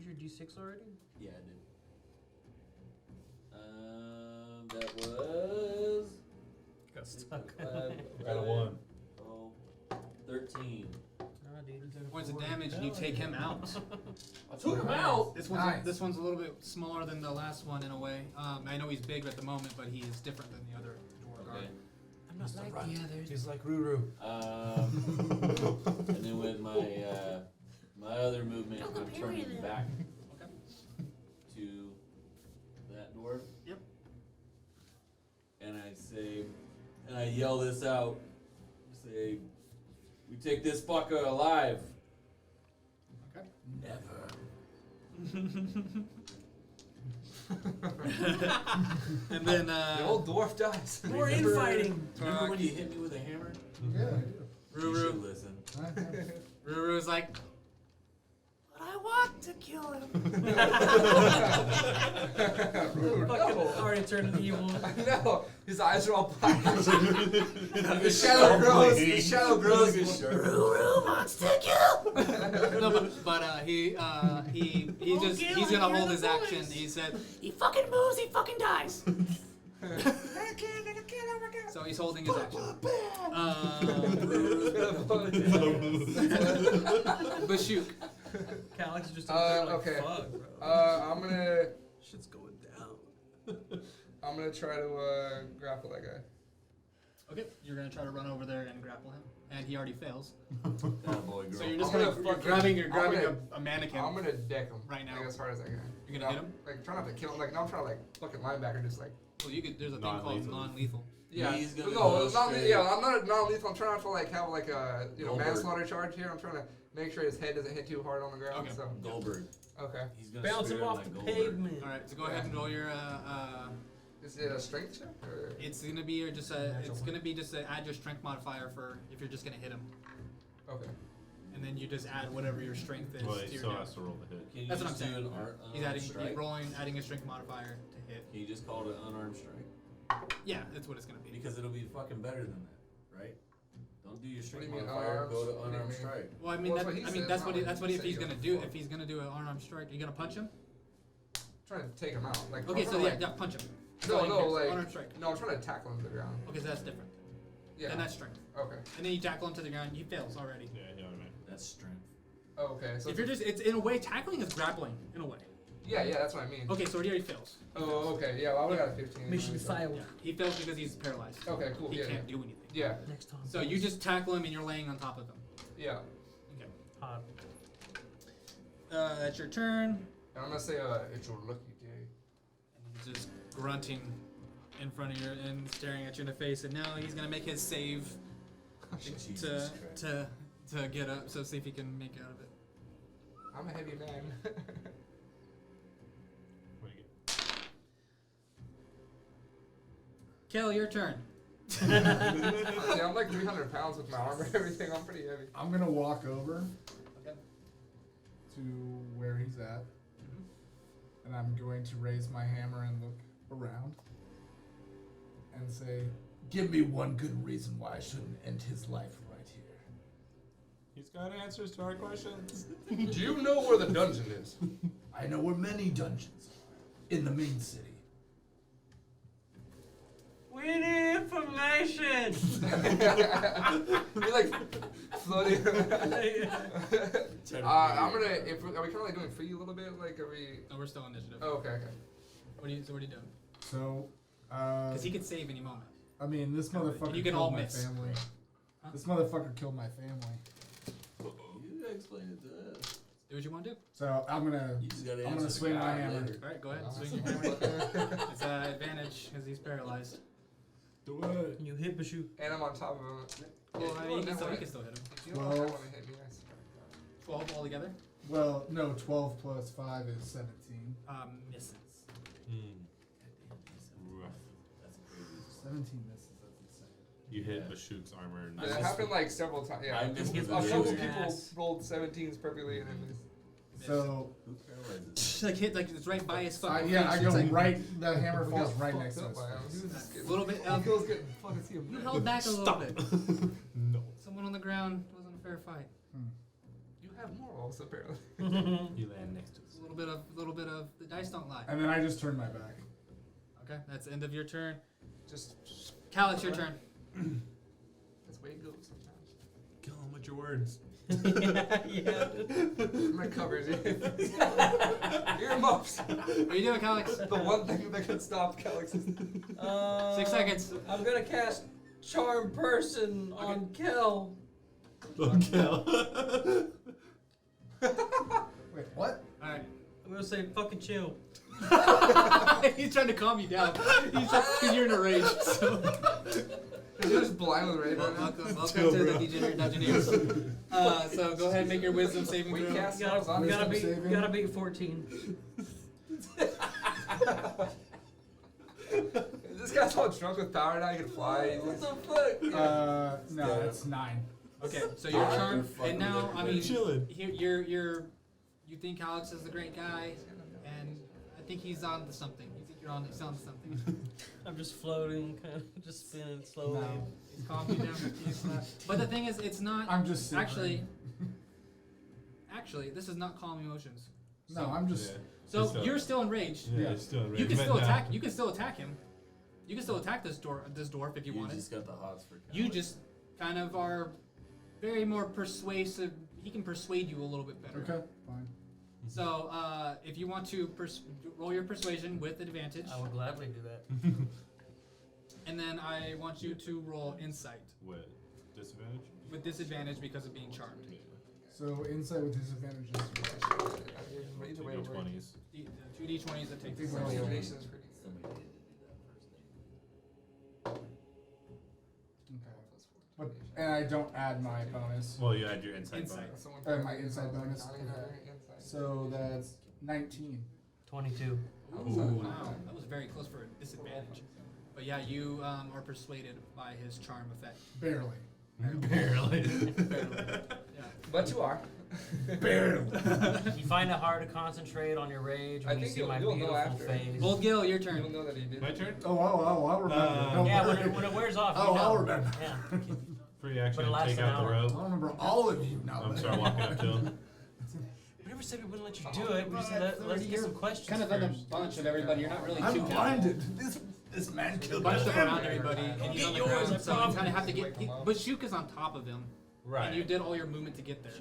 your d6 already? Yeah, I did. That was Got stuck. 1. 13. Nah, dude. You got Points of 4. damage, and you take him out. I took him out. This one's Nice. this one's a little bit smaller than the last one in a way. I know he's big at the moment, but he is different than the other Dwarven. Okay. I'm not like the others. He's like Ruru. And then with my my other movement, Don't I'm compare turning them. back Okay. to that dwarf. Yep. And I say, and I yell this out. Say, we take this fucker alive. Okay. Never. And then The old dwarf dies. More infighting. Remember when you hit me with a hammer? Yeah, I do. You should Ruru. listen. Ruru's like, But I want to kill him. Fucking already turned evil. I know. His eyes are all black. The shadow grows. The shadow grows. Ruru wants to kill. no, but he just Okay, he's gonna hear hold the his action. voice. He said, He fucking moves, he fucking dies. so he's holding his action. Bashuk. Calyx is just up there like, okay. fuck, bro. I'm gonna Shit's going down. try to grapple that guy. Okay, you're gonna try to run over there and grapple him, and he already fails. That boy, girl. So you're just I'm gonna, gonna you're fucking- grabbing I'm gonna- a mannequin. I'm gonna deck him Right now. like, as hard as I can. You're gonna hit him? Like try not to kill him. Like no, I'm trying to like fucking linebacker, just like Well, you could. There's a thing called Non-lethal. non-lethal. yeah. He's gonna no, go it's not. straight. Yeah, I'm not non-lethal. I'm trying not to like have like a Goldberg. manslaughter charge here. I'm trying to make sure his head doesn't hit too hard on the ground. Okay. So Goldberg. okay, He's gonna Bounce spear him off like the Goldberg. pavement. All right, so go ahead and roll your. is it a strength check or? It's gonna be your just a. It's gonna be just a add your strength modifier for if you're just gonna hit him, Okay. and then you just add whatever your strength is Well, to he your still damage. has to roll the hit. Can you That's what just I'm do saying. an He's adding, strike? adding a strength modifier to hit. Can you just call it an unarmed strike? Yeah, that's what it's gonna be. Because it'll be fucking better than that, right? Don't do your strength do you mean modifier. unarmed? Go to What do you unarmed mean? strike. Well, I mean, Well, that, that's what he I mean, said, that's not what what that's you what if said he's you gonna gotta do. fuck. If he's gonna do an unarmed strike, you gonna punch him? Trying to take him out. Like Okay, I'm so trying yeah, to, yeah, punch him. No, So no, here's like unarmed strike. no, I'm trying to tackle him to the ground. Okay, so that's different. Yeah. And that's strength. Okay. And then you tackle him to the ground. He fails already. Yeah, he automatically. That's strength. Oh, okay. So If you're just, it's in a way, tackling is grappling in a way. yeah, that's what I mean. Okay, so he already fails. Oh, okay. Yeah, well, I would have got a 15. Mission anyway, so- failed. Yeah, he fails because he's paralyzed. Okay, cool. He Yeah, can't do anything. yeah, Next time. So you just tackle him and you're laying on top of him. yeah. Okay. Hot. That's your turn. And I'm gonna say, it's your lucky day. And he's just grunting in front of you and staring at you in the face. And now he's gonna make his save Jesus to Christ. to get up. So see if he can make out of it. I'm a heavy man. What do you Kel, your turn. Yeah, I'm like 300 pounds with my armor and everything. I'm pretty heavy. I'm gonna walk over Okay. to where he's at, and I'm going to raise my hammer and look around and say, Give me one good reason why I shouldn't end his life right here. He's got answers to our questions. Do you know where the dungeon is? I know where many dungeons are in the main city. We need information. You're like floating. I'm gonna. Are we kind of like doing free a little bit? Like, are we? No, we're still on initiative. Oh, okay. What are you doing? so, Because he could save any moment. I mean, this motherfucker You can killed all my miss. family. Huh? This motherfucker killed my family. You explain it to us. Do what you want to do. So I'm gonna You just gotta I'm answer gonna the swing my guy hammer. later. All right, go ahead. Awesome. Swing your hammer. It's advantage because he's paralyzed. Do it. You hit Bashu. And I'm on top of him. Well, I mean, he can never still, he mind. can still hit him. If you don't want to 12. hit me, I swear. 12 altogether. Well, no, 12 plus 5 is 17. Misses. Rough. That's crazy. 17 misses. That's insane. You hit Bashuk's armor. And It happened like several times. Yeah. I missed a with couple the people ass. rolled 17s perfectly and then missed. So Who paralyzes? Like hit, like it's right by his fucking yeah, I face. go It's like, right. The hammer We falls got right fucked next to up his by him. He face. was just A getting, little bit. he feels getting fucking see him. You held back a little bit. No. Someone on the ground wasn't a fair fight. You have morals apparently. You land next to us. It's a little bit of the dice don't lie. And then I just turn my back. Okay, that's the end of your turn. Just Calix, your turn. that's the way it goes sometimes. Kill him with your words. yeah. I'm gonna cover his earmuffs. What are you doing, Calix? The one thing that can stop Calix's. 6 seconds. I'm gonna cast Charm Person on Kel. Don't kill. Wait, what? All right. I'm gonna say fucking chill. He's trying to calm you down. Because you're in a rage. So. You're just blind with rage right now. Welcome to the Degenerate Dungeoneers. So go ahead and make your wisdom saving We throw. cast Gotta, spells on gotta him. be saving. gotta be 14. This guy's all drunk with power now. He can fly. What the fuck? No, that's 9. Okay, so you're charmed, and now I mean, chilling. you think Calix is the great guy, and I think he's on to something. You think he's on to something. I'm just floating, kind of just spinning slowly. No. He's calmed you down. But the thing is, it's not. I'm just Actually, this is not calm emotions. No, I'm just. So you're still enraged. Yeah, still in You can rage. still But, attack. You can still attack him. You can still attack this dwarf if you You wanted. just got the hots for You Calix. just kind of are very more persuasive. He can persuade you a little bit better. Okay, fine. So if you want to roll your persuasion with advantage, I would gladly do that. and then I want you to roll insight With disadvantage? with disadvantage because of being charmed. So insight with disadvantages. Either way, it works. 20s. 2d20s that take Think the about it. Imagination is pretty good. Somebody did do that first thing. Okay. But and I don't add my bonus. Well, you had your insight Insight. bonus. Someone My inside bonus. counting on their inside. So that's 19. 22. Ooh, Ooh. wow, that was very close for a disadvantage. But yeah, you are persuaded by his charm effect. Barely. Barely. Yeah. But you are. Barely. You find it hard to concentrate on your rage I when you think see you'll my know beautiful after. face. Old Gil, your You'll turn. know that he did. My turn? Oh, I'll remember. Don't Yeah, worry. when it wears off, you Oh, know. I'll remember. Yeah. Free action But it and lasts take an out the hour. rope. I'll remember all of you now. I'm start walking up to him. We never said we wouldn't let you do it. We just said let's get some questions Kind of in a first. bunch of everybody. You're not really I'm too blinded. This man killed my bunched up family. around everybody, and he's Get on the yours, ground, I so you promise. kind of have to get. But Shuk on top of him, and you Right. did all your movement to get there.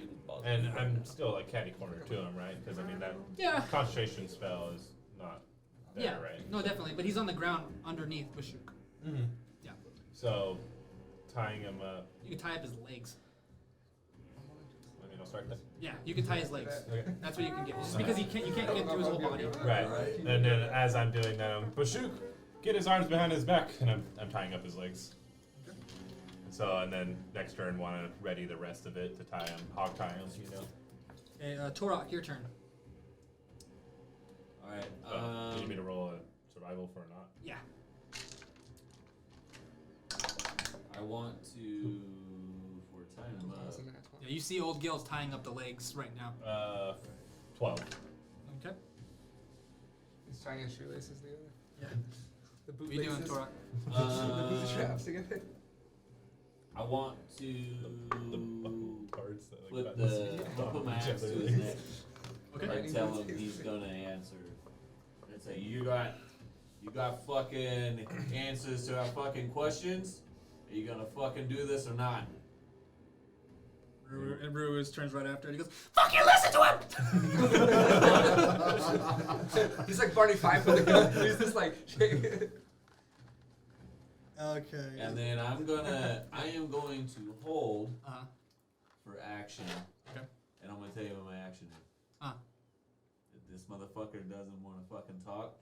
And I'm still like catty corner to him, right? Because I mean that Yeah. concentration spell is not there, Yeah. right? No, definitely. But he's on the ground underneath with Shuk. Mm-hmm. Yeah. So tying him up. You can tie up his legs. I mean, I'll start there. Yeah, you can tie his legs. Okay. That's what you can get. Just because you can't get through his whole body. Right. And then as I'm doing that, I'm Bashuk, get his arms behind his back, and I'm tying up his legs. So and then next turn want to ready the rest of it to tie him, hog tie him, you know. Okay, Torok, your turn. Alright, Do you need me to roll a survival for or not? Yeah. I want to, for time him up, Yeah, you see old Gil's tying up the legs right now. 12. Okay. He's tying his shoelaces together. Yeah. The What are you doing, bootlaces. Torok? The bootstraps together. I want to The buckle parts that put like I'll put my axe to his neck Okay. and tell him he's gonna answer and say, you got fucking answers to our fucking questions? Are you gonna fucking do this or not? And Ruiz turns right after and he goes, Fuck you, listen to him! He's like Barney Fife with a gun. He's just like. okay. And then I am going to hold Uh-huh. for action. Okay. And I'm gonna tell you what my action is. If this motherfucker doesn't want to fucking talk,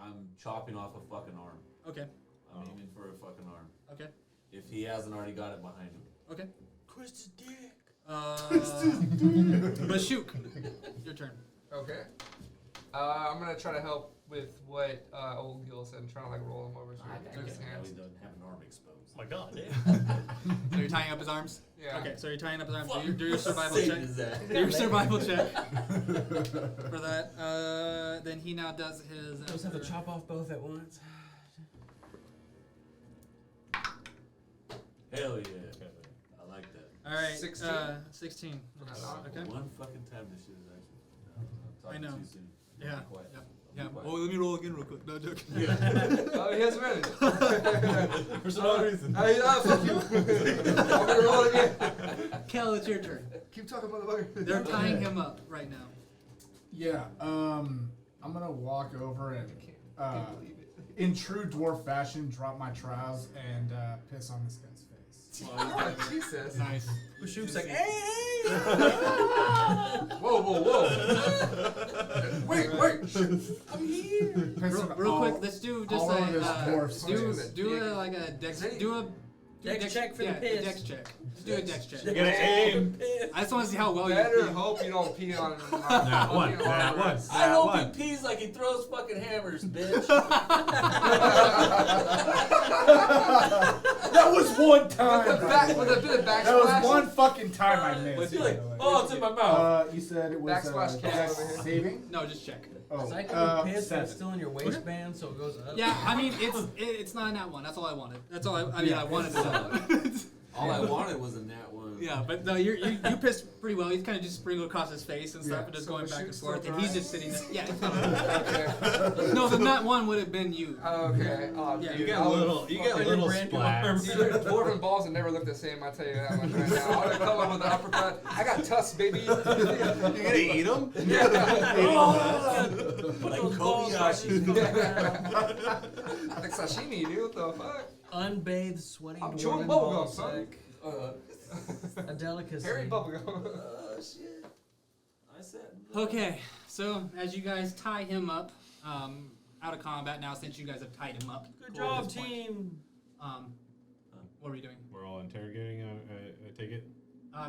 I'm chopping off a fucking arm. Okay. I'm aiming for a fucking arm. Okay. If he hasn't already got it behind him. Okay. Chris's dick. Bashuk, your turn. Okay. I'm gonna try to help with what old Gil said. I'm trying to like roll him over so he can his Now hands. he doesn't have an arm exposed. Oh my god, dude. So you're tying up his arms? Yeah. Okay, so you're tying up his arms. Do your survival Safe check. as that. Do your survival check for that. Then he now does his. Just have to chop off both at once. Hell yeah. I like that. All right. 16. 16. Not long. Okay. One fucking time this shit is actually. And know. Too soon. Yeah. Quiet. Yep. Yeah. Quiet. Oh, let me roll again real quick. No joke. Oh, he has advantage. For some odd reason. Fuck you. I'm gonna roll it again. Kel, it's your turn. Keep talking, motherfucker. They're tying him up right now. Yeah. I'm gonna walk over and, Can't believe it. in true dwarf fashion, drop my trowels and piss on this guy's face. Oh, Jesus. Nice. Bashuk's like, hey! Whoa, whoa, whoa. Wait. I'm here. Piss Real, on real all- quick, let's do just all over this dwarf's do face. do a like a dex do a Dex check for the yeah, piss. a dex check. Just do a dex check. You gotta aim. I just want to see how well you. Better hope you don't pee on Nah, one. Nah, one. I Nah, hope one. he pees like he throws fucking hammers, bitch. That was one time. With a by the with way. a bit of backsplash. That was one fucking time I But missed. you're by like, the way. oh, it's in my mouth. You said it was Backsplash cam dex over here. saving. No, just check. Oh, It's like a piss, but seven. it's still in your waistband, so it goes up. Yeah, I mean it's not in that one. That's all I wanted. That's all I mean Yeah, I wanted to know. All I wanted was a nat one. Yeah, but no, you pissed pretty well. He's kind of just sprinkled across his face and stuff, Yeah. and just So going the back and shoot's forth, still and he's dry? just sitting there. Yeah, it's not. Okay. No, the nut one would have been you. Okay. Oh, Yeah, dude, You get I a would little. You get a fucking- little brand new splash. arms. Dude, dwarven balls have never looked the same, I tell you that much right now. I would have come up with an uppercut. I got tusks, baby. You gonna eat them? Put Like those balls Kobayashi. Like sashimi, dude. What the fuck? Unbathed, sweaty I'm dwarven chewing ball bubblegum, son. sack. Uh, A delicacy. Harry bubblegum. oh shit. I said. Okay, so as you guys tie him up, out of combat now, since you guys have tied him up. Good cool at job, this point. team. What are we doing? We're all interrogating. I take it.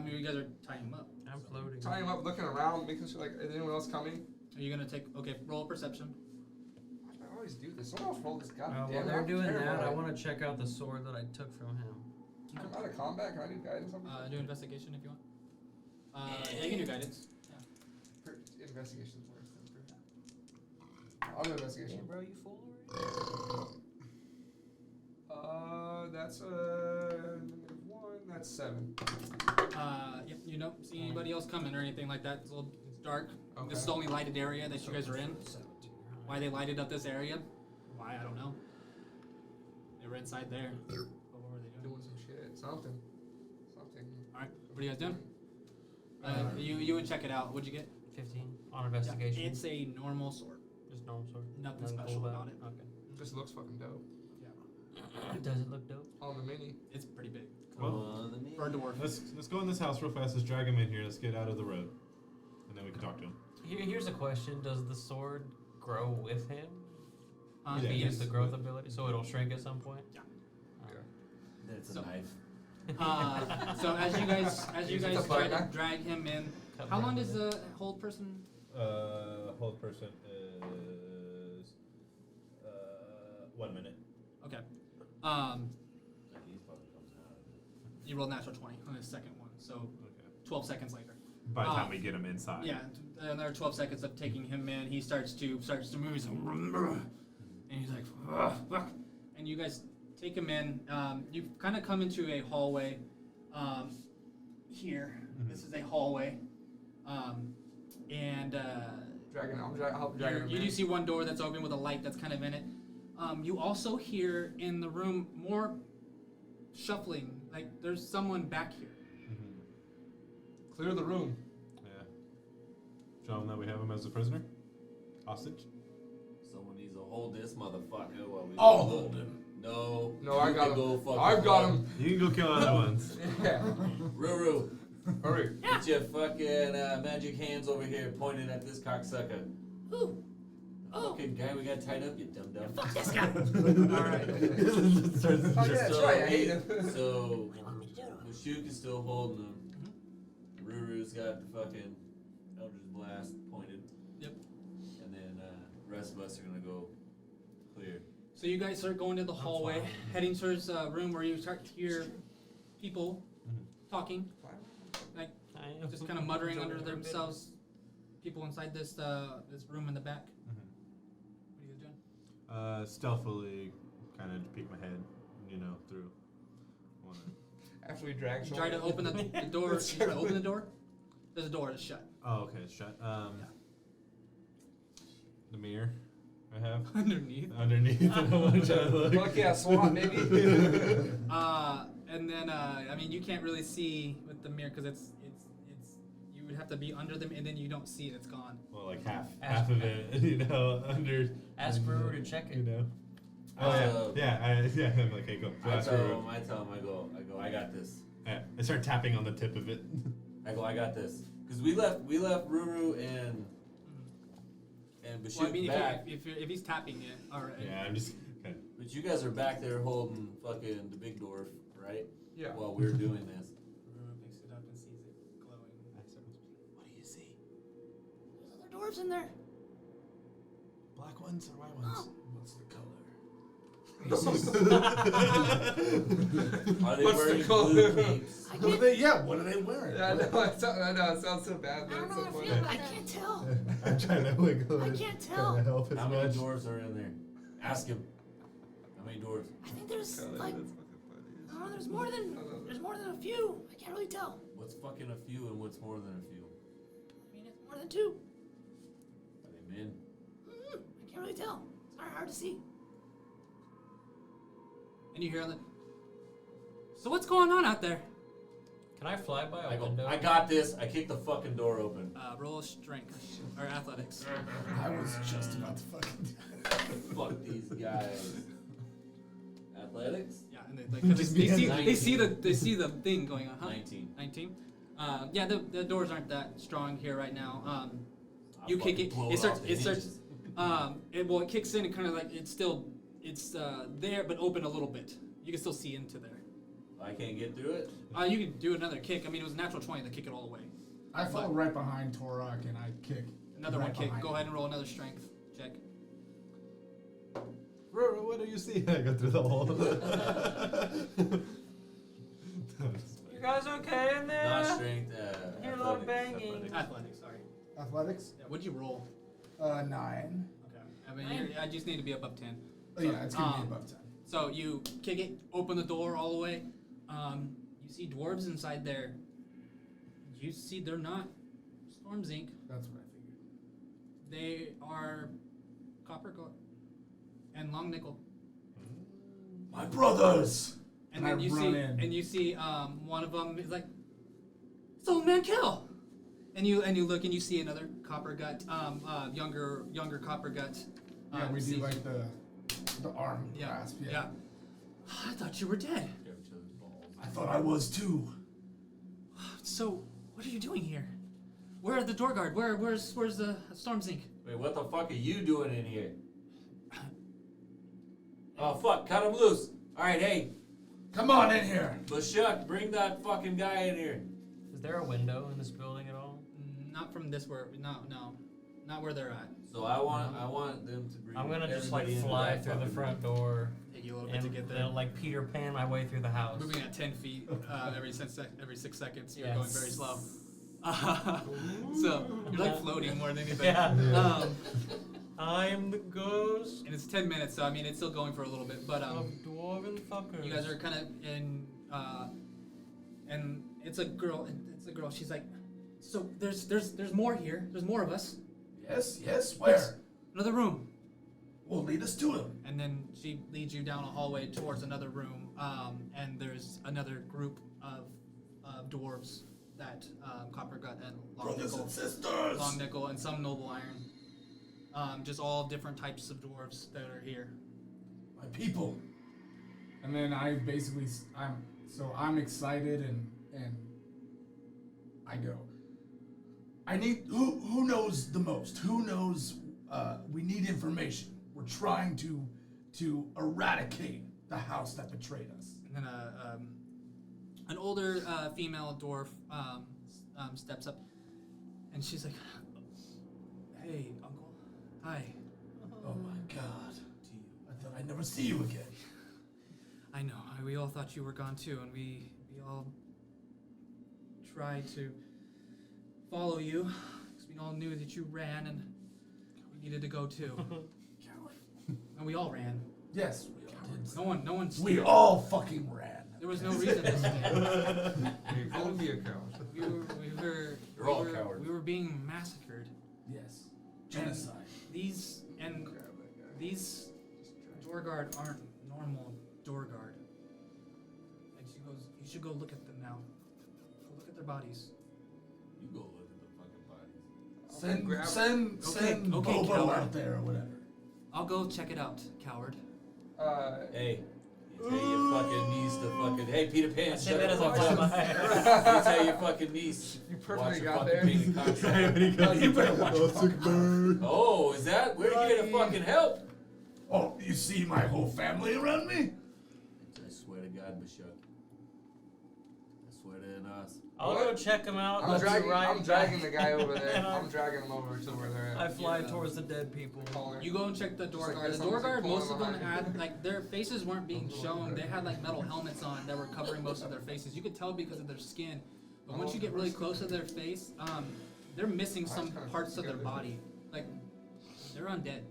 You guys are tying him up. I'm floating. Tying him up, looking around, making sure, like, is anyone else coming? Are you gonna take? Okay, roll perception. Why do I always do this? Someone else roll this goddamn. While they're I'm doing terrible that, at I it. want to check out the sword that I took from him. I'm out of combat. Can I do guidance? Do investigation if you want. Yeah, you can do guidance. Yeah. Investigation's worse than I'll do investigation. Hey, bro, you full already? That's one. That's 7. Yep. You don't see anybody else coming or anything like that. It's dark. Okay. This is the only lighted area that you guys are in. Why they lighted up this area? Why I don't know. They were inside there. But what were they doing? Doing some shit. Something. All right. What are you guys doing? You would check it out. What'd you get? 15 on investigation. Yeah, it's a normal sword. Just normal sword. Nothing Nothing special cool about it. Okay. Just looks fucking dope. Does it look dope? On the mini. It's pretty big. Well, For a dwarf. let's go in this house real fast. Let's drag him in here. Let's get out of the road, and then we can talk to him. Here's a question: does the sword grow with him? If Yeah. he uses the growth ability, so it'll shrink at some point. Yeah. Then it's a So- knife. So as you guys Use it to try fight to back? drag him in, Cut how long down does the- the hold person? Hold person is 1 minute. Okay. He's fucking comes out of it. You rolled natural 20 on the second one, so Okay. 12 seconds later. By the time we get him inside. Yeah, another 12 seconds of taking him in. He starts to move. He's like, and he's like, "Ugh." And you guys take him in. You kind of come into a hallway. Here, this is a hallway, and Dragon. I'll help dragging him you in. do see one door that's open with a light that's kind of in it. You also hear in the room more shuffling. Like there's someone back here. Clear the room. Yeah. Show him that we have him as a prisoner. Hostage. Someone needs to hold this motherfucker while we. I'll go hold look. him. No. No, I you got can him. Go fuck I've got him. You can go kill other ones. Yeah. Ruru, Hurry. get your fucking magic hands over here pointed at this cocksucker. Ooh. Oh. Fucking guy we got tied up, you dum dum. Fuck this guy. Alright. Oh, yeah, that's right. I hate him. So, What do you want me to do to him? Mashuk is still holding him. Ruru's got the fucking Eldritch Blast pointed. Yep. And then the rest of us are gonna go clear. So you guys start going to the hallway, heading towards a room where you start to hear people talking, just kind of muttering under themselves. People inside this this room in the back. What are you guys doing? Stealthily, kind of peek my head, through. After we drag You try to open the door. You try to open the door. There's a door that's shut. Oh, okay, it's shut. underneath. underneath. And I'm trying to look. Fuck yeah, SWAT, maybe. And then I mean, you can't really see with the mirror because it's you would have to be under them, and then you don't see it. It's gone. Well, like half of it, under. Ask Brewer to check it. You know. Oh yeah. I'm like, hey, go. I ask tell Brewer. him, I go, I got this. Yeah, I start tapping on the tip of it. I got this. Cause we left Ruru and Bashut Well, I mean, back. if he's tapping it, all right. Yeah, I'm just. Okay. But you guys are back there holding fucking the big dwarf, right? Yeah. While we're doing this. Ruru picks it up and sees it glowing. What do you see? There's other dwarves in there. Black ones or white ones? What's the color? Are they What's the wearing color? blue capes? I What are can't. they? Yeah, what are they wearing? Yeah, I know. I know. It sounds so bad, I but don't it's know so how I funny. feel. I can't tell. I'm trying to wiggle I it, can't trying tell. to help as How many much. dwarves are in there? Ask him. How many dwarves? I think there's God, like, that's fucking funny. I don't know, there's more than a few. I can't really tell. What's fucking a few and what's more than a few? I mean, it's more than two. Are they men? I can't really tell. It's hard to see. And you hear the. So what's going on out there? Can I fly by I a go, window? I got this. I kick the fucking door open. Roll strength or athletics. I was just about to fucking. Fuck these guys. Athletics? Yeah, and they, like, 'cause Just they see being they see the thing going on. Huh? 19. 19. Yeah, the doors aren't that strong here right now. I'll You kick fucking it. blow It starts. off It the starts. hinges. It kicks in and kind of like it's there but open a little bit. You can still see into there. I can't get through it. You can do another kick. I mean, it was a natural 20 to kick it all the way. I follow right behind Torok and I kick. Another right one kick. behind Go him. ahead and roll another strength check. Roro, what do you see? I go through the hole. You guys okay in there? Not strength. Hear a lot of athletics. banging. Athletics, sorry. Athletics? Yeah, what'd you roll? 9. Okay. I mean, I just need to be above 10. Oh yeah, it's gonna be Um, above 10. So you kick it, open the door all the way. You see dwarves inside there. You see they're not Storm's Inc. That's what I figured. They are Copper Gold and Long Nickel. My brothers! And And then I you run see, in. and you see, one of them is like, "It's old man Kill," and you look and you see another Copper Gut, younger Copper Gut. Yeah, we see- do like the arm yeah, grasp. yeah. I thought you were dead. Grab each other's balls. I thought I was too. So what are you doing here? Where are the door guard? Where's the Storm's Inc? Wait, what the fuck are you doing in here? Oh fuck, cut him loose. Alright, hey, Come on in here. Bashuk, bring that fucking guy in here. Is there a window in this building at all? Not from this where not where they're at. So I want them to bring I'm gonna just like everybody into fly that through the fucking front room. door Take you a little bit to and get there. like Peter Pan my way through the house. Moving at 10 feet every 6 seconds. You're Yes. going very slow. So you're like floating more than anything. Yeah. I'm the ghost And it's 10 minutes, so I mean it's still going for a little bit. But of dwarven fuckers. you guys are kind of in, and it's a girl. She's like, so there's more here. There's more of us. Yes, where? Another room. Well, lead us to him. And then she leads you down a hallway towards another room, and there's another group of dwarves that Copper Gut and Long Brothers Nickel, and sisters. Long Nickel, and some Noble Iron. Just all different types of dwarves that are here. My people. And then I basically, I'm excited and I go. I need who knows the most? Who knows? We need information. We're trying to eradicate the house that betrayed us. And then an older female dwarf steps up, and she's like, "Hey, uncle. Hi. Oh my God! I thought I'd never see you again. I know. We all thought you were gone too, and we all tried to follow you because we all knew that you ran, and we needed to go too. And we all ran. Yes, we all did. No one. We stayed. all fucking ran. There was no reason to stay. You're gonna be a coward. You're all cowards. We were being massacred. Yes. Genocide. These these door guard aren't normal door guard. And she goes, you should go look at them now. Go look at their bodies. You go look at the fucking bodies. Send okay, Bobo coward. out there or whatever. I'll go check it out, coward. Hey, you tell your fucking niece to fucking. Hey, Peter Pan, Say shut that up. as I Watch flip him. my hair. You tell your fucking niece. You watch perfectly her got fucking there. painted contract. You better watch your fucking mouth. Oh, is that? Where are you gonna fucking help? Oh, you see my whole family around me? I swear to God, Bashuk. I swear to us. I'll go check him out. I'm I'll be dragging right the back. guy over there. And I'm dragging him over to where they're I at. fly Yeah. towards the dead people. Collar. You go and check the door Just like guard. this, The door someone's, like, guard, most of pulling them behind had, like, their faces weren't being shown. They had, like, metal helmets on that were covering most of their faces. You could tell because of their skin. But once you get really close to their face, they're missing some parts of their body. Like, they're undead.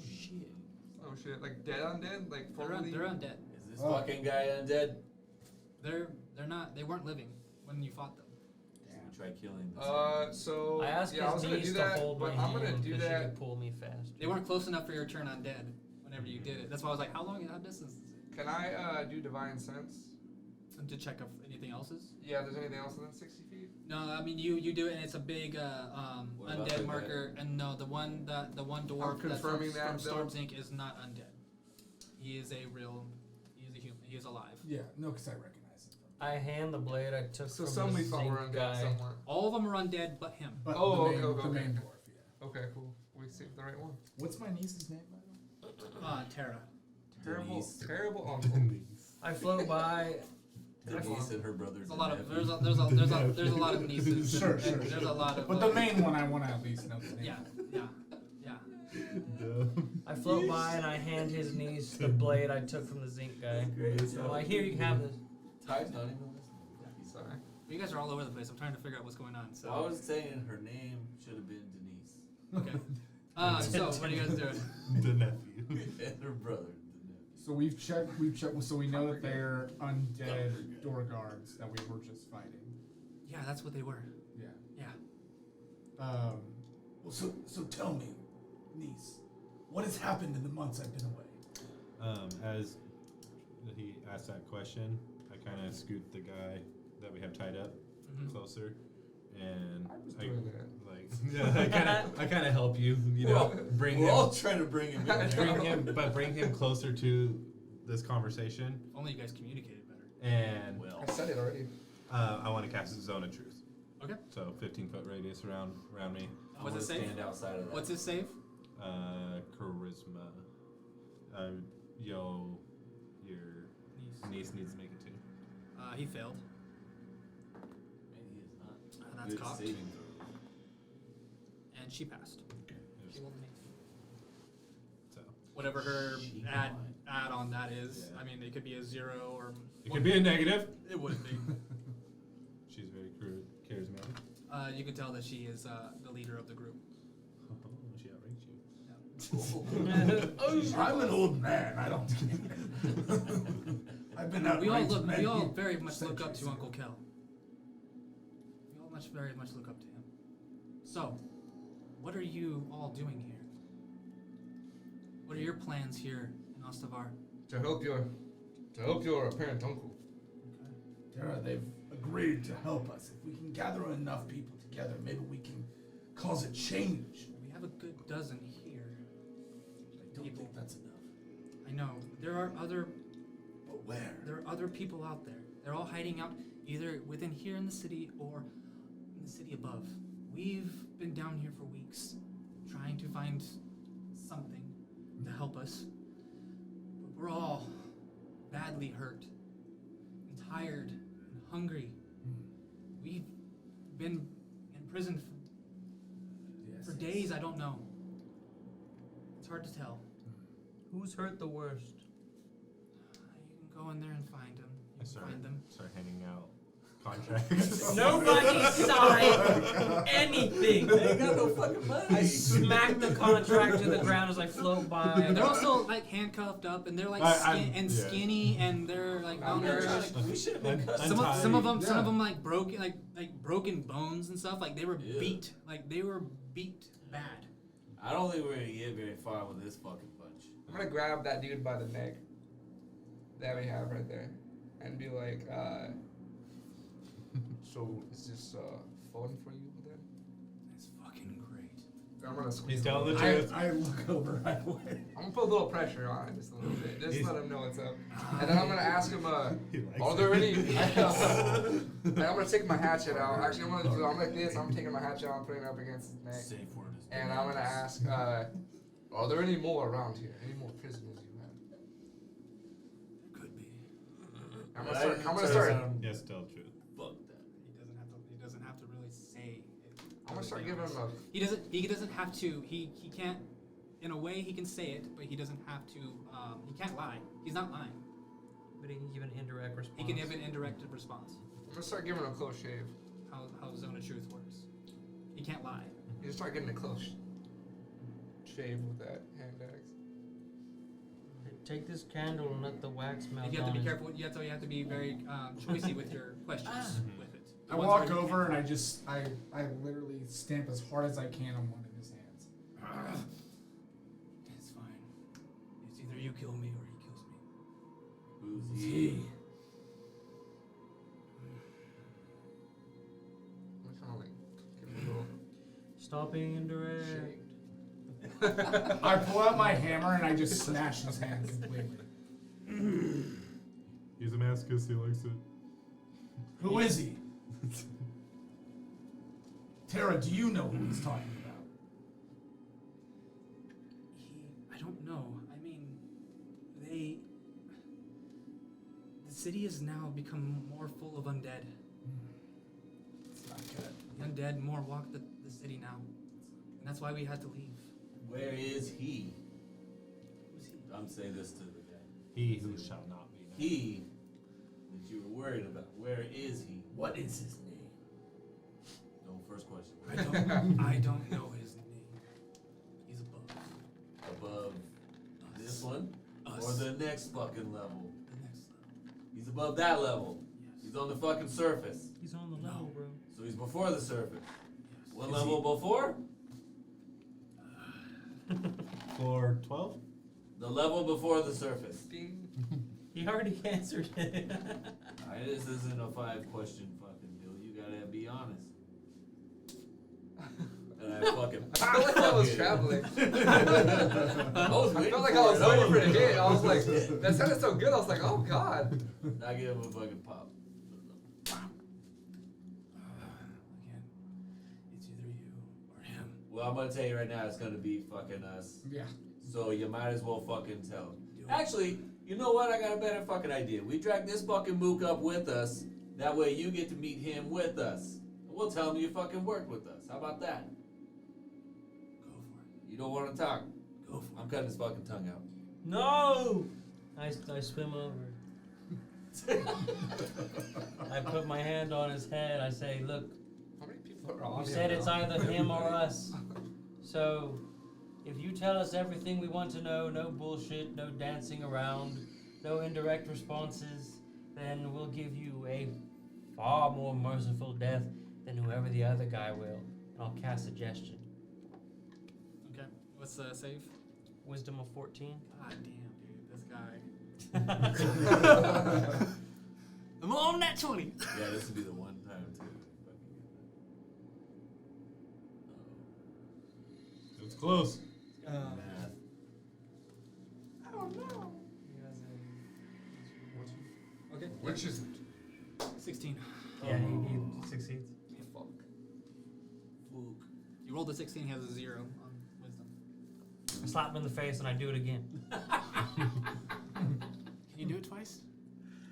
Shit. Oh shit! Like dead undead? Like fully? They're undead. Is this fucking guy undead? They're not. They weren't living when you fought them. We try killing this. So I asked yeah, I was his gonna niece do to that, hold my but I'm gonna hand do because she that. could pull me fast. They weren't close enough for your turn undead. Whenever you did it, that's why I was like, how distance is it? Can I do divine sense? And to check if anything else is. Yeah, if there's anything else within 60 feet. No, I mean you do it, and it's a big What about undead the marker. And no, the one dwarf that's confirming from, that, from though. Storm's Inc. is not undead. He is a human. He is alive. Yeah, no, because I recognize it. I hand the blade I took So from some the we thought zinc were undead guy. somewhere. All of them are undead, but him. But Oh, the okay, main, okay, the okay. main dwarf, yeah. Okay, cool. We saved the right one. What's my niece's name, by the way? Tara. Terrible, Denise. terrible uncle. I float by. Denise and her brother. There's a lot of there's a lot of nieces. Sure, and sure, There's sure. a lot of. But the main one, I want to at least know the name. Yeah. I float by and I hand his niece the blade I took from the zinc guy. So like, here you can have this. Ty's not even listening. Sorry. You guys are all over the place. I'm trying to figure out what's going on. So. I was saying her name should have been Denise. Okay. So what are you guys doing? The nephew. And her brother. So we've checked, so we know that they're undead door guards that we were just fighting. Yeah, that's what they were. Yeah. Yeah. Well, so tell me, niece, what has happened in the months I've been away? As he asked that question, I kind of scoot the guy that we have tied up closer, and I was I doing that. like yeah, I kind of help you, bring We're him, all trying to bring him in. bring him closer to this conversation, If only you guys communicated better. and Well, I said it already. I want to cast a zone of truth. Okay. So 15-foot radius around me. I What's wanna it say? stand outside of that. What's his save? Charisma. Your niece needs to make it too. He failed. Man, he is not That's good cocked. saving throw. And she passed. It was- She rolled an 18. so Whatever her She add on that is. Yeah. I mean, it could be a 0 or. it could be a negative. It wouldn't be. She's very charismatic. You can tell that she is the leader of the group. She outranked you. I'm an old man. I don't. I've been out. We all very much look up to Uncle Kel. We all very much look up to him. So, what are you all doing here? What are your plans here in Ostavar? To help your apparent uncle. Tara, they've agreed to help us. If we can gather enough people together, maybe we can cause a change. We have a good dozen here. I don't think that's enough. I know. There are other But where? There are other people out there. They're all hiding out either within here in the city or in the city above. We've been down here for weeks trying to find something to help us. But we're all badly hurt and tired and hungry. We've been in prison for days, I don't know. It's hard to tell. Who's hurt the worst? You can go in there and find them. I You can find them. start handing out contracts. Nobody signed anything. They ain't got no fucking money. I smack the contract to the ground as I float by. And they're also like handcuffed up, and they're like Yeah. skinny, and they're like malnourished. We should have been cut. Some of them, Yeah. like broken, like broken bones and stuff. Like they were Yeah. beat, like they were beat bad. I don't think we're gonna get very far with this fucking bunch. I'm gonna grab that dude by the neck that we have right there and be like, so is this fun for you then? That's fucking great. I'm gonna squeeze He's him. telling the truth. I look over right away. I'm gonna put a little pressure on it, just a little bit. Just He's- let him know what's up. And then I'm gonna ask him, He likes are there it. any? And I'm gonna take my hatchet out. Actually, I'm like this. I'm taking my hatchet out and putting it up against his neck. Safe word is And I'm gonna ask, are there any more around here? Any more prisoners you have? Could be. I'm gonna start. Yes, tell the truth. Fuck that. He doesn't have to really say it. I'm gonna start to be giving him honest. a. He doesn't have to. He can't. In a way, he can say it, but he doesn't have to. He can't lie. He's not lying. But he can give an indirect response. He can give an indirect response. I'm gonna start giving him a close shave. How Zone of Truth works. He can't lie. You just start getting a close shave with that hand axe. Take this candle and let the wax melt. You have to on be it. careful. You have to be very choicey with your questions with it. I The ones walk where you over can't- and I literally stamp as hard as I can on one of his hands. It's fine. It's either you kill me or he kills me. Who's he? I'm kind of like give him a little Stop being indirect. shake. I pull out my hammer and I just smash his hand completely. He's a masochist. He likes it. Who is he? Tara, do you know who he's talking about? I don't know. I mean, the city has now become more full of undead. It's not good. The undead more walk the city now. And that's why we had to leave. Where is he? Who's he? I'm saying this to the guy. He who shall not be named. He that you were worried about. Where is he? What is his name? No, first question. I don't know his name. He's above. Above this one? Us. Or the next fucking level? The next level. He's above that level. Yes. He's on the fucking surface. He's on the level, bro. So he's before the surface. Yes. What level before? Floor 12? The level before the surface. Ding. He already answered it. This isn't a 5-question fucking deal. You gotta be honest. And I fucking. I felt like I was fucking- traveling. I was I waiting felt like for I was it. waiting for the hit. I was like, that sounded so good. I was like, oh god. I give him a fucking pop. Again, it's either you or him. Well, I'm gonna tell you right now, it's gonna be fucking us. Yeah. So you might as well fucking tell him. Actually, you know what? I got a better fucking idea. We drag this fucking mook up with us. That way you get to meet him with us. And we'll tell him you fucking worked with us. How about that? Go for it. You don't want to talk? Go for I'm cutting his fucking tongue out. No! I swim over. I put my hand on his head. I say, look, How many people are on you here said it's now? either him or us. So, if you tell us everything we want to know, no bullshit, no dancing around, no indirect responses, then we'll give you a far more merciful death than whoever the other guy will. I'll cast suggestion. it. Okay. What's the save? Wisdom of 14. God damn, dude. This guy. That's I'm on that 20. Yeah, this would be the one time too. It's close. Math. I don't know. Okay. Which is it? 16. Yeah, he succeeds. Fuck. Fluke. You rolled a 16, he has a 0 on wisdom. I slap him in the face and I do it again. Can you do it twice?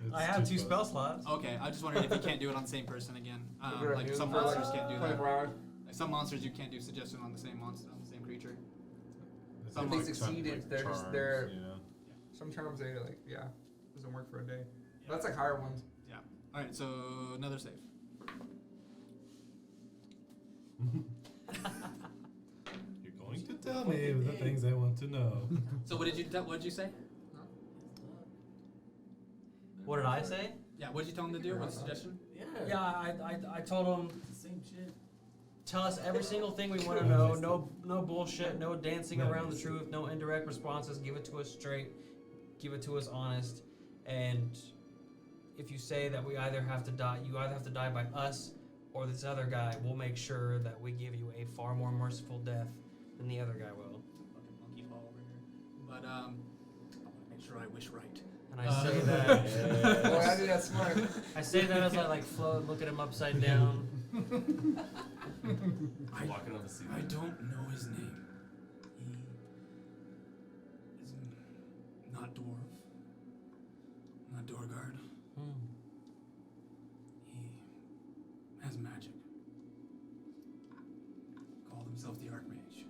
It's I have too 2 close. spell slots. Okay, I just wondered if you can't do it on the same person again. We're Like gonna some do it for, monsters can't do that. 24 hours. Like some monsters you can't do suggestion on the same monster, on the same creature. It's Some If they like succeed, like it's they're just charms, they're. you know? Some charms they like doesn't work for a day. That's like higher ones. Yeah. All right, so another save. You're going to tell me the things I want to know. So what did you say? What did I say? Yeah, what did you tell him to do? What's the suggestion? Yeah. Yeah, I told him It's the same shit. Tell us every single thing we want to know. No bullshit. No dancing around the truth. No indirect responses. Give it to us straight. Give it to us honest. And if you say that we either have to die, you either have to die by us or this other guy, we'll make sure that we give you a far more merciful death than the other guy will. Fucking monkey paw over here. But I want to make sure I wish right. And I say that. Boy, I do that smart. I say that as I like float, look at him upside down. Walking on the sea. I don't know his name. He is not dwarf, not Dorgard. He has magic. Called himself the Archmage.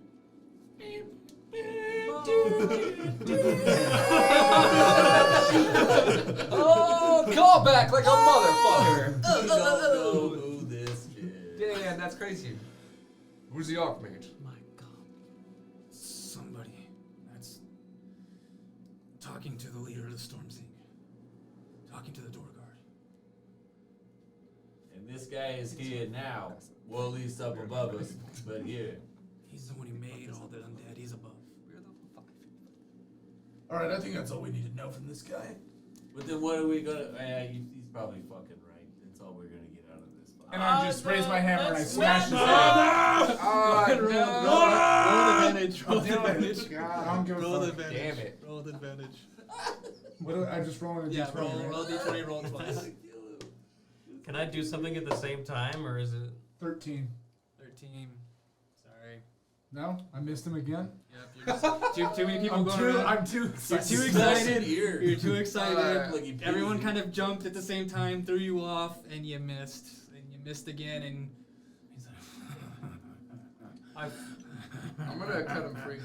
Oh, call back like a motherfucker. You don't know who this is. Damn, that's crazy. Who's the Archmage? My God. Somebody that's talking to the leader of the Stormsing. Talking to the Dorgard. And this guy is here now. Well, at least up above us, but here. He's the one who made all the undead. He's above. Alright, I think that's all we need to know from this guy. But then what are we gonna? He's probably fucking right. That's all we're gonna get out of this. And I just raise my hammer and I let's smash his not- head. Oh, Roll the advantage. Roll the advantage. God, I don't give a Roll the fuck. advantage. Damn it. Roll the advantage. What do I just roll on a Yeah, d20, roll right? d20, roll twice. Can I do something at the same time, or is it? 13. 13. Sorry. No? I missed him again? Yep, you're just too many people going around. I'm too You're excited. too excited. Here. You're too excited. Like he pays Everyone you. kind of jumped at the same time, threw you off, and you missed. And you missed again, and he's like, I'm gonna cut him free.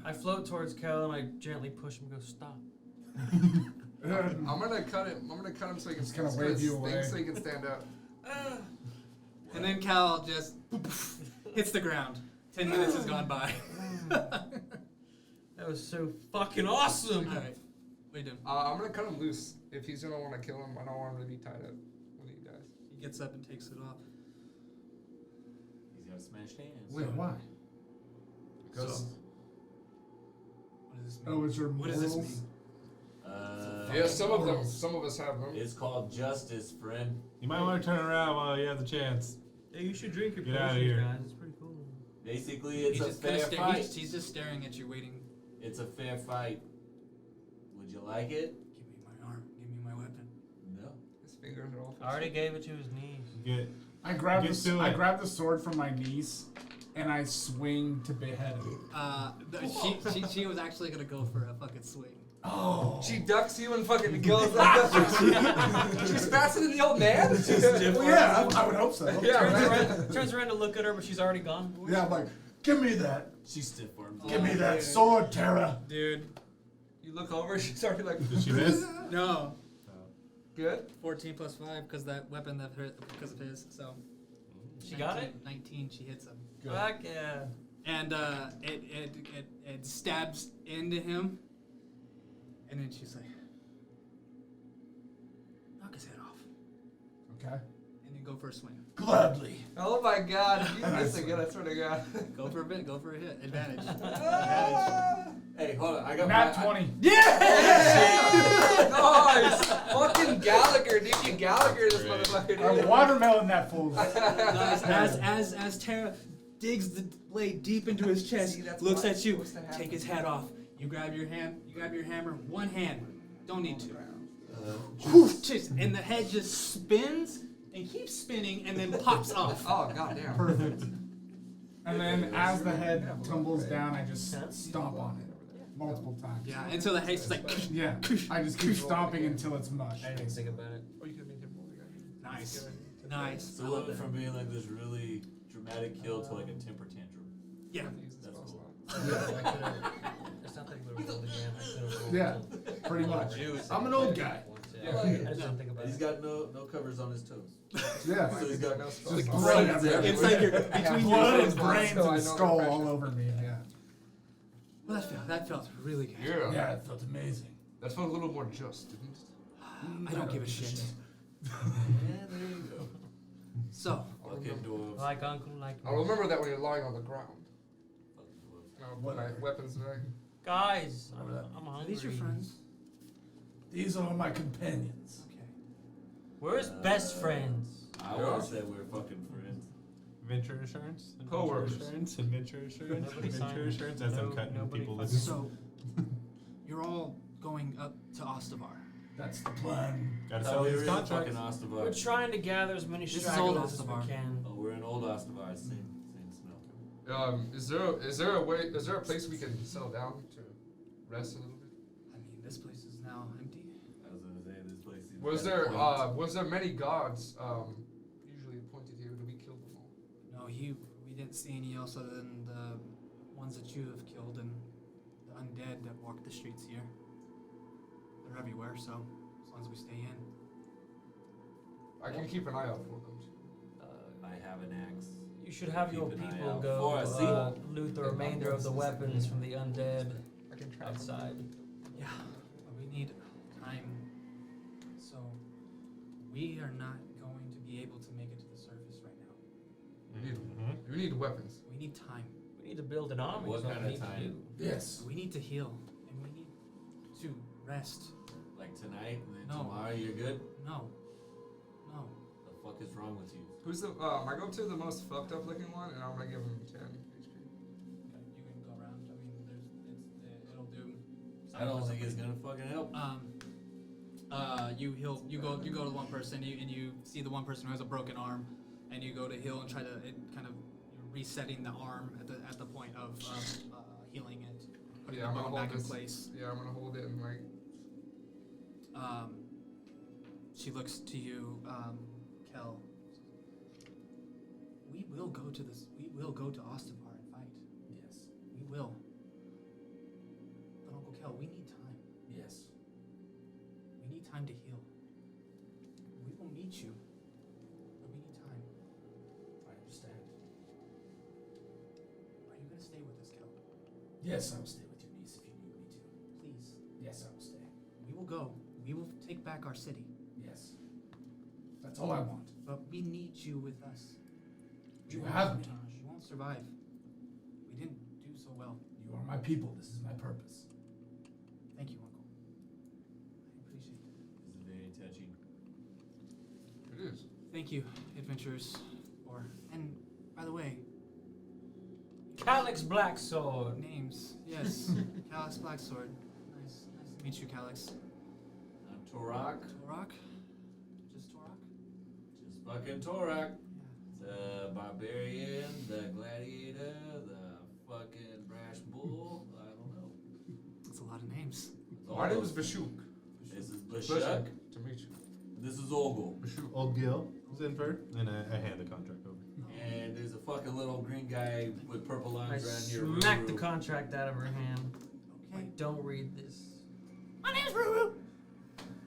I float towards Kel and I gently push him and go, stop. I'm gonna cut him. I'm gonna cut him so he can Just kinda split wave you his thing away. so he can stand up. and then Cal just hits the ground. 10 minutes has gone by. That was so fucking awesome. All right, what are you doing? I'm gonna cut him loose. If he's gonna want to kill him, I don't want him to be tied up when he dies. He gets up and takes it off. He's got smashed hands. Wait, why? Because What does this mean? Oh, it's your What does this morals? mean? yeah, some of them, some of us have them. It's called justice, friend. You might want to turn around while you have the chance. Hey, you should drink your Get outta potions, here. guys. It's pretty cool. Basically, it's He's a just kinda fair sta- fight. he's just staring at you, waiting. It's a fair fight. Would you like it? Give me my arm. Give me my weapon. No. His fingers are all. I already gave it to his knees. Get I grab Get to I it. grab the sword from my niece and I swing to behead him. She was actually gonna go for a fucking swing. Oh. She ducks you and fucking goes like that. She's faster than the old man. Well, yeah, I would hope so. Yeah, Turns right. around, turns around to look at her, but she's already gone. Yeah, I'm like, give me that. She's stiff armed. Give me that sword, Tara. Dude, You look over, she's already like. Did she miss? no. Good. 14 plus 5 because that weapon that hurt because of his. So. She got it? 19. She hits him. Good. Fuck yeah. And it stabs into him. And then she's like, knock his head off. Okay. And then go for a swing. Gladly. Oh my God! If you miss again, I swear to God. Go for a bit. Go for a hit. Advantage. Hey, hold on. I got Nat my, 20. Nice! Fucking Gallagher, Dickie Gallagher, this Great. motherfucker. I Dude. watermelon that fool. Nice. As Tara digs the blade deep into his chest, See, that's looks why at it's you, supposed to happen. take his hat off. You grab your hammer, one hand. Don't need two. Whoosh, just- and the head just spins and keeps spinning and then pops off. Oh goddamn! Perfect. And then as the head tumbles down, I just stomp on it multiple times. Yeah, and so the head's just like, Yeah. I just keep stomping until it's mush. I didn't even think about it. Or you could make him more guy. nice, nice. So it went from being like this really dramatic kill to like a temper tantrum. Yeah. That's cool. It's not that he would have rolled again. I could've rolled Yeah, once. pretty much. I'm an old guy. Once, Yeah. I just didn't think about He's it. got no covers on his toes. Yeah. So he's got no Just spells. blood Brains everywhere. It's like you're between Blood your and brains so I know and the skull pressure. all over me. Yeah. Well, that felt really good. Yeah. Yeah, it felt amazing. That felt a little more just, didn't it? I don't give a shit. Yeah, there you go. So, Fucking dwarves. Like uncle, like I'll remember that when you're lying on the ground. Fucking dwarves. And I'll put my weapons back. guys. I'm Are hungry. these your friends? These are my companions. Okay. Where's best friends? I would say we're fucking friends. Venture insurance? Co-workers. Insurance? Adventure insurance? Nobody Adventure signed- insurance? As I'm no- cutting nobody people fucking- listening. So, you're all going up to Ostavar. That's the plan. Gotta Oh, sell we're these in contracts. fucking Ostavar. We're trying to gather as many This is stragglers old as Ostavar. we can. Oh, we're in old Ostavar. Same smell. Is there a place we can settle down to rest a little bit? I mean, this place is now empty. I was gonna say this place. seems Was kinda there quaint. was there many gods usually appointed here? Did we kill them all? No, we didn't see any else other than the ones that you have killed and the undead that walk the streets here. They're everywhere, so as long as we stay in. I can keep an eye out for them. I have an axe. You should have your Keep an eye people out go for a sequel. loot the remainder of the weapons from the undead I can track outside. Yeah, but we need time. So we are not going to be able to make it to the surface right now. We need weapons. We need time. We need to build an army. What is what kind we of need to time? do. Yes. We need to heal, and we need to rest. Like tonight and then No. tomorrow you're good? No. No. The fuck is wrong with you? Who's the? I go to the most fucked up looking one, and I'm gonna give him 10 HP. You can go around. I mean, it'll do. I don't think it's gonna fucking help. You heal. You go to one person, and you see the one person who has a broken arm, and you go to heal and try to you're resetting the arm at the point of healing it, putting Yeah, the I'm gonna bone hold back in this. place. Yeah, I'm gonna hold it and like. She looks to you, Kel. We will go to this. We will go to Ostavar and fight. Yes. We will. But Uncle Kel, we need time. Yes. We need time to heal. We will meet you, but we need time. I understand. Are you gonna stay with us, Kel? Yes, I will stay with your niece if you need me to. Please. Yes, I will stay. We will go. We will take back our city. Yes. That's all I want. But we need you with us. You have me. You won't survive. We didn't do so well. You are my people. This is my purpose. Thank you, Uncle. I appreciate it. This is very touching. It is. Thank you, adventurers. And by the way, Calyx Blacksword. names. Yes, Calyx Blacksword. Nice to meet you, Calyx. I'm Torak. Torak? Just Torak? Just fucking Torak. Yeah. The barbarian, the gladiator, the fucking brash bull. I don't know. That's a lot of names. It's all My name is those- Bashuk. This is Bashuk. Bashuk. To meet you. This is Olgul. Bashuk. Old Gil, Zinford, and I hand the contract over. And there's a fucking little green guy with purple I lines around here. smack the contract out of her hand. Okay. Like, don't read this. My name's Ruru.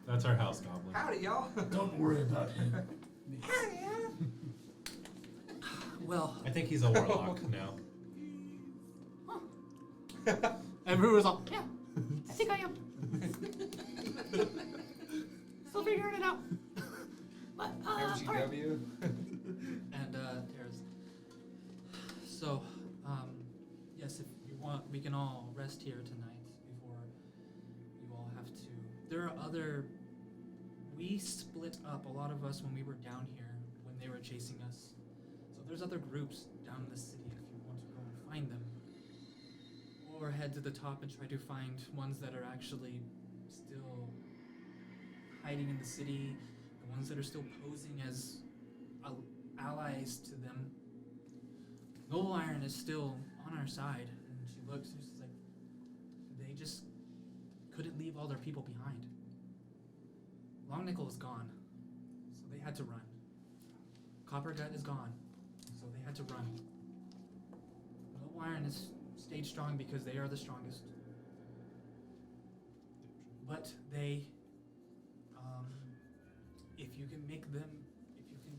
That's our house goblin. Howdy, y'all. Don't worry about him. Niece. Well, I think he's a warlock now. and Ruru was all, Yeah, I think I am. Still figuring it out. But, alright. MGW. and Tara's. So, yes, if you want, we can all rest here tonight before you all have to. There are other. We split up, a lot of us, when we were down here, when they were chasing us. So there's other groups down in the city if you want to go and find them. Or head to the top and try to find ones that are actually still hiding in the city, the ones that are still posing as allies to them. Noble Iron is still on our side, and she looks and she's like, they just couldn't leave all their people behind. Long Nickel is gone, so they had to run. Coppergut is gone, so they had to run. Noble Iron is stayed strong because they are the strongest. But they, if you can make them, if you can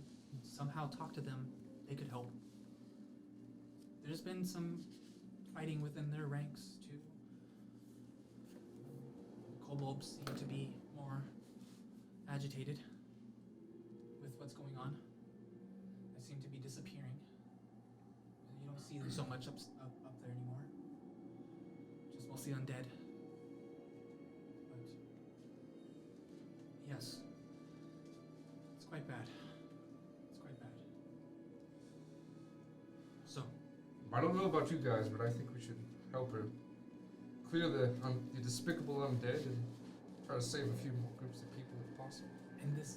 somehow talk to them, they could help. There's been some fighting within their ranks too. Kobolds seem to be more agitated with what's going on. They seem to be disappearing. You don't see them so much up there anymore. Just mostly undead. But yes, it's quite bad. It's quite bad. So, I don't know about you guys, but I think we should help her clear the despicable undead and try to save a few more groups of people if possible. and this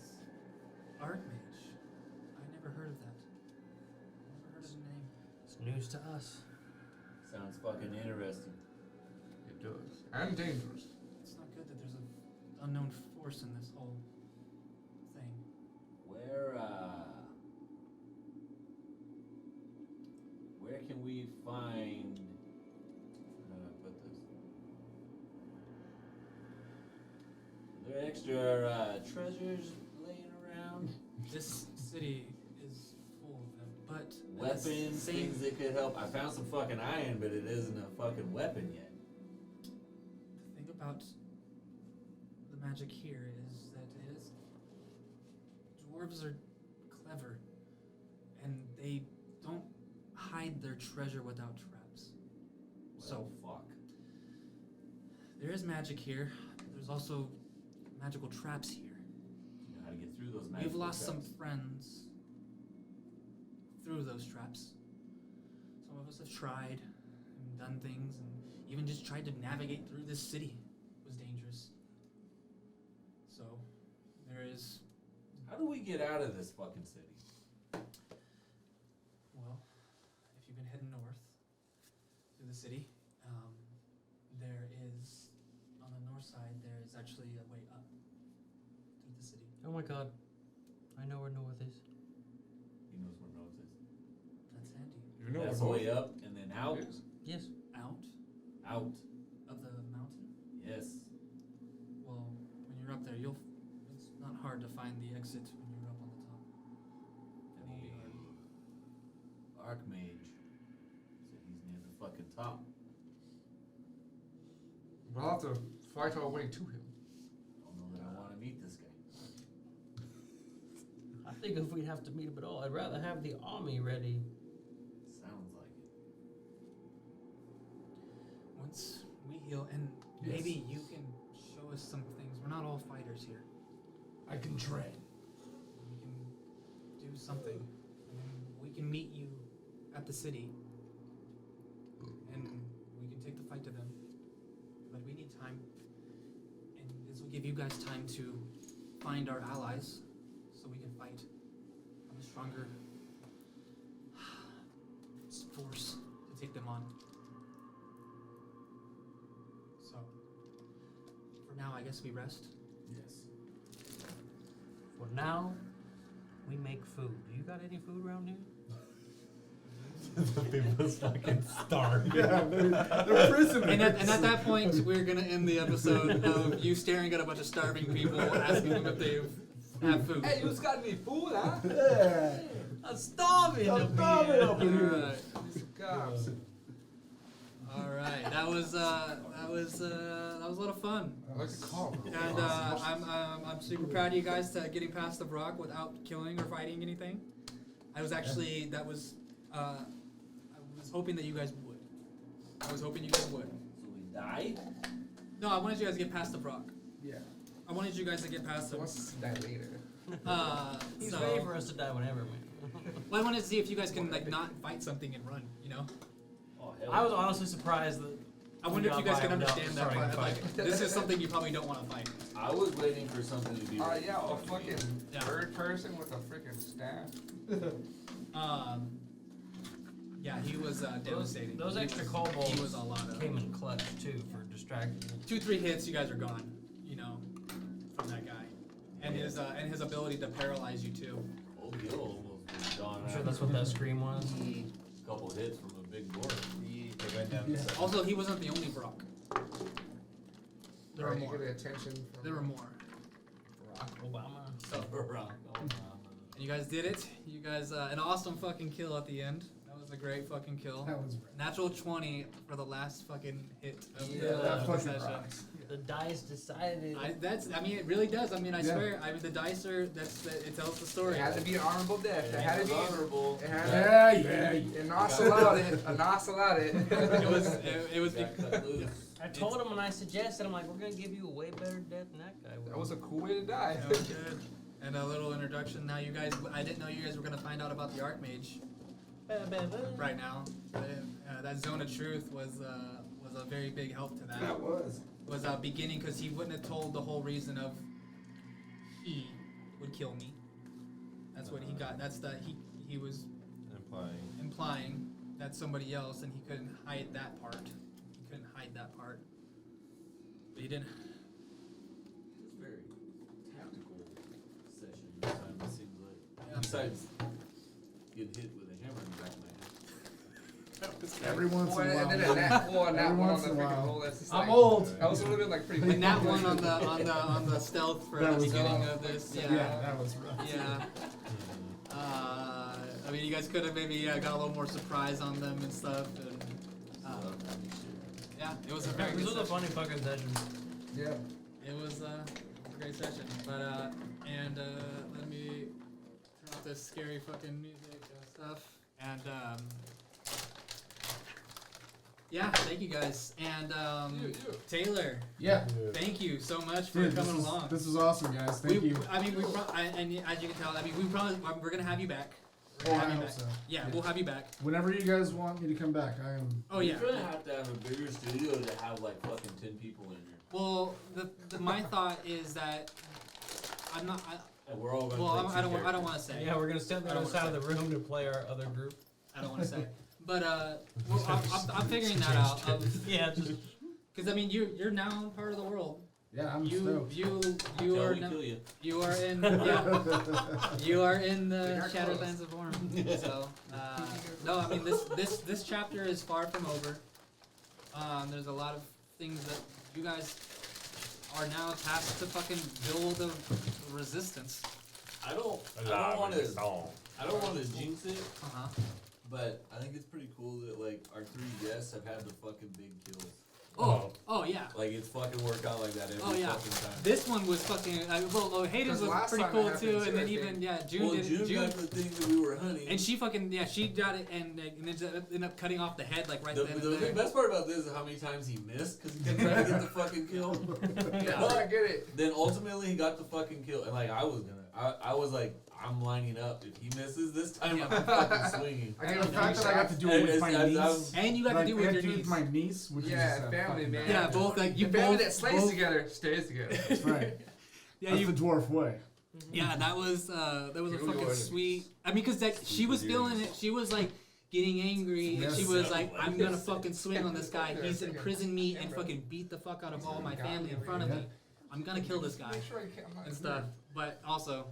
Archmage, I never heard of that. Never heard of the name. It's news to us. Sounds fucking interesting. It does. And dangerous. It's not good that there's an unknown force in this whole thing. Where can we find? How do I put this? Are there extra treasures laying around? This city is full of them, but at the Weapons, same- things that could help. I found some fucking iron, but it isn't a fucking weapon yet. The thing about the magic here is that dwarves are clever, and they don't hide their treasure without traps. So fuck. there is magic here. There's also magical traps here. You know how to get through those magical We've lost traps. some friends through those traps. Some of us have tried and done things and even just tried to navigate through this city. It was dangerous. So, there is, How do we get out of this fucking city? well, if you've been heading north through the city, there is, on the north side, there is actually a way up through the city. Oh my god. I know where north is. He knows where north is. That's handy. You know That's what way up and then out. is? Yes. Out Out. of the mountain. Yes. Well, when you're up there, it's not hard to find the exit when you're up on the top. It won't be hard. Archmage said he's near the fucking top. We'll have to fight our way to him. Don't know that I want to meet this guy. I think if we'd have to meet him at all, I'd rather have the army ready. Sounds like it. Once we heal, and maybe you can show us some things. We're not all fighters here. I can train. We can do something. And we can meet you at the city, and we can take the fight to them. But we need time, and this will give you guys time to find our allies, so we can fight on a stronger force to take them on. So, for now, I guess we rest. Yes. For now, we make food. You got any food around here? The people's fucking starving. Yeah, they're prisoners. And at that point, we're gonna end the episode of you staring at a bunch of starving people, asking them if they have food. Hey, you got any food, huh? Yeah. I'm starving I'm up starving here. up here. Alright. Gosh. Alright, that was a lot of fun. I like the call. And I'm super proud of you guys to getting past the rock without killing or fighting anything. I was actually I was hoping that you guys would. I was hoping you guys would. So we died? No, I wanted you guys to get past the rock. Yeah. I wanted you guys to get past So the let's see that later. He's so, ready for us to die whenever, man. well, I wanted to see if you guys can like not fight something and run, you know? Oh, hell. I was honestly surprised that. I wonder if you guys can understand that starting part. a Like, fight. this is something you probably don't want to fight. I was waiting for something to be. Yeah, a fucking Yeah. third person with a freaking staff. Yeah, he was devastating. Those He extra was- kobolds He was a lot of came in clutch too for distracting. 2-3 hits, you guys are gone. You know, from that guy, and his ability to paralyze you too. Old Gil almost was gone. I'm sure that's what that scream was. A couple hits from a big dwarf. They went down the side. Also, he wasn't the only Brock. There were Right, you more. get the attention from There were more. Barack Obama. So, Around. and you guys did it. You guys, an awesome fucking kill at the end. That was was a great fucking kill. That was great. Natural 20 for the last fucking hit of Yeah, the That fucking session. rocks. The dice decided. I mean, it really does. I mean, I Yeah. swear. I mean, the dice are. It tells the story. It had to be an honorable death. It had to be. honorable. It had to Yeah. And Nos allowed it. Nos allowed it. It was. Got cut loose. I told him and I suggested, I'm like, we're gonna give you a way better death than that guy. That was a cool way to die. That was good. And a little introduction. Now, you guys. I didn't know you guys were gonna find out about the Archmage right now. That zone of truth was a very big help to that. That was. Was beginning because he wouldn't have told the whole reason of he would kill me. That's what he got. That's the he was implying that somebody else, and he couldn't hide that part. He couldn't hide that part. But he didn't. It's a very tactical session this time, it seems like. Yeah. Besides getting hit with a hammer in the back of my head. Every once in a And then while. a nat one Every on the once in a freaking while. roll. That's just I'm like, old. That was would have been like pretty. And that one on the stealth for That the was beginning rough. of this. Yeah, that was rough. Yeah. I mean, you guys could have maybe got a little more surprise on them and stuff. And, yeah, it was a very This good was a session. funny fucking session. Yeah. It was a great session. But let me turn off this scary fucking music and stuff. And yeah, thank you guys. And Taylor, Yeah. thank you so much for Dude, coming along. This is awesome, guys. Thank you. I mean, and as you can tell, I mean, we're gonna have you back. We're Oh, gonna I have you hope back. so. Yeah, we'll have you back. Whenever you guys want me to come back, I am. Oh yeah. You're gonna have to have a bigger studio to have like fucking 10 people in here. Well, my thought is that I'm not. And we're all gonna Well, play I two don't want characters. to say. Yeah, we're gonna stand on the I other don't side wanna of the room to play our other group. I don't want to say. But well, I'm figuring that out. Yeah, just Because I mean, you're now part of the world. Yeah, I'm You stoked. you Until are we now, kill you. you are in you are in the They got Shattered close. Lands of Orm. So no, I mean this chapter is far from over. There's a lot of things that you guys are now tasked to fucking build a resistance. I don't want to jinx it, Uh-huh. but I think it's pretty cool that like our 3 guests have had the fucking big kills. Oh yeah. Like it's fucking worked out like that every Oh yeah. fucking time. This one was fucking. Hayden's Because was last pretty time cool that too, happened and then too, I even think. June did. June got the thing that we were hunting. And she fucking she got it and ended up cutting off the head like right the, then the and there. best part about this is how many times he missed because he kept trying to get the fucking kill. Yeah, But I get it. then ultimately he got the fucking kill, and like I was like, I'm lining up. If he misses this time, I'm fucking swinging. I And get the fact that I got to do it with my niece. And you got to do it I with got your to do it niece. with my niece, which Yeah, is family, fucking man. Yeah, both like you The family both. that slays both together stays together. That's right. yeah, That's you. the dwarf way. Yeah, that was a Kill your fucking enemies. sweet. I mean, because she was feeling it. She was like getting angry, and she Yes. was like, "I'm gonna fucking swing on this guy. He's imprisoned me and fucking beat the fuck out of all my family in front of me. I'm gonna kill this guy." Make sure I can't- I'm not And stuff. But also,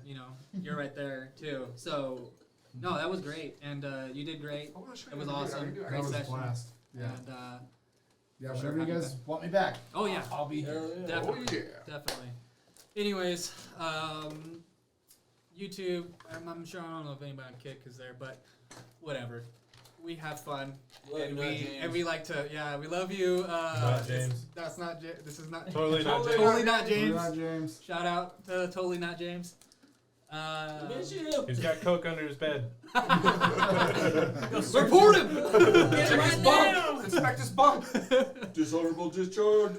you're right there too. So, no, that was great, and you did great. I wanna show It you was what I awesome. do. I That Great was a session. blast. Yeah. And Yeah, For sure, whenever you happy guys want me back, oh yeah, I'll be here. Hell yeah. definitely, Oh yeah. definitely. Anyways, YouTube. I'm sure I don't know if anybody on Kick is there, but whatever. We have fun. Love And you, not James. we like to we love you. Not James. That's not this is not Totally not James. totally not James. James. Not James. Shout out to totally not James. Miss you. He's got coke under his bed. Report him. Get him right now! Inspect this bump. Dishonorable discharge.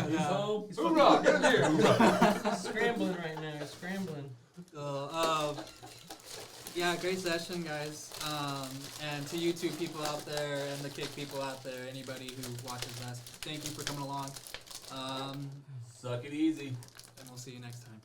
He's home. Hoorah! Get in here. Scrambling right now. Scrambling. Yeah, great session, guys. And to you two people out there and the Kick people out there, anybody who watches us, thank you for coming along. Suck it easy. And we'll see you next time.